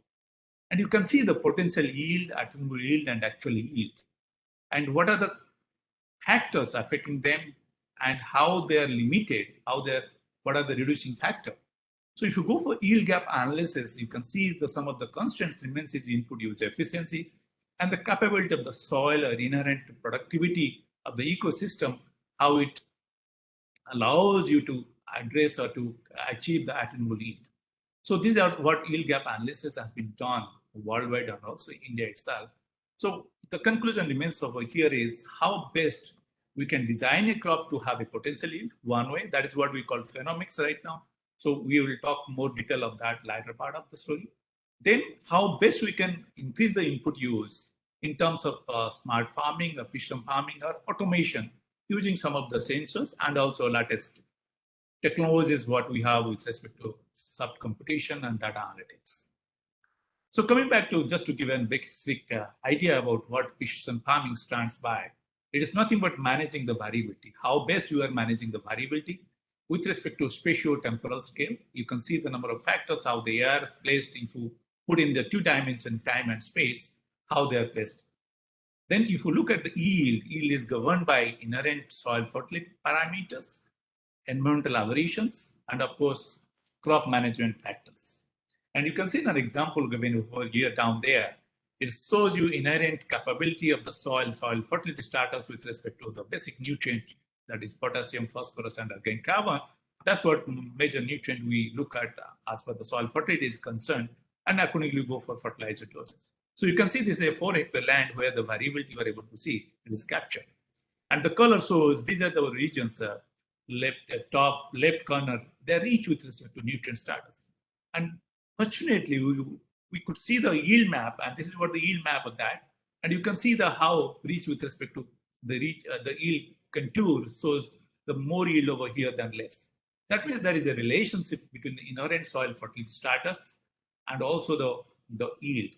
And you can see the potential yield, attainable yield, and actual yield. And what are the factors affecting them and how they are limited, what are the reducing factors. So if you go for yield gap analysis, you can see some of the constraints remains is input use efficiency and the capability of the soil or inherent productivity of the ecosystem, how it allows you to address or to achieve the attainable yield. So these are what yield gap analysis has been done worldwide and also India itself. So the conclusion remains over here is how best we can design a crop to have a potential yield. One way, that is what we call phenomics right now. So we will talk more detail of that later part of the story. Then how best we can increase the input use in terms of smart farming, or precision farming, or automation using some of the sensors and also latest technologies what we have with respect to sub-computation and data analytics. So coming back to just to give a basic idea about what precision farming stands by, it is nothing but managing the variability. How best you are managing the variability with respect to spatio-temporal scale. You can see the number of factors, how they are placed if you put in the 2 dimension time and space, how they are placed. Then if you look at the yield is governed by inherent soil fertility parameters, environmental aberrations, and of course, crop management factors. And you can see an example given over here down there. It shows you inherent capability of the soil fertility status with respect to the basic nutrient, that is potassium, phosphorus, and organic carbon. That's what major nutrient we look at as far as the soil fertility is concerned, and accordingly go for fertilizer doses. So you can see this is a 4-hectare land where the variability you are able to see it is captured. And the color shows these are the regions, top left corner, they are rich with respect to nutrient status. And fortunately, we could see the yield map, and this is what the yield map of that. And you can see how rich with respect to the yield contour shows the more yield over here than less. That means there is a relationship between the inherent soil fertility status and also the yield.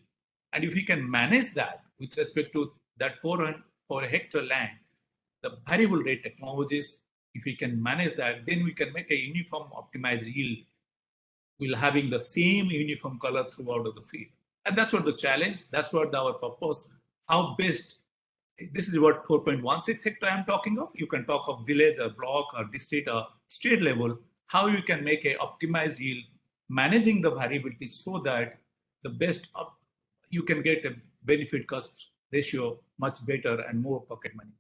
And if we can manage that with respect to that 4 hectare land, the variable rate technologies If we can manage that, then we can make a uniform optimized yield while having the same uniform color throughout of the field. And that's what the challenge, that's what our purpose, how best, this is what 4.16 hectare I'm talking of. You can talk of village or block or district or state level, how you can make a optimized yield, managing the variability so that the best you can get a benefit cost ratio much better and more pocket money.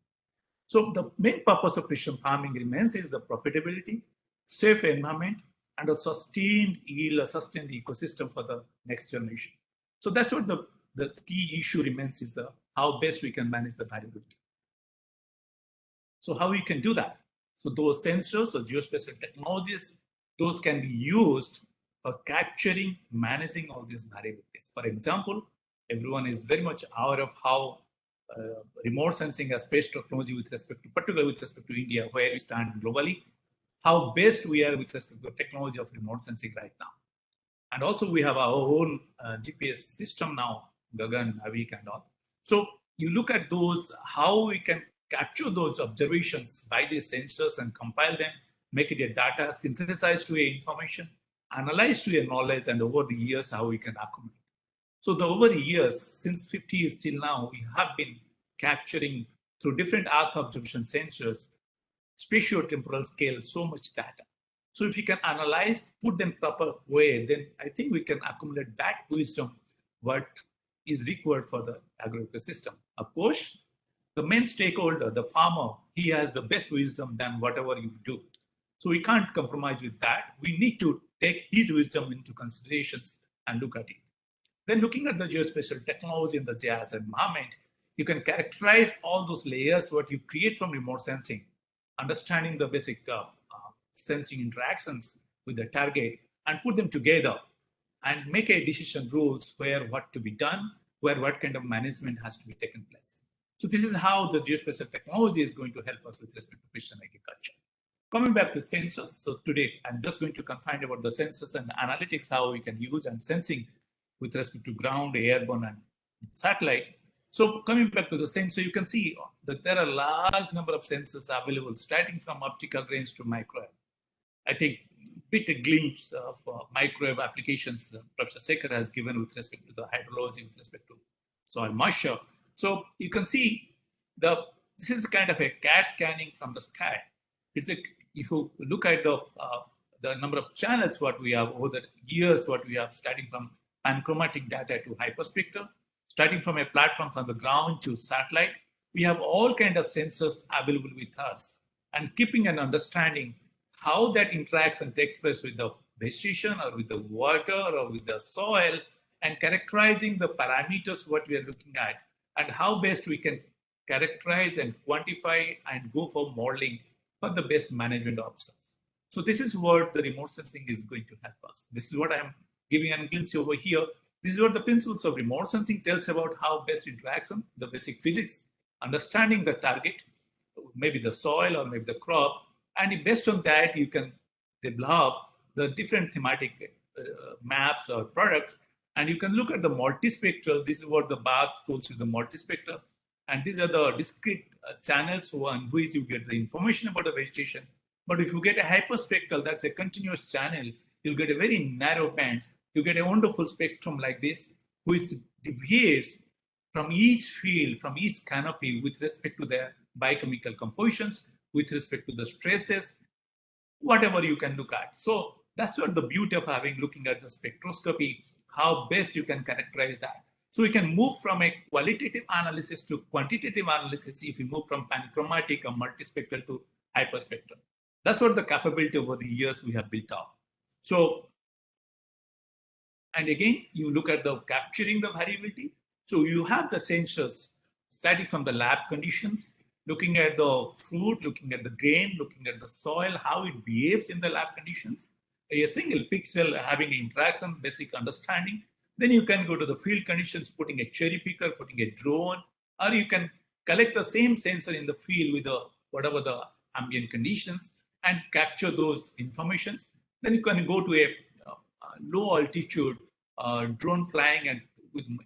So the main purpose of precision farming remains is the profitability, safe environment, and a sustained yield, a sustained ecosystem for the next generation. So that's what the key issue remains, is the how best we can manage the variability. So how we can do that? So those sensors or geospatial technologies, those can be used for capturing, managing all these variabilities. For example, everyone is very much aware of how remote sensing as space technology with respect to, particularly with respect to India, where we stand globally, how best we are with respect to the technology of remote sensing right now. And also we have our own GPS system now, Gagan, Avik and all. So you look at those, how we can capture those observations by these sensors and compile them, make it a data, synthesize to a information, analyze to a knowledge, and over the years, how we can accumulate. So over the years, since 50 years till now, we have been capturing through different Earth observation sensors, spatio-temporal scale, so much data. So if you can analyze, put them proper way, then I think we can accumulate that wisdom, what is required for the agro-ecosystem. Of course, the main stakeholder, the farmer, he has the best wisdom than whatever you do. So we can't compromise with that. We need to take his wisdom into considerations and look at it. Then looking at the geospatial technology in the GIS environment, you can characterize all those layers, what you create from remote sensing, understanding the basic sensing interactions with the target, and put them together and make a decision rules where what to be done, where what kind of management has to be taken place. So this is how the geospatial technology is going to help us with respect to precision agriculture. Coming back to sensors, so today I'm just going to confine about the sensors and analytics, how we can use and sensing with respect to ground, airborne, and satellite. So coming back to the sensor, you can see that there are a large number of sensors available, starting from optical range to microwave. I think bit a glimpse of microwave applications Professor Sekhar has given with respect to the hydrology, with respect to soil moisture. So you can see this is kind of a CAD scanning from the sky. It's a, if you look at the number of channels what we have over the years, what we have starting from panchromatic data to hyperspectral, starting from a platform from the ground to satellite, we have all kind of sensors available with us, and keeping an understanding how that interacts and takes place with the vegetation or with the water or with the soil, and characterizing the parameters what we are looking at, and how best we can characterize and quantify and go for modeling for the best management options. So this is what the remote sensing is going to help us. This is what I'm giving an glimpse over here. This is what the principles of remote sensing tells about how best interaction, the basic physics, understanding the target, maybe the soil or maybe the crop, and based on that, you can develop the different thematic maps or products, and you can look at the multispectral. This is what the bars calls you the multispectral, and these are the discrete channels on which you get the information about the vegetation. But if you get a hyperspectral, that's a continuous channel, you'll get a very narrow band. You get a wonderful spectrum like this, which deviates from each field, from each canopy with respect to their biochemical compositions, with respect to the stresses, whatever you can look at. So that's what the beauty of looking at the spectroscopy, how best you can characterize that. So we can move from a qualitative analysis to quantitative analysis if you move from panchromatic or multispectral to hyperspectral. That's what the capability over the years we have built up. So, and again, you look at the capturing the variability. So you have the sensors starting from the lab conditions, looking at the fruit, looking at the grain, looking at the soil, how it behaves in the lab conditions. A single pixel having interaction, basic understanding. Then you can go to the field conditions, putting a cherry picker, putting a drone, or you can collect the same sensor in the field with whatever the ambient conditions and capture those informations. Then you can go to a low altitude drone flying and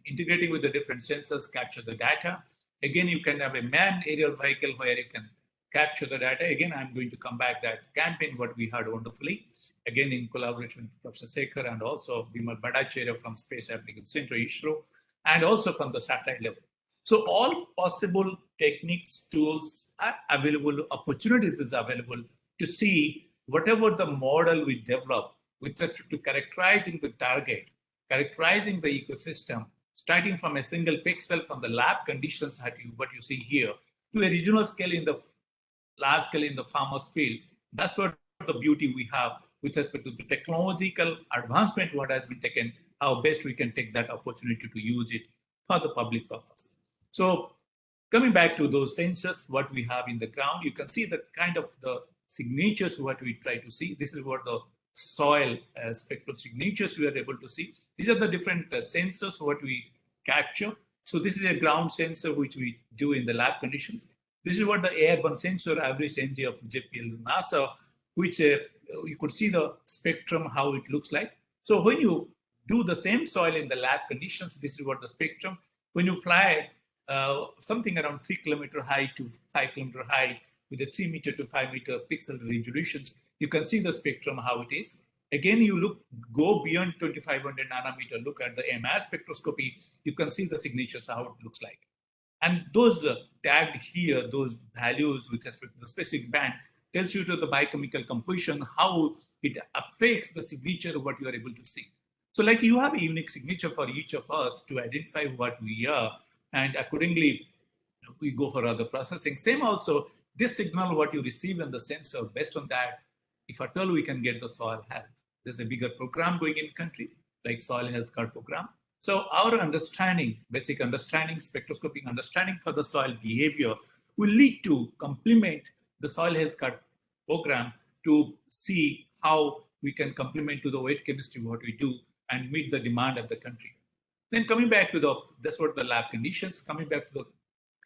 integrating with the different sensors, capture the data. Again, you can have a manned aerial vehicle where you can capture the data. Again, I'm going to come back that campaign, what we had wonderfully, again in collaboration with Professor Sekhar and also Vimal Bhattacharya from Space Application Center, ISRO, and also from the satellite level. So all possible techniques, tools are available, opportunities is available to see whatever the model we develop with respect to characterizing the target, characterizing the ecosystem, starting from a single pixel from the lab conditions, what you see here, to a regional scale in the large scale in the farmer's field. That's what the beauty we have with respect to the technological advancement, what has been taken, how best we can take that opportunity to use it for the public purpose. So coming back to those sensors, what we have in the ground, you can see the kind of the signatures what we try to see. This is what the soil spectral signatures we are able to see. These are the different sensors what we capture. So this is a ground sensor which we do in the lab conditions. This is what the airborne sensor, average NG of JPL NASA, which you could see the spectrum, how it looks like. So when you do the same soil in the lab conditions, this is what the spectrum. When you fly something around 3 kilometer high to 5 kilometer high with a 3 meter to 5 meter pixel resolutions, you can see the spectrum, how it is. Again, you go beyond 2500 nanometer, look at the MR spectroscopy, you can see the signatures, how it looks like. And those tagged here, those values with respect to the specific band, tells you to the biochemical composition, how it affects the signature, what you are able to see. So like you have a unique signature for each of us to identify what we are, and accordingly, we go for other processing. Same also, this signal, what you receive in the sensor, based on that, if at all we can get the soil health. There's a bigger program going in country, like soil health card program. So our understanding, basic understanding, spectroscopic understanding for the soil behavior will lead to complement the soil health card program to see how we can complement to the wet chemistry what we do and meet the demand of the country. Then coming back to that's what the lab conditions, coming back to the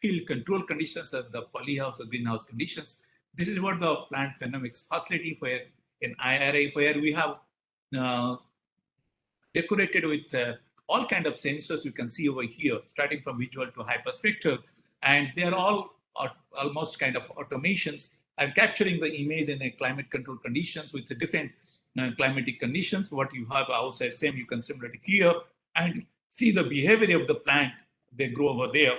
field control conditions of the polyhouse or greenhouse conditions. This is what the plant phenomics facility where in IRA, where we have decorated with all kind of sensors you can see over here, starting from visual to hyperspectral, and they are all almost kind of automations and capturing the image in a climate control conditions with the different climatic conditions. What you have outside, same you can simulate here and see the behavior of the plant. They grow over there,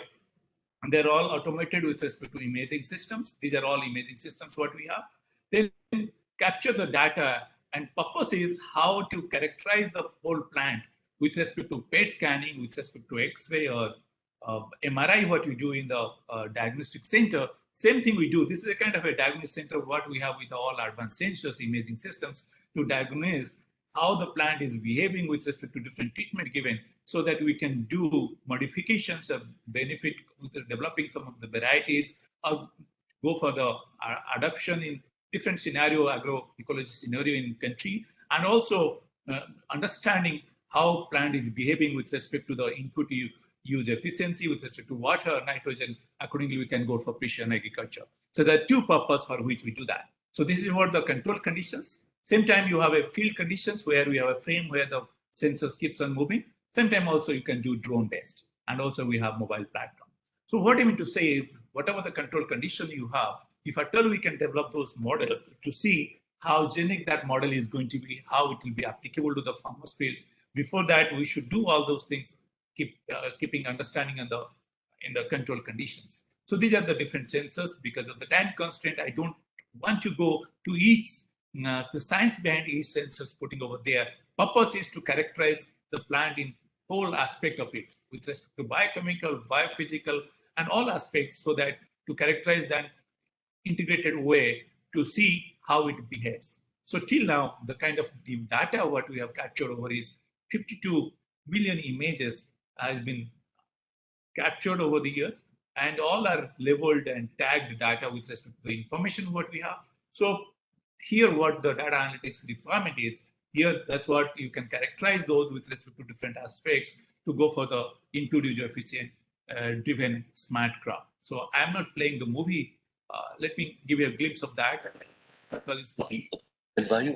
and they're all automated with respect to imaging systems. These are all imaging systems what we have. Then capture the data, and purpose is how to characterize the whole plant with respect to PET scanning, with respect to X-ray or MRI, what you do in the diagnostic center. Same thing we do. This is a kind of a diagnostic center what we have with all advanced sensors, imaging systems to diagnose how the plant is behaving with respect to different treatment given, so that we can do modifications of benefit with developing some of the varieties, or go for the adoption in different scenario, agroecology scenario in country, and also understanding how plant is behaving with respect to the input use efficiency, with respect to water, nitrogen. Accordingly, we can go for precision agriculture. So there are two purposes for which we do that. So this is what the control conditions. Same time, you have a field conditions where we have a frame where the sensors keeps on moving. Sometimes also you can do drone based, and also we have mobile platform. So what I mean to say is, whatever the control condition you have, if at all we can develop those models to see how genic that model is going to be, how it will be applicable to the farmer's field. Before that, we should do all those things, keeping understanding in the control conditions. So these are the different sensors. Because of the time constraint, I don't want to go to each the science behind each sensors putting over there. Purpose is to characterize the plant in whole aspect of it with respect to biochemical, biophysical, and all aspects, so that to characterize that integrated way to see how it behaves. So till now, the kind of the data what we have captured over is 52 million images has been captured over the years, and all are labeled and tagged data with respect to the information what we have. So here what the data analytics requirement is, here that's what you can characterize those with respect to different aspects to go for the input user efficient driven smart crop. So I'm not playing the movie. Let me give you a glimpse of that. जलवायु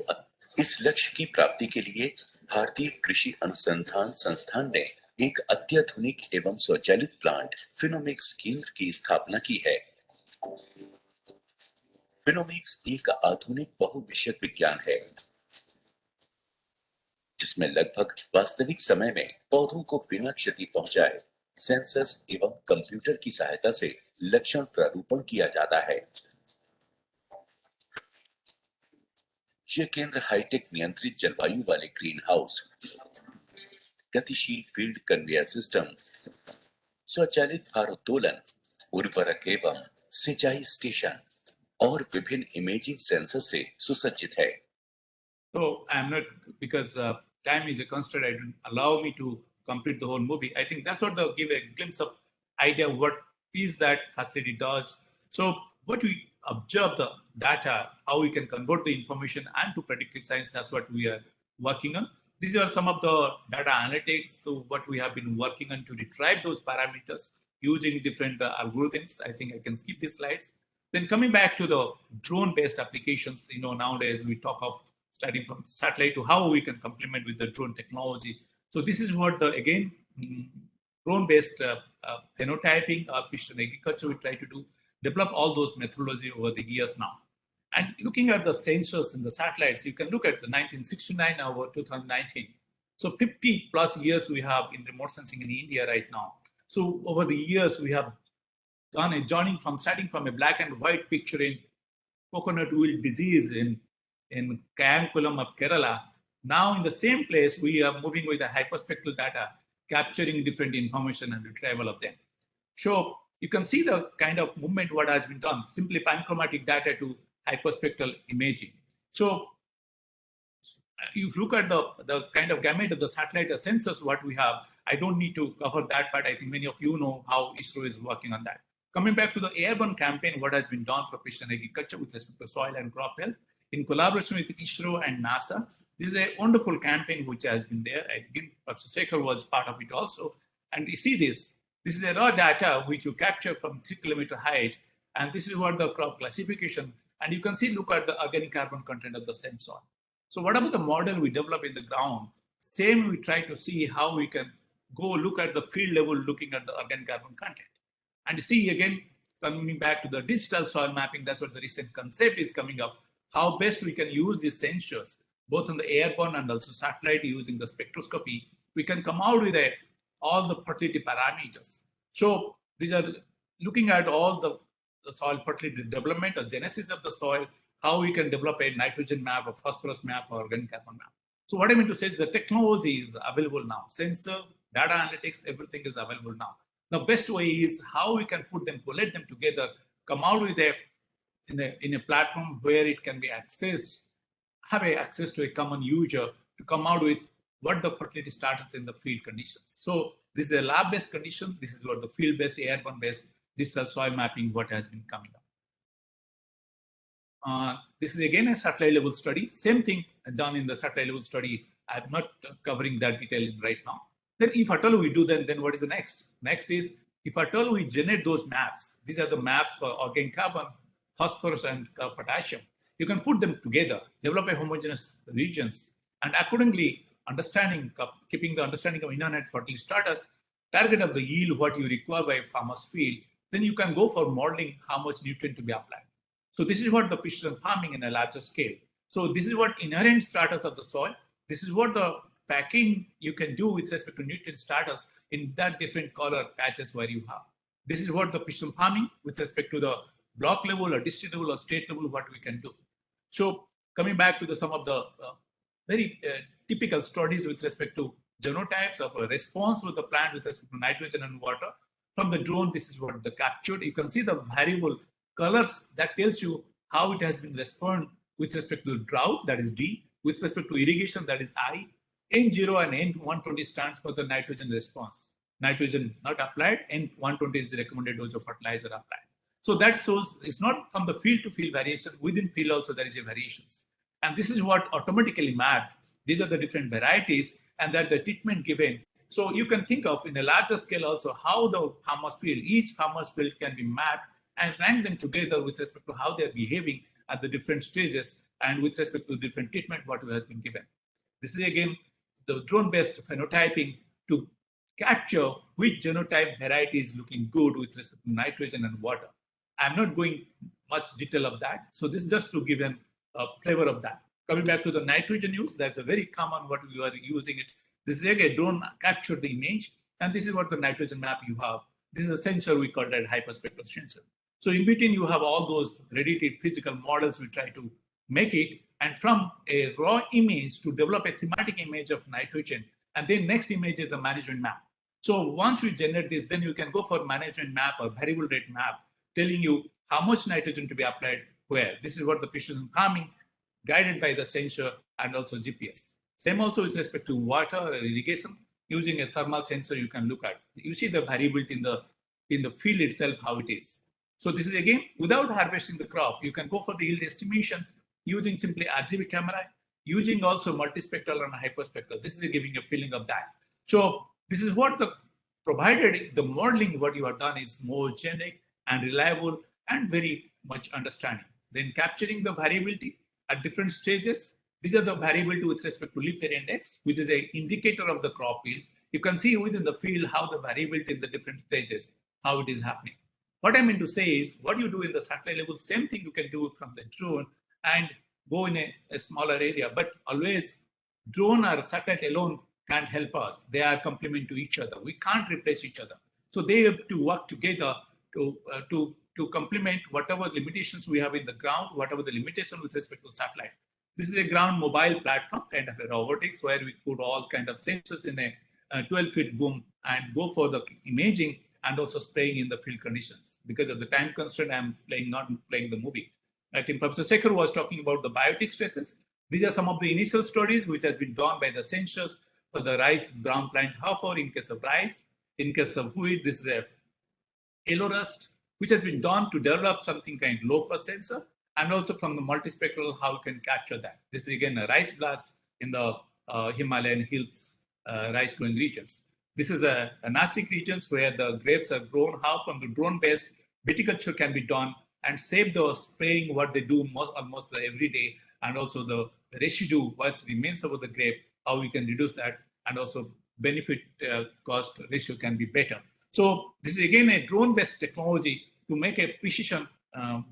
इस लक्ष्य की प्राप्ति के लिए भारतीय कृषि अनुसंधान संस्थान ने एक अत्याधुनिक एवं स्वचालित प्लांट फिनोमिक्स केंद्र की स्थापना की है। विनोमिक्स एक आधुनिक बहुविषयक विज्ञान है जिसमें लगभग वास्तविक समय में पौधों को बिना क्षति पहुंचाए सेंसर्स एवं कंप्यूटर की सहायता से लक्षण प्रारूपण किया जाता है। ये केंद्र हाईटेक नियंत्रित जलवायु वाले ग्रीन हाउस, गतिशील फील्ड कन्वेयर सिस्टम, स्वचालित भारोत्तोलन, उर्वरक एवं सिंचाई स्टेशन और विभिन्न इमेजिंग सेंसर से सुसज्जित है। So I'm not, because time is a constraint, I don't allow me to complete the whole movie. I think that's what they'll give a glimpse of idea of what is that facility does. So what we observe the data, how we can convert the information and to predictive science, that's what we are working on. These are some of the data analytics, so what we have been working on to retrieve those parameters using different algorithms. I think I can skip these slides. Then coming back to the drone-based applications, nowadays we talk of starting from satellite to how we can complement with the drone technology. So this is what again, drone-based phenotyping, precision agriculture we try to do, develop all those methodology over the years now. And looking at the sensors in the satellites, you can look at the 1969 over 2019. So 50 plus years we have in remote sensing in India right now. So over the years, we have done a journey starting from a black and white picture in coconut wilt disease in Kayankulam of Kerala. Now in the same place, we are moving with the hyperspectral data, capturing different information and retrieval of them. So you can see the kind of movement what has been done, simply panchromatic data to hyperspectral imaging. So if you look at the kind of gamut of the satellite sensors what we have, I don't need to cover that, but I think many of you know how ISRO is working on that. Coming back to the airborne campaign, what has been done for precision agriculture with respect to soil and crop health, in collaboration with ISRO and NASA, this is a wonderful campaign which has been there. I think Professor Sekhar was part of it also. And you see this is a raw data which you capture from 3 kilometer height. And this is what the crop classification. And you can see, look at the organic carbon content of the same soil. So whatever the model we develop in the ground, same we try to see how we can go look at the field level, looking at the organic carbon content. And see again, coming back to the digital soil mapping, that's what the recent concept is coming up, how best we can use these sensors, both on the airborne and also satellite using the spectroscopy. We can come out with all the fertility parameters. So these are looking at all the soil fertility development or genesis of the soil, how we can develop a nitrogen map, a phosphorus map, or organic carbon map. So what I mean to say is the technology is available now. Sensor, data analytics, everything is available now. The best way is how we can put them, collate them together, come out with in a platform where it can be accessed, have access to a common user to come out with what the fertility status in the field conditions. So this is a lab-based condition. This is what the field-based, airborne-based digital soil mapping, what has been coming up. This is again a satellite level study. Same thing done in the satellite level study. I'm not covering that detail right now. Then if at all we do, then what is the next? Next is, if at all we generate those maps, these are the maps for organic carbon, phosphorus, and potassium. You can put them together, develop a homogeneous regions, and accordingly keeping the understanding of inner-net fertility status, target of the yield, what you require by farmer's field, then you can go for modeling how much nutrient to be applied. So this is what the precision farming in a larger scale. So this is what inherent status of the soil. This is what the packing you can do with respect to nutrient status in that different color patches where you have. This is what the precision farming with respect to the block level or district level or state level, what we can do. So coming back to some of the very typical studies with respect to genotypes of a response with the plant with respect to nitrogen and water. From the drone, this is what the captured. You can see the variable colors that tells you how it has been responded with respect to drought, that is D, with respect to irrigation, that is I. N0 and N120 stands for the nitrogen response. Nitrogen not applied, N120 is the recommended dose of fertilizer applied. So that shows it's not from the field to field variation, within field also there is a variations. And this is what automatically mapped. These are the different varieties and that the treatment given. So you can think of in a larger scale also how the farmer's field, each farmer's field can be mapped and rank them together with respect to how they're behaving at the different stages and with respect to different treatment what has been given. This is again the drone-based phenotyping to capture which genotype variety is looking good with respect to nitrogen and water. I'm not going much detail of that. So this is just to give a flavor of that. Coming back to the nitrogen use, that's a very common what we are using it. This is again, drone captured the image, and this is what the nitrogen map you have. This is a sensor we call that hyperspectral sensor. So in between, you have all those ready-made physical models we try to make it, and from a raw image to develop a thematic image of nitrogen, and then next image is the management map. So once you generate this, then you can go for management map or variable rate map, telling you how much nitrogen to be applied where. This is what the precision farming, guided by the sensor and also GPS. Same also with respect to water or irrigation, using a thermal sensor you can look at. You see the variability in the field itself, how it is. So this is again, without harvesting the crop, you can go for the yield estimations using simply RGB camera, using also multispectral and hyperspectral. This is giving a feeling of that. So this is what provided the modeling, what you have done is more generic and reliable and very much understanding. Then capturing the variability at different stages. These are the variability with respect to leaf area index, which is an indicator of the crop yield. You can see within the field how the variability in the different stages, how it is happening. What I mean to say is, what you do in the satellite level, same thing you can do from the drone and go in a smaller area, but always drone or satellite alone can't help us. They are complement to each other. We can't replace each other. So they have to work together to complement whatever limitations we have in the ground, whatever the limitation with respect to satellite. This is a ground mobile platform, kind of a robotics, where we put all kind of sensors in a 12-feet boom and go for the imaging and also spraying in the field conditions. Because of the time constraint, I'm not playing the movie. I think Professor Sekhar was talking about the biotic stresses. These are some of the initial studies which has been done by the sensors for the rice brown plant hover in case of rice. In case of wheat, this is a yellow rust, which has been done to develop something kind of low-cost sensor, and also from the multispectral, how you can capture that. This is again a rice blast in the Himalayan hills, rice growing regions. This is a Nasik regions where the grapes are grown. How from the drone-based viticulture can be done and save the spraying what they do almost every day, and also the residue what remains over the grape, how we can reduce that, and also benefit cost ratio can be better. So this is again a drone-based technology to make a precision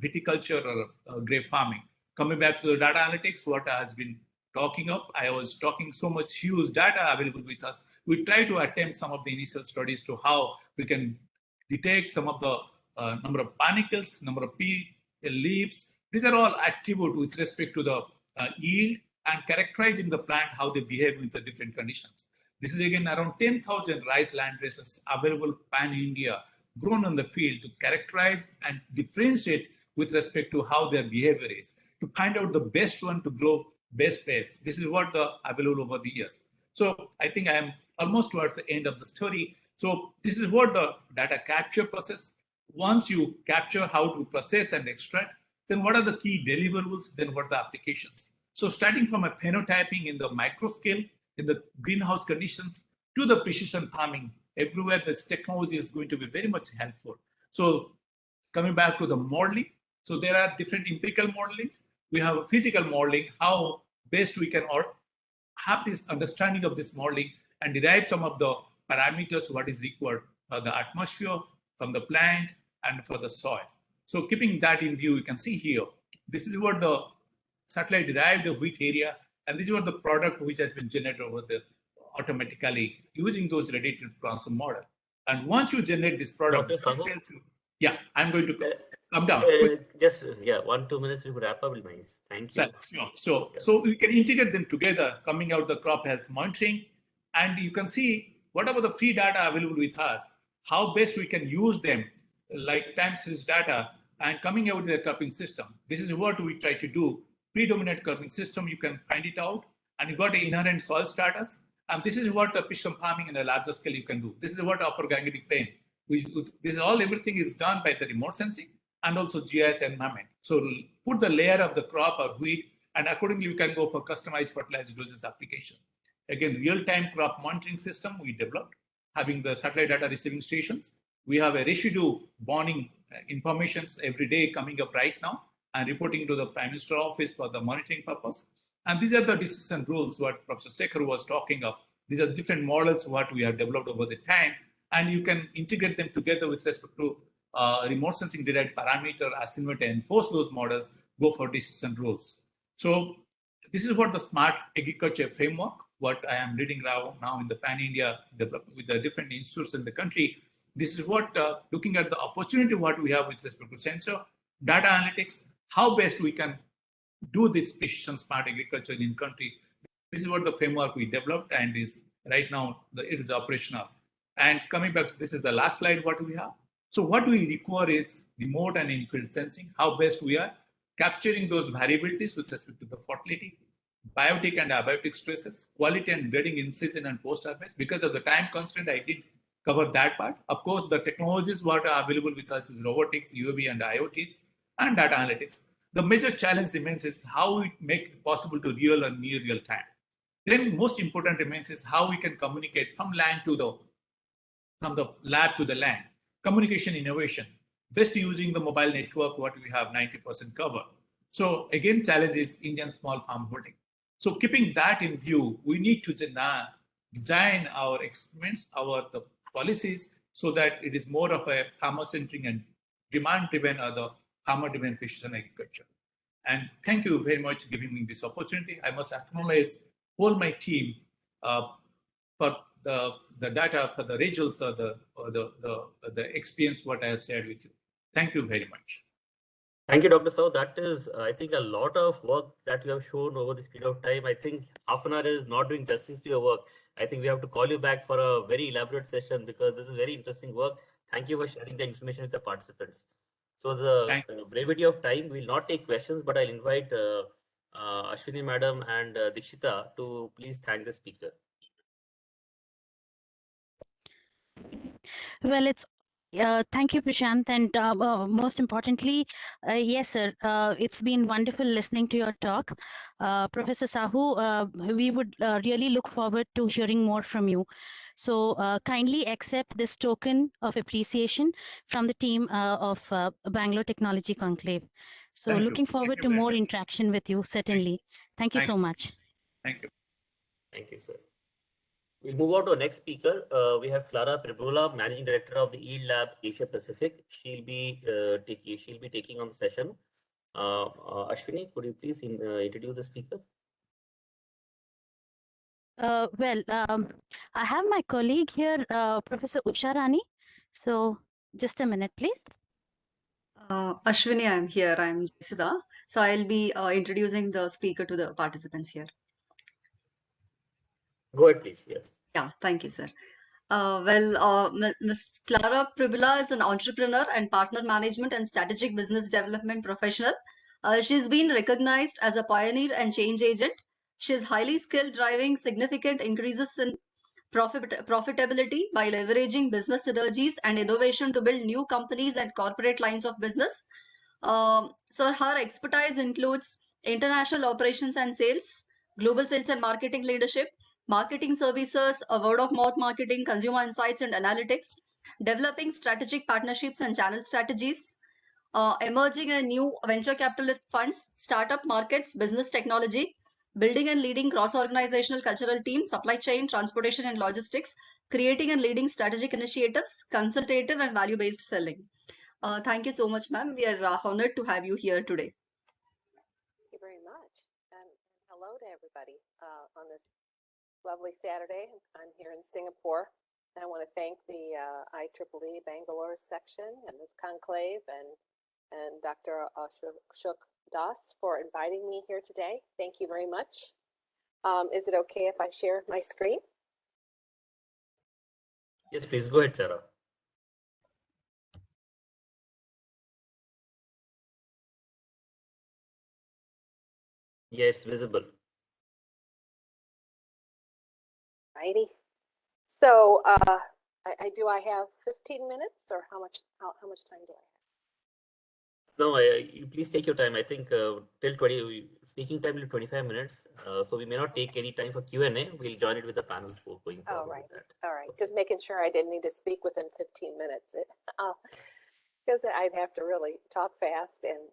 viticulture or grape farming. Coming back to the data analytics, what I has been talking of, I was talking so much huge data available with us. We try to attempt some of the initial studies to how we can detect some of the number of panicles, number of leaves. These are all attributes with respect to the yield and characterizing the plant, how they behave with the different conditions. This is again around 10,000 rice land races available pan-India, grown on the field to characterize and differentiate with respect to how their behavior is, to find out the best one to grow best place. This is what the available over the years. So I think I am almost towards the end of the story. So this is what the data capture process. Once you capture how to process and extract, then what are the key deliverables, then what are the applications. So starting from a phenotyping in the micro scale, in the greenhouse conditions, to the precision farming, everywhere this technology is going to be very much helpful. So coming back to the modeling, so there are different empirical modelings. We have a physical modeling, how best we can have this understanding of this modeling and derive some of the parameters, what is required for the atmosphere, from the plant, and for the soil. So keeping that in view, you can see here, this is what the satellite derived the wheat area, and this is what the product which has been generated over there automatically using those ready-to transform model. And once you generate this product, yeah, I'm going to come down. Just 1-2 minutes we could wrap up. Nice, thank you. So we can integrate them together, coming out the crop health monitoring, and you can see whatever the free data available with us, how best we can use them, like time series data, and coming out with the cropping system. This is what we try to do. Predominant cropping system, you can find it out, and you got the inherent soil status. And this is what the precision farming in a larger scale you can do. This is what upper gangetic plane. This is all, everything is done by the remote sensing and also GIS environment. So put the layer of the crop or wheat, and accordingly you can go for customized fertilizer doses application. Again, real-time crop monitoring system we developed, having the satellite data receiving stations. We have a residue bonding informations every day coming up right now and reporting to the Prime Minister office for the monitoring purpose. And these are the decision rules what Professor Sekhar was talking of. These are different models what we have developed over the time, and you can integrate them together with respect to remote sensing derived parameter estimate and enforce those models, go for decision rules. So this is what the smart agriculture framework, what I am leading now in the pan-India with the different institutes in the country. This is what, looking at the opportunity what we have with respect to sensor, data analytics, how best we can do this precision smart agriculture in country. This is what the framework we developed and is right now, it is operational. And coming back, this is the last slide what we have. So what we require is remote and in-field sensing, how best we are capturing those variabilities with respect to the fertility, biotic and abiotic stresses, quality and grading in season and post-harvest. Because of the time constraint, I did cover that part. Of course, the technologies what are available with us is robotics, UAV and IoTs, and data analytics. The major challenge remains is how we make it possible to real and near real time. Then most important remains is how we can communicate from the lab to the land. Communication innovation, best using the mobile network, what we have 90% cover. So again, challenge is Indian small farm holding. So keeping that in view, we need to design our experiments, the policies, so that it is more of a farmer-centric and demand-driven or the farmer-driven precision agriculture. And thank you very much for giving me this opportunity. I must acknowledge all my team for the data, for the results, or the experience what I have shared with you. Thank you very much. Thank you, Dr. Saw. That is, I think, a lot of work that you have shown over this period of time. I think half an hour is not doing justice to your work. I think we have to call you back for a very elaborate session because this is very interesting work. Thank you for sharing the information with the participants. So the brevity of time, we will not take questions, but I'll invite Ashwini Madam and Dikshita to please thank the speaker. Well, thank you, Prashant. And most importantly, yes, sir, it's been wonderful listening to your talk. Professor Sahu, we would really look forward to hearing more from you. So kindly accept this token of appreciation from the team of Bangalore Technology Conclave. So looking forward to more interaction with you, certainly. Thank you so much. Thank you. Thank you, sir. We'll move on to our next speaker. We have Clara Pribula, Managing Director of the Yield Lab Asia Pacific. She'll be taking on the session. Ashwini, could you please introduce the speaker? I have my colleague here, Professor Usha Rani. So just a minute, please. Ashwini, I'm here. I'm Jessica. So I'll be introducing the speaker to the participants here. Go ahead, please. Yes. Yeah, thank you, sir. Ms. Clara Pribula is an entrepreneur and partner management and strategic business development professional. She's been recognized as a pioneer and change agent. She's highly skilled, driving significant increases in profitability by leveraging business synergies and innovation to build new companies and corporate lines of business. So her expertise includes international operations and sales, global sales and marketing leadership, marketing services, word of mouth marketing, consumer insights and analytics, developing strategic partnerships and channel strategies, emerging a new venture capital funds, startup markets, business technology, building and leading cross-organizational cultural teams, supply chain, transportation and logistics, creating and leading strategic initiatives, consultative and value-based selling. Thank you so much, ma'am. We are honored to have you here today. Thank you very much. And hello to everybody on this lovely Saturday. I'm here in Singapore. I want to thank the IEEE Bangalore Section and this Conclave and Dr. Ashok Das for inviting me here today. Thank you very much. Is it okay if I share my screen? Yes, please go ahead, Sarah. Yeah, it's visible. Righty. So I have 15 minutes, or how much time do I have? No, you please take your time. I think till speaking time will 25 minutes. So we may not take any time for Q&A. We'll join it with the panel going forward. Oh, right. All right. Just making sure I didn't need to speak within 15 minutes. Because I'd have to really talk fast and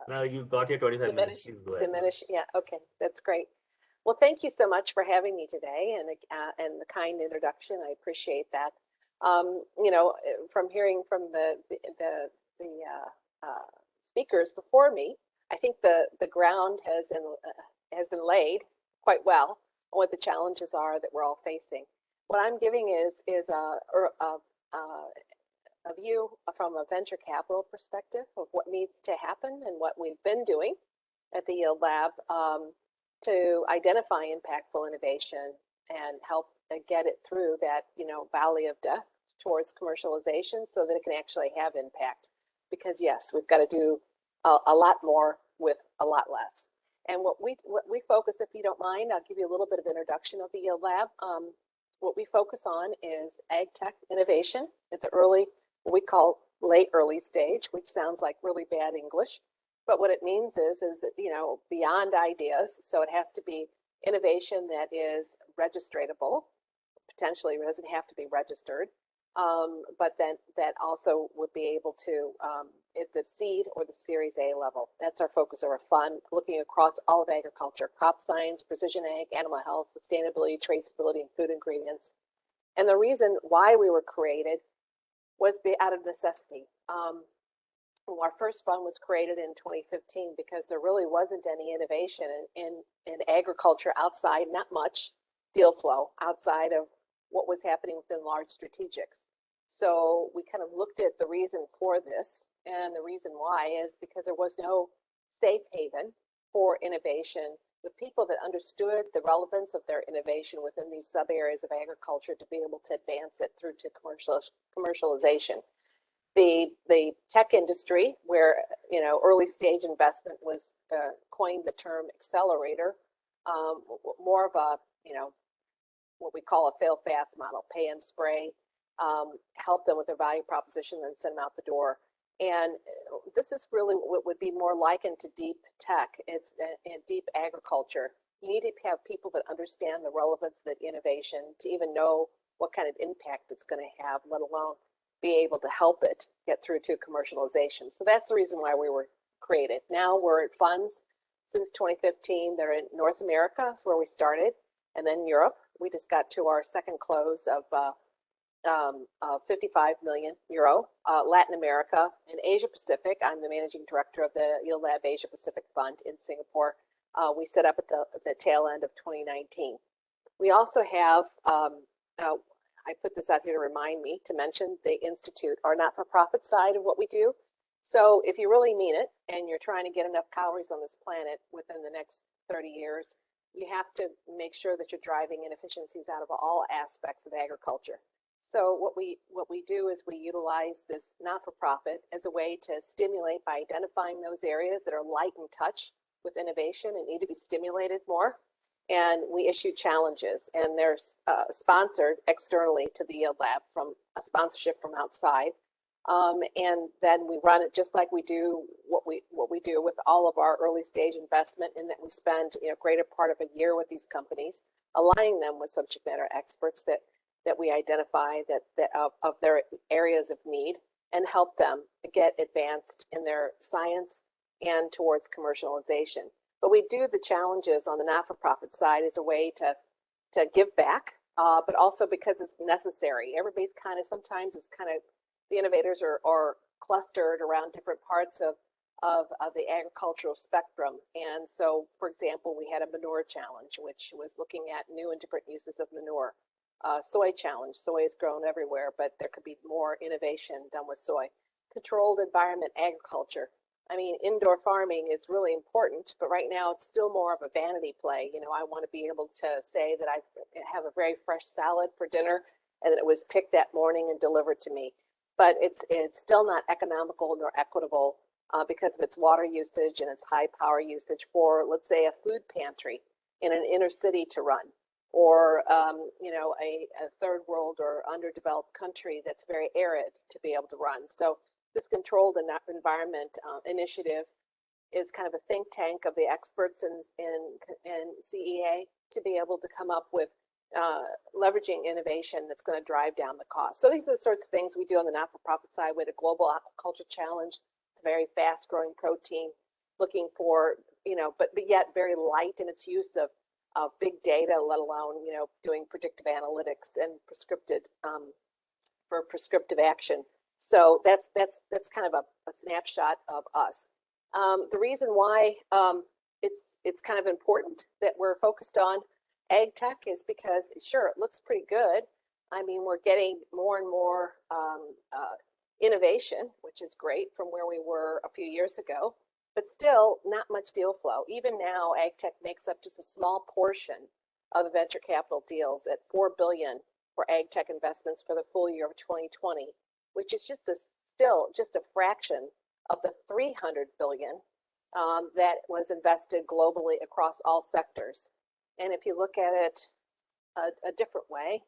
no, you got your 25 minutes. Please go ahead. Diminish. Yeah. Okay. That's great. Well, thank you so much for having me today and the kind introduction. I appreciate that. You know, from hearing from the speakers before me, I think the ground has been laid quite well on what the challenges are that we're all facing. What I'm giving is a view from a venture capital perspective of what needs to happen and what we've been doing at the Yield Lab to identify impactful innovation and help get it through that, you know, valley of death towards commercialization so that it can actually have impact. Because yes, we've got to do a lot more with a lot less. And what we focus, if you don't mind, I'll give you a little bit of introduction of the Yield Lab. What we focus on is ag tech innovation at the early, what we call late early stage, which sounds like really bad English. But what it means is that, you know, beyond ideas, so it has to be innovation that is registratable, potentially it doesn't have to be registered, but then that also would be able to, at the seed or the Series A level. That's our focus of our fund, looking across all of agriculture, crop science, precision ag, animal health, sustainability, traceability, and food ingredients. And the reason why we were created was out of necessity. Our first fund was created in 2015 because there really wasn't any innovation in agriculture outside, not much deal flow outside of what was happening within large strategics. So we kind of looked at the reason for this, and the reason why is because there was no safe haven for innovation with people that understood the relevance of their innovation within these sub areas of agriculture to be able to advance it through to commercialization. The tech industry, where, you know, early stage investment was coined the term accelerator, more of a, you know, what we call a fail fast model, pay and spray, help them with their value proposition and send them out the door. And this is really what would be more likened to deep tech. It's in deep agriculture. You need to have people that understand the relevance of that innovation to even know what kind of impact it's going to have, let alone be able to help it get through to commercialization. So that's the reason why we were created. Now we're at funds since 2015. They're in North America, that's where we started, and then Europe. We just got to our second close of 55 million euro. Latin America and Asia Pacific. I'm the managing director of the Yield Lab Asia Pacific Fund in Singapore. We set up at the tail end of 2019. We also have, I put this out here to remind me to mention the Institute, our not-for-profit side of what we do. So if you really mean it and you're trying to get enough calories on this planet within the next 30 years, you have to make sure that you're driving inefficiencies out of all aspects of agriculture. So what we do is we utilize this not-for-profit as a way to stimulate by identifying those areas that are light in touch with innovation and need to be stimulated more. And we issue challenges, and they're sponsored externally to the Yield Lab from a sponsorship from outside. And then we run it just like we do what we do with all of our early stage investment, in that we spend, you know, greater part of a year with these companies, aligning them with subject matter experts that we identify of their areas of need, and help them get advanced in their science and towards commercialization. But we do the challenges on the not-for-profit side as a way to give back, but also because it's necessary. Everybody's sometimes it's the innovators are clustered around different parts of the agricultural spectrum. And so, for example, we had a manure challenge, which was looking at new and different uses of manure. Soy challenge, soy is grown everywhere, but there could be more innovation done with soy. Controlled environment agriculture. I mean, indoor farming is really important, but right now it's still more of a vanity play. You know, I want to be able to say that I have a very fresh salad for dinner and that it was picked that morning and delivered to me. But it's still not economical nor equitable because of its water usage and its high power usage for, let's say, a food pantry in an inner city to run, or you know, a third world or underdeveloped country that's very arid to be able to run. So this controlled environment initiative is kind of a think tank of the experts in CEA to be able to come up with leveraging innovation that's going to drive down the cost. So these are the sorts of things we do on the not-for-profit side. We had a global aquaculture challenge. It's a very fast-growing protein, looking for, you know, but yet very light in its use of big data, let alone, you know, doing predictive analytics and prescriptive for prescriptive action. So that's kind of a snapshot of us. The reason why it's kind of important that we're focused on ag tech is because, sure, it looks pretty good. I mean, we're getting more and more innovation, which is great from where we were a few years ago, but still not much deal flow. Even now, ag tech makes up just a small portion of the venture capital deals at $4 billion for ag tech investments for the full year of 2020, which is still just a fraction of the $300 billion that was invested globally across all sectors. And if you look at it a different way,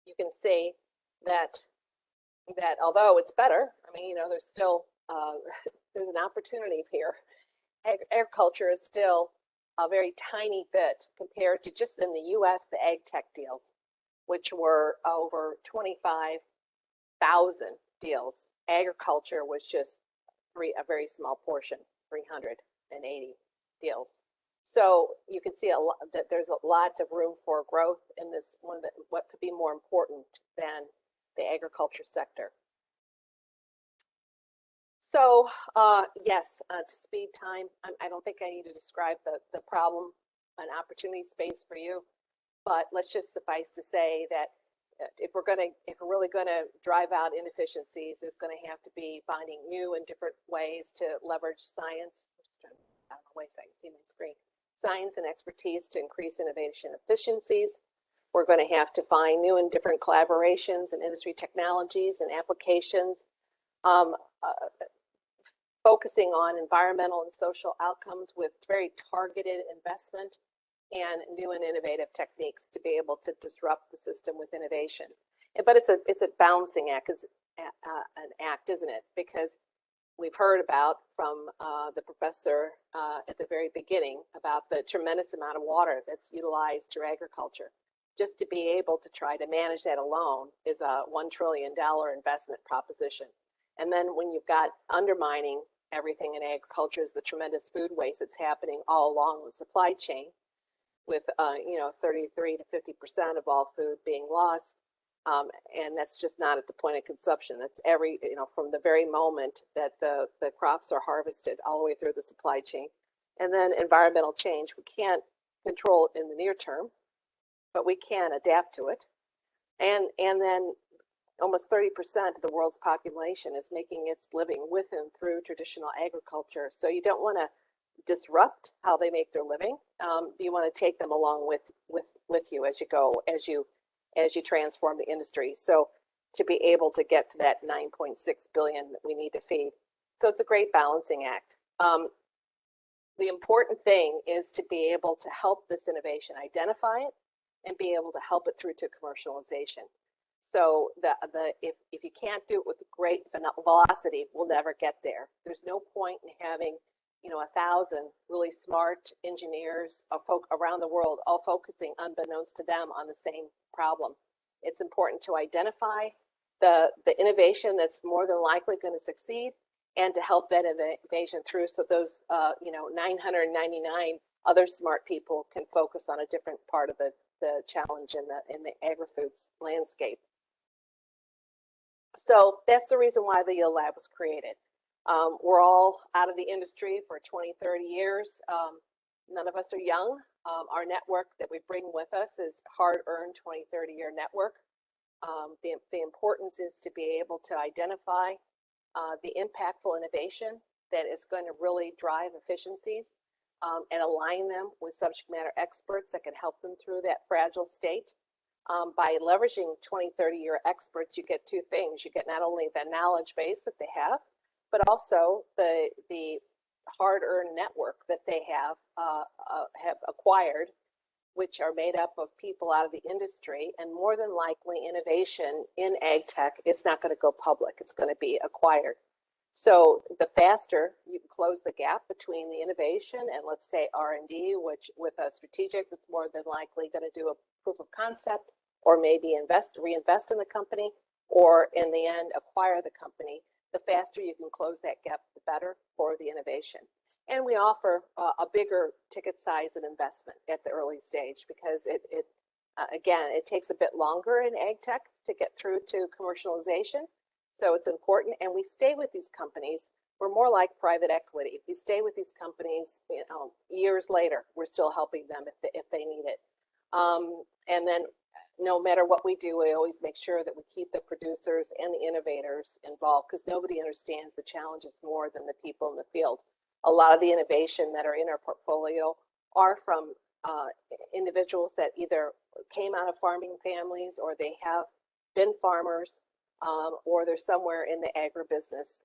you can see that although it's better, I mean, there's still there's an opportunity here. Agriculture is still a very tiny bit compared to just in the U.S. the ag tech deals, which were over 25,000 deals. Agriculture was just a very small portion, 380 deals. So you can see that there's a lot of room for growth in this one, what could be more important than the agriculture sector. So yes, to speed time, I don't think I need to describe the problem and opportunity space for you, but let's just suffice to say that if we're really gonna drive out inefficiencies, there's gonna have to be finding new and different ways to leverage science. I don't know, wait a second, see my screen. Science and expertise to increase innovation efficiencies. We're going to have to find new and different collaborations and industry technologies and applications, focusing on environmental and social outcomes with very targeted investment and new and innovative techniques to be able to disrupt the system with innovation. But it's a balancing act, isn't it? Because we've heard about from the professor at the very beginning about the tremendous amount of water that's utilized through agriculture. Just to be able to try to manage that alone is a $1 trillion investment proposition. And then when you've got undermining everything in agriculture is the tremendous food waste that's happening all along the supply chain, with 33 to 50% of all food being lost. And that's just not at the point of consumption. That's from the very moment that the crops are harvested all the way through the supply chain. And then environmental change, we can't control it in the near term, but we can adapt to it. And then almost 30% of the world's population is making its living with and through traditional agriculture. So you don't want to disrupt how they make their living. You want to take them along with you as you go, as you transform the industry. So to be able to get to that 9.6 billion that we need to feed. So it's a great balancing act. The important thing is to be able to help this innovation, identify it, and be able to help it through to commercialization. So if you can't do it with great velocity, we'll never get there. There's no point in having 1,000 really smart engineers around the world all focusing unbeknownst to them on the same problem. It's important to identify the innovation that's more than likely going to succeed and to help that innovation through so those 999 other smart people can focus on a different part of the challenge in the agri-foods landscape. So that's the reason why the Yield Lab was created. We're all out of the industry for 20, 30 years. None of us are young. Our network that we bring with us is hard-earned 20, 30-year network. The importance is to be able to identify the impactful innovation that is going to really drive efficiencies and align them with subject matter experts that can help them through that fragile state. By leveraging 20, 30-year experts, you get two things. You get not only the knowledge base that they have, but also the hard-earned network that they have acquired, which are made up of people out of the industry, and more than likely innovation in ag tech is not going to go public. It's going to be acquired. So the faster you can close the gap between the innovation and, let's say, R&D, which with a strategic that's more than likely going to do a proof of concept, or maybe reinvest in the company, or in the end acquire the company, the faster you can close that gap, the better for the innovation. And we offer a bigger ticket size and investment at the early stage because it again, it takes a bit longer in ag tech to get through to commercialization. So it's important, and we stay with these companies. We're more like private equity. We stay with these companies, years later. We're still helping them if they need it. And then, no matter what we do, we always make sure that we keep the producers and the innovators involved, because nobody understands the challenges more than the people in the field. A lot of the innovation that are in our portfolio are from individuals that either came out of farming families, or they have been farmers, or they're somewhere in the agribusiness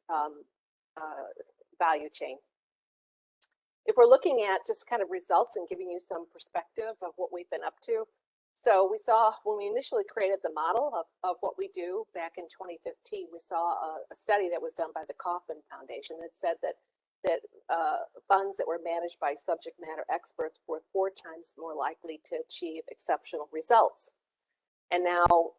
value chain. If we're looking at just kind of results and giving you some perspective of what we've been up to. So we saw when we initially created the model of what we do back in 2015, we saw a study that was done by the Kauffman Foundation that said that funds that were managed by subject matter experts were 4 times more likely to achieve exceptional results. And now,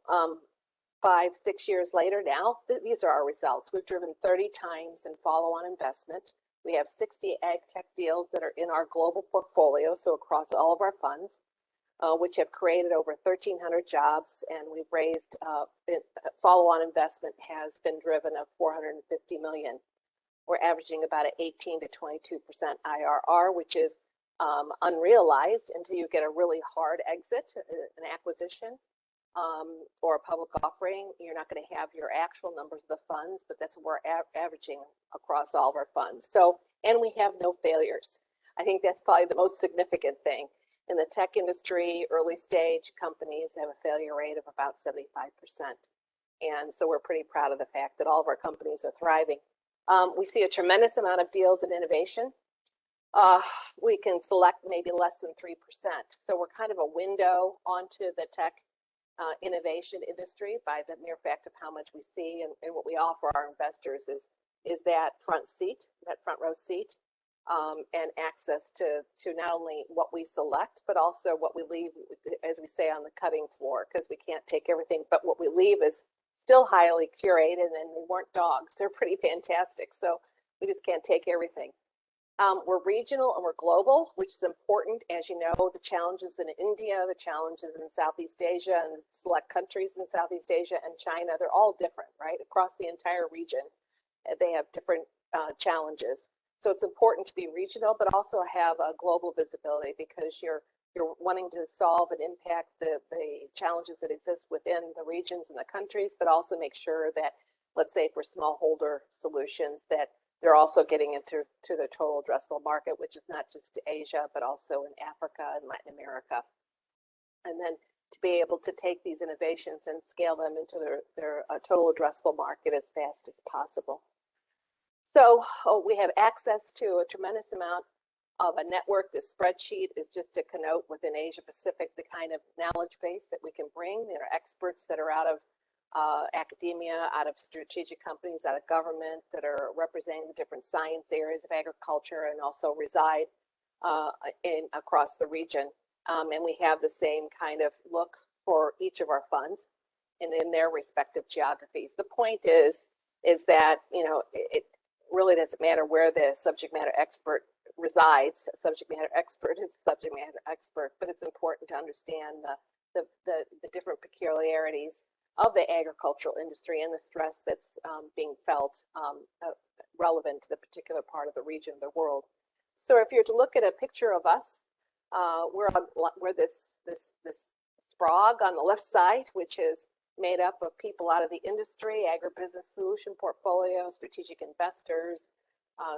5-6 years later now, these are our results. We've driven 30 times in follow-on investment. We have 60 ag tech deals that are in our global portfolio, so across all of our funds, which have created over 1,300 jobs, and we've raised follow-on investment has been driven of $450 million. We're averaging about an 18 to 22% IRR, which is unrealized until you get a really hard exit, an acquisition, or a public offering. You're not going to have your actual numbers of the funds, but that's what we're averaging across all of our funds. So, and we have no failures. I think that's probably the most significant thing. In the tech industry, early stage companies have a failure rate of about 75%. And so we're pretty proud of the fact that all of our companies are thriving. We see a tremendous amount of deals in innovation. We can select maybe less than 3%. So we're kind of a window onto the tech innovation industry by the mere fact of how much we see, and what we offer our investors is that front seat, that front row seat, and access to not only what we select, but also what we leave, as we say, on the cutting floor, because we can't take everything, but what we leave is still highly curated, and they weren't dogs. They're pretty fantastic. So we just can't take everything. We're regional and we're global, which is important. As you know, the challenges in India, the challenges in Southeast Asia, and select countries in Southeast Asia and China, they're all different, right? Across the entire region, they have different challenges. So it's important to be regional, but also have a global visibility, because you're wanting to solve and impact the challenges that exist within the regions and the countries, but also make sure that, let's say for smallholder solutions, that they're also getting into the total addressable market, which is not just to Asia, but also in Africa and Latin America. And then to be able to take these innovations and scale them into their total addressable market as fast as possible. So we have access to a tremendous amount of a network. This spreadsheet is just to connote within Asia Pacific the kind of knowledge base that we can bring. There are experts that are out of academia, out of strategic companies, out of government, that are representing the different science areas of agriculture, and also reside across the region. And we have the same kind of look for each of our funds and in their respective geographies. The point is that, you know, it really doesn't matter where the subject matter expert resides. A subject matter expert is a subject matter expert, but it's important to understand the different peculiarities of the agricultural industry and the stress that's being felt relevant to the particular part of the region of the world. So if you're to look at a picture of us, we're this SPROG on the left side, which is made up of people out of the industry, agribusiness solution portfolio, strategic investors,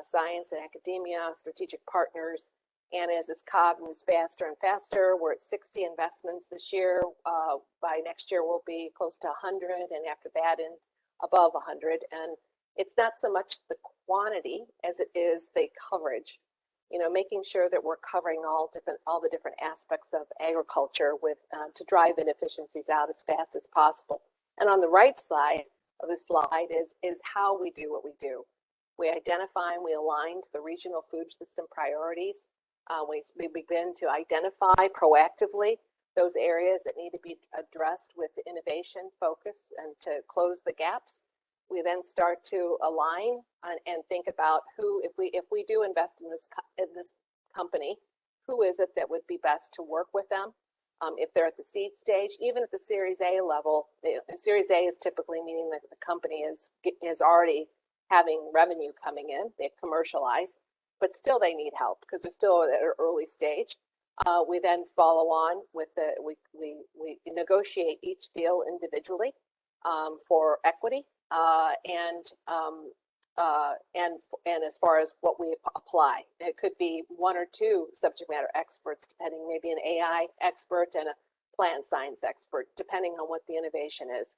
science and academia, strategic partners. And as this cog moves faster and faster, we're at 60 investments this year. By next year, we'll be close to 100, and after that, above 100. And it's not so much the quantity as it is the coverage. You know, making sure that we're covering all the different aspects of agriculture with to drive inefficiencies out as fast as possible. And on the right side of the slide is how we do what we do. We identify and we align to the regional food system priorities. We begin to identify proactively those areas that need to be addressed with innovation focus and to close the gaps. We then start to align and think about who, if we do invest in this company, who is it that would be best to work with them? If they're at the seed stage, even at the Series A level, Series A is typically meaning that the company is already having revenue coming in, they've commercialized, but still they need help because they're still at an early stage. We then follow on with we negotiate each deal individually for equity and as far as what we apply, it could be one or two subject matter experts, depending, maybe an AI expert and a plant science expert, depending on what the innovation is.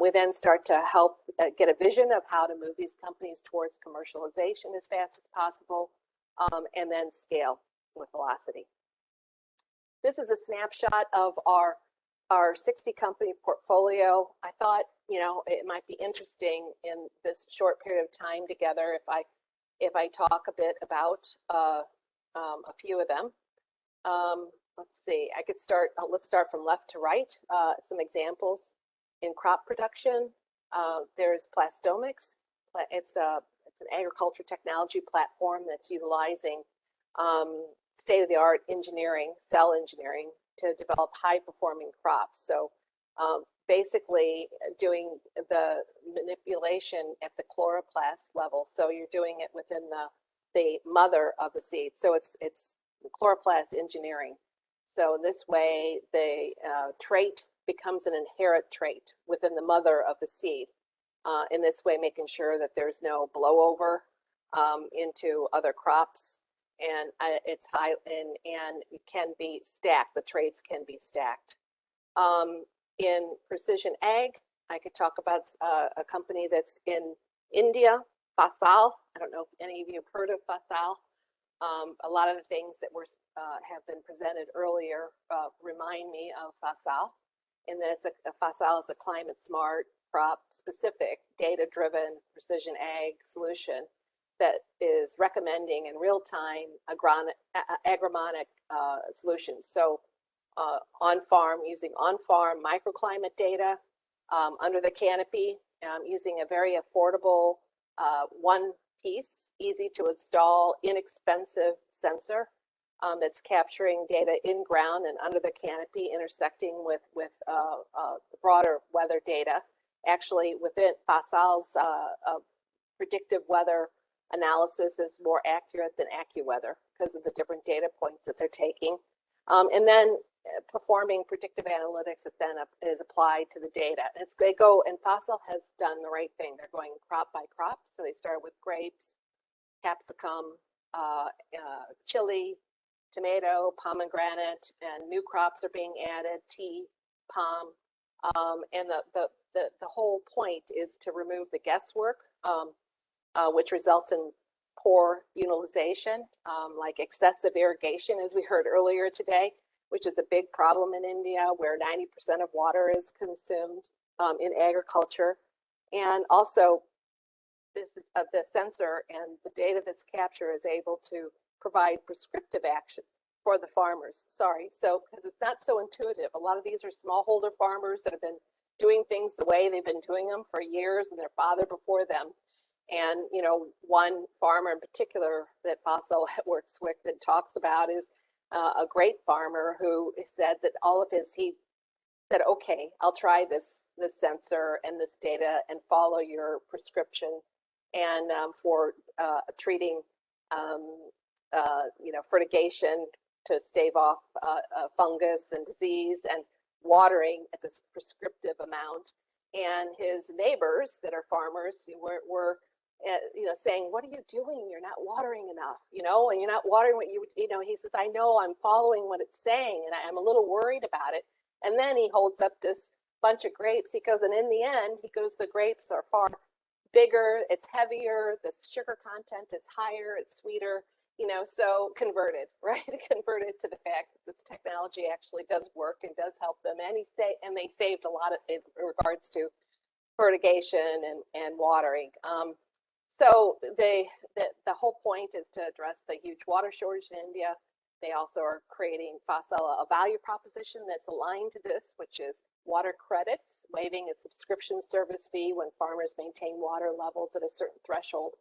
We then start to help get a vision of how to move these companies towards commercialization as fast as possible, and then scale with velocity. This is a snapshot of our 60 company portfolio. I thought, it might be interesting in this short period of time together if I talk a bit about a few of them. Let's see, I could start, let's start from left to right. Some examples in crop production. There's Plastomics. It's an agriculture technology platform that's utilizing state-of-the-art engineering, cell engineering, to develop high-performing crops. So basically doing the manipulation at the chloroplast level. So you're doing it within the mother of the seed. So it's chloroplast engineering. So this way the trait becomes an inherent trait within the mother of the seed. In this way, making sure that there's no blowover into other crops. And it's high and it can be stacked. The traits can be stacked. In precision ag, I could talk about a company that's in India, Fasal. I don't know if any of you have heard of Fasal. A lot of the things that have been presented earlier remind me of Fasal, in that Fasal is a climate smart, crop specific, data driven precision ag solution that is recommending in real time agronomic solutions. So using on-farm microclimate data under the canopy, using a very affordable one piece, easy to install, inexpensive sensor that's capturing data in ground and under the canopy, intersecting with broader weather data. Actually, within Fasal's predictive weather analysis is more accurate than AccuWeather because of the different data points that they're taking. And then performing predictive analytics that then is applied to the data. And Fasal has done the right thing. They're going crop by crop. So they start with grapes, capsicum, chili, tomato, pomegranate, and new crops are being added, tea, palm. And the whole point is to remove the guesswork, which results in poor utilization, like excessive irrigation, as we heard earlier today, which is a big problem in India, where 90% of water is consumed in agriculture. And also, this is the sensor and the data that's captured is able to provide prescriptive action for the farmers. So because it's not so intuitive. A lot of these are smallholder farmers that have been doing things the way they've been doing them for years, and their father before them. And one farmer in particular that Fasal works with and talks about is a great farmer who said that he said, okay, I'll try this sensor and this data and follow your prescription, and for treating fertigation to stave off fungus and disease, and watering at this prescriptive amount. And his neighbors that are farmers were saying, what are you doing? You're not watering enough, and you're not watering what he says, I know, I'm following what it's saying, and I'm a little worried about it. And then he holds up this bunch of grapes. He goes, and in the end, the grapes are far bigger, it's heavier, the sugar content is higher, it's sweeter, so converted, right? Converted to the fact that this technology actually does work and does help them. And they saved a lot in regards to fertigation and watering. So the whole point is to address the huge water shortage in India. They also are creating a value proposition that's aligned to this, which is water credits, waiving a subscription service fee when farmers maintain water levels at a certain threshold.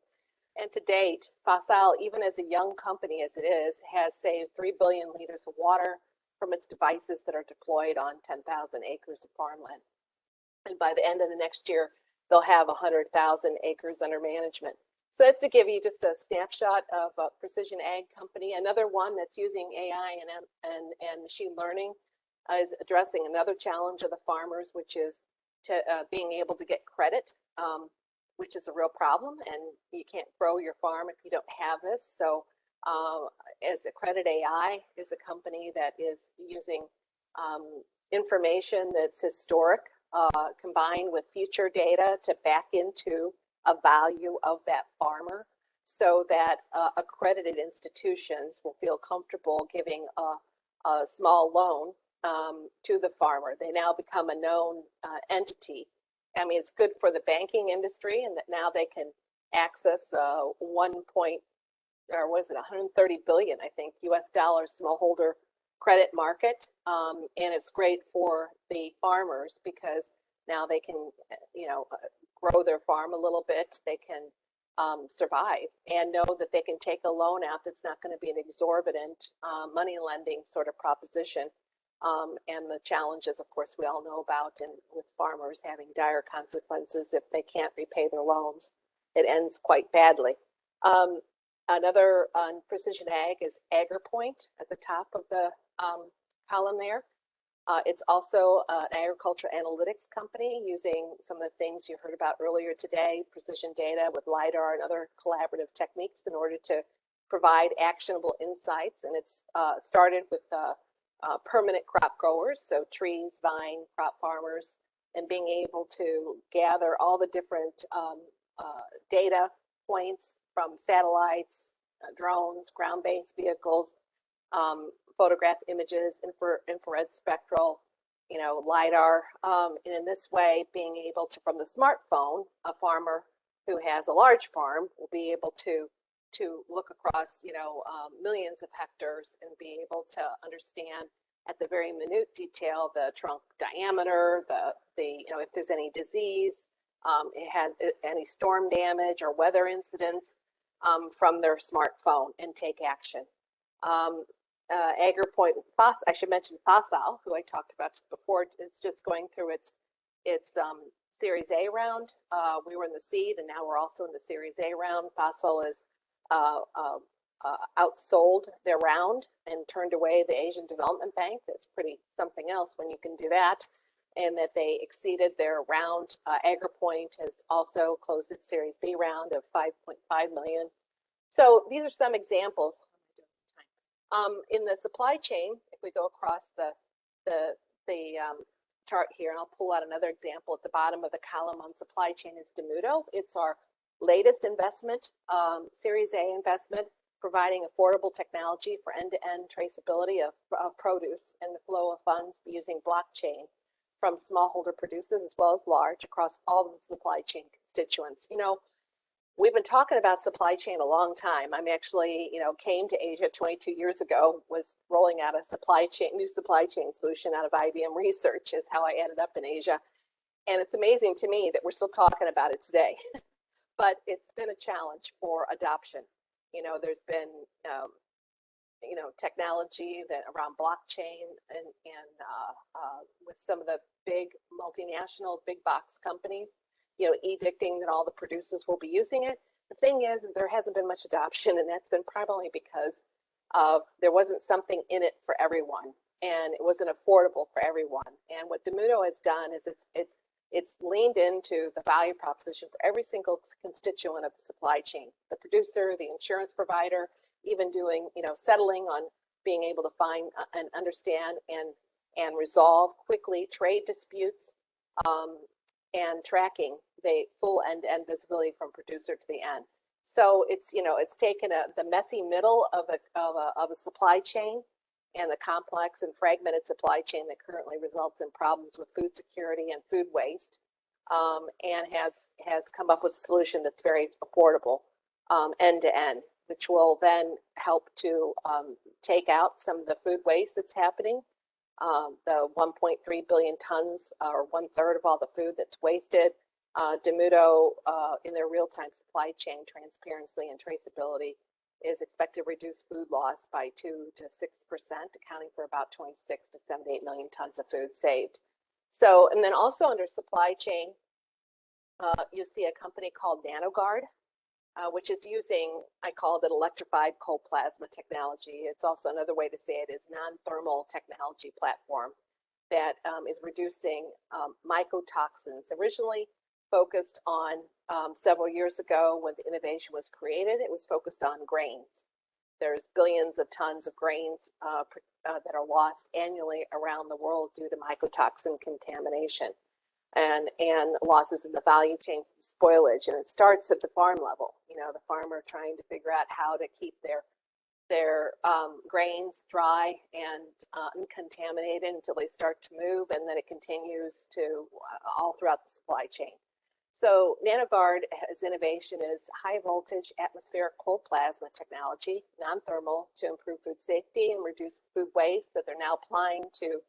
And to date, Fasal, even as a young company as it is, has saved 3 billion liters of water, from its devices that are deployed on 10,000 acres of farmland. And by the end of the next year, they'll have 100,000 acres under management. So that's to give you just a snapshot of a precision ag company. Another one that's using AI and machine learning is addressing another challenge of the farmers, which is to being able to get credit, which is a real problem. And you can't grow your farm if you don't have this. So as Accredit AI is a company that is using information that's historic combined with future data to back into a value of that farmer, so that accredited institutions will feel comfortable giving a small loan to the farmer. They now become a known entity. I mean, it's good for the banking industry, and that now they can access 130 billion, I think, US dollars smallholder credit market, and it's great for the farmers because now they can, grow their farm a little bit. They can survive and know that they can take a loan out that's not going to be an exorbitant money lending sort of proposition. And the challenges, of course, we all know about, and with farmers having dire consequences if they can't repay their loans. It ends quite badly. Another precision ag is AgriPoint at the top of the column there. It's also an agriculture analytics company using some of the things you heard about earlier today, precision data with LiDAR and other collaborative techniques in order to provide actionable insights. And it's started with permanent crop growers, so trees, vine, crop farmers, and being able to gather all the different data points from satellites, drones, ground-based vehicles, photograph images, infrared spectral, LiDAR, and in this way, being able to, from the smartphone, a farmer who has a large farm will be able to look across, millions of hectares and be able to understand at the very minute detail the trunk diameter, if there's any disease, it has any storm damage or weather incidents from their smartphone and take action. AgriPoint, I should mention Fossil, who I talked about just before, is just going through its Series A round. We were in the seed, and now we're also in the Series A round. Fossil is outsold their round and turned away the Asian Development Bank. That's pretty something else when you can do that. And that they exceeded their round. AgriPoint has also closed its Series B round of 5.5 million. So these are some examples. In the supply chain, if we go across the chart here, and I'll pull out another example at the bottom of the column on supply chain is Demudo. It's our latest investment, Series A investment, providing affordable technology for end-to-end traceability of produce and the flow of funds using blockchain from smallholder producers as well as large across all of the supply chain constituents. We've been talking about supply chain a long time. I'm actually, came to Asia 22 years ago, was rolling out a new supply chain solution out of IBM Research is how I ended up in Asia. And it's amazing to me that we're still talking about it today, but it's been a challenge for adoption. There's been, technology that around blockchain and with some of the big multinational, big box companies, edicting that all the producers will be using it. The thing is, there hasn't been much adoption, and that's been primarily because there wasn't something in it for everyone, and it wasn't affordable for everyone. And what Demudo has done is it's leaned into the value proposition for every single constituent of the supply chain: the producer, the insurance provider, even doing settling on being able to find and understand and resolve quickly trade disputes, and tracking the full end-to-end visibility from producer to the end. So it's taken the messy middle of a supply chain and the complex and fragmented supply chain that currently results in problems with food security and food waste, and has come up with a solution that's very affordable end-to-end, which will then help to take out some of the food waste that's happening. The 1.3 billion tons, or 1/3 of all the food that's wasted. Demudo, in their real-time supply chain transparency and traceability, is expected to reduce food loss by 2 to 6%, accounting for about 26 to 78 million tons of food saved. So, and then also under supply chain, you see a company called NanoGuard, which is using, I called it electrified cold plasma technology. It's also another way to say it is non-thermal technology platform that is reducing mycotoxins. Originally focused on several years ago when the innovation was created, it was focused on grains. There's billions of tons of grains that are lost annually around the world due to mycotoxin contamination and losses in the value chain from spoilage. And it starts at the farm level. You know, the farmer trying to figure out how to keep their grains dry and uncontaminated until they start to move, and then it continues to all throughout the supply chain. So NanoGuard's innovation is high voltage atmospheric cold plasma technology, non-thermal, to improve food safety and reduce food waste that they're now applying to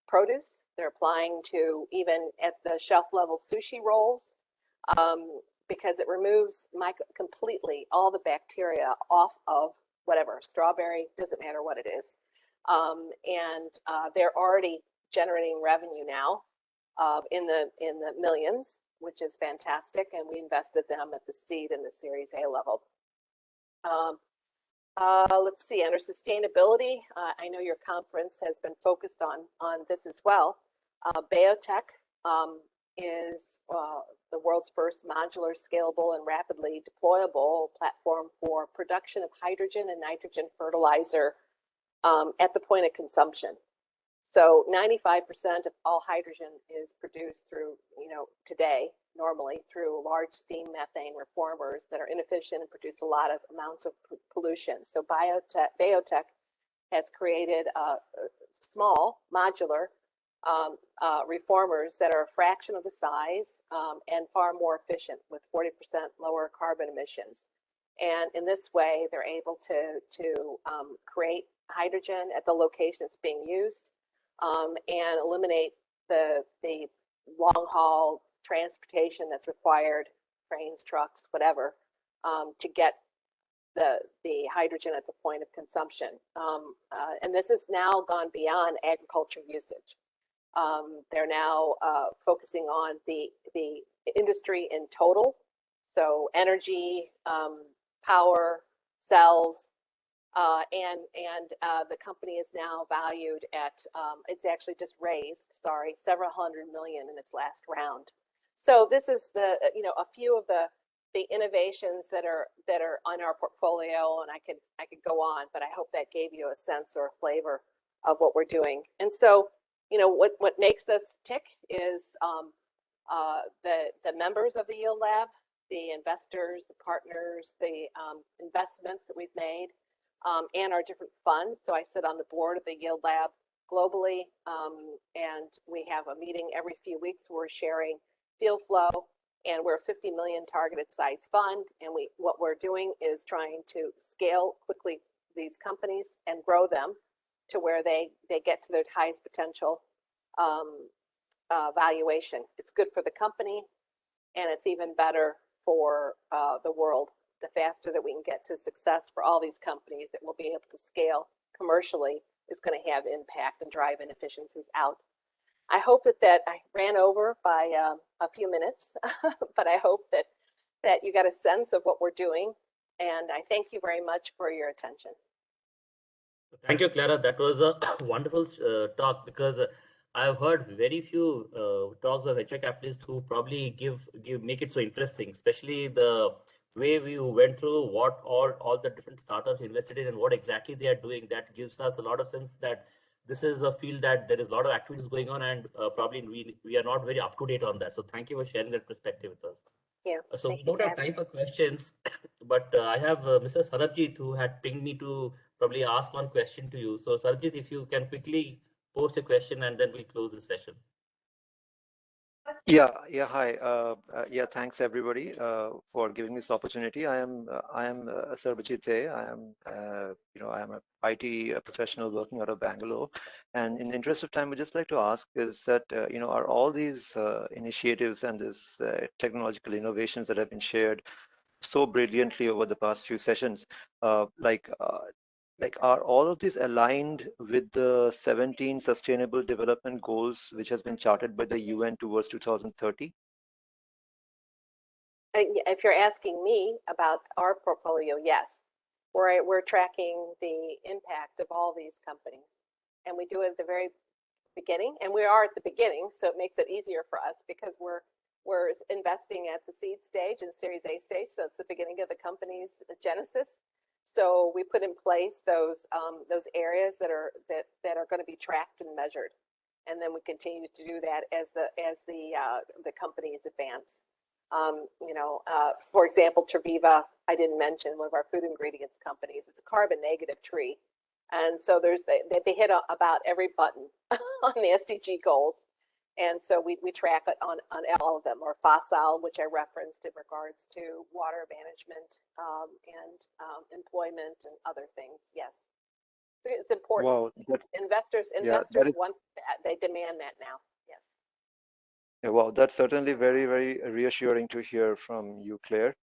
produce. They're applying to even at the shelf level sushi rolls because it removes completely all the bacteria off of whatever, strawberry, doesn't matter what it is. They're already generating revenue now in the millions, which is fantastic, and we invested them at the seed and the Series A level. Let's see, under sustainability, I know your conference has been focused on this as well. Biotech is the world's first modular, scalable, and rapidly deployable platform for production of hydrogen and nitrogen fertilizer at the point of consumption. So 95% of all hydrogen is produced through, today, normally through large steam methane reformers that are inefficient and produce a lot of amounts of pollution. So biotech has created small modular reformers that are a fraction of the size and far more efficient with 40% lower carbon emissions. And in this way, they're able to create hydrogen at the location it's being used and eliminate the long haul transportation that's required, trains, trucks, whatever, to get the hydrogen at the point of consumption. And this has now gone beyond agriculture usage. They're now focusing on the industry in total. So energy, power, cells, and the company is now valued at, it's actually just raised, several hundred million in its last round. So this is a few of the innovations that are on our portfolio, and I could go on, but I hope that gave you a sense or a flavor of what we're doing. And so, what makes us tick is the members of the Yield Lab, the investors, the partners, the investments that we've made, and our different funds. So I sit on the board of the Yield Lab globally, and we have a meeting every few weeks where we're sharing deal flow, and we're a 50 million targeted size fund. And what we're doing is trying to scale quickly these companies and grow them to where they get to their highest potential valuation. It's good for the company, and it's even better for the world. The faster that we can get to success for all these companies that will be able to scale commercially is going to have impact and drive inefficiencies out. I hope that I ran over by a few minutes, but I hope that you got a sense of what we're doing, and I thank you very much for your attention. Thank you, Clara. That was a wonderful talk, because I've heard very few talks of HR capitalists who probably make it so interesting, especially the way we went through what all the different startups invested in and what exactly they are doing. That gives us a lot of sense that this is a field that there is a lot of activities going on, and probably we are not very up to date on that. So thank you for sharing that perspective with us. Yeah. So we don't have time for questions, but I have Mr. Sarabjit who had pinged me to probably ask one question to you. So Sarabjit, if you can quickly post a question, and then we'll close the session. Yeah, hi. Thanks everybody for giving me this opportunity. I am Sarabjit Dey. I am an IT professional working out of Bangalore. And in the interest of time, we'd just like to ask is that are all these initiatives and this technological innovations that have been shared so brilliantly over the past few sessions. Like, are all of these aligned with the 17 Sustainable Development Goals, which has been charted by the UN towards 2030? If you're asking me about our portfolio, yes. We're tracking the impact of all these companies. And we do it at the very beginning, and we are at the beginning, so it makes it easier for us because we're investing at the seed stage and Series A stage, so it's the beginning of the company's genesis. So we put in place those areas that are going to be tracked and measured, and then we continue to do that as the companies advance. For example, Treviva, I didn't mention, one of our food ingredients companies. It's a carbon negative tree. And so they hit about every button on the SDG goals. And so we track it on all of them, or fossil, which I referenced in regards to water management and employment and other things. Yes. So it's important. Wow, Investors want that. They demand that now. Yes. Yeah, wow, that's certainly very, very reassuring to hear from you, Claire.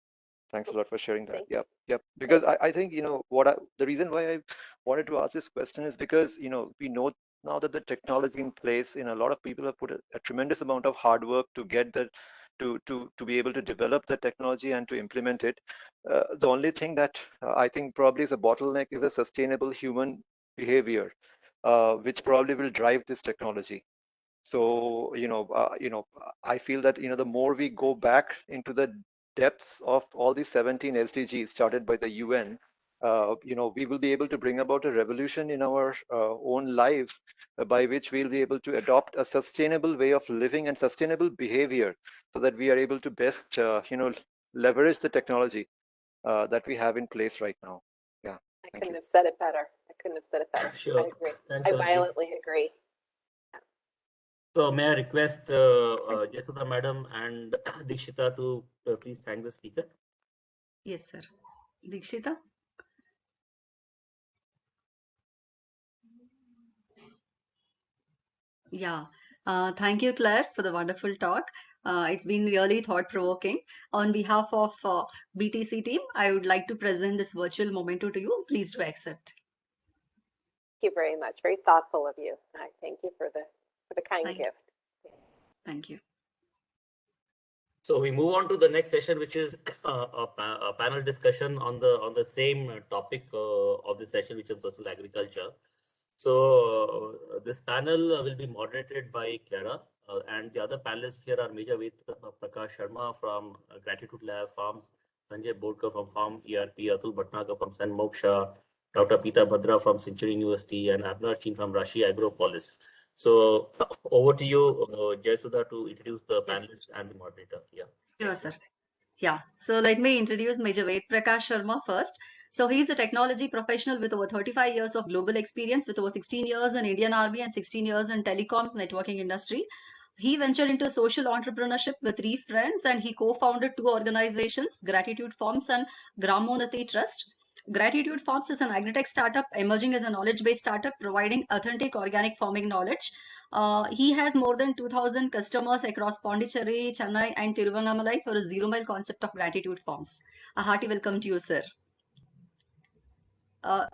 Thanks a lot for sharing that. Yep. Because I think, the reason why I wanted to ask this question is because, we know now that the technology in place, a lot of people have put a tremendous amount of hard work to get that, to be able to develop the technology and to implement it. The only thing that I think probably is a bottleneck is a sustainable human behavior, which probably will drive this technology. So, I feel that, the more we go back into the depths of all these 17 SDGs started by the UN, we will be able to bring about a revolution in our own lives by which we'll be able to adopt a sustainable way of living and sustainable behavior so that we are able to best, leverage the technology that we have in place right now. Yeah. I couldn't have said it better. Sure. I agree. Thanks, I violently agree. So may I request Jesudha Madam and Dikshita to please thank the speaker? Yes, sir. Dikshita? Yeah. Thank you, Claire, for the wonderful talk. It's been really thought-provoking. On behalf of BTC team, I would like to present this virtual memento to you. Please do accept. Thank you very much. Very thoughtful of you. I thank you for the kind gift. Thank you. So we move on to the next session, which is a panel discussion on the same topic of the session, which is sustainable agriculture. So this panel will be moderated by Clara, and the other panelists here are Major Ved Prakash Sharma from Gratitude Lab Farms, Sanjay Bodkar from Farm ERP, Atul Bhatnagar from San Moksha, Dr. Pita Bhadra from Century University, and Abner Chin from Rashi Agropolis. So over to you, Jesudha, to introduce the panelists and the moderator. Yeah. Sure, sir. Yeah. So let me introduce Major Ved Prakash Sharma first. So he's a technology professional with over 35 years of global experience, with over 16 years in Indian Army and 16 years in telecoms networking industry. He ventured into social entrepreneurship with 3 friends, and he co-founded 2 organizations, Gratitude Farms and Gramonati Trust. Gratitude Farms is an agri-tech startup emerging as a knowledge-based startup providing authentic organic farming knowledge. He has more than 2,000 customers across Pondicherry, Chennai, and Tiruvannamalai for a zero-mile concept of Gratitude Farms. A hearty welcome to you, sir.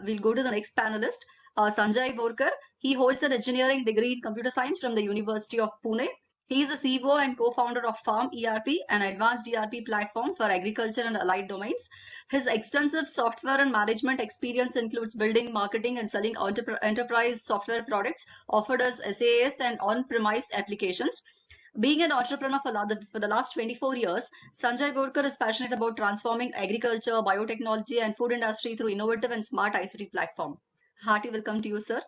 We'll go to the next panelist, Sanjay Borkar. He holds an engineering degree in computer science from the University of Pune. He is the CEO and co-founder of Farm ERP, an advanced ERP platform for agriculture and allied domains. His extensive software and management experience includes building, marketing, and selling enterprise software products offered as SaaS and on-premise applications. Being an entrepreneur for the last 24 years, Sanjay Borkar is passionate about transforming agriculture, biotechnology, and food industry through innovative and smart ICT platform. Hearty welcome to you, sir.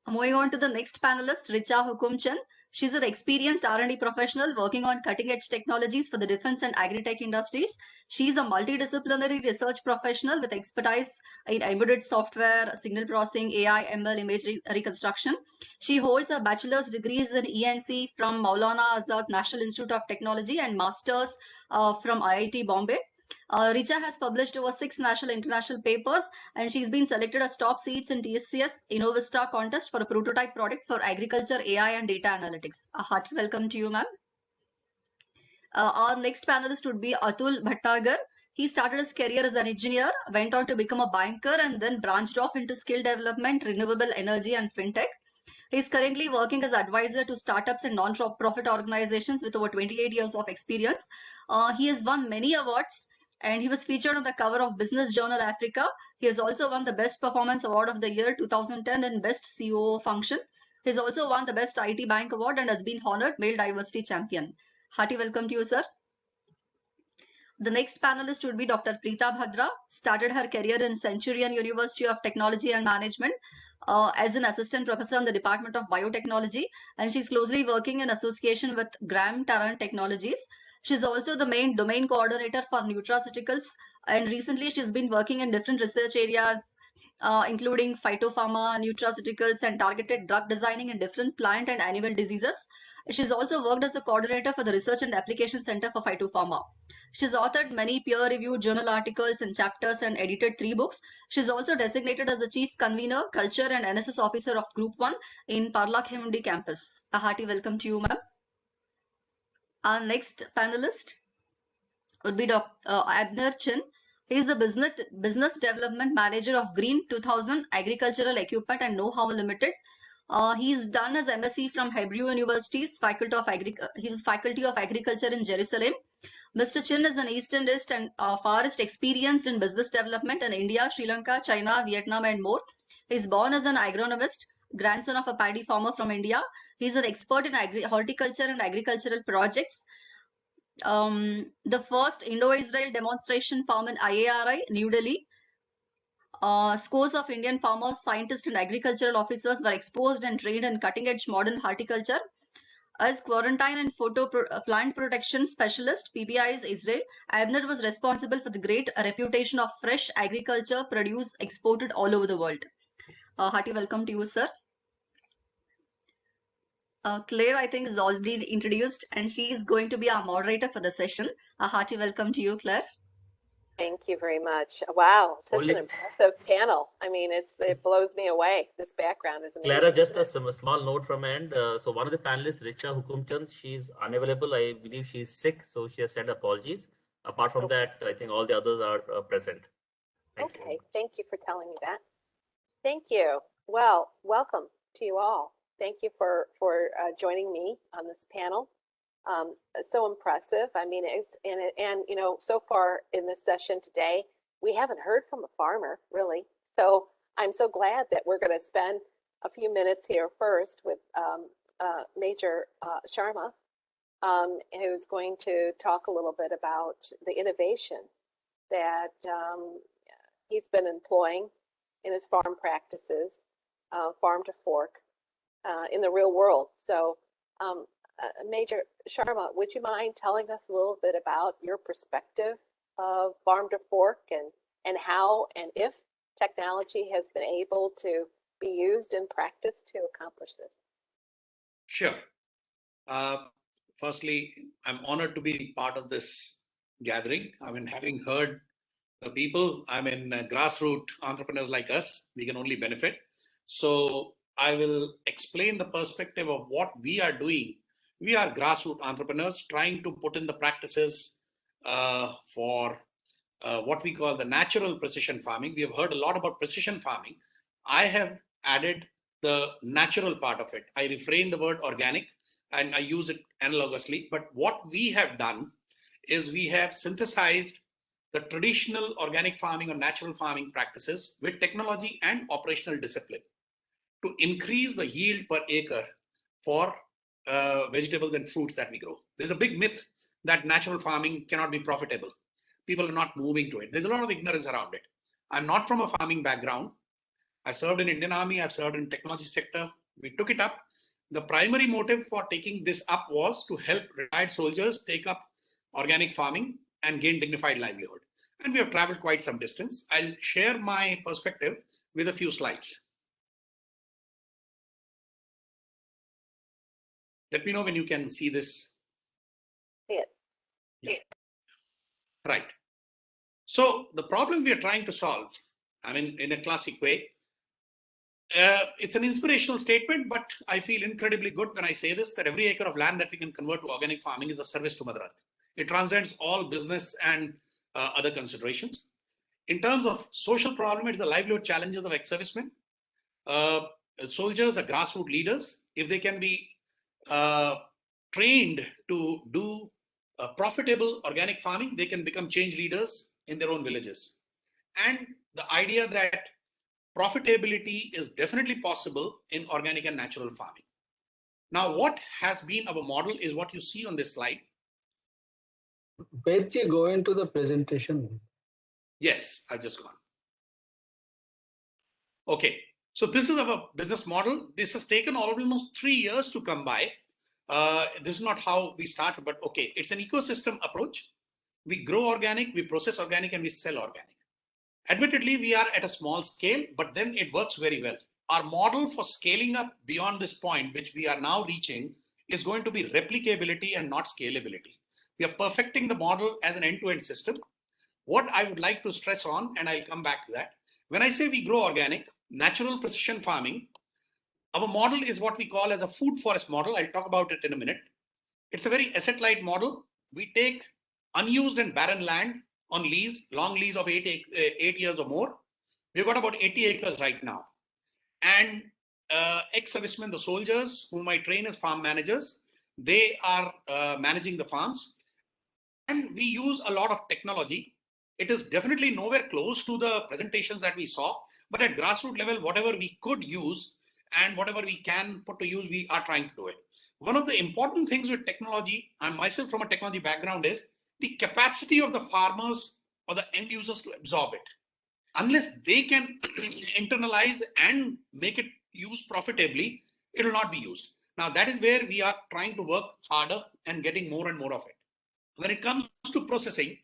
Moving on to the next panelist, Richa Hukumchand. She's an experienced R&D professional working on cutting-edge technologies for the defense and agri-tech industries. She's a multidisciplinary research professional with expertise in embedded software, signal processing, AI, ML, image reconstruction. She holds a bachelor's degrees in ENC from Maulana Azad National Institute of Technology and master's from IIT Bombay. Richa has published over 6 national and international papers, and she's been selected as top seeds in TSCS Innovista contest for a prototype product for agriculture, AI, and data analytics. A hearty welcome to you, ma'am. Our next panelist would be Atul Bhattagar. He started his career as an engineer, went on to become a banker, and then branched off into skill development, renewable energy, and fintech. He is currently working as advisor to startups and non-profit organizations with over 28 years of experience. He has won many awards, and he was featured on the cover of Business Journal Africa. He has also won the Best Performance Award of the Year 2010 and Best COO Function. He has also won the Best IT Bank Award and has been honored Male Diversity Champion. Hearty welcome to you, sir. The next panelist would be Dr. Preeta Bhadra. Started her career in Centurion University of Technology and Management as an assistant professor in the Department of Biotechnology, and she's closely working in association with Graham Tarrant Technologies. She's also the main domain coordinator for nutraceuticals, and recently she's been working in different research areas, including phytopharma, nutraceuticals, and targeted drug designing in different plant and animal diseases. She's also worked as the coordinator for the Research and Application Center for Phytopharma. She's authored many peer-reviewed journal articles and chapters and edited 3 books. She's also designated as the Chief Convener, Culture and NSS Officer of Group 1 in Parlakhemundi campus. A hearty welcome to you, ma'am. Our next panelist would be Dr. Abner Chin. He is the Business Development Manager of Green 2000 Agricultural Equipment and Know-How Limited. He's done his MSc from Hebrew University's Faculty of Agriculture in Jerusalem. Mr. Chin is an East and Far East experienced in business development in India, Sri Lanka, China, Vietnam, and more. He's born as an agronomist, grandson of a paddy farmer from India. He's an expert in horticulture and agricultural projects. The first Indo-Israel demonstration farm in IARI, New Delhi. Scores of Indian farmers, scientists, and agricultural officers were exposed and trained in cutting-edge modern horticulture. As quarantine and plant protection specialist, PBI's Israel, Abner was responsible for the great reputation of fresh agriculture produce exported all over the world. Hearty welcome to you, sir. Claire, I think, has already introduced, and she is going to be our moderator for the session. A hearty welcome to you, Claire. Thank you very much. Wow, such an impressive panel. I mean, it blows me away. This background is amazing. Clara, just a small note from end. So one of the panelists, Richa Hukumchand, she's unavailable. I believe she's sick, so she has sent apologies. Apart from that, I think all the others are present. Thank you for telling me that. Thank you. Well, welcome to you all. Thank you for joining me on this panel. So impressive. I mean, and you know, so far in this session today, we haven't heard from a farmer really. So I'm so glad that we're going to spend a few minutes here first with Major Sharma, who's going to talk a little bit about the innovation that he's been employing in his farm practices, farm to fork, in the real world. So Major Sharma, would you mind telling us a little bit about your perspective of farm to fork and how and if technology has been able to be used in practice to accomplish this? Sure. Firstly, I'm honored to be part of this gathering. I mean, having heard the people, I mean, grassroots entrepreneurs like us, we can only benefit. So I will explain the perspective of what we are doing. We are grassroots entrepreneurs trying to put in the practices for what we call the natural precision farming. We have heard a lot about precision farming. I have added the natural part of it. I refrain the word organic and I use it analogously. But what we have done is we have synthesized the traditional organic farming or natural farming practices with technology and operational discipline to increase the yield per acre for vegetables and fruits that we grow. There's a big myth that natural farming cannot be profitable. People are not moving to it. There's a lot of ignorance around it. I'm not from a farming background. I served in Indian Army. I've served in technology sector. We took it up. The primary motive for taking this up was to help retired soldiers take up organic farming and gain dignified livelihood. And we have traveled quite some distance. I'll share my perspective with a few slides. Let me know when you can see this. See it. Yeah. Right. So the problem we are trying to solve, I mean, in a classic way, it's an inspirational statement, but I feel incredibly good when I say this, that every acre of land that we can convert to organic farming is a service to Mother Earth. It transcends all business and other considerations. In terms of social problem, it's the livelihood challenges of ex-servicemen. Soldiers are grassroots leaders. If they can be trained to do profitable organic farming, they can become change leaders in their own villages. And the idea that profitability is definitely possible in organic and natural farming. Now, what has been our model is what you see on this slide. Vedji, go into the presentation. Yes, I've just gone. Okay, so this is our business model. This has taken almost 3 years to come by. This is not how we started, but okay, it's an ecosystem approach. We grow organic, we process organic, and we sell organic. Admittedly, we are at a small scale, but then it works very well. Our model for scaling up beyond this point, which we are now reaching, is going to be replicability and not scalability. We are perfecting the model as an end-to-end system. What I would like to stress on, and I'll come back to that, when I say we grow organic, natural precision farming, our model is what we call as a food forest model. I'll talk about it in a minute. It's a very asset-light model. We take unused and barren land on lease, long lease of 8 years or more. We've got about 80 acres right now. And ex-servicemen, the soldiers whom I train as farm managers, they are managing the farms. And we use a lot of technology. It is definitely nowhere close to the presentations that we saw, but at grassroots level, whatever we could use and whatever we can put to use, we are trying to do it. One of the important things with technology, and myself from a technology background, is the capacity of the farmers or the end users to absorb it. Unless they can internalize and make it used profitably, it will not be used. Now, that is where we are trying to work harder and getting more and more of it. When it comes to processing,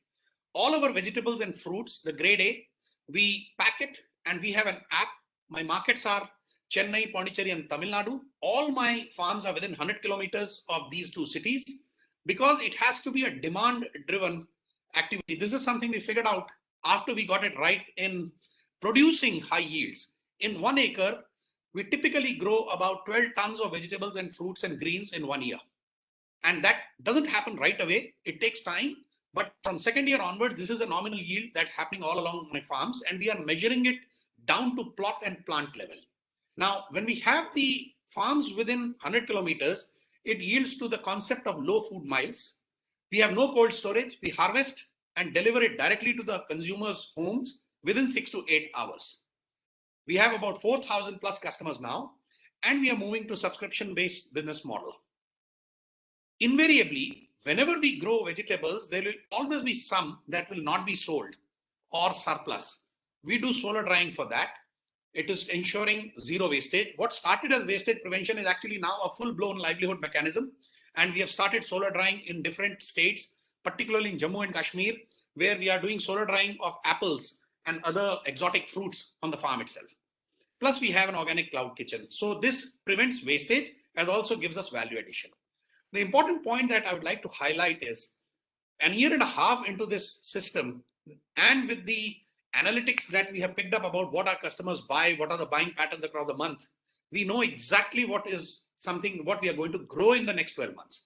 all our vegetables and fruits, the grade A, we pack it and we have an app. My markets are Chennai, Pondicherry, and Tamil Nadu. All my farms are within 100 kilometers of these two cities because it has to be a demand-driven activity. This is something we figured out after we got it right in producing high yields. In 1 acre, we typically grow about 12 tons of vegetables and fruits and greens in 1 year. And that doesn't happen right away. It takes time. But from second year onwards, this is a nominal yield that's happening all along my farms. And we are measuring it down to plot and plant level. Now, when we have the farms within 100 kilometers, it yields to the concept of low food miles. We have no cold storage. We harvest and deliver it directly to the consumers' homes within 6 to 8 hours. We have about 4,000 plus customers now, and we are moving to subscription-based business model. Invariably, whenever we grow vegetables, there will always be some that will not be sold or surplus. We do solar drying for that. It is ensuring zero wastage. What started as wastage prevention is actually now a full-blown livelihood mechanism. And we have started solar drying in different states, particularly in Jammu and Kashmir, where we are doing solar drying of apples and other exotic fruits on the farm itself. Plus, we have an organic cloud kitchen. So this prevents wastage as also gives us value addition. The important point that I would like to highlight is a year and a half into this system, and with the analytics that we have picked up about what our customers buy, what are the buying patterns across the month, we know exactly what we are going to grow in the next 12 months.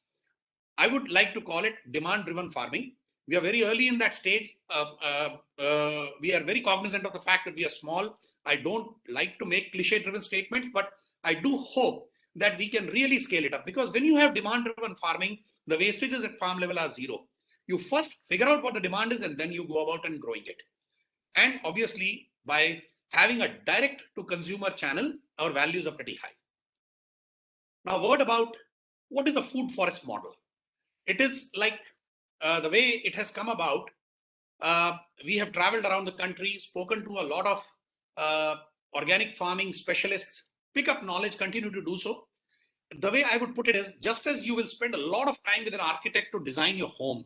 I would like to call it demand-driven farming. We are very early in that stage. We are very cognizant of the fact that we are small. I don't like to make cliche-driven statements, but I do hope that we can really scale it up, because when you have demand-driven farming, the wastages at farm level are zero. You first figure out what the demand is, and then you go about and growing it. And obviously, by having a direct-to-consumer channel, our values are pretty high. Now, a word about what is a food forest model. It is like the way it has come about. We have traveled around the country, spoken to a lot of organic farming specialists, pick up knowledge, continue to do so. The way I would put it is, just as you will spend a lot of time with an architect to design your home,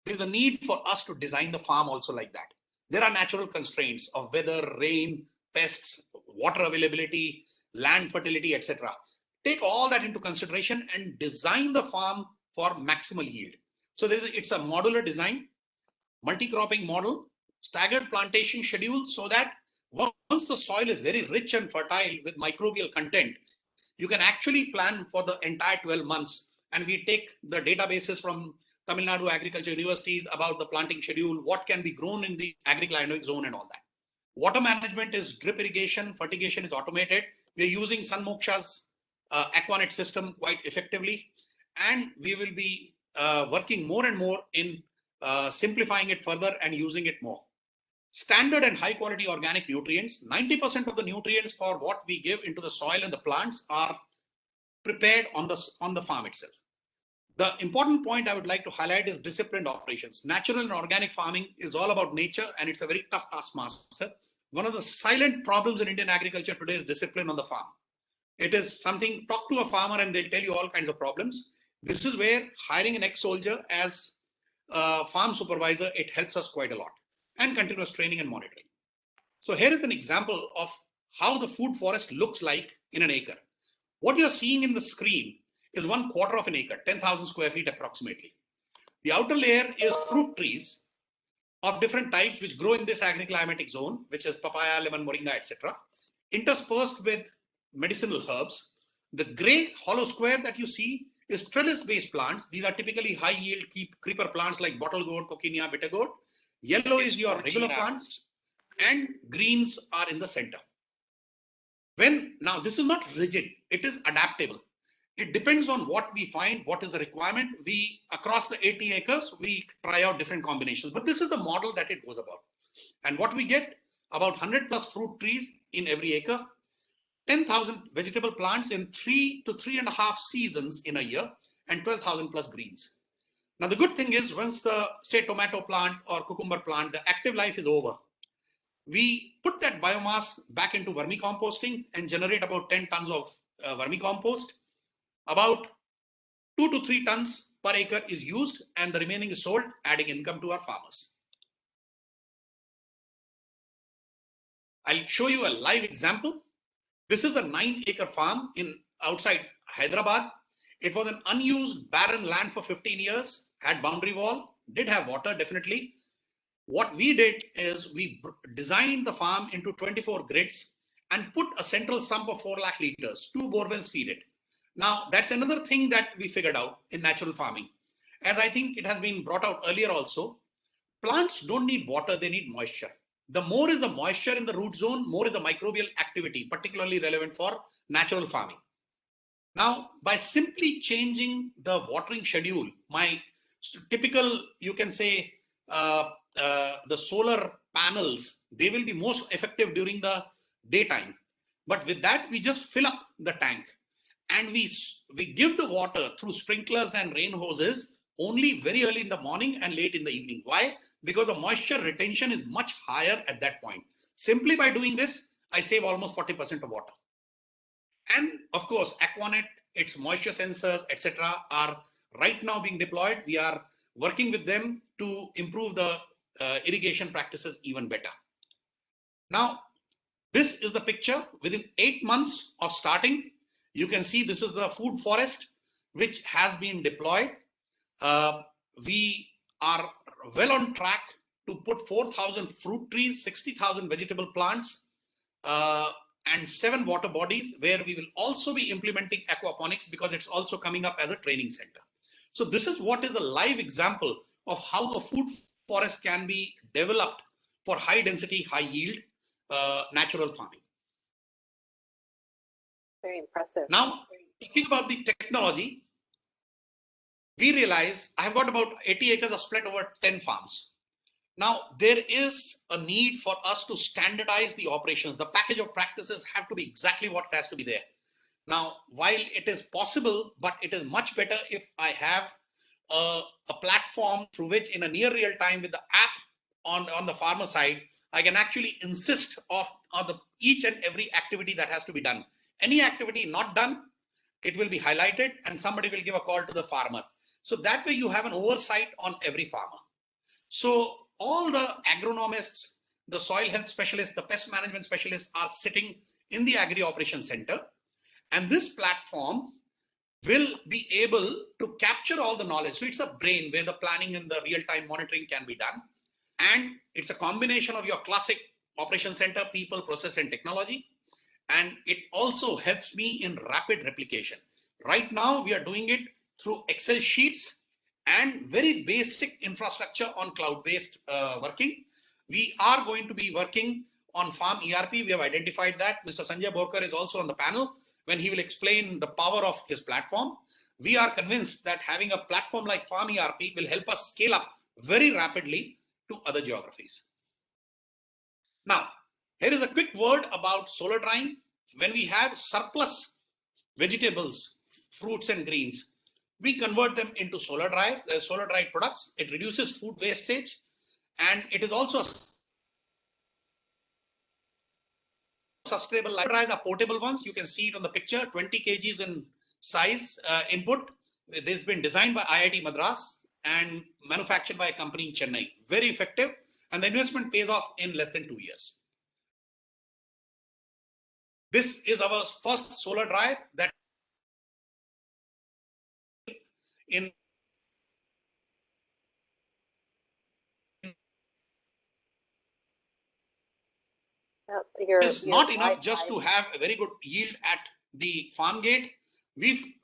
there's a need for us to design the farm also like that. There are natural constraints of weather, rain, pests, water availability, land fertility, etc. Take all that into consideration and design the farm for maximal yield. So it's a modular design, multi-cropping model, staggered plantation schedule, so that once the soil is very rich and fertile with microbial content, you can actually plan for the entire 12 months. And we take the databases from Tamil Nadu agriculture universities about the planting schedule, what can be grown in the agri-climatic zone and all that. Water management is drip irrigation, fertigation is automated. We're using Sun Moksha's Aquanet system quite effectively, and we will be working more and more in simplifying it further and using it more. Standard and high quality organic nutrients, 90% of the nutrients for what we give into the soil and the plants are prepared on the farm itself. The important point I would like to highlight is disciplined operations. Natural and organic farming is all about nature, and it's a very tough taskmaster. One of the silent problems in Indian agriculture today is discipline on the farm. It is something, talk to a farmer and they'll tell you all kinds of problems. This is where hiring an ex-soldier as a farm supervisor, it helps us quite a lot, and continuous training and monitoring. So here is an example of how the food forest looks like in an acre. What you're seeing in the screen is 1/4 of an acre, 10,000 square feet approximately. The outer layer is fruit trees of different types which grow in this agri-climatic zone, which is papaya, lemon, moringa, etc., interspersed with medicinal herbs. The gray hollow square that you see is trellis-based plants. These are typically high-yield creeper plants like bottle gourd, coquinia, bitter gourd. Yellow is your regular plants, and greens are in the center. Now, this is not rigid, it is adaptable. It depends on what we find, what is the requirement. We, across the 80 acres, we try out different combinations, but this is the model that it goes about. And what we get, about 100 plus fruit trees in every acre, 10,000 vegetable plants in 3 to 3.5 seasons in a year, and 12,000 plus greens. Now, the good thing is once the, say, tomato plant or cucumber plant, the active life is over, we put that biomass back into vermicomposting and generate about 10 tons of vermicompost. About 2 to 3 tons per acre is used, and the remaining is sold, adding income to our farmers. I'll show you a live example. This is a 9-acre farm in outside Hyderabad. It was an unused barren land for 15 years, had boundary wall, did have water, definitely. What we did is we designed the farm into 24 grids and put a central sump of 4 lakh liters, 2 borewells feed it. Now, that's another thing that we figured out in natural farming. As I think it has been brought out earlier also, plants don't need water, they need moisture. The more is the moisture in the root zone, more is the microbial activity, particularly relevant for natural farming. Now, by simply changing the watering schedule, my typical, you can say, the solar panels, they will be most effective during the daytime. But with that, we just fill up the tank. And we give the water through sprinklers and rain hoses only very early in the morning and late in the evening. Why? Because the moisture retention is much higher at that point. Simply by doing this, I save almost 40% of water. And of course, Aquanet, its moisture sensors, etc., are right now being deployed. We are working with them to improve the irrigation practices even better. Now, this is the picture within 8 months of starting. You can see this is the food forest which has been deployed. We are well on track to put 4,000 fruit trees, 60,000 vegetable plants, and 7 water bodies, where we will also be implementing aquaponics because it's also coming up as a training center. So this is what is a live example of how a food forest can be developed for high density, high yield, natural farming. Very impressive. Now, talking about the technology, we realize I've got about 80 acres are split over 10 farms. Now, there is a need for us to standardize the operations. The package of practices have to be exactly what has to be there. Now, while it is possible, but it is much better if I have a platform through which in a near real time with the app on the farmer side, I can actually insist on each and every activity that has to be done. Any activity not done, it will be highlighted and somebody will give a call to the farmer. So that way you have an oversight on every farmer. So all the agronomists, the soil health specialists, the pest management specialists are sitting in the Agri Operations Center. And this platform will be able to capture all the knowledge. So it's a brain where the planning and the real-time monitoring can be done. And it's a combination of your classic Operations Center, people, process, and technology. And it also helps me in rapid replication. Right now, we are doing it through Excel sheets and very basic infrastructure on cloud-based working. We are going to be working on farm ERP. We have identified that. Mr. Sanjay Borkar is also on the panel when he will explain the power of his platform. We are convinced that having a platform like farm ERP will help us scale up very rapidly to other geographies. Now, here is a quick word about solar drying. When we have surplus vegetables, fruits and greens, we convert them into solar dried products. It reduces food wastage, and it is also a sustainable. Solar dryers are portable ones. You can see it on the picture, 20 kgs in size input. This has been designed by IIT Madras and manufactured by a company in Chennai. Very effective, and the investment pays off in less than 2 years. This is our first solar dryer that in is not enough just to have a very good yield at the farm gate. We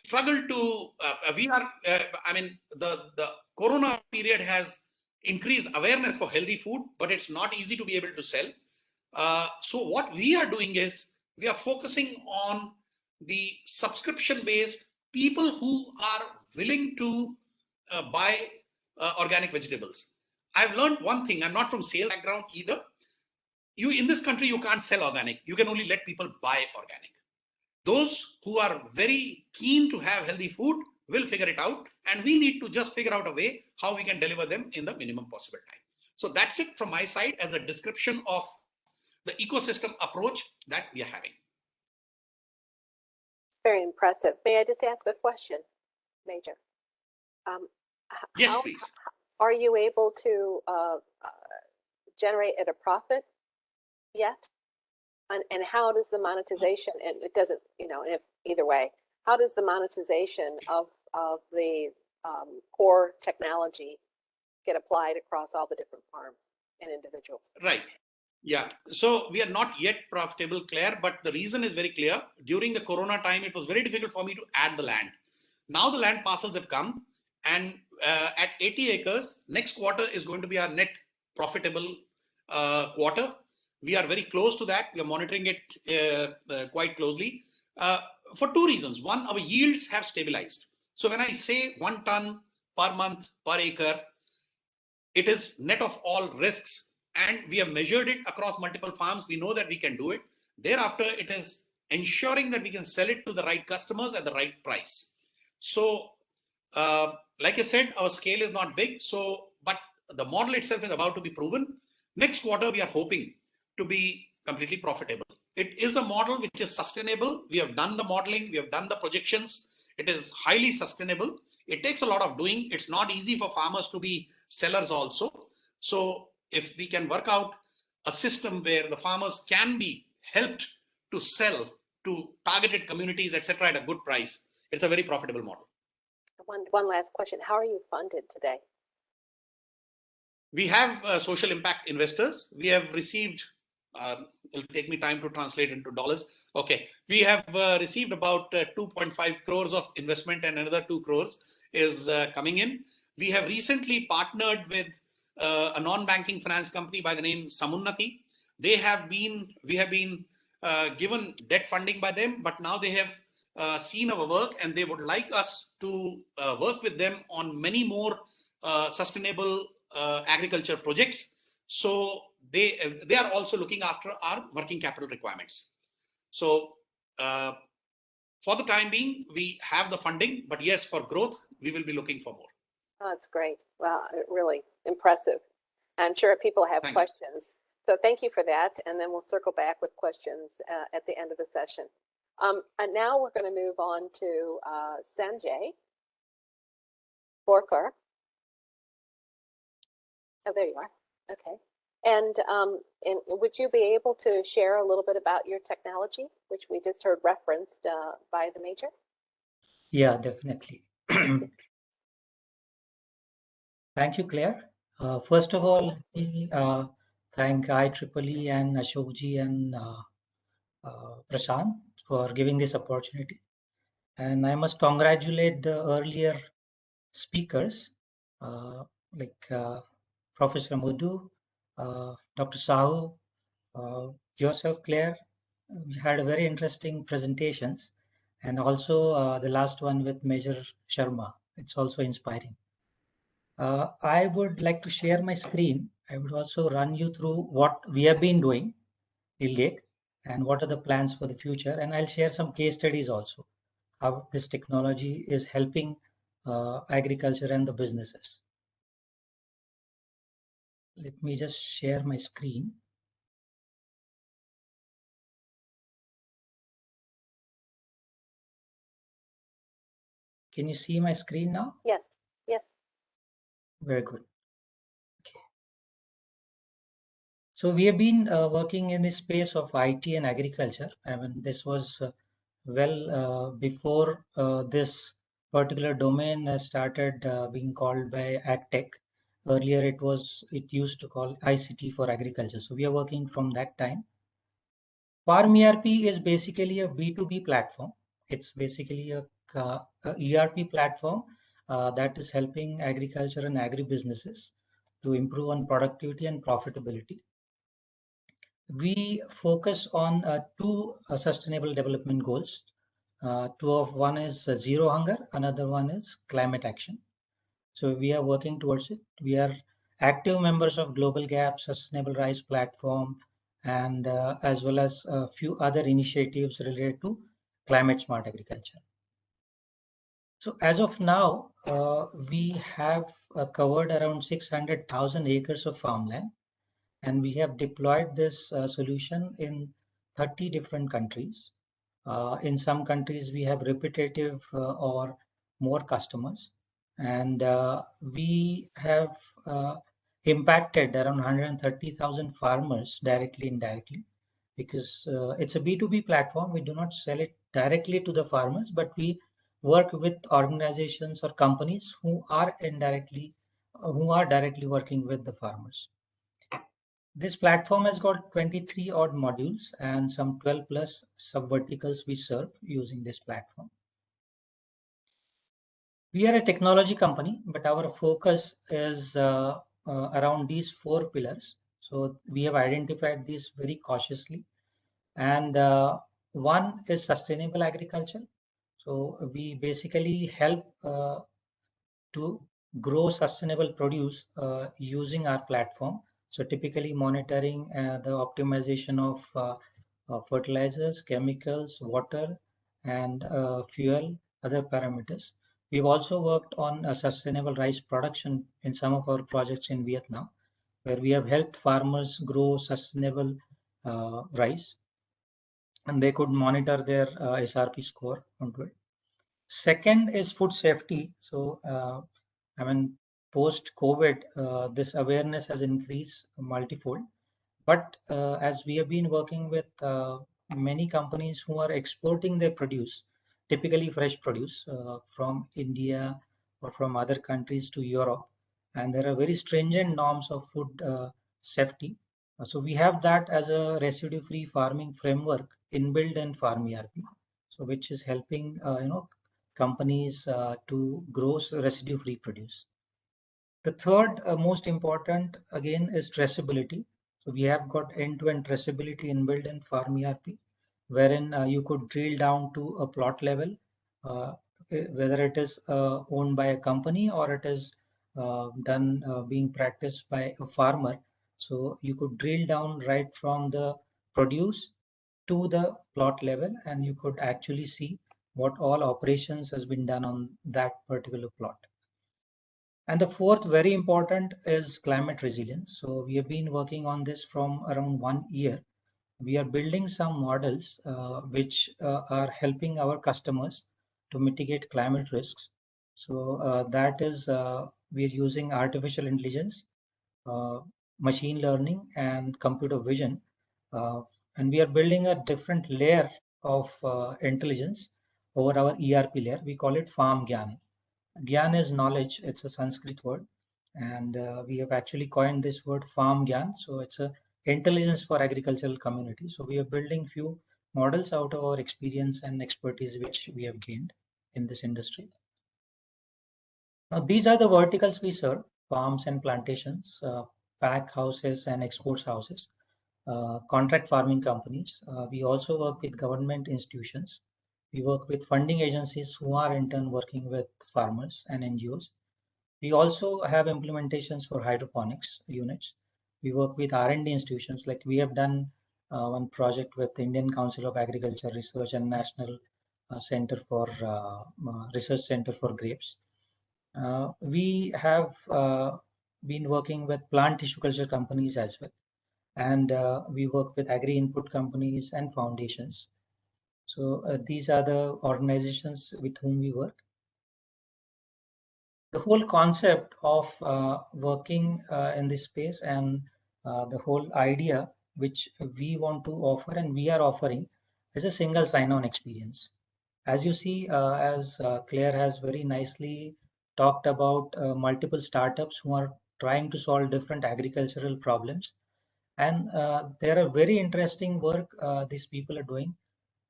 struggle to I mean the corona period has increased awareness for healthy food, but it's not easy to be able to sell. So what we are doing is we are focusing on the subscription based people who are willing to buy organic vegetables. I've learned one thing. I'm not from sales background either. In this country, you can't sell organic. You can only let people buy organic. Those who are very keen to have healthy food will figure it out, and we need to just figure out a way how we can deliver them in the minimum possible time. So that's it from my side as a description of the ecosystem approach that we are having. It's very impressive. May I just ask a question, Major? Yes, please. Are you able to generate at a profit yet? And how does the monetization, and it doesn't, if either way, how does the monetization of the core technology get applied across all the different farms and individuals? Right. Yeah. So we are not yet profitable, Claire, but the reason is very clear. During the Corona time, it was very difficult for me to add the land. Now the land parcels have come, and at 80 acres, next quarter is going to be our net profitable quarter. We are very close to that. We are monitoring it quite closely for two reasons. One, our yields have stabilized. So when I say 1 ton per month per acre, it is net of all risks, and we have measured it across multiple farms. We know that we can do it. Thereafter, it is ensuring that we can sell it to the right customers at the right price. So like I said, our scale is not big, but the model itself is about to be proven. Next quarter, we are hoping to be completely profitable. It is a model which is sustainable. We have done the modeling, we have done the projections. It is highly sustainable. It takes a lot of doing. It's not easy for farmers to be sellers also. So if we can work out a system where the farmers can be helped to sell to targeted communities, etc., at a good price, it's a very profitable model. One last question. How are you funded today? We have social impact investors. We have received, it'll take me time to translate into dollars. Okay, we have received about 2.5 crores of investment, and another 2 crores is coming in. We have recently partnered with a non-banking finance company by the name Samunnati. We have been given debt funding by them, but now they have seen our work, and they would like us to work with them on many more sustainable agriculture projects. So they are also looking after our working capital requirements. So for the time being, we have the funding, but yes, for growth, we will be looking for more. Oh, that's great. Well, really impressive. I'm sure people have questions. So thank you for that. And then we'll circle back with questions at the end of the session. And now we're going to move on to Sanjay Borkar. Oh, there you are. Okay. And would you be able to share a little bit about your technology, which we just heard referenced by the Major? Yeah, definitely. Thank you, Claire. First of all, let me thank IEEE and Ashokji and Prashant for giving this opportunity. And I must congratulate the earlier speakers like Professor Mudu, Dr. Sahu, Joseph, Claire. We had very interesting presentations, and also the last one with Major Sharma. It's also inspiring. I would like to share my screen. I would also run you through what we have been doing till date and what are the plans for the future. And I'll share some case studies also, how this technology is helping agriculture and the businesses. Let me just share my screen. Can you see my screen now? Yes, yes. Very good. Okay. So we have been working in the space of IT and agriculture. I mean, this was before this particular domain started being called by AgTech. Earlier, it used to call ICT for agriculture. So we are working from that time. Farm ERP is basically a B2B platform. It's basically a ERP platform that is helping agriculture and agribusinesses to improve on productivity and profitability. We focus on two sustainable development goals. One is zero hunger, another one is climate action. So we are working towards it. We are active members of Global Gap, Sustainable Rice Platform, and as well as a few other initiatives related to climate smart agriculture. So as of now, we have covered around 600,000 acres of farmland, and we have deployed this solution in 30 different countries. In some countries, we have repetitive or more customers, and we have impacted around 130,000 farmers directly, indirectly, because it's a B2B platform. We do not sell it directly to the farmers, but we work with organizations or companies who are directly working with the farmers. This platform has got 23 odd modules and some 12 plus sub-verticals we serve using this platform. We are a technology company, but our focus is around these 4 pillars. So we have identified these very cautiously. And one is sustainable agriculture. So we basically help to grow sustainable produce using our platform. So typically monitoring the optimization of fertilizers, chemicals, water, and fuel, other parameters. We've also worked on sustainable rice production in some of our projects in Vietnam, where we have helped farmers grow sustainable rice, and they could monitor their SRP score onto it. Second is food safety. So, I mean, post-COVID, this awareness has increased multifold. But as we have been working with many companies who are exporting their produce, typically fresh produce from India or from other countries to Europe, and there are very stringent norms of food safety. So we have that as a residue-free farming framework inbuilt in Farm ERP, so which is helping companies to grow residue-free produce. The third most important again is traceability. So we have got end-to-end traceability inbuilt in Farm ERP, wherein you could drill down to a plot level, whether it is owned by a company or it is being practiced by a farmer. So you could drill down right from the produce to the plot level, and you could actually see what all operations has been done on that particular plot. And the fourth, very important, is climate resilience. So we have been working on this from around 1 year. We are building some models which are helping our customers to mitigate climate risks. So that is, we are using artificial intelligence, machine learning, and computer vision. And we are building a different layer of intelligence over our ERP layer. We call it Farm Gyan. Gyan is knowledge. It's a Sanskrit word, and we have actually coined this word Farm Gyan. So it's a intelligence for agricultural community. So we are building few models out of our experience and expertise which we have gained. in this industry. Now, these are the verticals we serve: farms and plantations, pack houses and exports houses, contract farming companies. We also work with government institutions. We work with funding agencies who are in turn working with farmers and NGOs. We also have implementations for hydroponics units. We work with R&D institutions, like we have done one project with the Indian Council of Agriculture Research and National Center for Research Center for Grapes. We have been working with plant tissue culture companies as well. And we work with agri-input companies and foundations. So these are the organizations with whom we work. The whole concept of working in this space and the whole idea which we want to offer and we are offering is a single sign-on experience. As you see, as Claire has very nicely talked about multiple startups who are trying to solve different agricultural problems. And there are very interesting work these people are doing.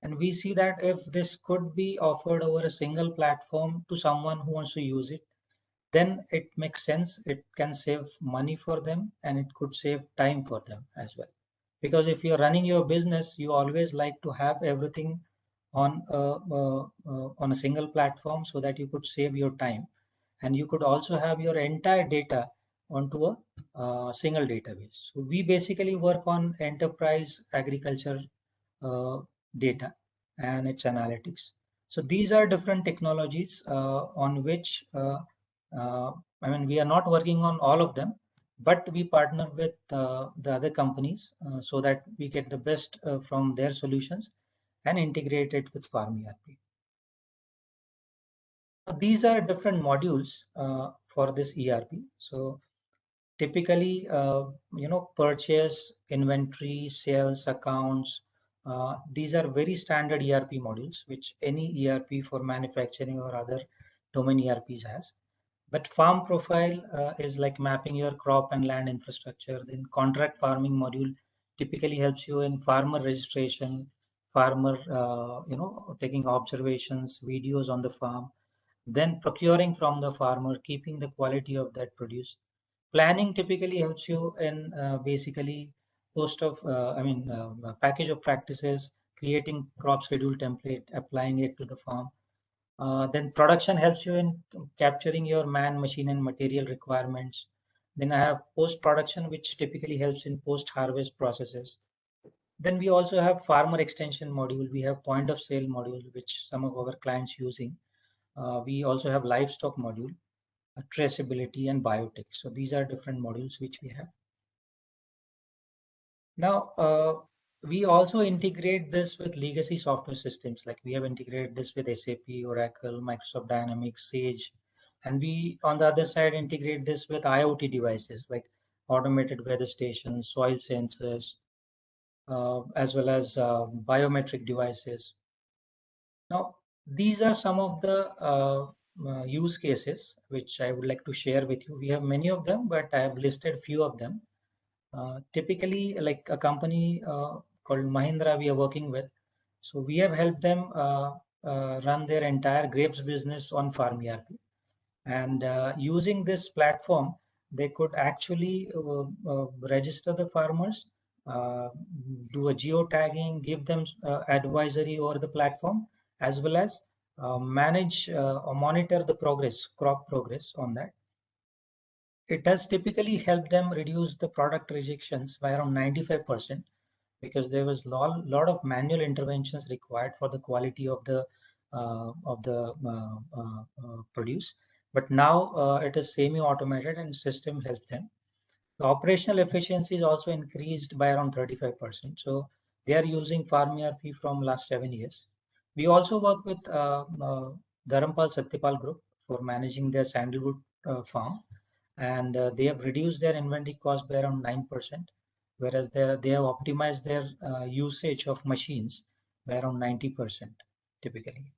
And we see that if this could be offered over a single platform to someone who wants to use it, then it makes sense. It can save money for them and it could save time for them as well. Because if you're running your business, you always like to have everything on a single platform so that you could save your time. And you could also have your entire data onto a single database. So we basically work on enterprise agriculture data and its analytics. So these are different technologies on which I mean, we are not working on all of them, but we partner with the other companies so that we get the best from their solutions and integrate it with Farm ERP. These are different modules for this ERP. So typically, purchase, inventory, sales, accounts. These are very standard ERP modules, which any ERP for manufacturing or other domain ERPs has. But farm profile is like mapping your crop and land infrastructure. Then contract farming module typically helps you in farmer registration, farmer, taking observations, videos on the farm, then procuring from the farmer, keeping the quality of that produce. Planning typically helps you in basically package of practices, creating crop schedule template, applying it to the farm. Then production helps you in capturing your man, machine, and material requirements. Then I have post-production, which typically helps in post-harvest processes. Then we also have farmer extension module. We have point of sale module, which some of our clients using. We also have livestock module, traceability, and biotech. So these are different modules which we have. Now, we also integrate this with legacy software systems. Like we have integrated this with SAP, Oracle, Microsoft Dynamics, Sage. And we, on the other side, integrate this with IoT devices like automated weather stations, soil sensors, as well as biometric devices. Now, these are some of the use cases which I would like to share with you. We have many of them, but I have listed few of them. Typically, like a company called Mahindra we are working with. So we have helped them run their entire grapes business on Farm ERP. And using this platform, they could actually register the farmers, do a geotagging, give them advisory over the platform, as well as manage or monitor the progress, crop progress on that. It does typically help them reduce the product rejections by around 95%, because there was a lot of manual interventions required for the quality of the produce. But now it is semi-automated and system helps them. The operational efficiency is also increased by around 35%. So they are using Farm ERP from last 7 years. We also work with Dharampal Satyapal Group for managing their sandalwood farm. And they have reduced their inventory cost by around 9%, whereas they have optimized their usage of machines by around 90% typically.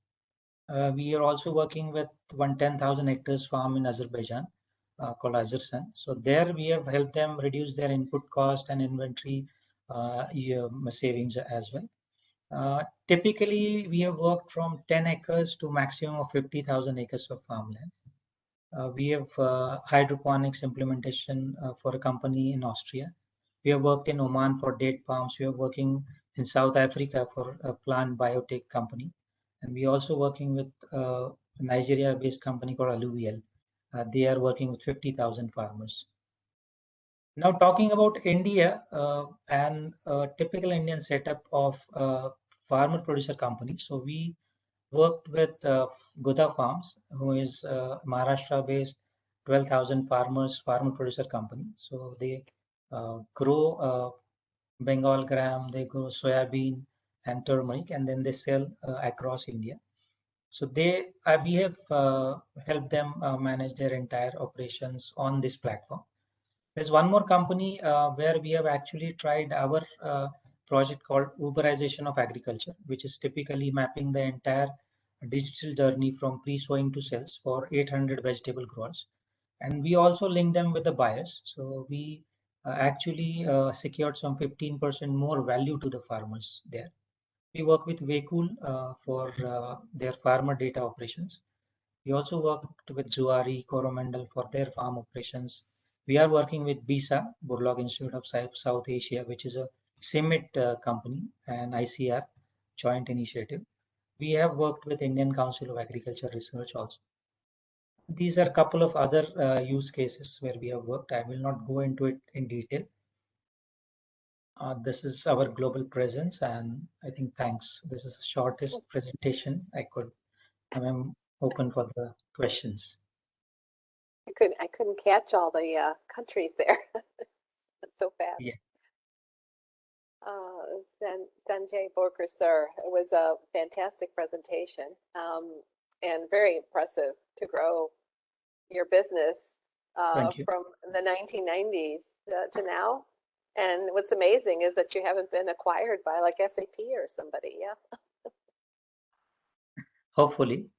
We are also working with 10,000 hectares farm in Azerbaijan called Azersan. So there we have helped them reduce their input cost and inventory savings as well. Typically, we have worked from 10 acres to maximum of 50,000 acres of farmland. We have hydroponics implementation for a company in Austria. We have worked in Oman for date palms. We are working in South Africa for a plant biotech company. And we are also working with a Nigeria-based company called Alluvial. They are working with 50,000 farmers. Now talking about India and a typical Indian setup of farmer producer company. So we worked with Goda Farms, who is Maharashtra based 12,000 farmer producer company. So they grow Bengal gram, they grow soybean and turmeric, and then they sell across India. So we have helped them manage their entire operations on this platform. There's one more company where we have actually tried our project called Uberization of Agriculture, which is typically mapping the entire digital journey from pre-sowing to sales for 800 vegetable growers. And we also link them with the buyers. So we actually secured some 15% more value to the farmers there. We work with Vekul for their farmer data operations. We also worked with Zuari, Coromandel for their farm operations. We are working with BISA, Burlog Institute of South Asia, which is a CIMIT company and ICR joint initiative. We have worked with Indian Council of Agriculture Research also. These are a couple of other use cases where we have worked. I will not go into it in detail. This is our global presence, and I think thanks. This is the shortest presentation I could. I'm open for the questions. I couldn't catch all the countries there. That's so fast. Yeah. Sanjay Borkar, sir, it was a fantastic presentation and very impressive to grow your business from the 1990s to now. And what's amazing is that you haven't been acquired by like SAP or somebody. Yeah. Hopefully.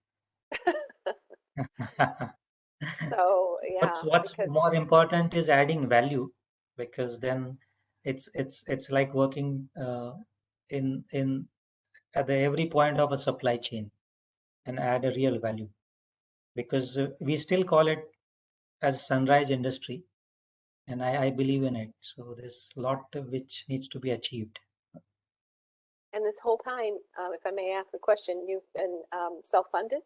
So yeah. What's more important is adding value, because then it's like working in at every point of a supply chain and add a real value, because we still call it as sunrise industry, and I believe in it. So there's a lot which needs to be achieved. And this whole time, if I may ask a question, you've been self-funded?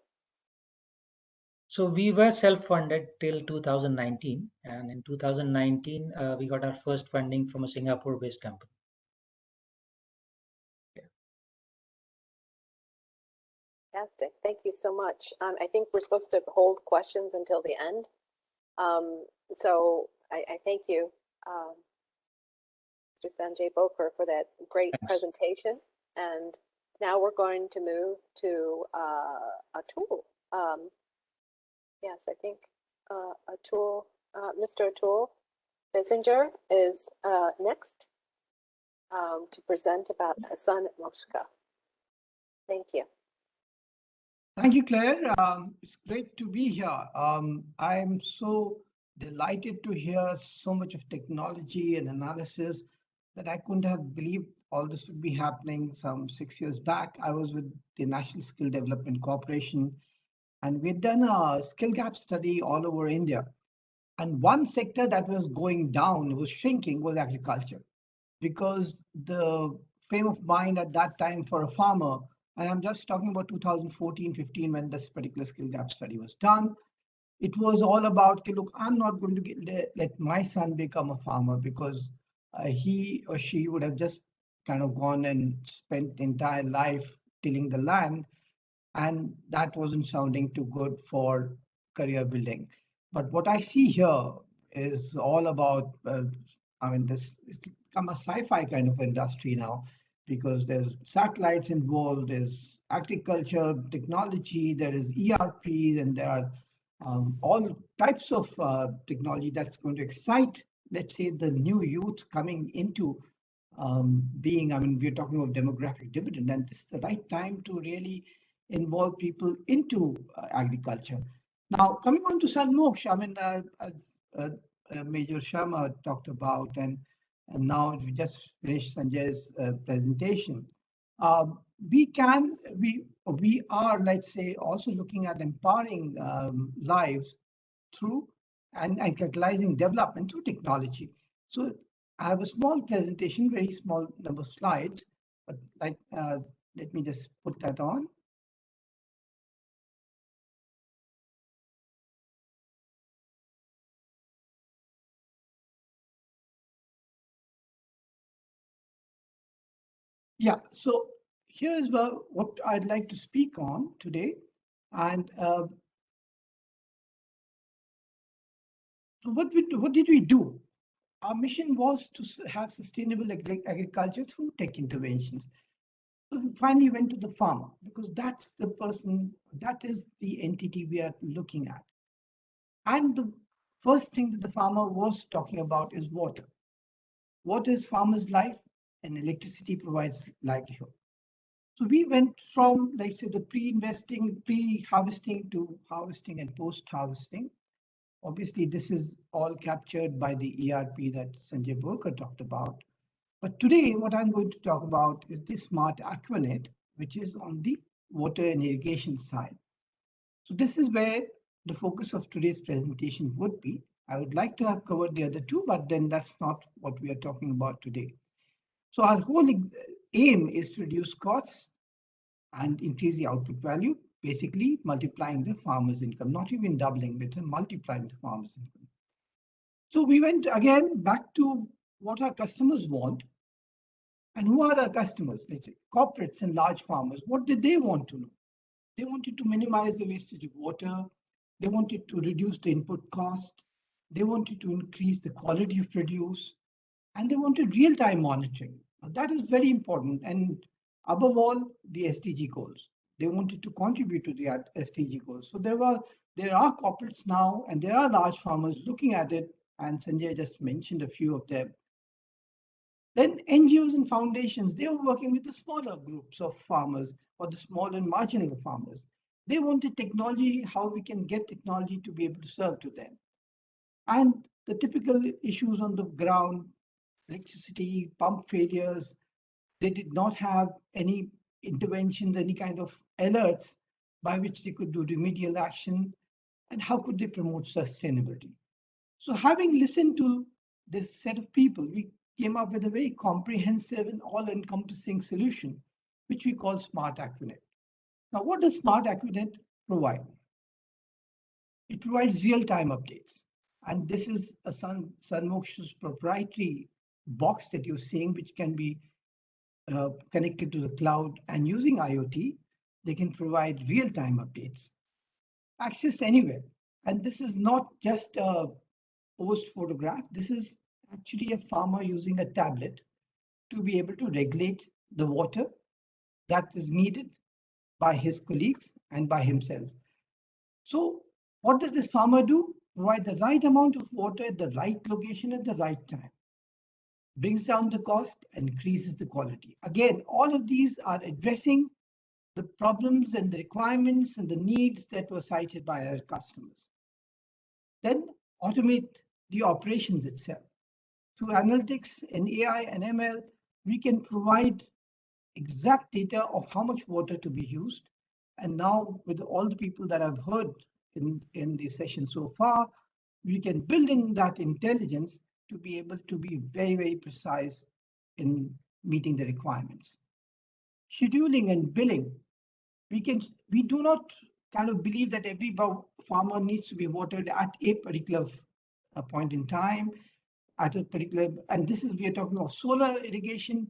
So we were self-funded till 2019, and in 2019 we got our first funding from a Singapore-based company. Fantastic. Thank you so much. I think we're supposed to hold questions until the end. So I thank you, Mr. Sanjay Borkar, for that great presentation. And now we're going to move to Atul. Yes, I think Atul, Mr. Atul Messenger is next to present about Hassan Moshka. Thank you. Thank you, Claire. It's great to be here. I'm so delighted to hear so much of technology and analysis that I couldn't have believed all this would be happening some 6 years back. I was with the National Skill Development Corporation, and we'd done a skill gap study all over India. And one sector that was going down, was shrinking, was agriculture, because the frame of mind at that time for a farmer, and I'm just talking about 2014-15 when this particular skill gap study was done, it was all about, okay, look, I'm not going to let my son become a farmer, because he or she would have just kind of gone and spent the entire life tilling the land, and that wasn't sounding too good for career building. But what I see here is all about, this it's become a sci-fi kind of industry now, because there's satellites involved, there's agriculture technology, there is ERPs, and there are all types of technology that's going to excite, let's say, the new youth coming into being. We're talking about demographic dividend, and this is the right time to really involve people into agriculture. Now, coming on to Sanmosh, as Major Sharma talked about, and now we just finished Sanjay's presentation. We are, let's say, also looking at empowering lives through and catalyzing development through technology. So I have a small presentation, very small number of slides, but let me just put that on. Yeah, so here's what I'd like to speak on today. And so what did we do? Our mission was to have sustainable agriculture through tech interventions. So we finally went to the farmer because that's the person, that is the entity we are looking at. And the first thing that the farmer was talking about is water. Water is farmer's life and electricity provides livelihood. So we went from, like say, the pre-harvesting to harvesting and post-harvesting. Obviously, this is all captured by the ERP that Sanjay Borkar talked about. But today, what I'm going to talk about is the smart Aquanet, which is on the water and irrigation side. So this is where the focus of today's presentation would be. I would like to have covered the other two, but then that's not what we are talking about today. So our whole aim is to reduce costs and increase the output value, basically multiplying the farmer's income, not even doubling it, and multiplying the farmer's income. So we went again back to what our customers want. And who are our customers? Let's say corporates and large farmers. What did they want to know? They wanted to minimize the wastage of water. They wanted to reduce the input cost. They wanted to increase the quality of produce. And they wanted real-time monitoring. Now, that is very important. And above all, the SDG goals. They wanted to contribute to the SDG goals. So there are corporates now, and there are large farmers looking at it. And Sanjay just mentioned a few of them. Then NGOs and foundations, they were working with the smaller groups of farmers or the small and marginal farmers. They wanted technology, how we can get technology to be able to serve to them. And the typical issues on the ground, electricity, pump failures, they did not have any interventions, any kind of alerts by which they could do remedial action, and how could they promote sustainability. So having listened to this set of people, we came up with a very comprehensive and all-encompassing solution, which we call Smart Aquanet. Now, what does Smart Aquanet provide? It provides real-time updates. And this is a Sunmox's proprietary box that you're seeing, which can be connected to the cloud, and using IoT, they can provide real-time updates, accessed anywhere. And this is not just a post photograph. This is actually a farmer using a tablet to be able to regulate the water that is needed by his colleagues and by himself. So what does this farmer do? Provide the right amount of water at the right location at the right time. Brings down the cost and increases the quality. Again, all of these are addressing the problems and the requirements and the needs that were cited by our customers. Then automate the operations itself. Through analytics and AI and ML, we can provide exact data of how much water to be used. And now with all the people that I've heard in the session so far, we can build in that intelligence to be able to be very, very precise in meeting the requirements. Scheduling and billing, we do not kind of believe that every farmer needs to be watered at a particular point in time, at a particular, and this is, we are talking of solar irrigation.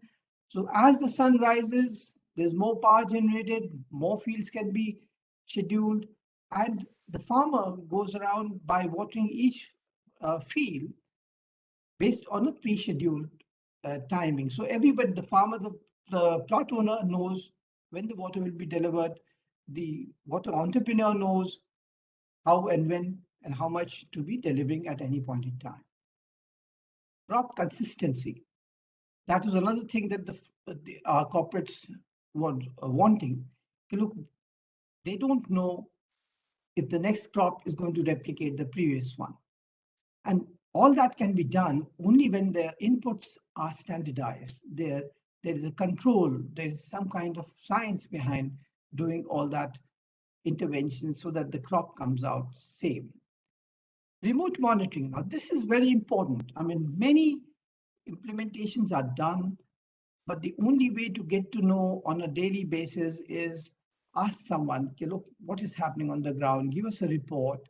So as the sun rises, there's more power generated, more fields can be scheduled, and the farmer goes around by watering each field based on a pre-scheduled timing. So everybody, the farmer, the plot owner knows when the water will be delivered. The water entrepreneur knows how and when and how much to be delivering at any point in time. Crop consistency. That is another thing that the corporates were wanting. Look, they don't know if the next crop is going to replicate the previous one. And all that can be done only when their inputs are standardized. Their there is a control, there is some kind of science behind doing all that intervention so that the crop comes out safe. Remote monitoring. Now, this is very important. I mean, many implementations are done, but the only way to get to know on a daily basis is ask someone, okay, look, what is happening on the ground? Give us a report.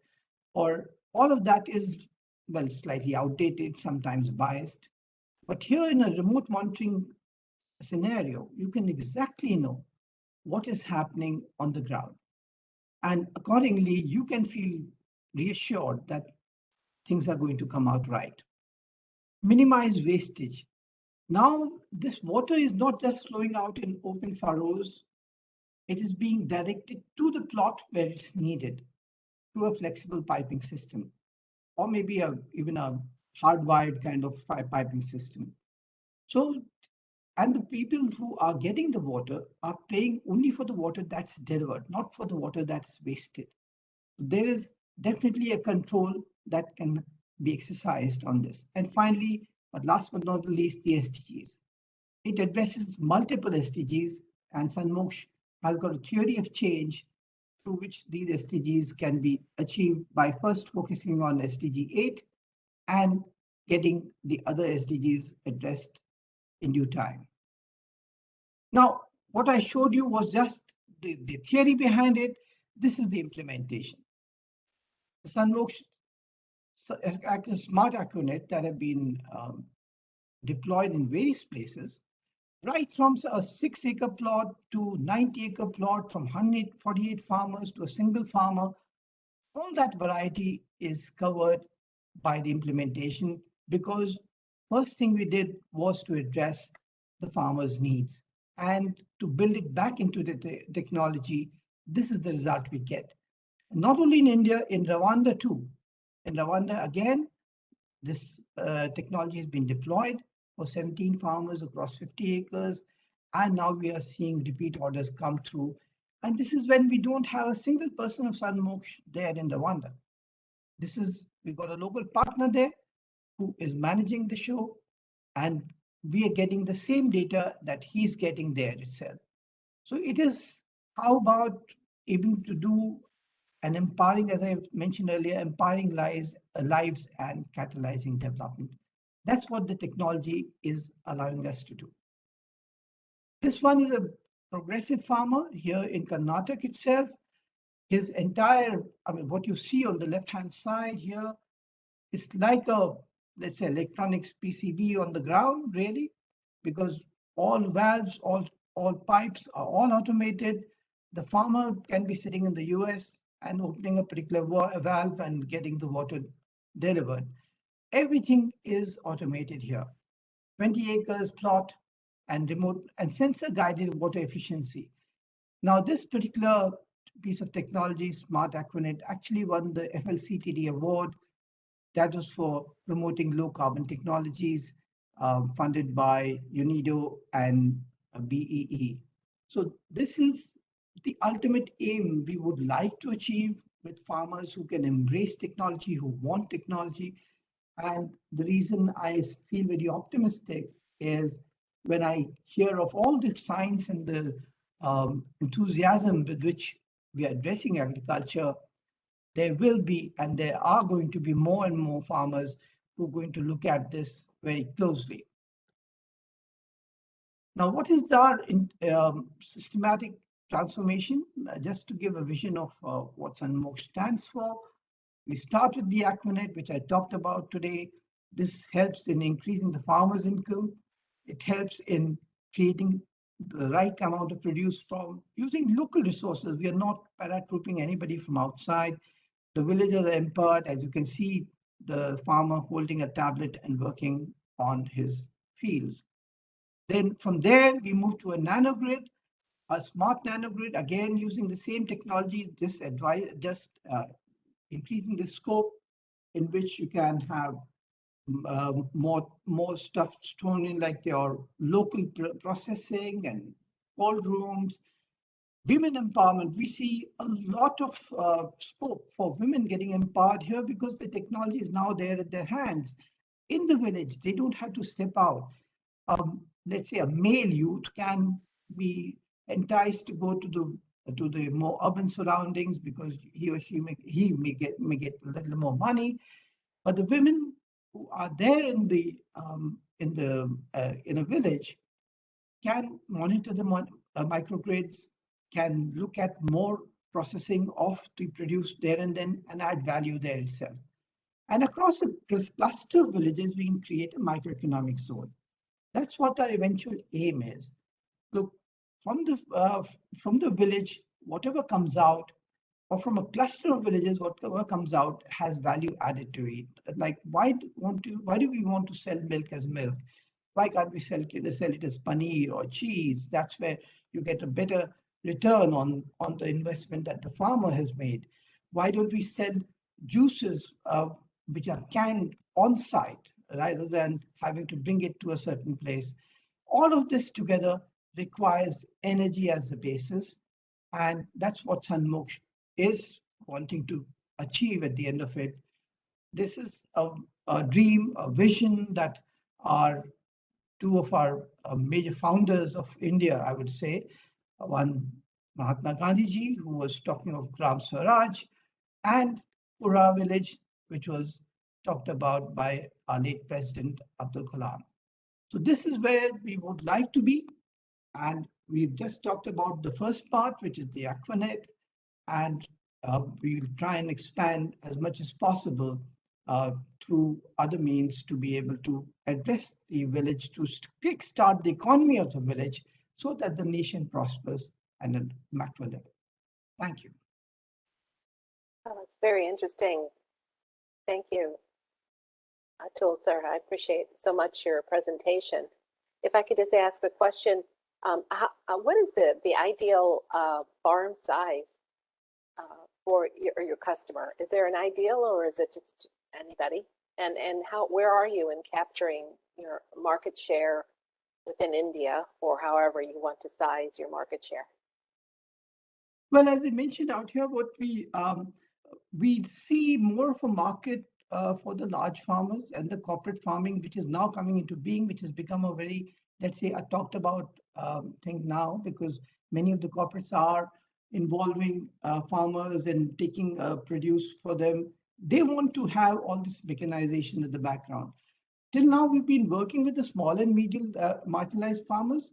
Or all of that is, well, slightly outdated, sometimes biased. But here in a remote monitoring scenario, you can exactly know what is happening on the ground. And accordingly, you can feel reassured that things are going to come out right. Minimize wastage. Now, this water is not just flowing out in open furrows. It is being directed to the plot where it's needed through a flexible piping system, or maybe even a hardwired kind of piping system. So, and the people who are getting the water are paying only for the water that's delivered, not for the water that's wasted. There is definitely a control that can be exercised on this. And finally, but last but not least, the SDGs. It addresses multiple SDGs, and Sanmoksh has got a theory of change through which these SDGs can be achieved by first focusing on SDG 8 and getting the other SDGs addressed in due time. Now, what I showed you was just the theory behind it. This is the implementation. The Sanmoksh smart Acronet that have been deployed in various places, right from a 6-acre plot to 90-acre plot, from 148 farmers to a single farmer. All that variety is covered by the implementation, because first thing we did was to address the farmers' needs and to build it back into the technology. This is the result we get. Not only in India, in Rwanda too. In Rwanda, again, this technology has been deployed for 17 farmers across 50 acres. And now we are seeing repeat orders come through. And this is when we don't have a single person of Sanmoksh there in Rwanda. We've got a local partner there who is managing the show, and we are getting the same data that he's getting there itself. So it is how about able to do and empowering, as I mentioned earlier, empowering lives and catalyzing development. That's what the technology is allowing us to do. This one is a progressive farmer here in Karnataka itself. His entire, what you see on the left-hand side here is like a, let's say, electronics PCB on the ground, really, because all valves, all pipes are all automated. The farmer can be sitting in the US and opening a particular valve and getting the water delivered. Everything is automated here. 20 acres plot and remote and sensor guided water efficiency. Now, this particular piece of technology, Smart Acronet, actually won the FLCTD award. That was for promoting low carbon technologies, funded by UNIDO and BEE. So this is the ultimate aim we would like to achieve with farmers who can embrace technology, who want technology. And the reason I feel very optimistic is when I hear of all the science and the enthusiasm with which we are addressing agriculture, there will be and there are going to be more and more farmers who are going to look at this very closely. Now, what is our systematic transformation? Just to give a vision of what Sanmoksh stands for, we start with the Acronet, which I talked about today. This helps in increasing the farmer's income. It helps in creating the right amount of produce from using local resources. We are not paratrooping anybody from outside. The villagers are empowered. As you can see, the farmer holding a tablet and working on his fields. Then from there, we move to a nanogrid, a smart nanogrid, again using the same technology, just increasing the scope in which you can have more stuff thrown in, like your local processing and cold rooms. Women empowerment, we see a lot of scope for women getting empowered here because the technology is now there at their hands. In the village, they don't have to step out. let's say a male youth can be enticed to go to the more urban surroundings because he or she may get a little more money, but the women who are there in a village can monitor the microgrids, can look at more processing of the produced there and then and add value there itself. And across the cluster of villages, we can create a microeconomic zone. That's what our eventual aim is. Look, from the village, whatever comes out, or from a cluster of villages, whatever comes out has value added to it. Like why do we want to sell milk as milk? Why can't we sell it as paneer or cheese? That's where you get a better return on the investment that the farmer has made. Why don't we sell juices which are canned on site rather than having to bring it to a certain place? All of this together requires energy as the basis, and that's what Sanmoksh is wanting to achieve at the end of it. This is a dream, a vision that our two of our major founders of India, I would say, one Mahatma Gandhi ji, who was talking of Gram Swaraj, and Pura village, which was talked about by our late President Abdul Kalam. So this is where we would like to be. And we've just talked about the first part, which is the Aquanet, and we'll try and expand as much as possible through other means to be able to address the village, to kickstart the economy of the village so that the nation prospers at a macro level. Thank you. Oh, that's very interesting. Thank you, Atul, sir. I appreciate so much your presentation. If I could just ask a question, what is the ideal farm size for your customer? Is there an ideal, or is it just anybody? And where are you in capturing your market share within India, or however you want to size your market share? Well, as I mentioned out here, what we see more of a market for the large farmers and the corporate farming, which is now coming into being, which has become a very, let's say, a talked about thing now, because many of the corporates are involving farmers and taking produce for them. They want to have all this mechanization in the background. Till now, we've been working with the small and medium marginalized farmers.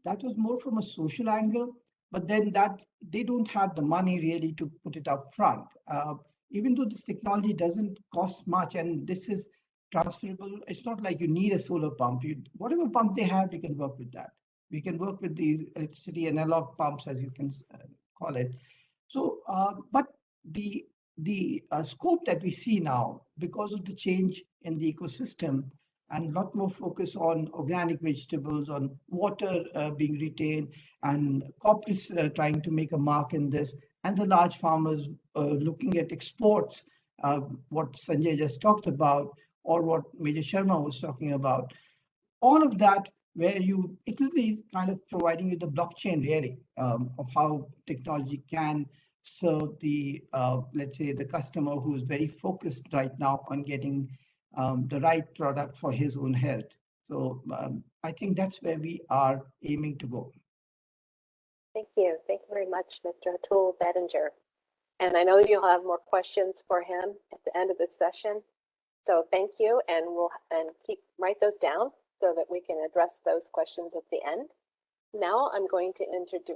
That was more from a social angle, but then that they don't have the money really to put it up front. Even though this technology doesn't cost much and this is transferable, it's not like you need a solar pump. Whatever pump they have, we can work with that. We can work with the electricity analog pumps, as you can call it. So, but the scope that we see now, because of the change in the ecosystem and a lot more focus on organic vegetables, on water being retained, and corporates trying to make a mark in this, and the large farmers looking at exports, what Sanjay just talked about, or what Major Sharma was talking about. All of that, where it will be kind of providing you the blockchain really of how technology can serve the, let's say, the customer who is very focused right now on getting the right product for his own health. So I think that's where we are aiming to go. Thank you. Thank you very much, Mr. Atul Bettinger. And I know you'll have more questions for him at the end of this session. So thank you, and write those down so that we can address those questions at the end. Now I'm going to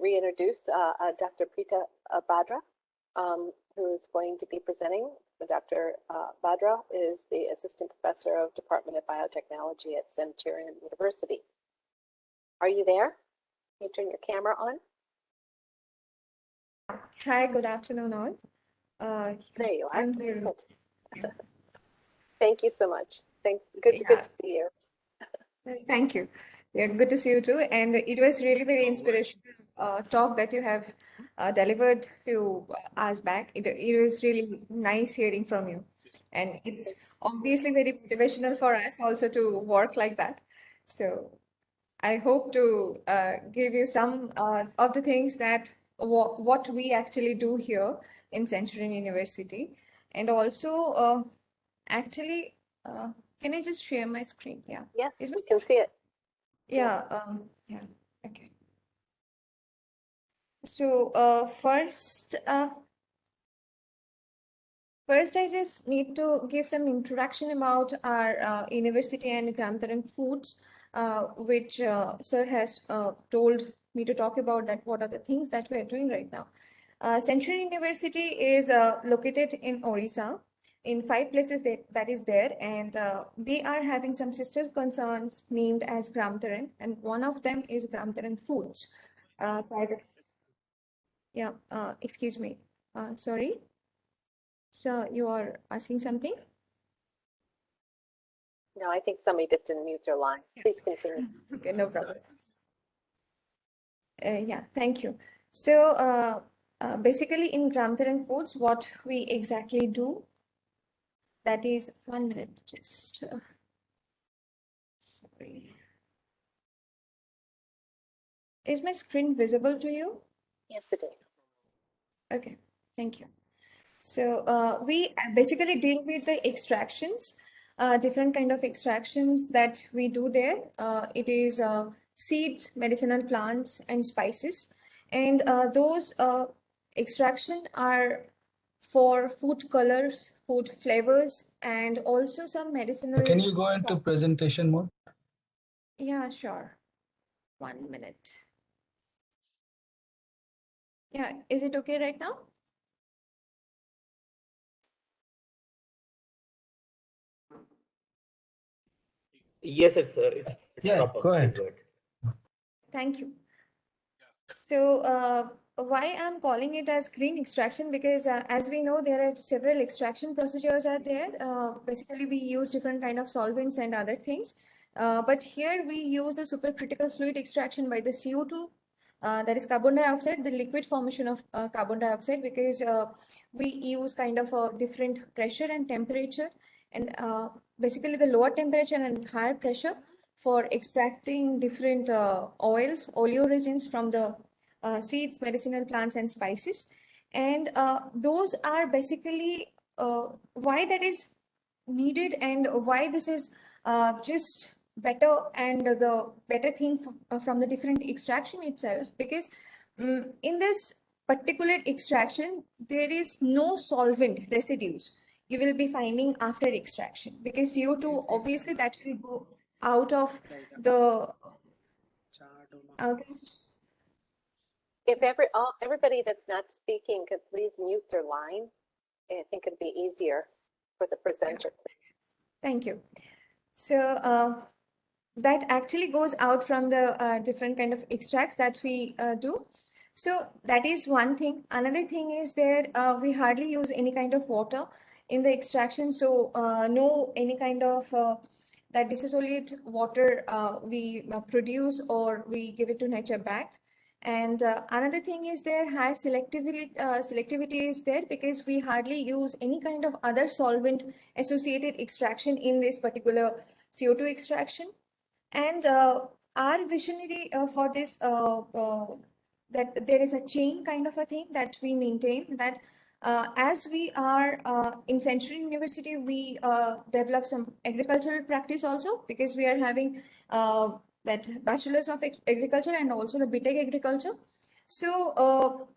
reintroduce Dr. Preeta Badra, who is going to be presenting. Dr. Badra is the Assistant Professor of Department of Biotechnology at Centurion University. Are you there? Can you turn your camera on? Hi, good afternoon all. There you are. I'm very good. Thank you so much. Good to see you. Thank you. Yeah, good to see you too. And it was really very inspirational talk that you have delivered a few hours back. It was really nice hearing from you. And it's obviously very motivational for us also to work like that. So I hope to give you some of the things that what we actually do here in Centurion University. And also, actually, can I just share my screen? Yeah. Yes, we can see it. Yeah, okay. So first, I just need to give some introduction about our university and Gramtarang Foods, which Sir has told me to talk about that. What are the things that we are doing right now? Century University is located in Orissa, in 5 places that is there, and they are having some sister concerns named as Gramtarang, and one of them is Gramtarang Foods. Yeah, excuse me. Sorry. So you are asking something? No, I think somebody just didn't mute their line. Please continue. Okay, no problem. Yeah, thank you. So basically in Gramtarang Foods, what we exactly do, that is 1 minute, just sorry. Is my screen visible to you? Yes, it is. Okay, thank you. So we basically deal with the extractions, different kind of extractions that we do there. It is seeds, medicinal plants, and spices. And those extraction are for food colors, food flavors, and also some medicinal. Can you go into presentation mode? Yeah, sure. 1 minute. Yeah, is it okay right now? Yes, it's Yeah, proper. go ahead. Please go ahead. Thank you. So why I'm calling it as green extraction, because as we know, there are several extraction procedures are there. Basically, we use different kind of solvents and other things. But here we use a supercritical fluid extraction by the CO2, that is carbon dioxide, the liquid formation of carbon dioxide, because we use kind of a different pressure and temperature, and basically the lower temperature and higher pressure for extracting different oils, oleoresins from the seeds, medicinal plants, and spices. And those are basically why that is needed and why this is just better and the better thing from the different extraction itself, because in this particular extraction, there is no solvent residues you will be finding after extraction, because CO2 obviously that will go out of the If everybody that's not speaking could please mute their line, I think it'd be easier for the presenter. Thank you. So that actually goes out from the different kind of extracts that we do. So that is one thing. Another thing is there we hardly use any kind of water in the extraction. So no any kind of that dissociate water we produce or we give it to nature back. And another thing is there high selectivity is there, because we hardly use any kind of other solvent associated extraction in this particular CO2 extraction. And our visionary for this, that there is a chain kind of a thing that we maintain, that as we are in Century University, we develop some agricultural practice also, because we are having that bachelor's of agriculture and also the BTech agriculture. So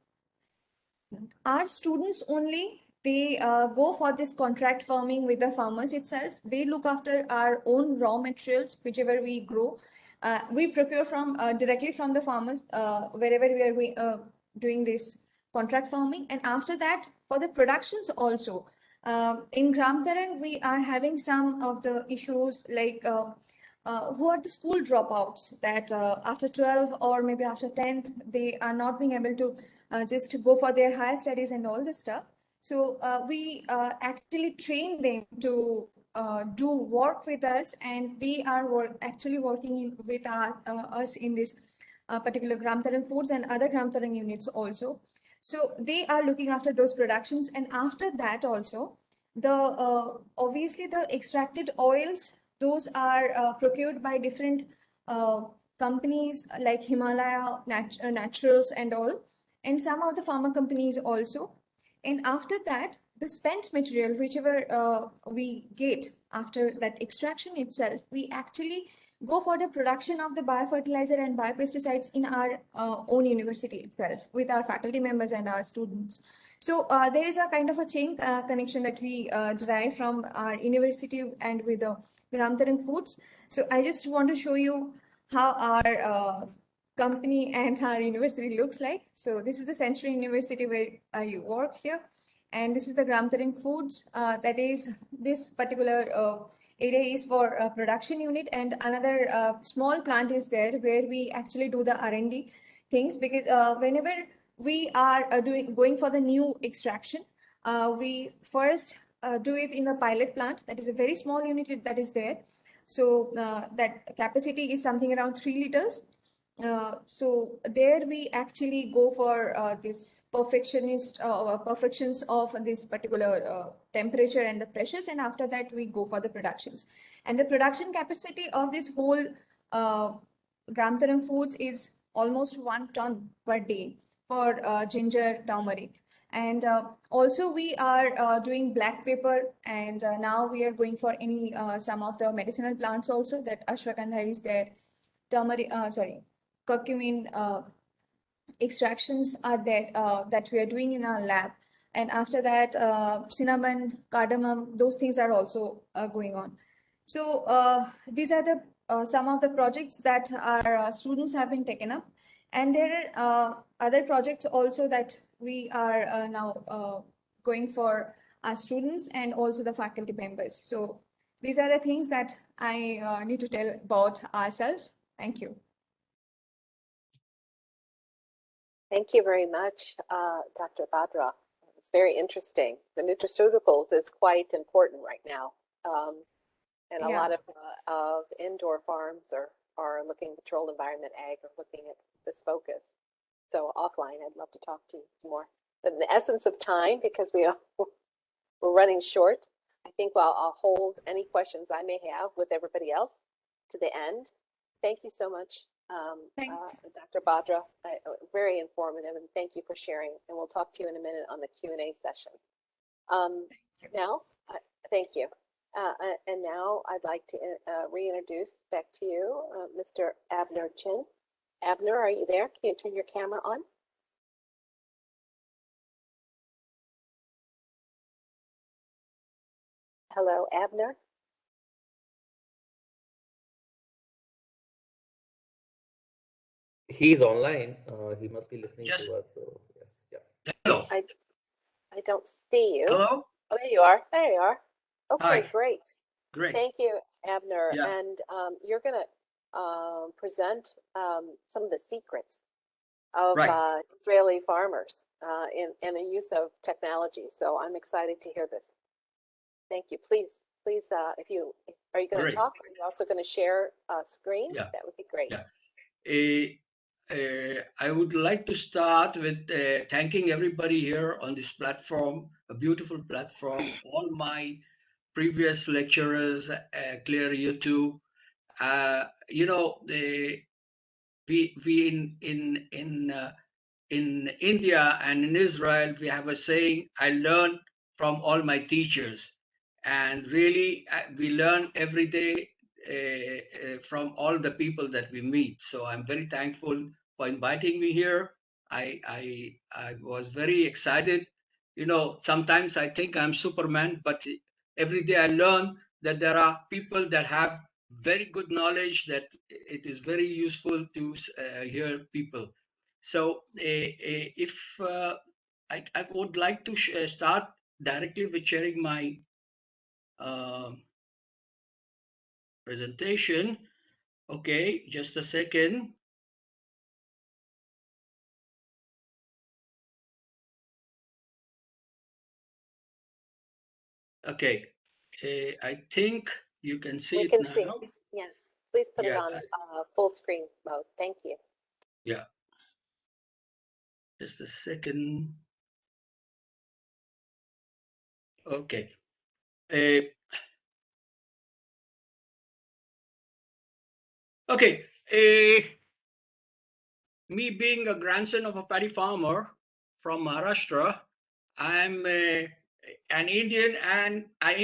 our students only, they go for this contract farming with the farmers itself. They look after our own raw materials, whichever we grow. We procure from directly from the farmers wherever we are doing this contract farming. And after that, for the productions also, in Gramtarang, we are having some of the issues like who are the school dropouts that after 12 or maybe after 10th, they are not being able to just to go for their higher studies and all this stuff. So we actually train them to do work with us, and they are actually working with us in this particular Gramtarang Foods and other Gramtarang units also. So they are looking after those productions, and after that also, the obviously the extracted oils, those are procured by different companies like Himalaya Naturals and all, and some of the pharma companies also. And after that, the spent material, whichever we get after that extraction itself, we actually go for the production of the biofertilizer and biopesticides in our own university itself with our faculty members and our students. So there is a kind of a chain connection that we derive from our university and with the Ramtaran Foods. So I just want to show you how our company and our university looks like. So this is the Century University where I work here. And this is the Gramtaran Foods. That is, this particular area is for production unit, and another small plant is there where we actually do the R&D things, because whenever we are going for the new extraction, we first do it in a pilot plant. That is a very small unit that is there. So that capacity is something around 3 liters. So there we actually go for this perfections of this particular temperature and the pressures, and after that we go for the productions. And the production capacity of this whole Gramtaran Foods is almost 1 ton per day for ginger, turmeric. And also we are doing black pepper, and now we are going for any some of the medicinal plants also, that ashwagandha is there, turmeric, curcumin extractions are there that we are doing in our lab. And after that, cinnamon, cardamom, those things are also going on. So these are the some of the projects that our students have been taken up. And there are other projects also that we are now going for our students and also the faculty members. So these are the things that I need to tell about ourselves. Thank you. Thank you very much, Dr. Badra. It's very interesting. The nutraceuticals is quite important right now. And a lot of indoor farms are looking at controlled environment ag, or looking at this focus. So offline, I'd love to talk to you some more. But in the essence of time, because we're running short, I think I'll hold any questions I may have with everybody else to the end. Thank you so much, Dr. Badra. Very informative, and thank you for sharing. And we'll talk to you in a minute on the Q&A session. Now, thank you. And now I'd like to reintroduce back to you, Mr. Abner Chin. Abner, are you there? Can you turn your camera on? Hello, Abner. He's online. He must be listening to us. So yes, yeah. Hello. I don't see you. Hello. Oh, there you are. There you are. Okay, Hi. great. Great. Thank you, Abner. Yeah. And you're going to present some of the secrets of Israeli farmers in the use of technology. So I'm excited to hear this. Thank you. Please, if you are you going to talk? Are you also going to share a screen? Yeah. That would be great. Yeah. I would like to start with thanking everybody here on this platform, a beautiful platform, all my previous lecturers, Claire, you too. You know, we in India and in Israel, we have a saying, I learn from all my teachers. And really, we learn every day from all the people that we meet. So I'm very thankful for inviting me here. I was very excited. You know, sometimes I think I'm Superman, but every day I learn that there are people that have very good knowledge, that it is very useful to hear people. So if I would like to start directly with sharing my presentation. Okay, just a second. Okay, I think you can see it now. See. Yes, please put it on full screen mode. Thank you. Yeah. Just a second. Okay. Okay. Me being a grandson of a paddy farmer from Maharashtra, I'm an Indian and an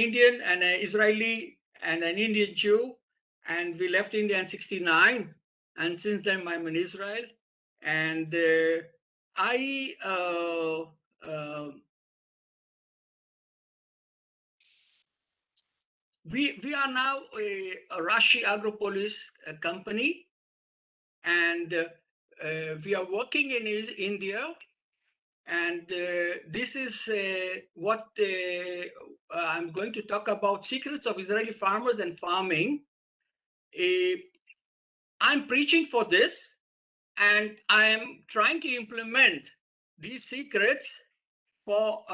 Israeli and an Indian Jew, and we left India in '69, and since then I'm in Israel, and we are now a Rashi Agropolis company, and we are working in India, and this is what I'm going to talk about: secrets of Israeli farmers and farming. I'm preaching for this, and I am trying to implement these secrets for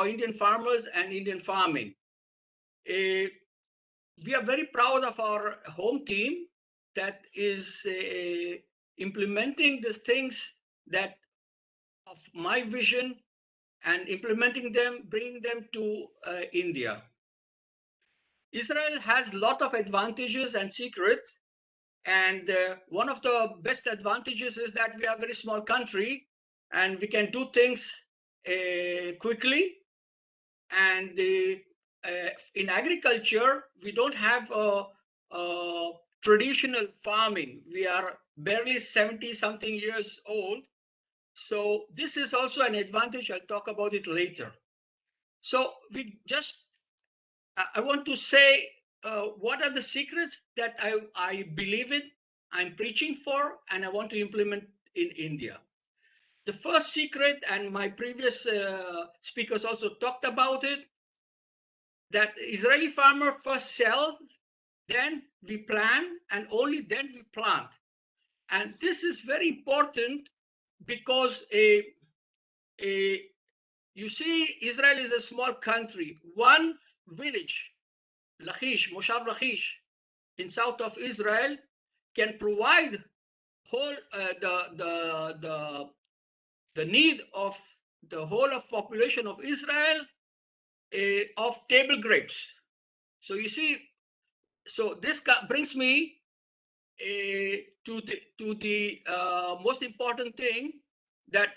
Indian farmers and Indian farming. We are very proud of our home team that is implementing the things that of my vision and implementing them, bringing them to India. Israel has a lot of advantages and secrets, and one of the best advantages is that we are a very small country and we can do things quickly. And in agriculture, we don't have a traditional farming. We are barely 70-something years old. So this is also an advantage. I'll talk about it later. So I want to say what are the secrets that I believe in, I'm preaching for, and I want to implement in India. The first secret, and my previous speakers also talked about it, that Israeli farmer first sell, then we plan, and only then we plant. And this is very important because you see, Israel is a small country. One village, Lachish, Moshav Lachish, in south of Israel, can provide whole the need of the whole of population of Israel of table grapes. So you see, so this brings me to the most important thing, that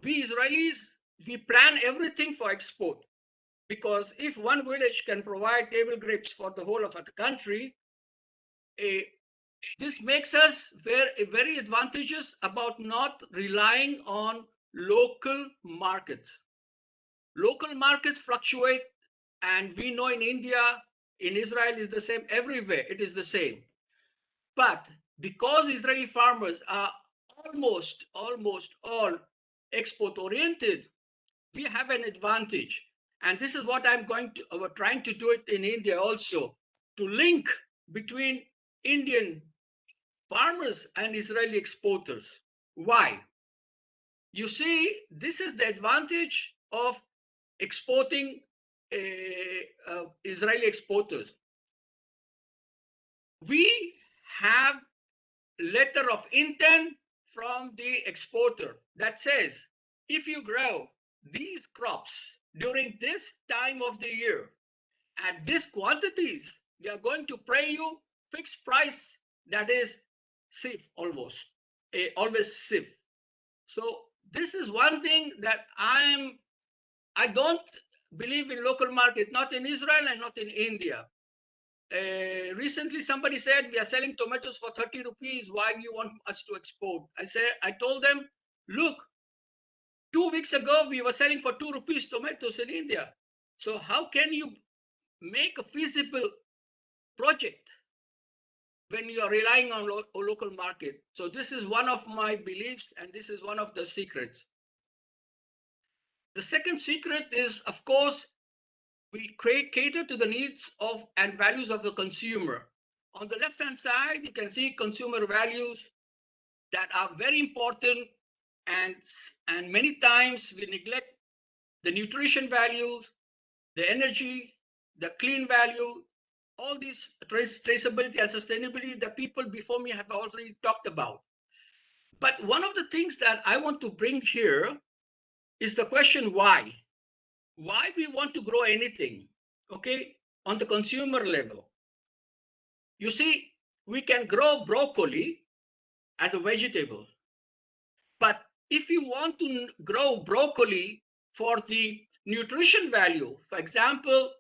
we Israelis, we plan everything for export, because if one village can provide table grapes for the whole of the country, this makes us very advantageous about not relying on local markets. Local markets fluctuate, and we know in India, in Israel is the same, everywhere it is the same. But because Israeli farmers are almost all export oriented, we have an advantage. And this is what we're trying to do it in India also, to link between Indian farmers and Israeli exporters. Why? You see, this is the advantage of exporting Israeli exporters. We have letter of intent from the exporter that says, if you grow these crops during this time of the year at this quantities, we are going to pay you fixed price, that is safe, always safe. So this is one thing that I don't believe in local market, not in Israel and not in India. Recently, somebody said we are selling tomatoes for 30 rupees. Why do you want us to export? I told them, look, 2 weeks ago we were selling for 2 rupees tomatoes in India. So how can you make a feasible project when you are relying on local market? So this is one of my beliefs, and this is one of the secrets. The second secret is, of course, we cater to the needs of and values of the consumer. On the left-hand side, you can see consumer values that are very important, and many times we neglect the nutrition values, the energy, the clean value, all these traceability and sustainability that people before me have already talked about. But one of the things that I want to bring here is the question why. Why we want to grow anything, okay, on the consumer level. You see, we can grow broccoli as a vegetable, but if you want to grow broccoli for the nutrition value, for example,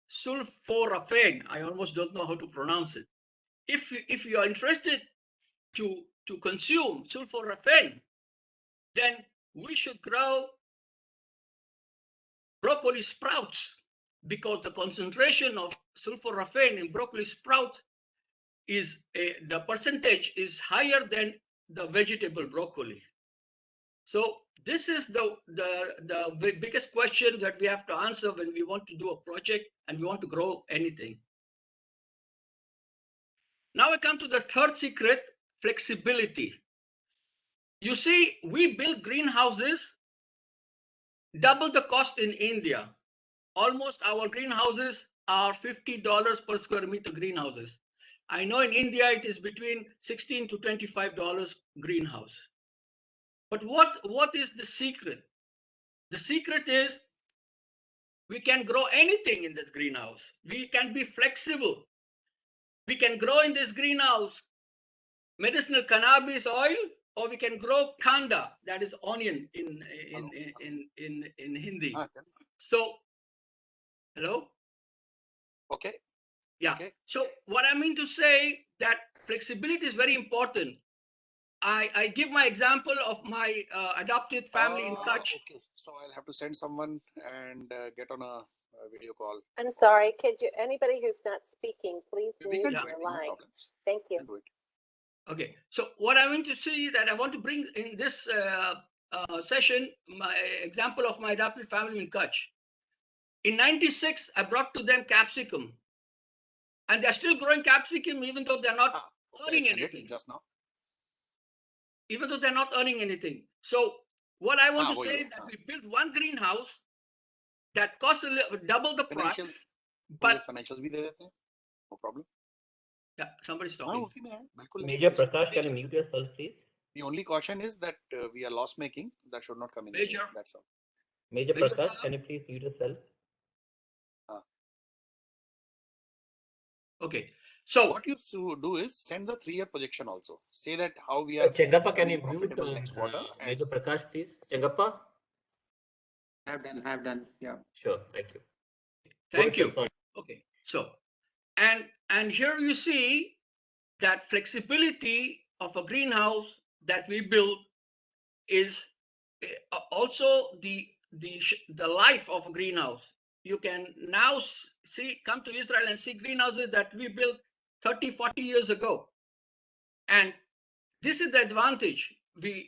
sulforaphane. I almost don't know how to pronounce it. If you are interested to consume sulforaphane, then we should grow broccoli sprouts, because the concentration of sulforaphane in broccoli sprouts is the percentage is higher than the vegetable broccoli. So this is the biggest question that we have to answer when we want to do a project and we want to grow anything. Now I come to the third secret, flexibility. You see, we build greenhouses double the cost in India. Almost our greenhouses are $50 per square meter greenhouses. I know in India it is between $16 to $25 greenhouse. But what is the secret? The secret is we can grow anything in this greenhouse. We can be flexible. We can grow in this greenhouse medicinal cannabis oil, or we can grow kanda, that is onion in Hindi. So, hello? Okay. Yeah. Okay. So what I mean to say that flexibility is very important. I give my example of my adopted family in Kutch. Okay. So I'll have to send someone and get on a video call. I'm sorry, anybody who's not speaking, please mute your No line. problems. Thank you. Okay, so what I want to see that I want to bring in this session, my example of my adopted family in Kutch. In '96, I brought to them capsicum, and they're still growing capsicum even though they're not earning anything. Just now. Even though they're not earning anything. So what I want to say is that we built one greenhouse that costs double the price. But financials भी दे देते हैं. No problem. Yeah, somebody's talking. Major Prakash, can you mute yourself, please? The only caution is that we are loss making. That should not come in. Major. That's all. Major Prakash, can you please mute yourself? Okay. So what you do is send the 3-year projection also. Say that how we are. Chengappa, can you mute next quarter? Major Prakash, please? Chengappa? Have done. Yeah. Sure. Thank you. Thank you. Okay. So, and here you see that flexibility of a greenhouse that we build is also the life of a greenhouse. You can now come to Israel and see greenhouses that we built 30, 40 years ago. And this is the advantage. The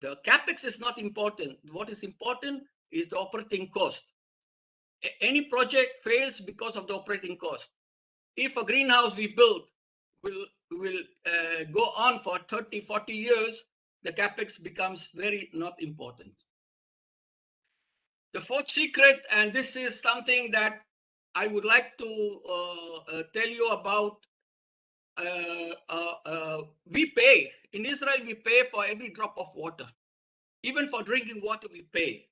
capex is not important. What is important is the operating cost. Any project fails because of the operating cost. If a greenhouse we build will go on for 30, 40 years, the capex becomes very not important. The fourth secret, and this is something that I would like to tell you about, we pay. In Israel, we pay for every drop of water. Even for drinking water, we pay.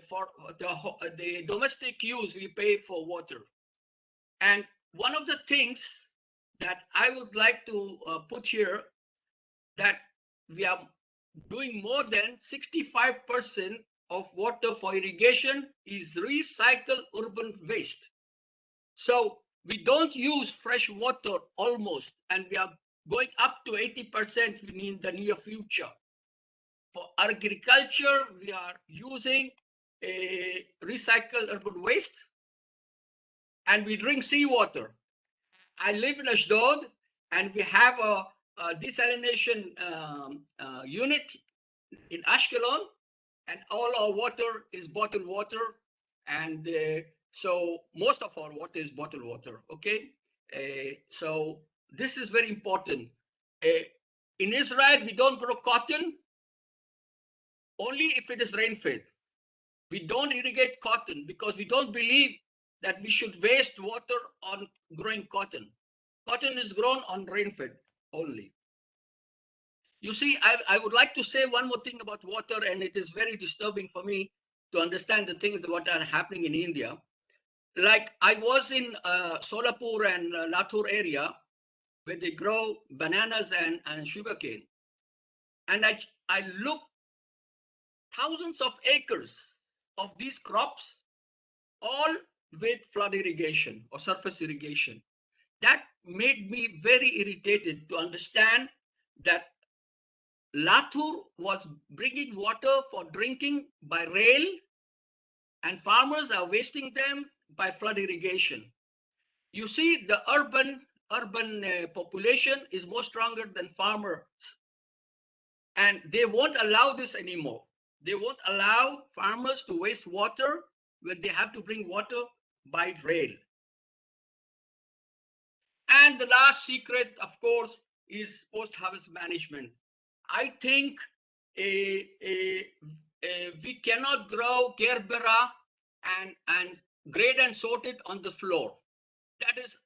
For the domestic use, we pay for water. And one of the things that I would like to put here, that we are doing more than 65% of water for irrigation is recycled urban waste. So we don't use fresh water almost, and we are going up to 80% in the near future. For agriculture, we are using a recycled urban waste, and we drink seawater. I live in Ashdod, and we have a desalination unit in Ashkelon, and all our water is bottled water, and so most of our water is bottled water. Okay, so this is very important. In Israel, we don't grow cotton only if it is rain-fed. We don't irrigate cotton because we don't believe that we should waste water on growing cotton. Cotton is grown on rain-fed only. You see, I would like to say one more thing about water, and it is very disturbing for me to understand the things that are happening in India. Like I was in Solapur and Latur area where they grow bananas and sugarcane. And I looked thousands of acres of these crops, all with flood irrigation or surface irrigation. That made me very irritated to understand that Latur was bringing water for drinking by rail, and farmers are wasting them by flood irrigation. You see, the urban population is more stronger than farmers, and they won't allow this anymore. They won't allow farmers to waste water when they have to bring water by rail. And the last secret, of course, is post-harvest management. I think we cannot grow gerbera and grade and sort it on the floor. That is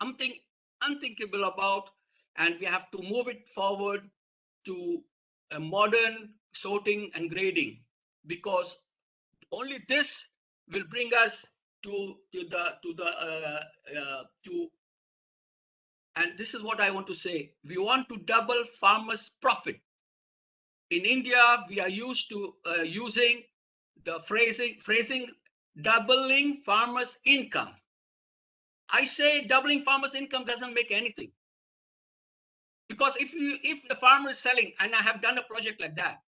something unthinkable about, and we have to move it forward to a modern sorting and grading, because only this will bring us and this is what I want to say. We want to double farmers' profit. In India, we are used to using the phrasing doubling farmers' income. I say doubling farmers' income doesn't make anything. Because if the farmer is selling, and I have done a project like that,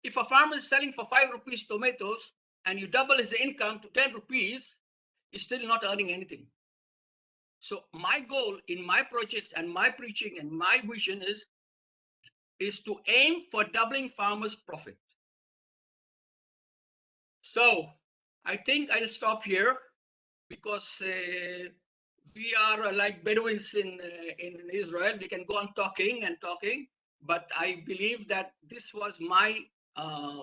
if a farmer is selling for 5 rupees tomatoes and you double his income to 10 rupees, he's still not earning anything. So my goal in my projects and my preaching and my vision is to aim for doubling farmers' profit. So I think I'll stop here, because we are like Bedouins in Israel. We can go on talking and talking, but I believe that this was my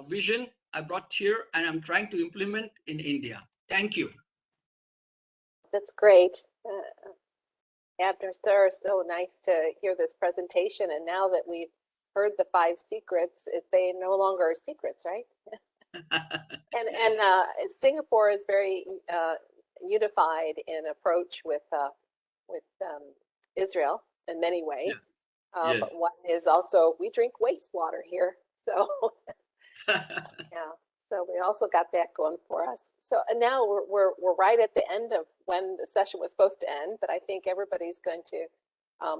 vision I brought here, and I'm trying to implement in India. Thank you. That's great. Abner, sir, so nice to hear this presentation. And now that we've heard the 5 secrets, they no longer are secrets, right? and Singapore is very unified in approach with Israel in many ways. Yeah. But one is also, we drink wastewater here. So yeah, so we also got that going for us. So and now we're right at the end of when the session was supposed to end, but I think everybody's going to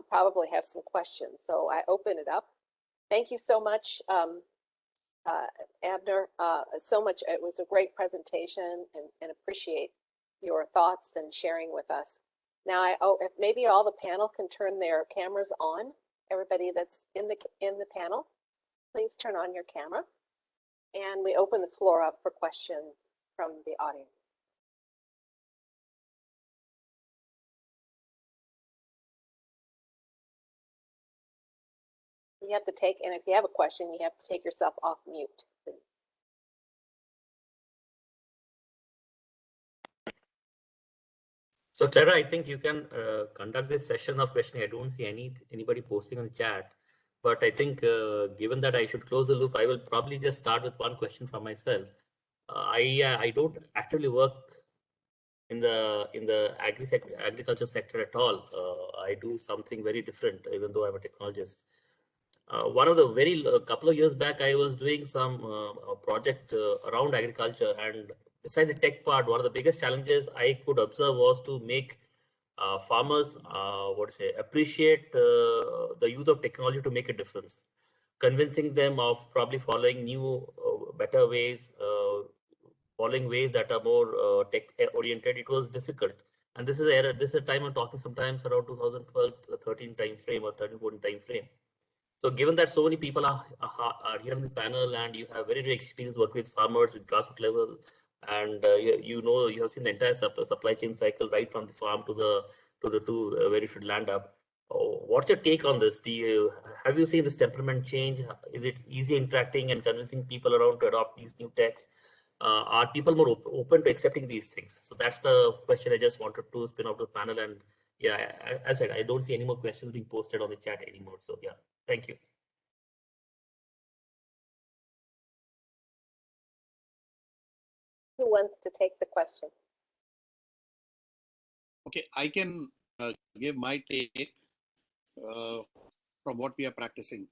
probably have some questions. So I open it up. Thank you so much, Abner, so much. It was a great presentation, and appreciate your thoughts and sharing with us. Now, if maybe all the panel can turn their cameras on. Everybody that's in the panel, please turn on your camera. And we open the floor up for questions from the audience. You have to take, and if you have a question, you have to take yourself off mute, please. So Clara, I think you can conduct this session of questioning. I don't see anybody posting on the chat, but I think given that I should close the loop, I will probably just start with one question from myself. I don't actively work in the agriculture sector at all. I do something very different, even though I'm a technologist. One of the couple of years back, I was doing some project around agriculture, and besides the tech part, one of the biggest challenges I could observe was to make farmers appreciate the use of technology to make a difference, convincing them of probably following new better ways, following ways that are more tech oriented. It was difficult, and this is a time I'm talking sometimes around 2012 13 time frame or 13 14 time frame. So given that so many people are here on the panel, and you have very experience working with farmers with grassroots level, and you have seen the entire supply chain cycle right from the farm to where you should land up. What's your take on this? Have you seen this temperament change? Is it easy interacting and convincing people around to adopt these new techs? Are people more open to accepting these things? So that's the question I just wanted to spin out to the panel. And yeah, as I said, I don't see any more questions being posted on the chat anymore. So yeah, thank you. Who wants to take the question? Okay, I can give my take from what we are practicing.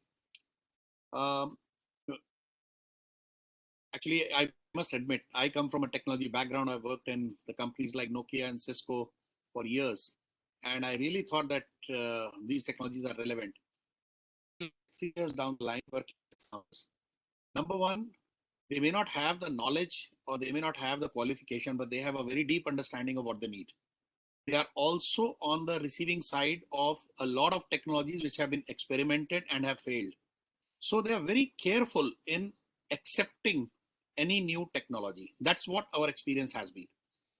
Actually, I must admit, I come from a technology background. I've worked in the companies like Nokia and Cisco for years. And I really thought that these technologies are relevant. 3 years down the line, working with farmers. Number one, they may not have the knowledge or they may not have the qualification, but they have a very deep understanding of what they need. They are also on the receiving side of a lot of technologies which have been experimented and have failed. So they are very careful in accepting any new technology. That's what our experience has been.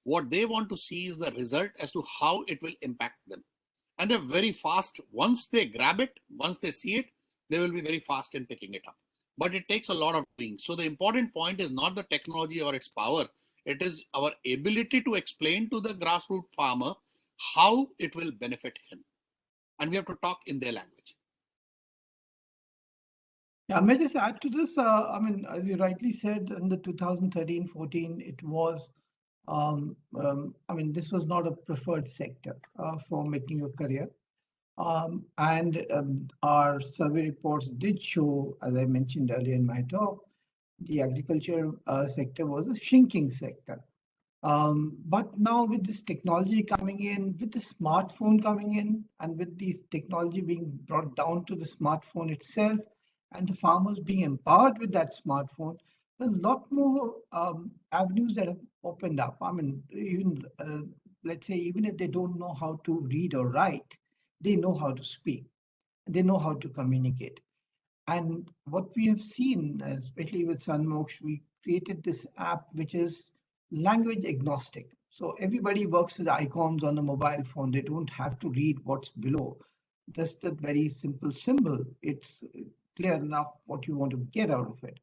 What they want to see is the result as to how it will impact them. And they're very fast. Once they grab it, once they see it, they will be very fast in picking it up. But it takes a lot of doing. So the important point is not the technology or its power. It is our ability to explain to the grassroots farmer how it will benefit him. And we have to talk in their language. Yeah, I may just add to this. I mean, as you rightly said, in the 2013-14, it was, I mean, this was not a preferred sector for making a career. Our survey reports did show, as I mentioned earlier in my talk, the agriculture sector was a shrinking sector. But now with this technology coming in, with the smartphone coming in, and with this technology being brought down to the smartphone itself, and the farmers being empowered with that smartphone, there's a lot more avenues that have opened up. I mean, even let's say, even if they don't know how to read or write, they know how to speak. They know how to communicate. And what we have seen, especially with Sunmox, we created this app which is language agnostic. So everybody works with icons on a mobile phone. They don't have to read what's below. Just that very simple symbol. It's clear enough what you want to get out of it.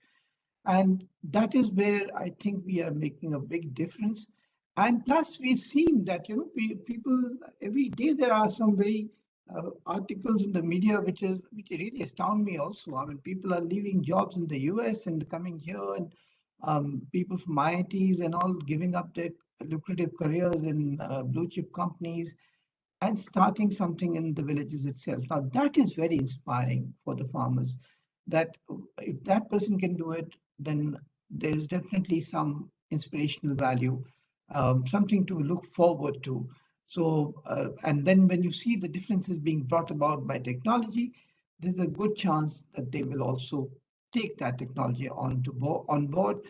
And that is where I think we are making a big difference. And plus, we've seen that, people every day there are some very articles in the media which really astound me also. I mean, people are leaving jobs in the US and coming here, and people from IITs and all giving up their lucrative careers in blue chip companies and starting something in the villages itself. Now, that is very inspiring for the farmers, that if that person can do it, then there's definitely some inspirational value, something to look forward to. So, and then when you see the differences being brought about by technology, there's a good chance that they will also take that technology on board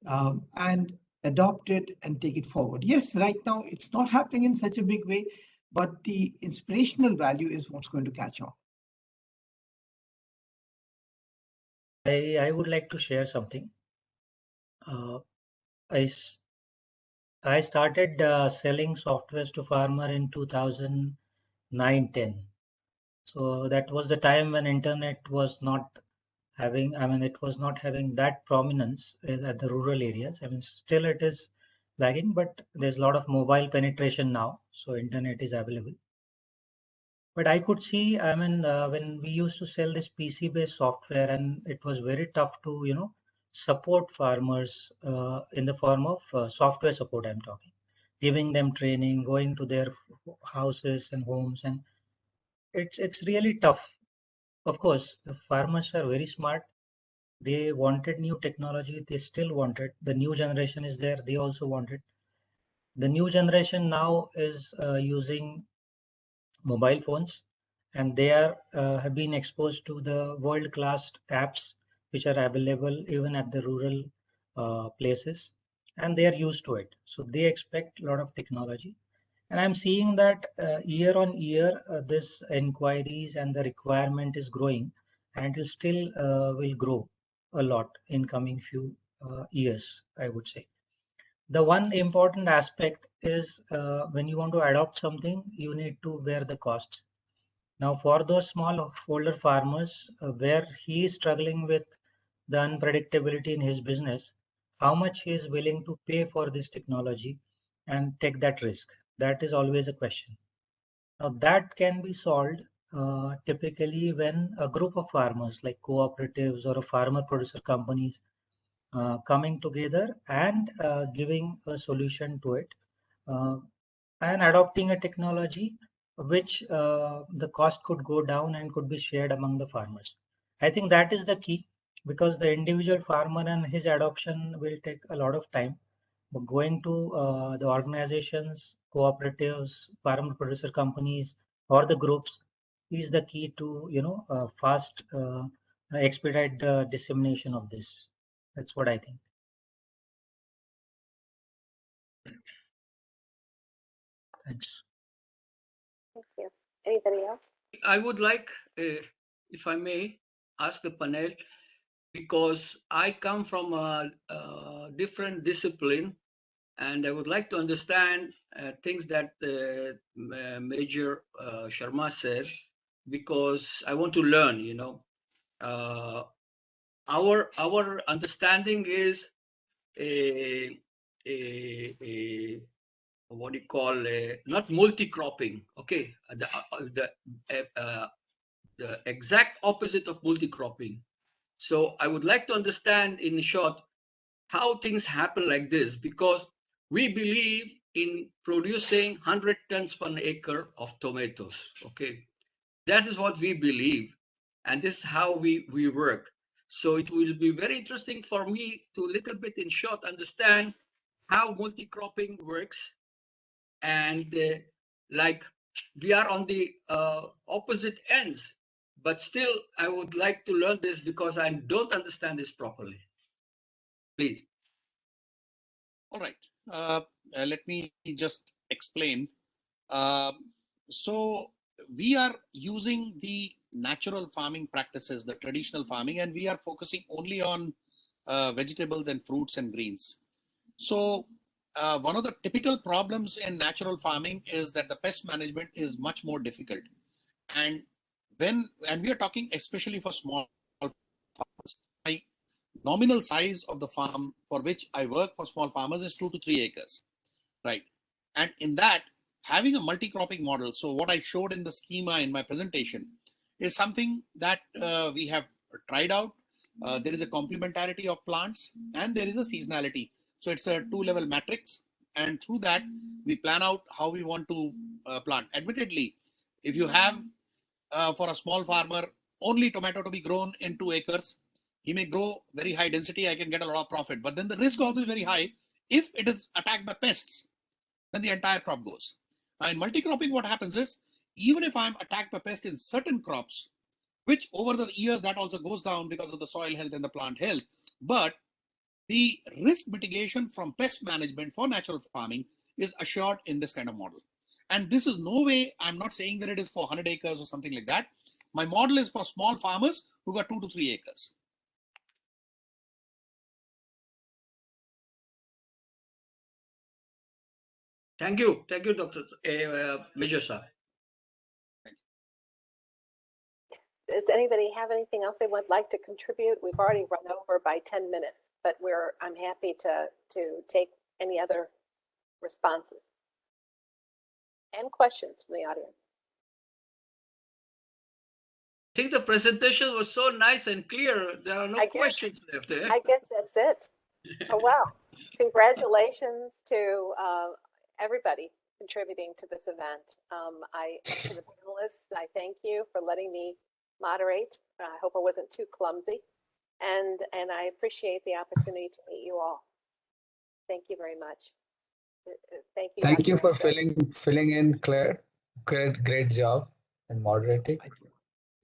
and adopt it and take it forward. Yes, right now it's not happening in such a big way, but the inspirational value is what's going to catch on. I would like to share something. I started selling softwares to farmer in 2009-10. So that was the time when internet was not having, it was not having that prominence at the rural areas. I mean, still it is lagging, but there's a lot of mobile penetration now. So internet is available. But I could see, when we used to sell this PC-based software, and it was very tough to, support farmers in the form of software support. I'm talking, giving them training, going to their houses and homes, and it's really tough. Of course, the farmers are very smart. They wanted new technology. They still want it. The new generation is there. They also want it. The new generation now is using mobile phones, and they are have been exposed to the world-class apps which are available even at the rural places, and they are used to it. So they expect a lot of technology, and I'm seeing that year on year this inquiries and the requirement is growing, and it still will grow a lot in coming few years, I would say. The one important aspect is when you want to adopt something, you need to bear the costs. Now, for those smallholder farmers where he is struggling with the unpredictability in his business, how much he is willing to pay for this technology and take that risk? That is always a question. Now, that can be solved typically when a group of farmers like cooperatives or a farmer producer companies coming together and giving a solution to it and adopting a technology which the cost could go down and could be shared among the farmers. I think that is the key. because the individual farmer and his adoption will take a lot of time. But going to the organizations, cooperatives, farmer producer companies, or the groups is the key to fast expedite the dissemination of this. That's what I think. Thanks. Thank you. Anybody else? I would like, if I may, ask the panel, because I come from a different discipline, and I would like to understand things that Major Sharma said, because I want to learn. Our understanding is a what do you call not multi-cropping, okay? The exact opposite of multi-cropping. So I would like to understand in short how things happen like this, because we believe in producing 100 tons per acre of tomatoes, okay? That is what we believe, and this is how we work. So it will be very interesting for me to little bit in short understand how multi-cropping works, and like we are on the opposite ends, but still I would like to learn this because I don't understand this properly. Please. All right. Let me just explain. So we are using the natural farming practices, the traditional farming, and we are focusing only on vegetables and fruits and greens. So one of the typical problems in natural farming is that the pest management is much more difficult. And we are talking especially for small farmers. My nominal size of the farm for which I work for small farmers is 2 to 3 acres, right? And in that, having a multi-cropping model, so what I showed in the schema in my presentation is something that we have tried out. There is a complementarity of plants and there is a seasonality. So it's a 2-level matrix, and through that we plan out how we want to plant. Admittedly, if you have for a small farmer only tomato to be grown in 2 acres, he may grow very high density, I can get a lot of profit, but then the risk also is very high. If it is attacked by pests, then the entire crop goes. Now in multi-cropping, what happens is, even if I'm attacked by pests in certain crops, which over the years that also goes down because of the soil health and the plant health, but the risk mitigation from pest management for natural farming is assured in this kind of model. And this is no way, I'm not saying that it is for 100 acres or something like that. My model is for small farmers who got 2 to 3 acres. Thank you, Dr. Major sir. Does anybody have anything else they would like to contribute? We've already run over by 10 minutes, but I'm happy to take any other responses and questions from the audience. I think the presentation was so nice and clear. There are no questions left. I guess that's it. Oh, wow. Congratulations to everybody contributing to this event. To the panelists, I thank you for letting me moderate. I hope I wasn't too clumsy. And I appreciate the opportunity to meet you all. Thank you very much. Thank you. Thank Dr. you for Rashid. filling in, Claire. Great job in moderating.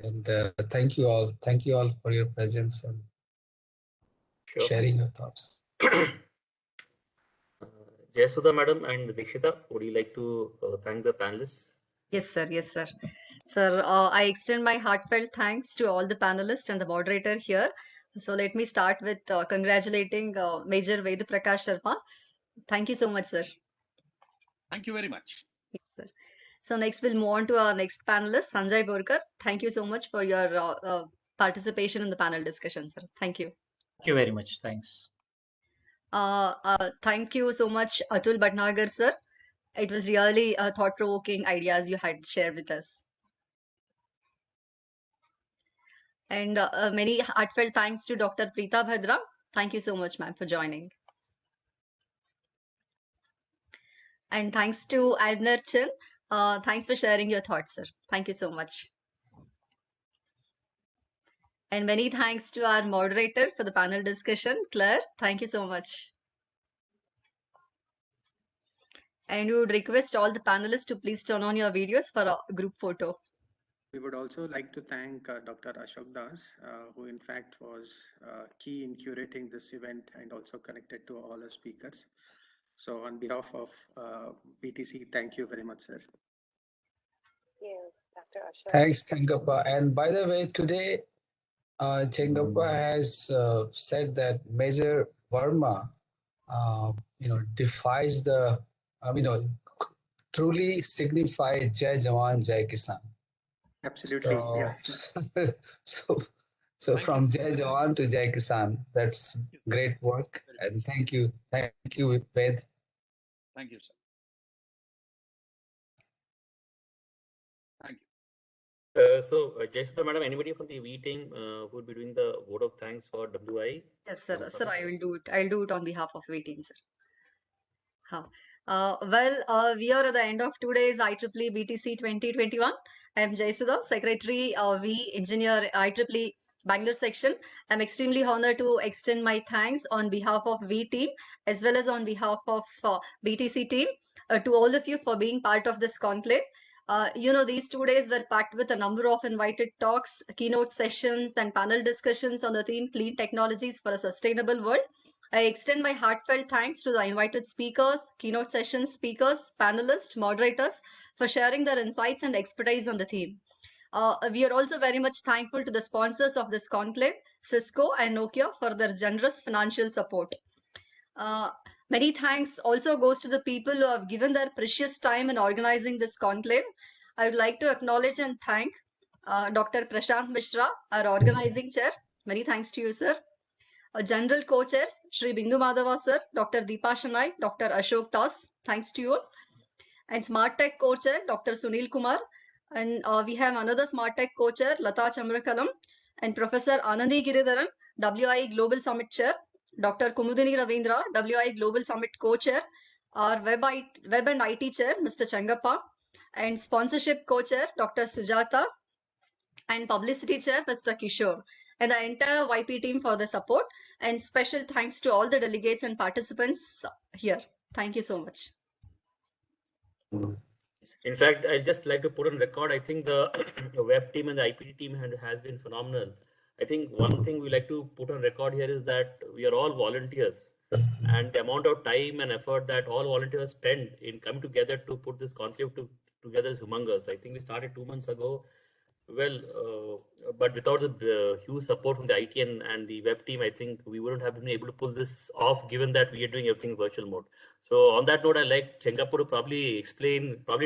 And thank you all. Thank you all for your presence and sharing your thoughts. Jayasudha madam and Dikshita, would you like to thank the panelists? Yes, sir. Yes, sir. Sir, I extend my heartfelt thanks to all the panelists and the moderator here. So let me start with congratulating Major Ved Prakash Sharma. Thank you so much, sir. Thank you very much. Yes, sir. So next we'll move on to our next panelist, Sanjay Borkar. Thank you so much for your participation in the panel discussion, sir. Thank you. Thank you very much. Thanks. Thank you so much, Atul Bhatnagar, sir. It was really thought-provoking ideas you had shared with us. And many heartfelt thanks to Dr. Preeta Bhadra. Thank you so much, ma'am, for joining. And thanks to Abner Chin. Thanks for sharing your thoughts, sir. Thank you so much. And many thanks to our moderator for the panel discussion, Claire. Thank you so much. And we would request all the panelists to please turn on your videos for a group photo. We would also like to thank Dr. Ashok Das, who in fact was key in curating this event and also connected to all the speakers. So on behalf of BTC, thank you very much, sir. Thank you, Dr. Ashok. Thanks, Chengappa. And by the way, today, Chengappa has said that Major Verma, defies the, truly signifies Jai Jawan, Jai Kisan. Absolutely. So, so from Jai Jawan to Jai Kisan, that's great work. And thank you, Ved. Thank you, sir. Thank you. Jayasudha madam, anybody from the WIE team who will be doing the vote of thanks for WIE? Yes, sir. Sir, I will do it. I'll do it on behalf of WIE team, sir. We are at the end of today's IEEE BTC 2021. I am Jayasudha, Secretary WIE Engineer IEEE Bangalore Section. I'm extremely honored to extend my thanks on behalf of WIE team as well as on behalf of BTC team to all of you for being part of this conclave. These 2 days were packed with a number of invited talks, keynote sessions, and panel discussions on the theme Clean Technologies for a Sustainable World. I extend my heartfelt thanks to the invited speakers, keynote session speakers, panelists, moderators for sharing their insights and expertise on the theme. We are also very much thankful to the sponsors of this conclave, Cisco and Nokia, for their generous financial support. Many thanks also goes to the people who have given their precious time in organizing this conclave. I would like to acknowledge and thank Dr. Prashant Mishra, our organizing chair. Many thanks to you, sir. General co-chairs, Shri Bindu Madhava sir, Dr. Deepa Shanai, Dr. Ashok Das, thanks to you all. And Smart Tech co-chair, Dr. Sunil Kumar. And we have another Smart Tech co-chair, Lata Chamrakalam, and Professor Anandi Giridharan, WIE Global Summit chair, Dr. Kumudini Ravindra, WIE Global Summit co-chair, our Web and IT chair, Mr. Chengappa, and sponsorship co-chair, Dr. Sujata, and publicity chair, Mr. Kishore, and the entire YP team for the support. And special thanks to all the delegates and participants here. Thank you so much. In fact, I'd just like to put on record, I think the web team and the IPT team has been phenomenal. I think one thing we like to put on record here is that we are all volunteers, and the amount of time and effort that all volunteers spend in coming together to put this concept together is humongous. I think we started 2 months ago. Well, but without the huge support from the IT and the web team, I think we wouldn't have been able to pull this off, given that we are doing everything in virtual mode. So on that note, I'd like Chengappa to probably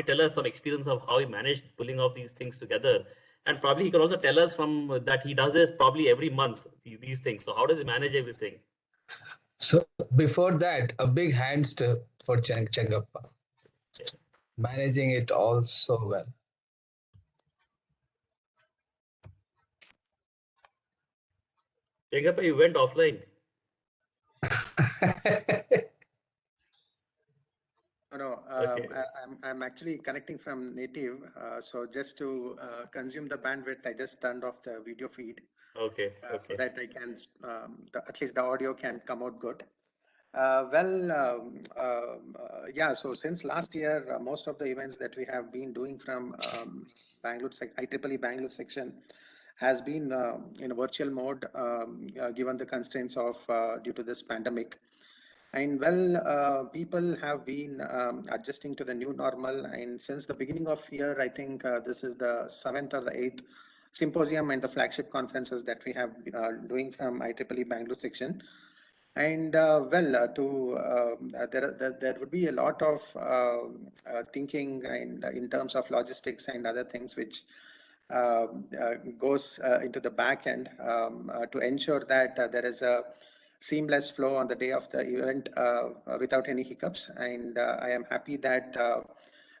tell us some experience of how he managed pulling off these things together. And probably he can also tell us from that he does this probably every month, these things. So how does he manage everything? So before that, a big hands for Chengappa, managing it all so well. Chengappa, you went offline. No, Okay. I'm actually connecting from native. So just to consume the bandwidth, I just turned off the video feed. Okay. So that I can, at least the audio can come out good. Yeah, so since last year, most of the events that we have been doing from IEEE Bangalore section has been in a virtual mode, given the constraints of due to this pandemic. And people have been adjusting to the new normal. And since the beginning of year, I think this is the 7th or the 8th symposium and the flagship conferences that we have doing from IEEE Bangalore section. And there would be a lot of thinking and in terms of logistics and other things which goes into the back end to ensure that there is a seamless flow on the day of the event without any hiccups. And I am happy that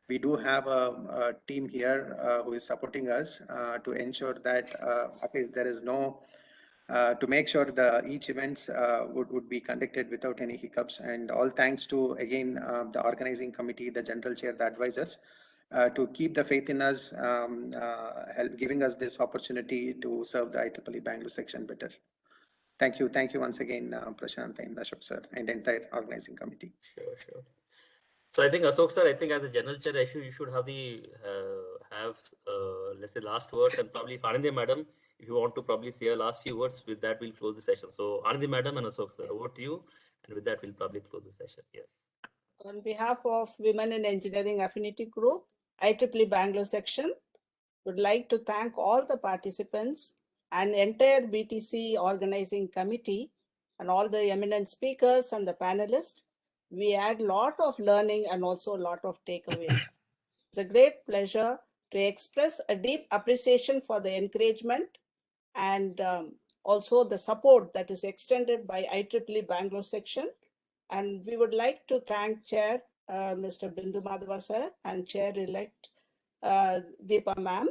we do have a team here who is supporting us to ensure that at least there is no to make sure each events would be conducted without any hiccups. And all thanks to, again, the organizing committee, the general chair, the advisors, to keep the faith in us, giving us this opportunity to serve the IEEE Bangalore section better. Thank you once again, Prashant and Ashok sir, and the entire organizing committee. Sure. So I think Ashok sir, I think as a general chair, you should have the let's say last words, and probably Anandi madam, if you want to probably say a last few words. With that, we'll close the session. So Anandi madam and Ashok sir, over to you, and with that, we'll probably close the session. Yes. On behalf of Women in Engineering Affinity Group, IEEE Bangalore Section, would like to thank all the participants and entire BTC organizing committee and all the eminent speakers and the panelists. We had a lot of learning and also a lot of takeaways. It's a great pleasure to express a deep appreciation for the encouragement and also the support that is extended by IEEE Bangalore Section. And we would like to thank Chair Mr. Bindu Madhava sir and Chair-elect Deepa ma'am.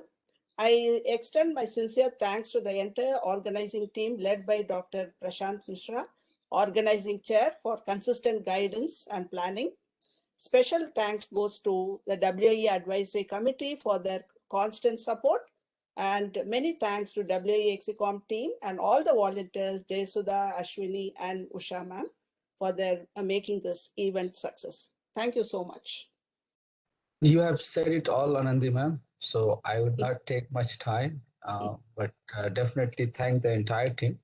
I extend my sincere thanks to the entire organizing team led by Dr. Prashant Mishra, organizing chair, for consistent guidance and planning. Special thanks goes to the WIE Advisory Committee for their constant support, and many thanks to WIE Execom team and all the volunteers, Jayasudha, Ashwini, and Usha ma'am, for their making this event success. Thank you so much. You have said it all, Anandi ma'am, so I would not take much time, but definitely thank the entire team.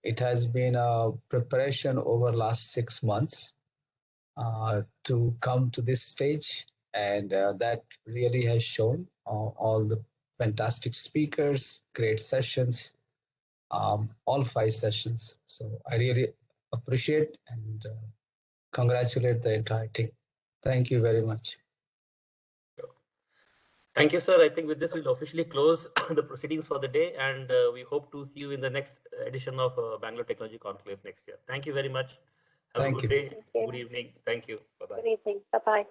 It has been a preparation over last 6 months to come to this stage, and that really has shown all the fantastic speakers, great sessions, all 5 sessions. So I really appreciate and congratulate the entire team. Thank you very much. Thank you, sir. I think with this, we'll officially close the proceedings for the day, and we hope to see you in the next edition of Bangalore Technology Conclave next year. Thank you very much. Have a good day, good evening. Thank you. Bye-bye. Good evening. Bye-bye.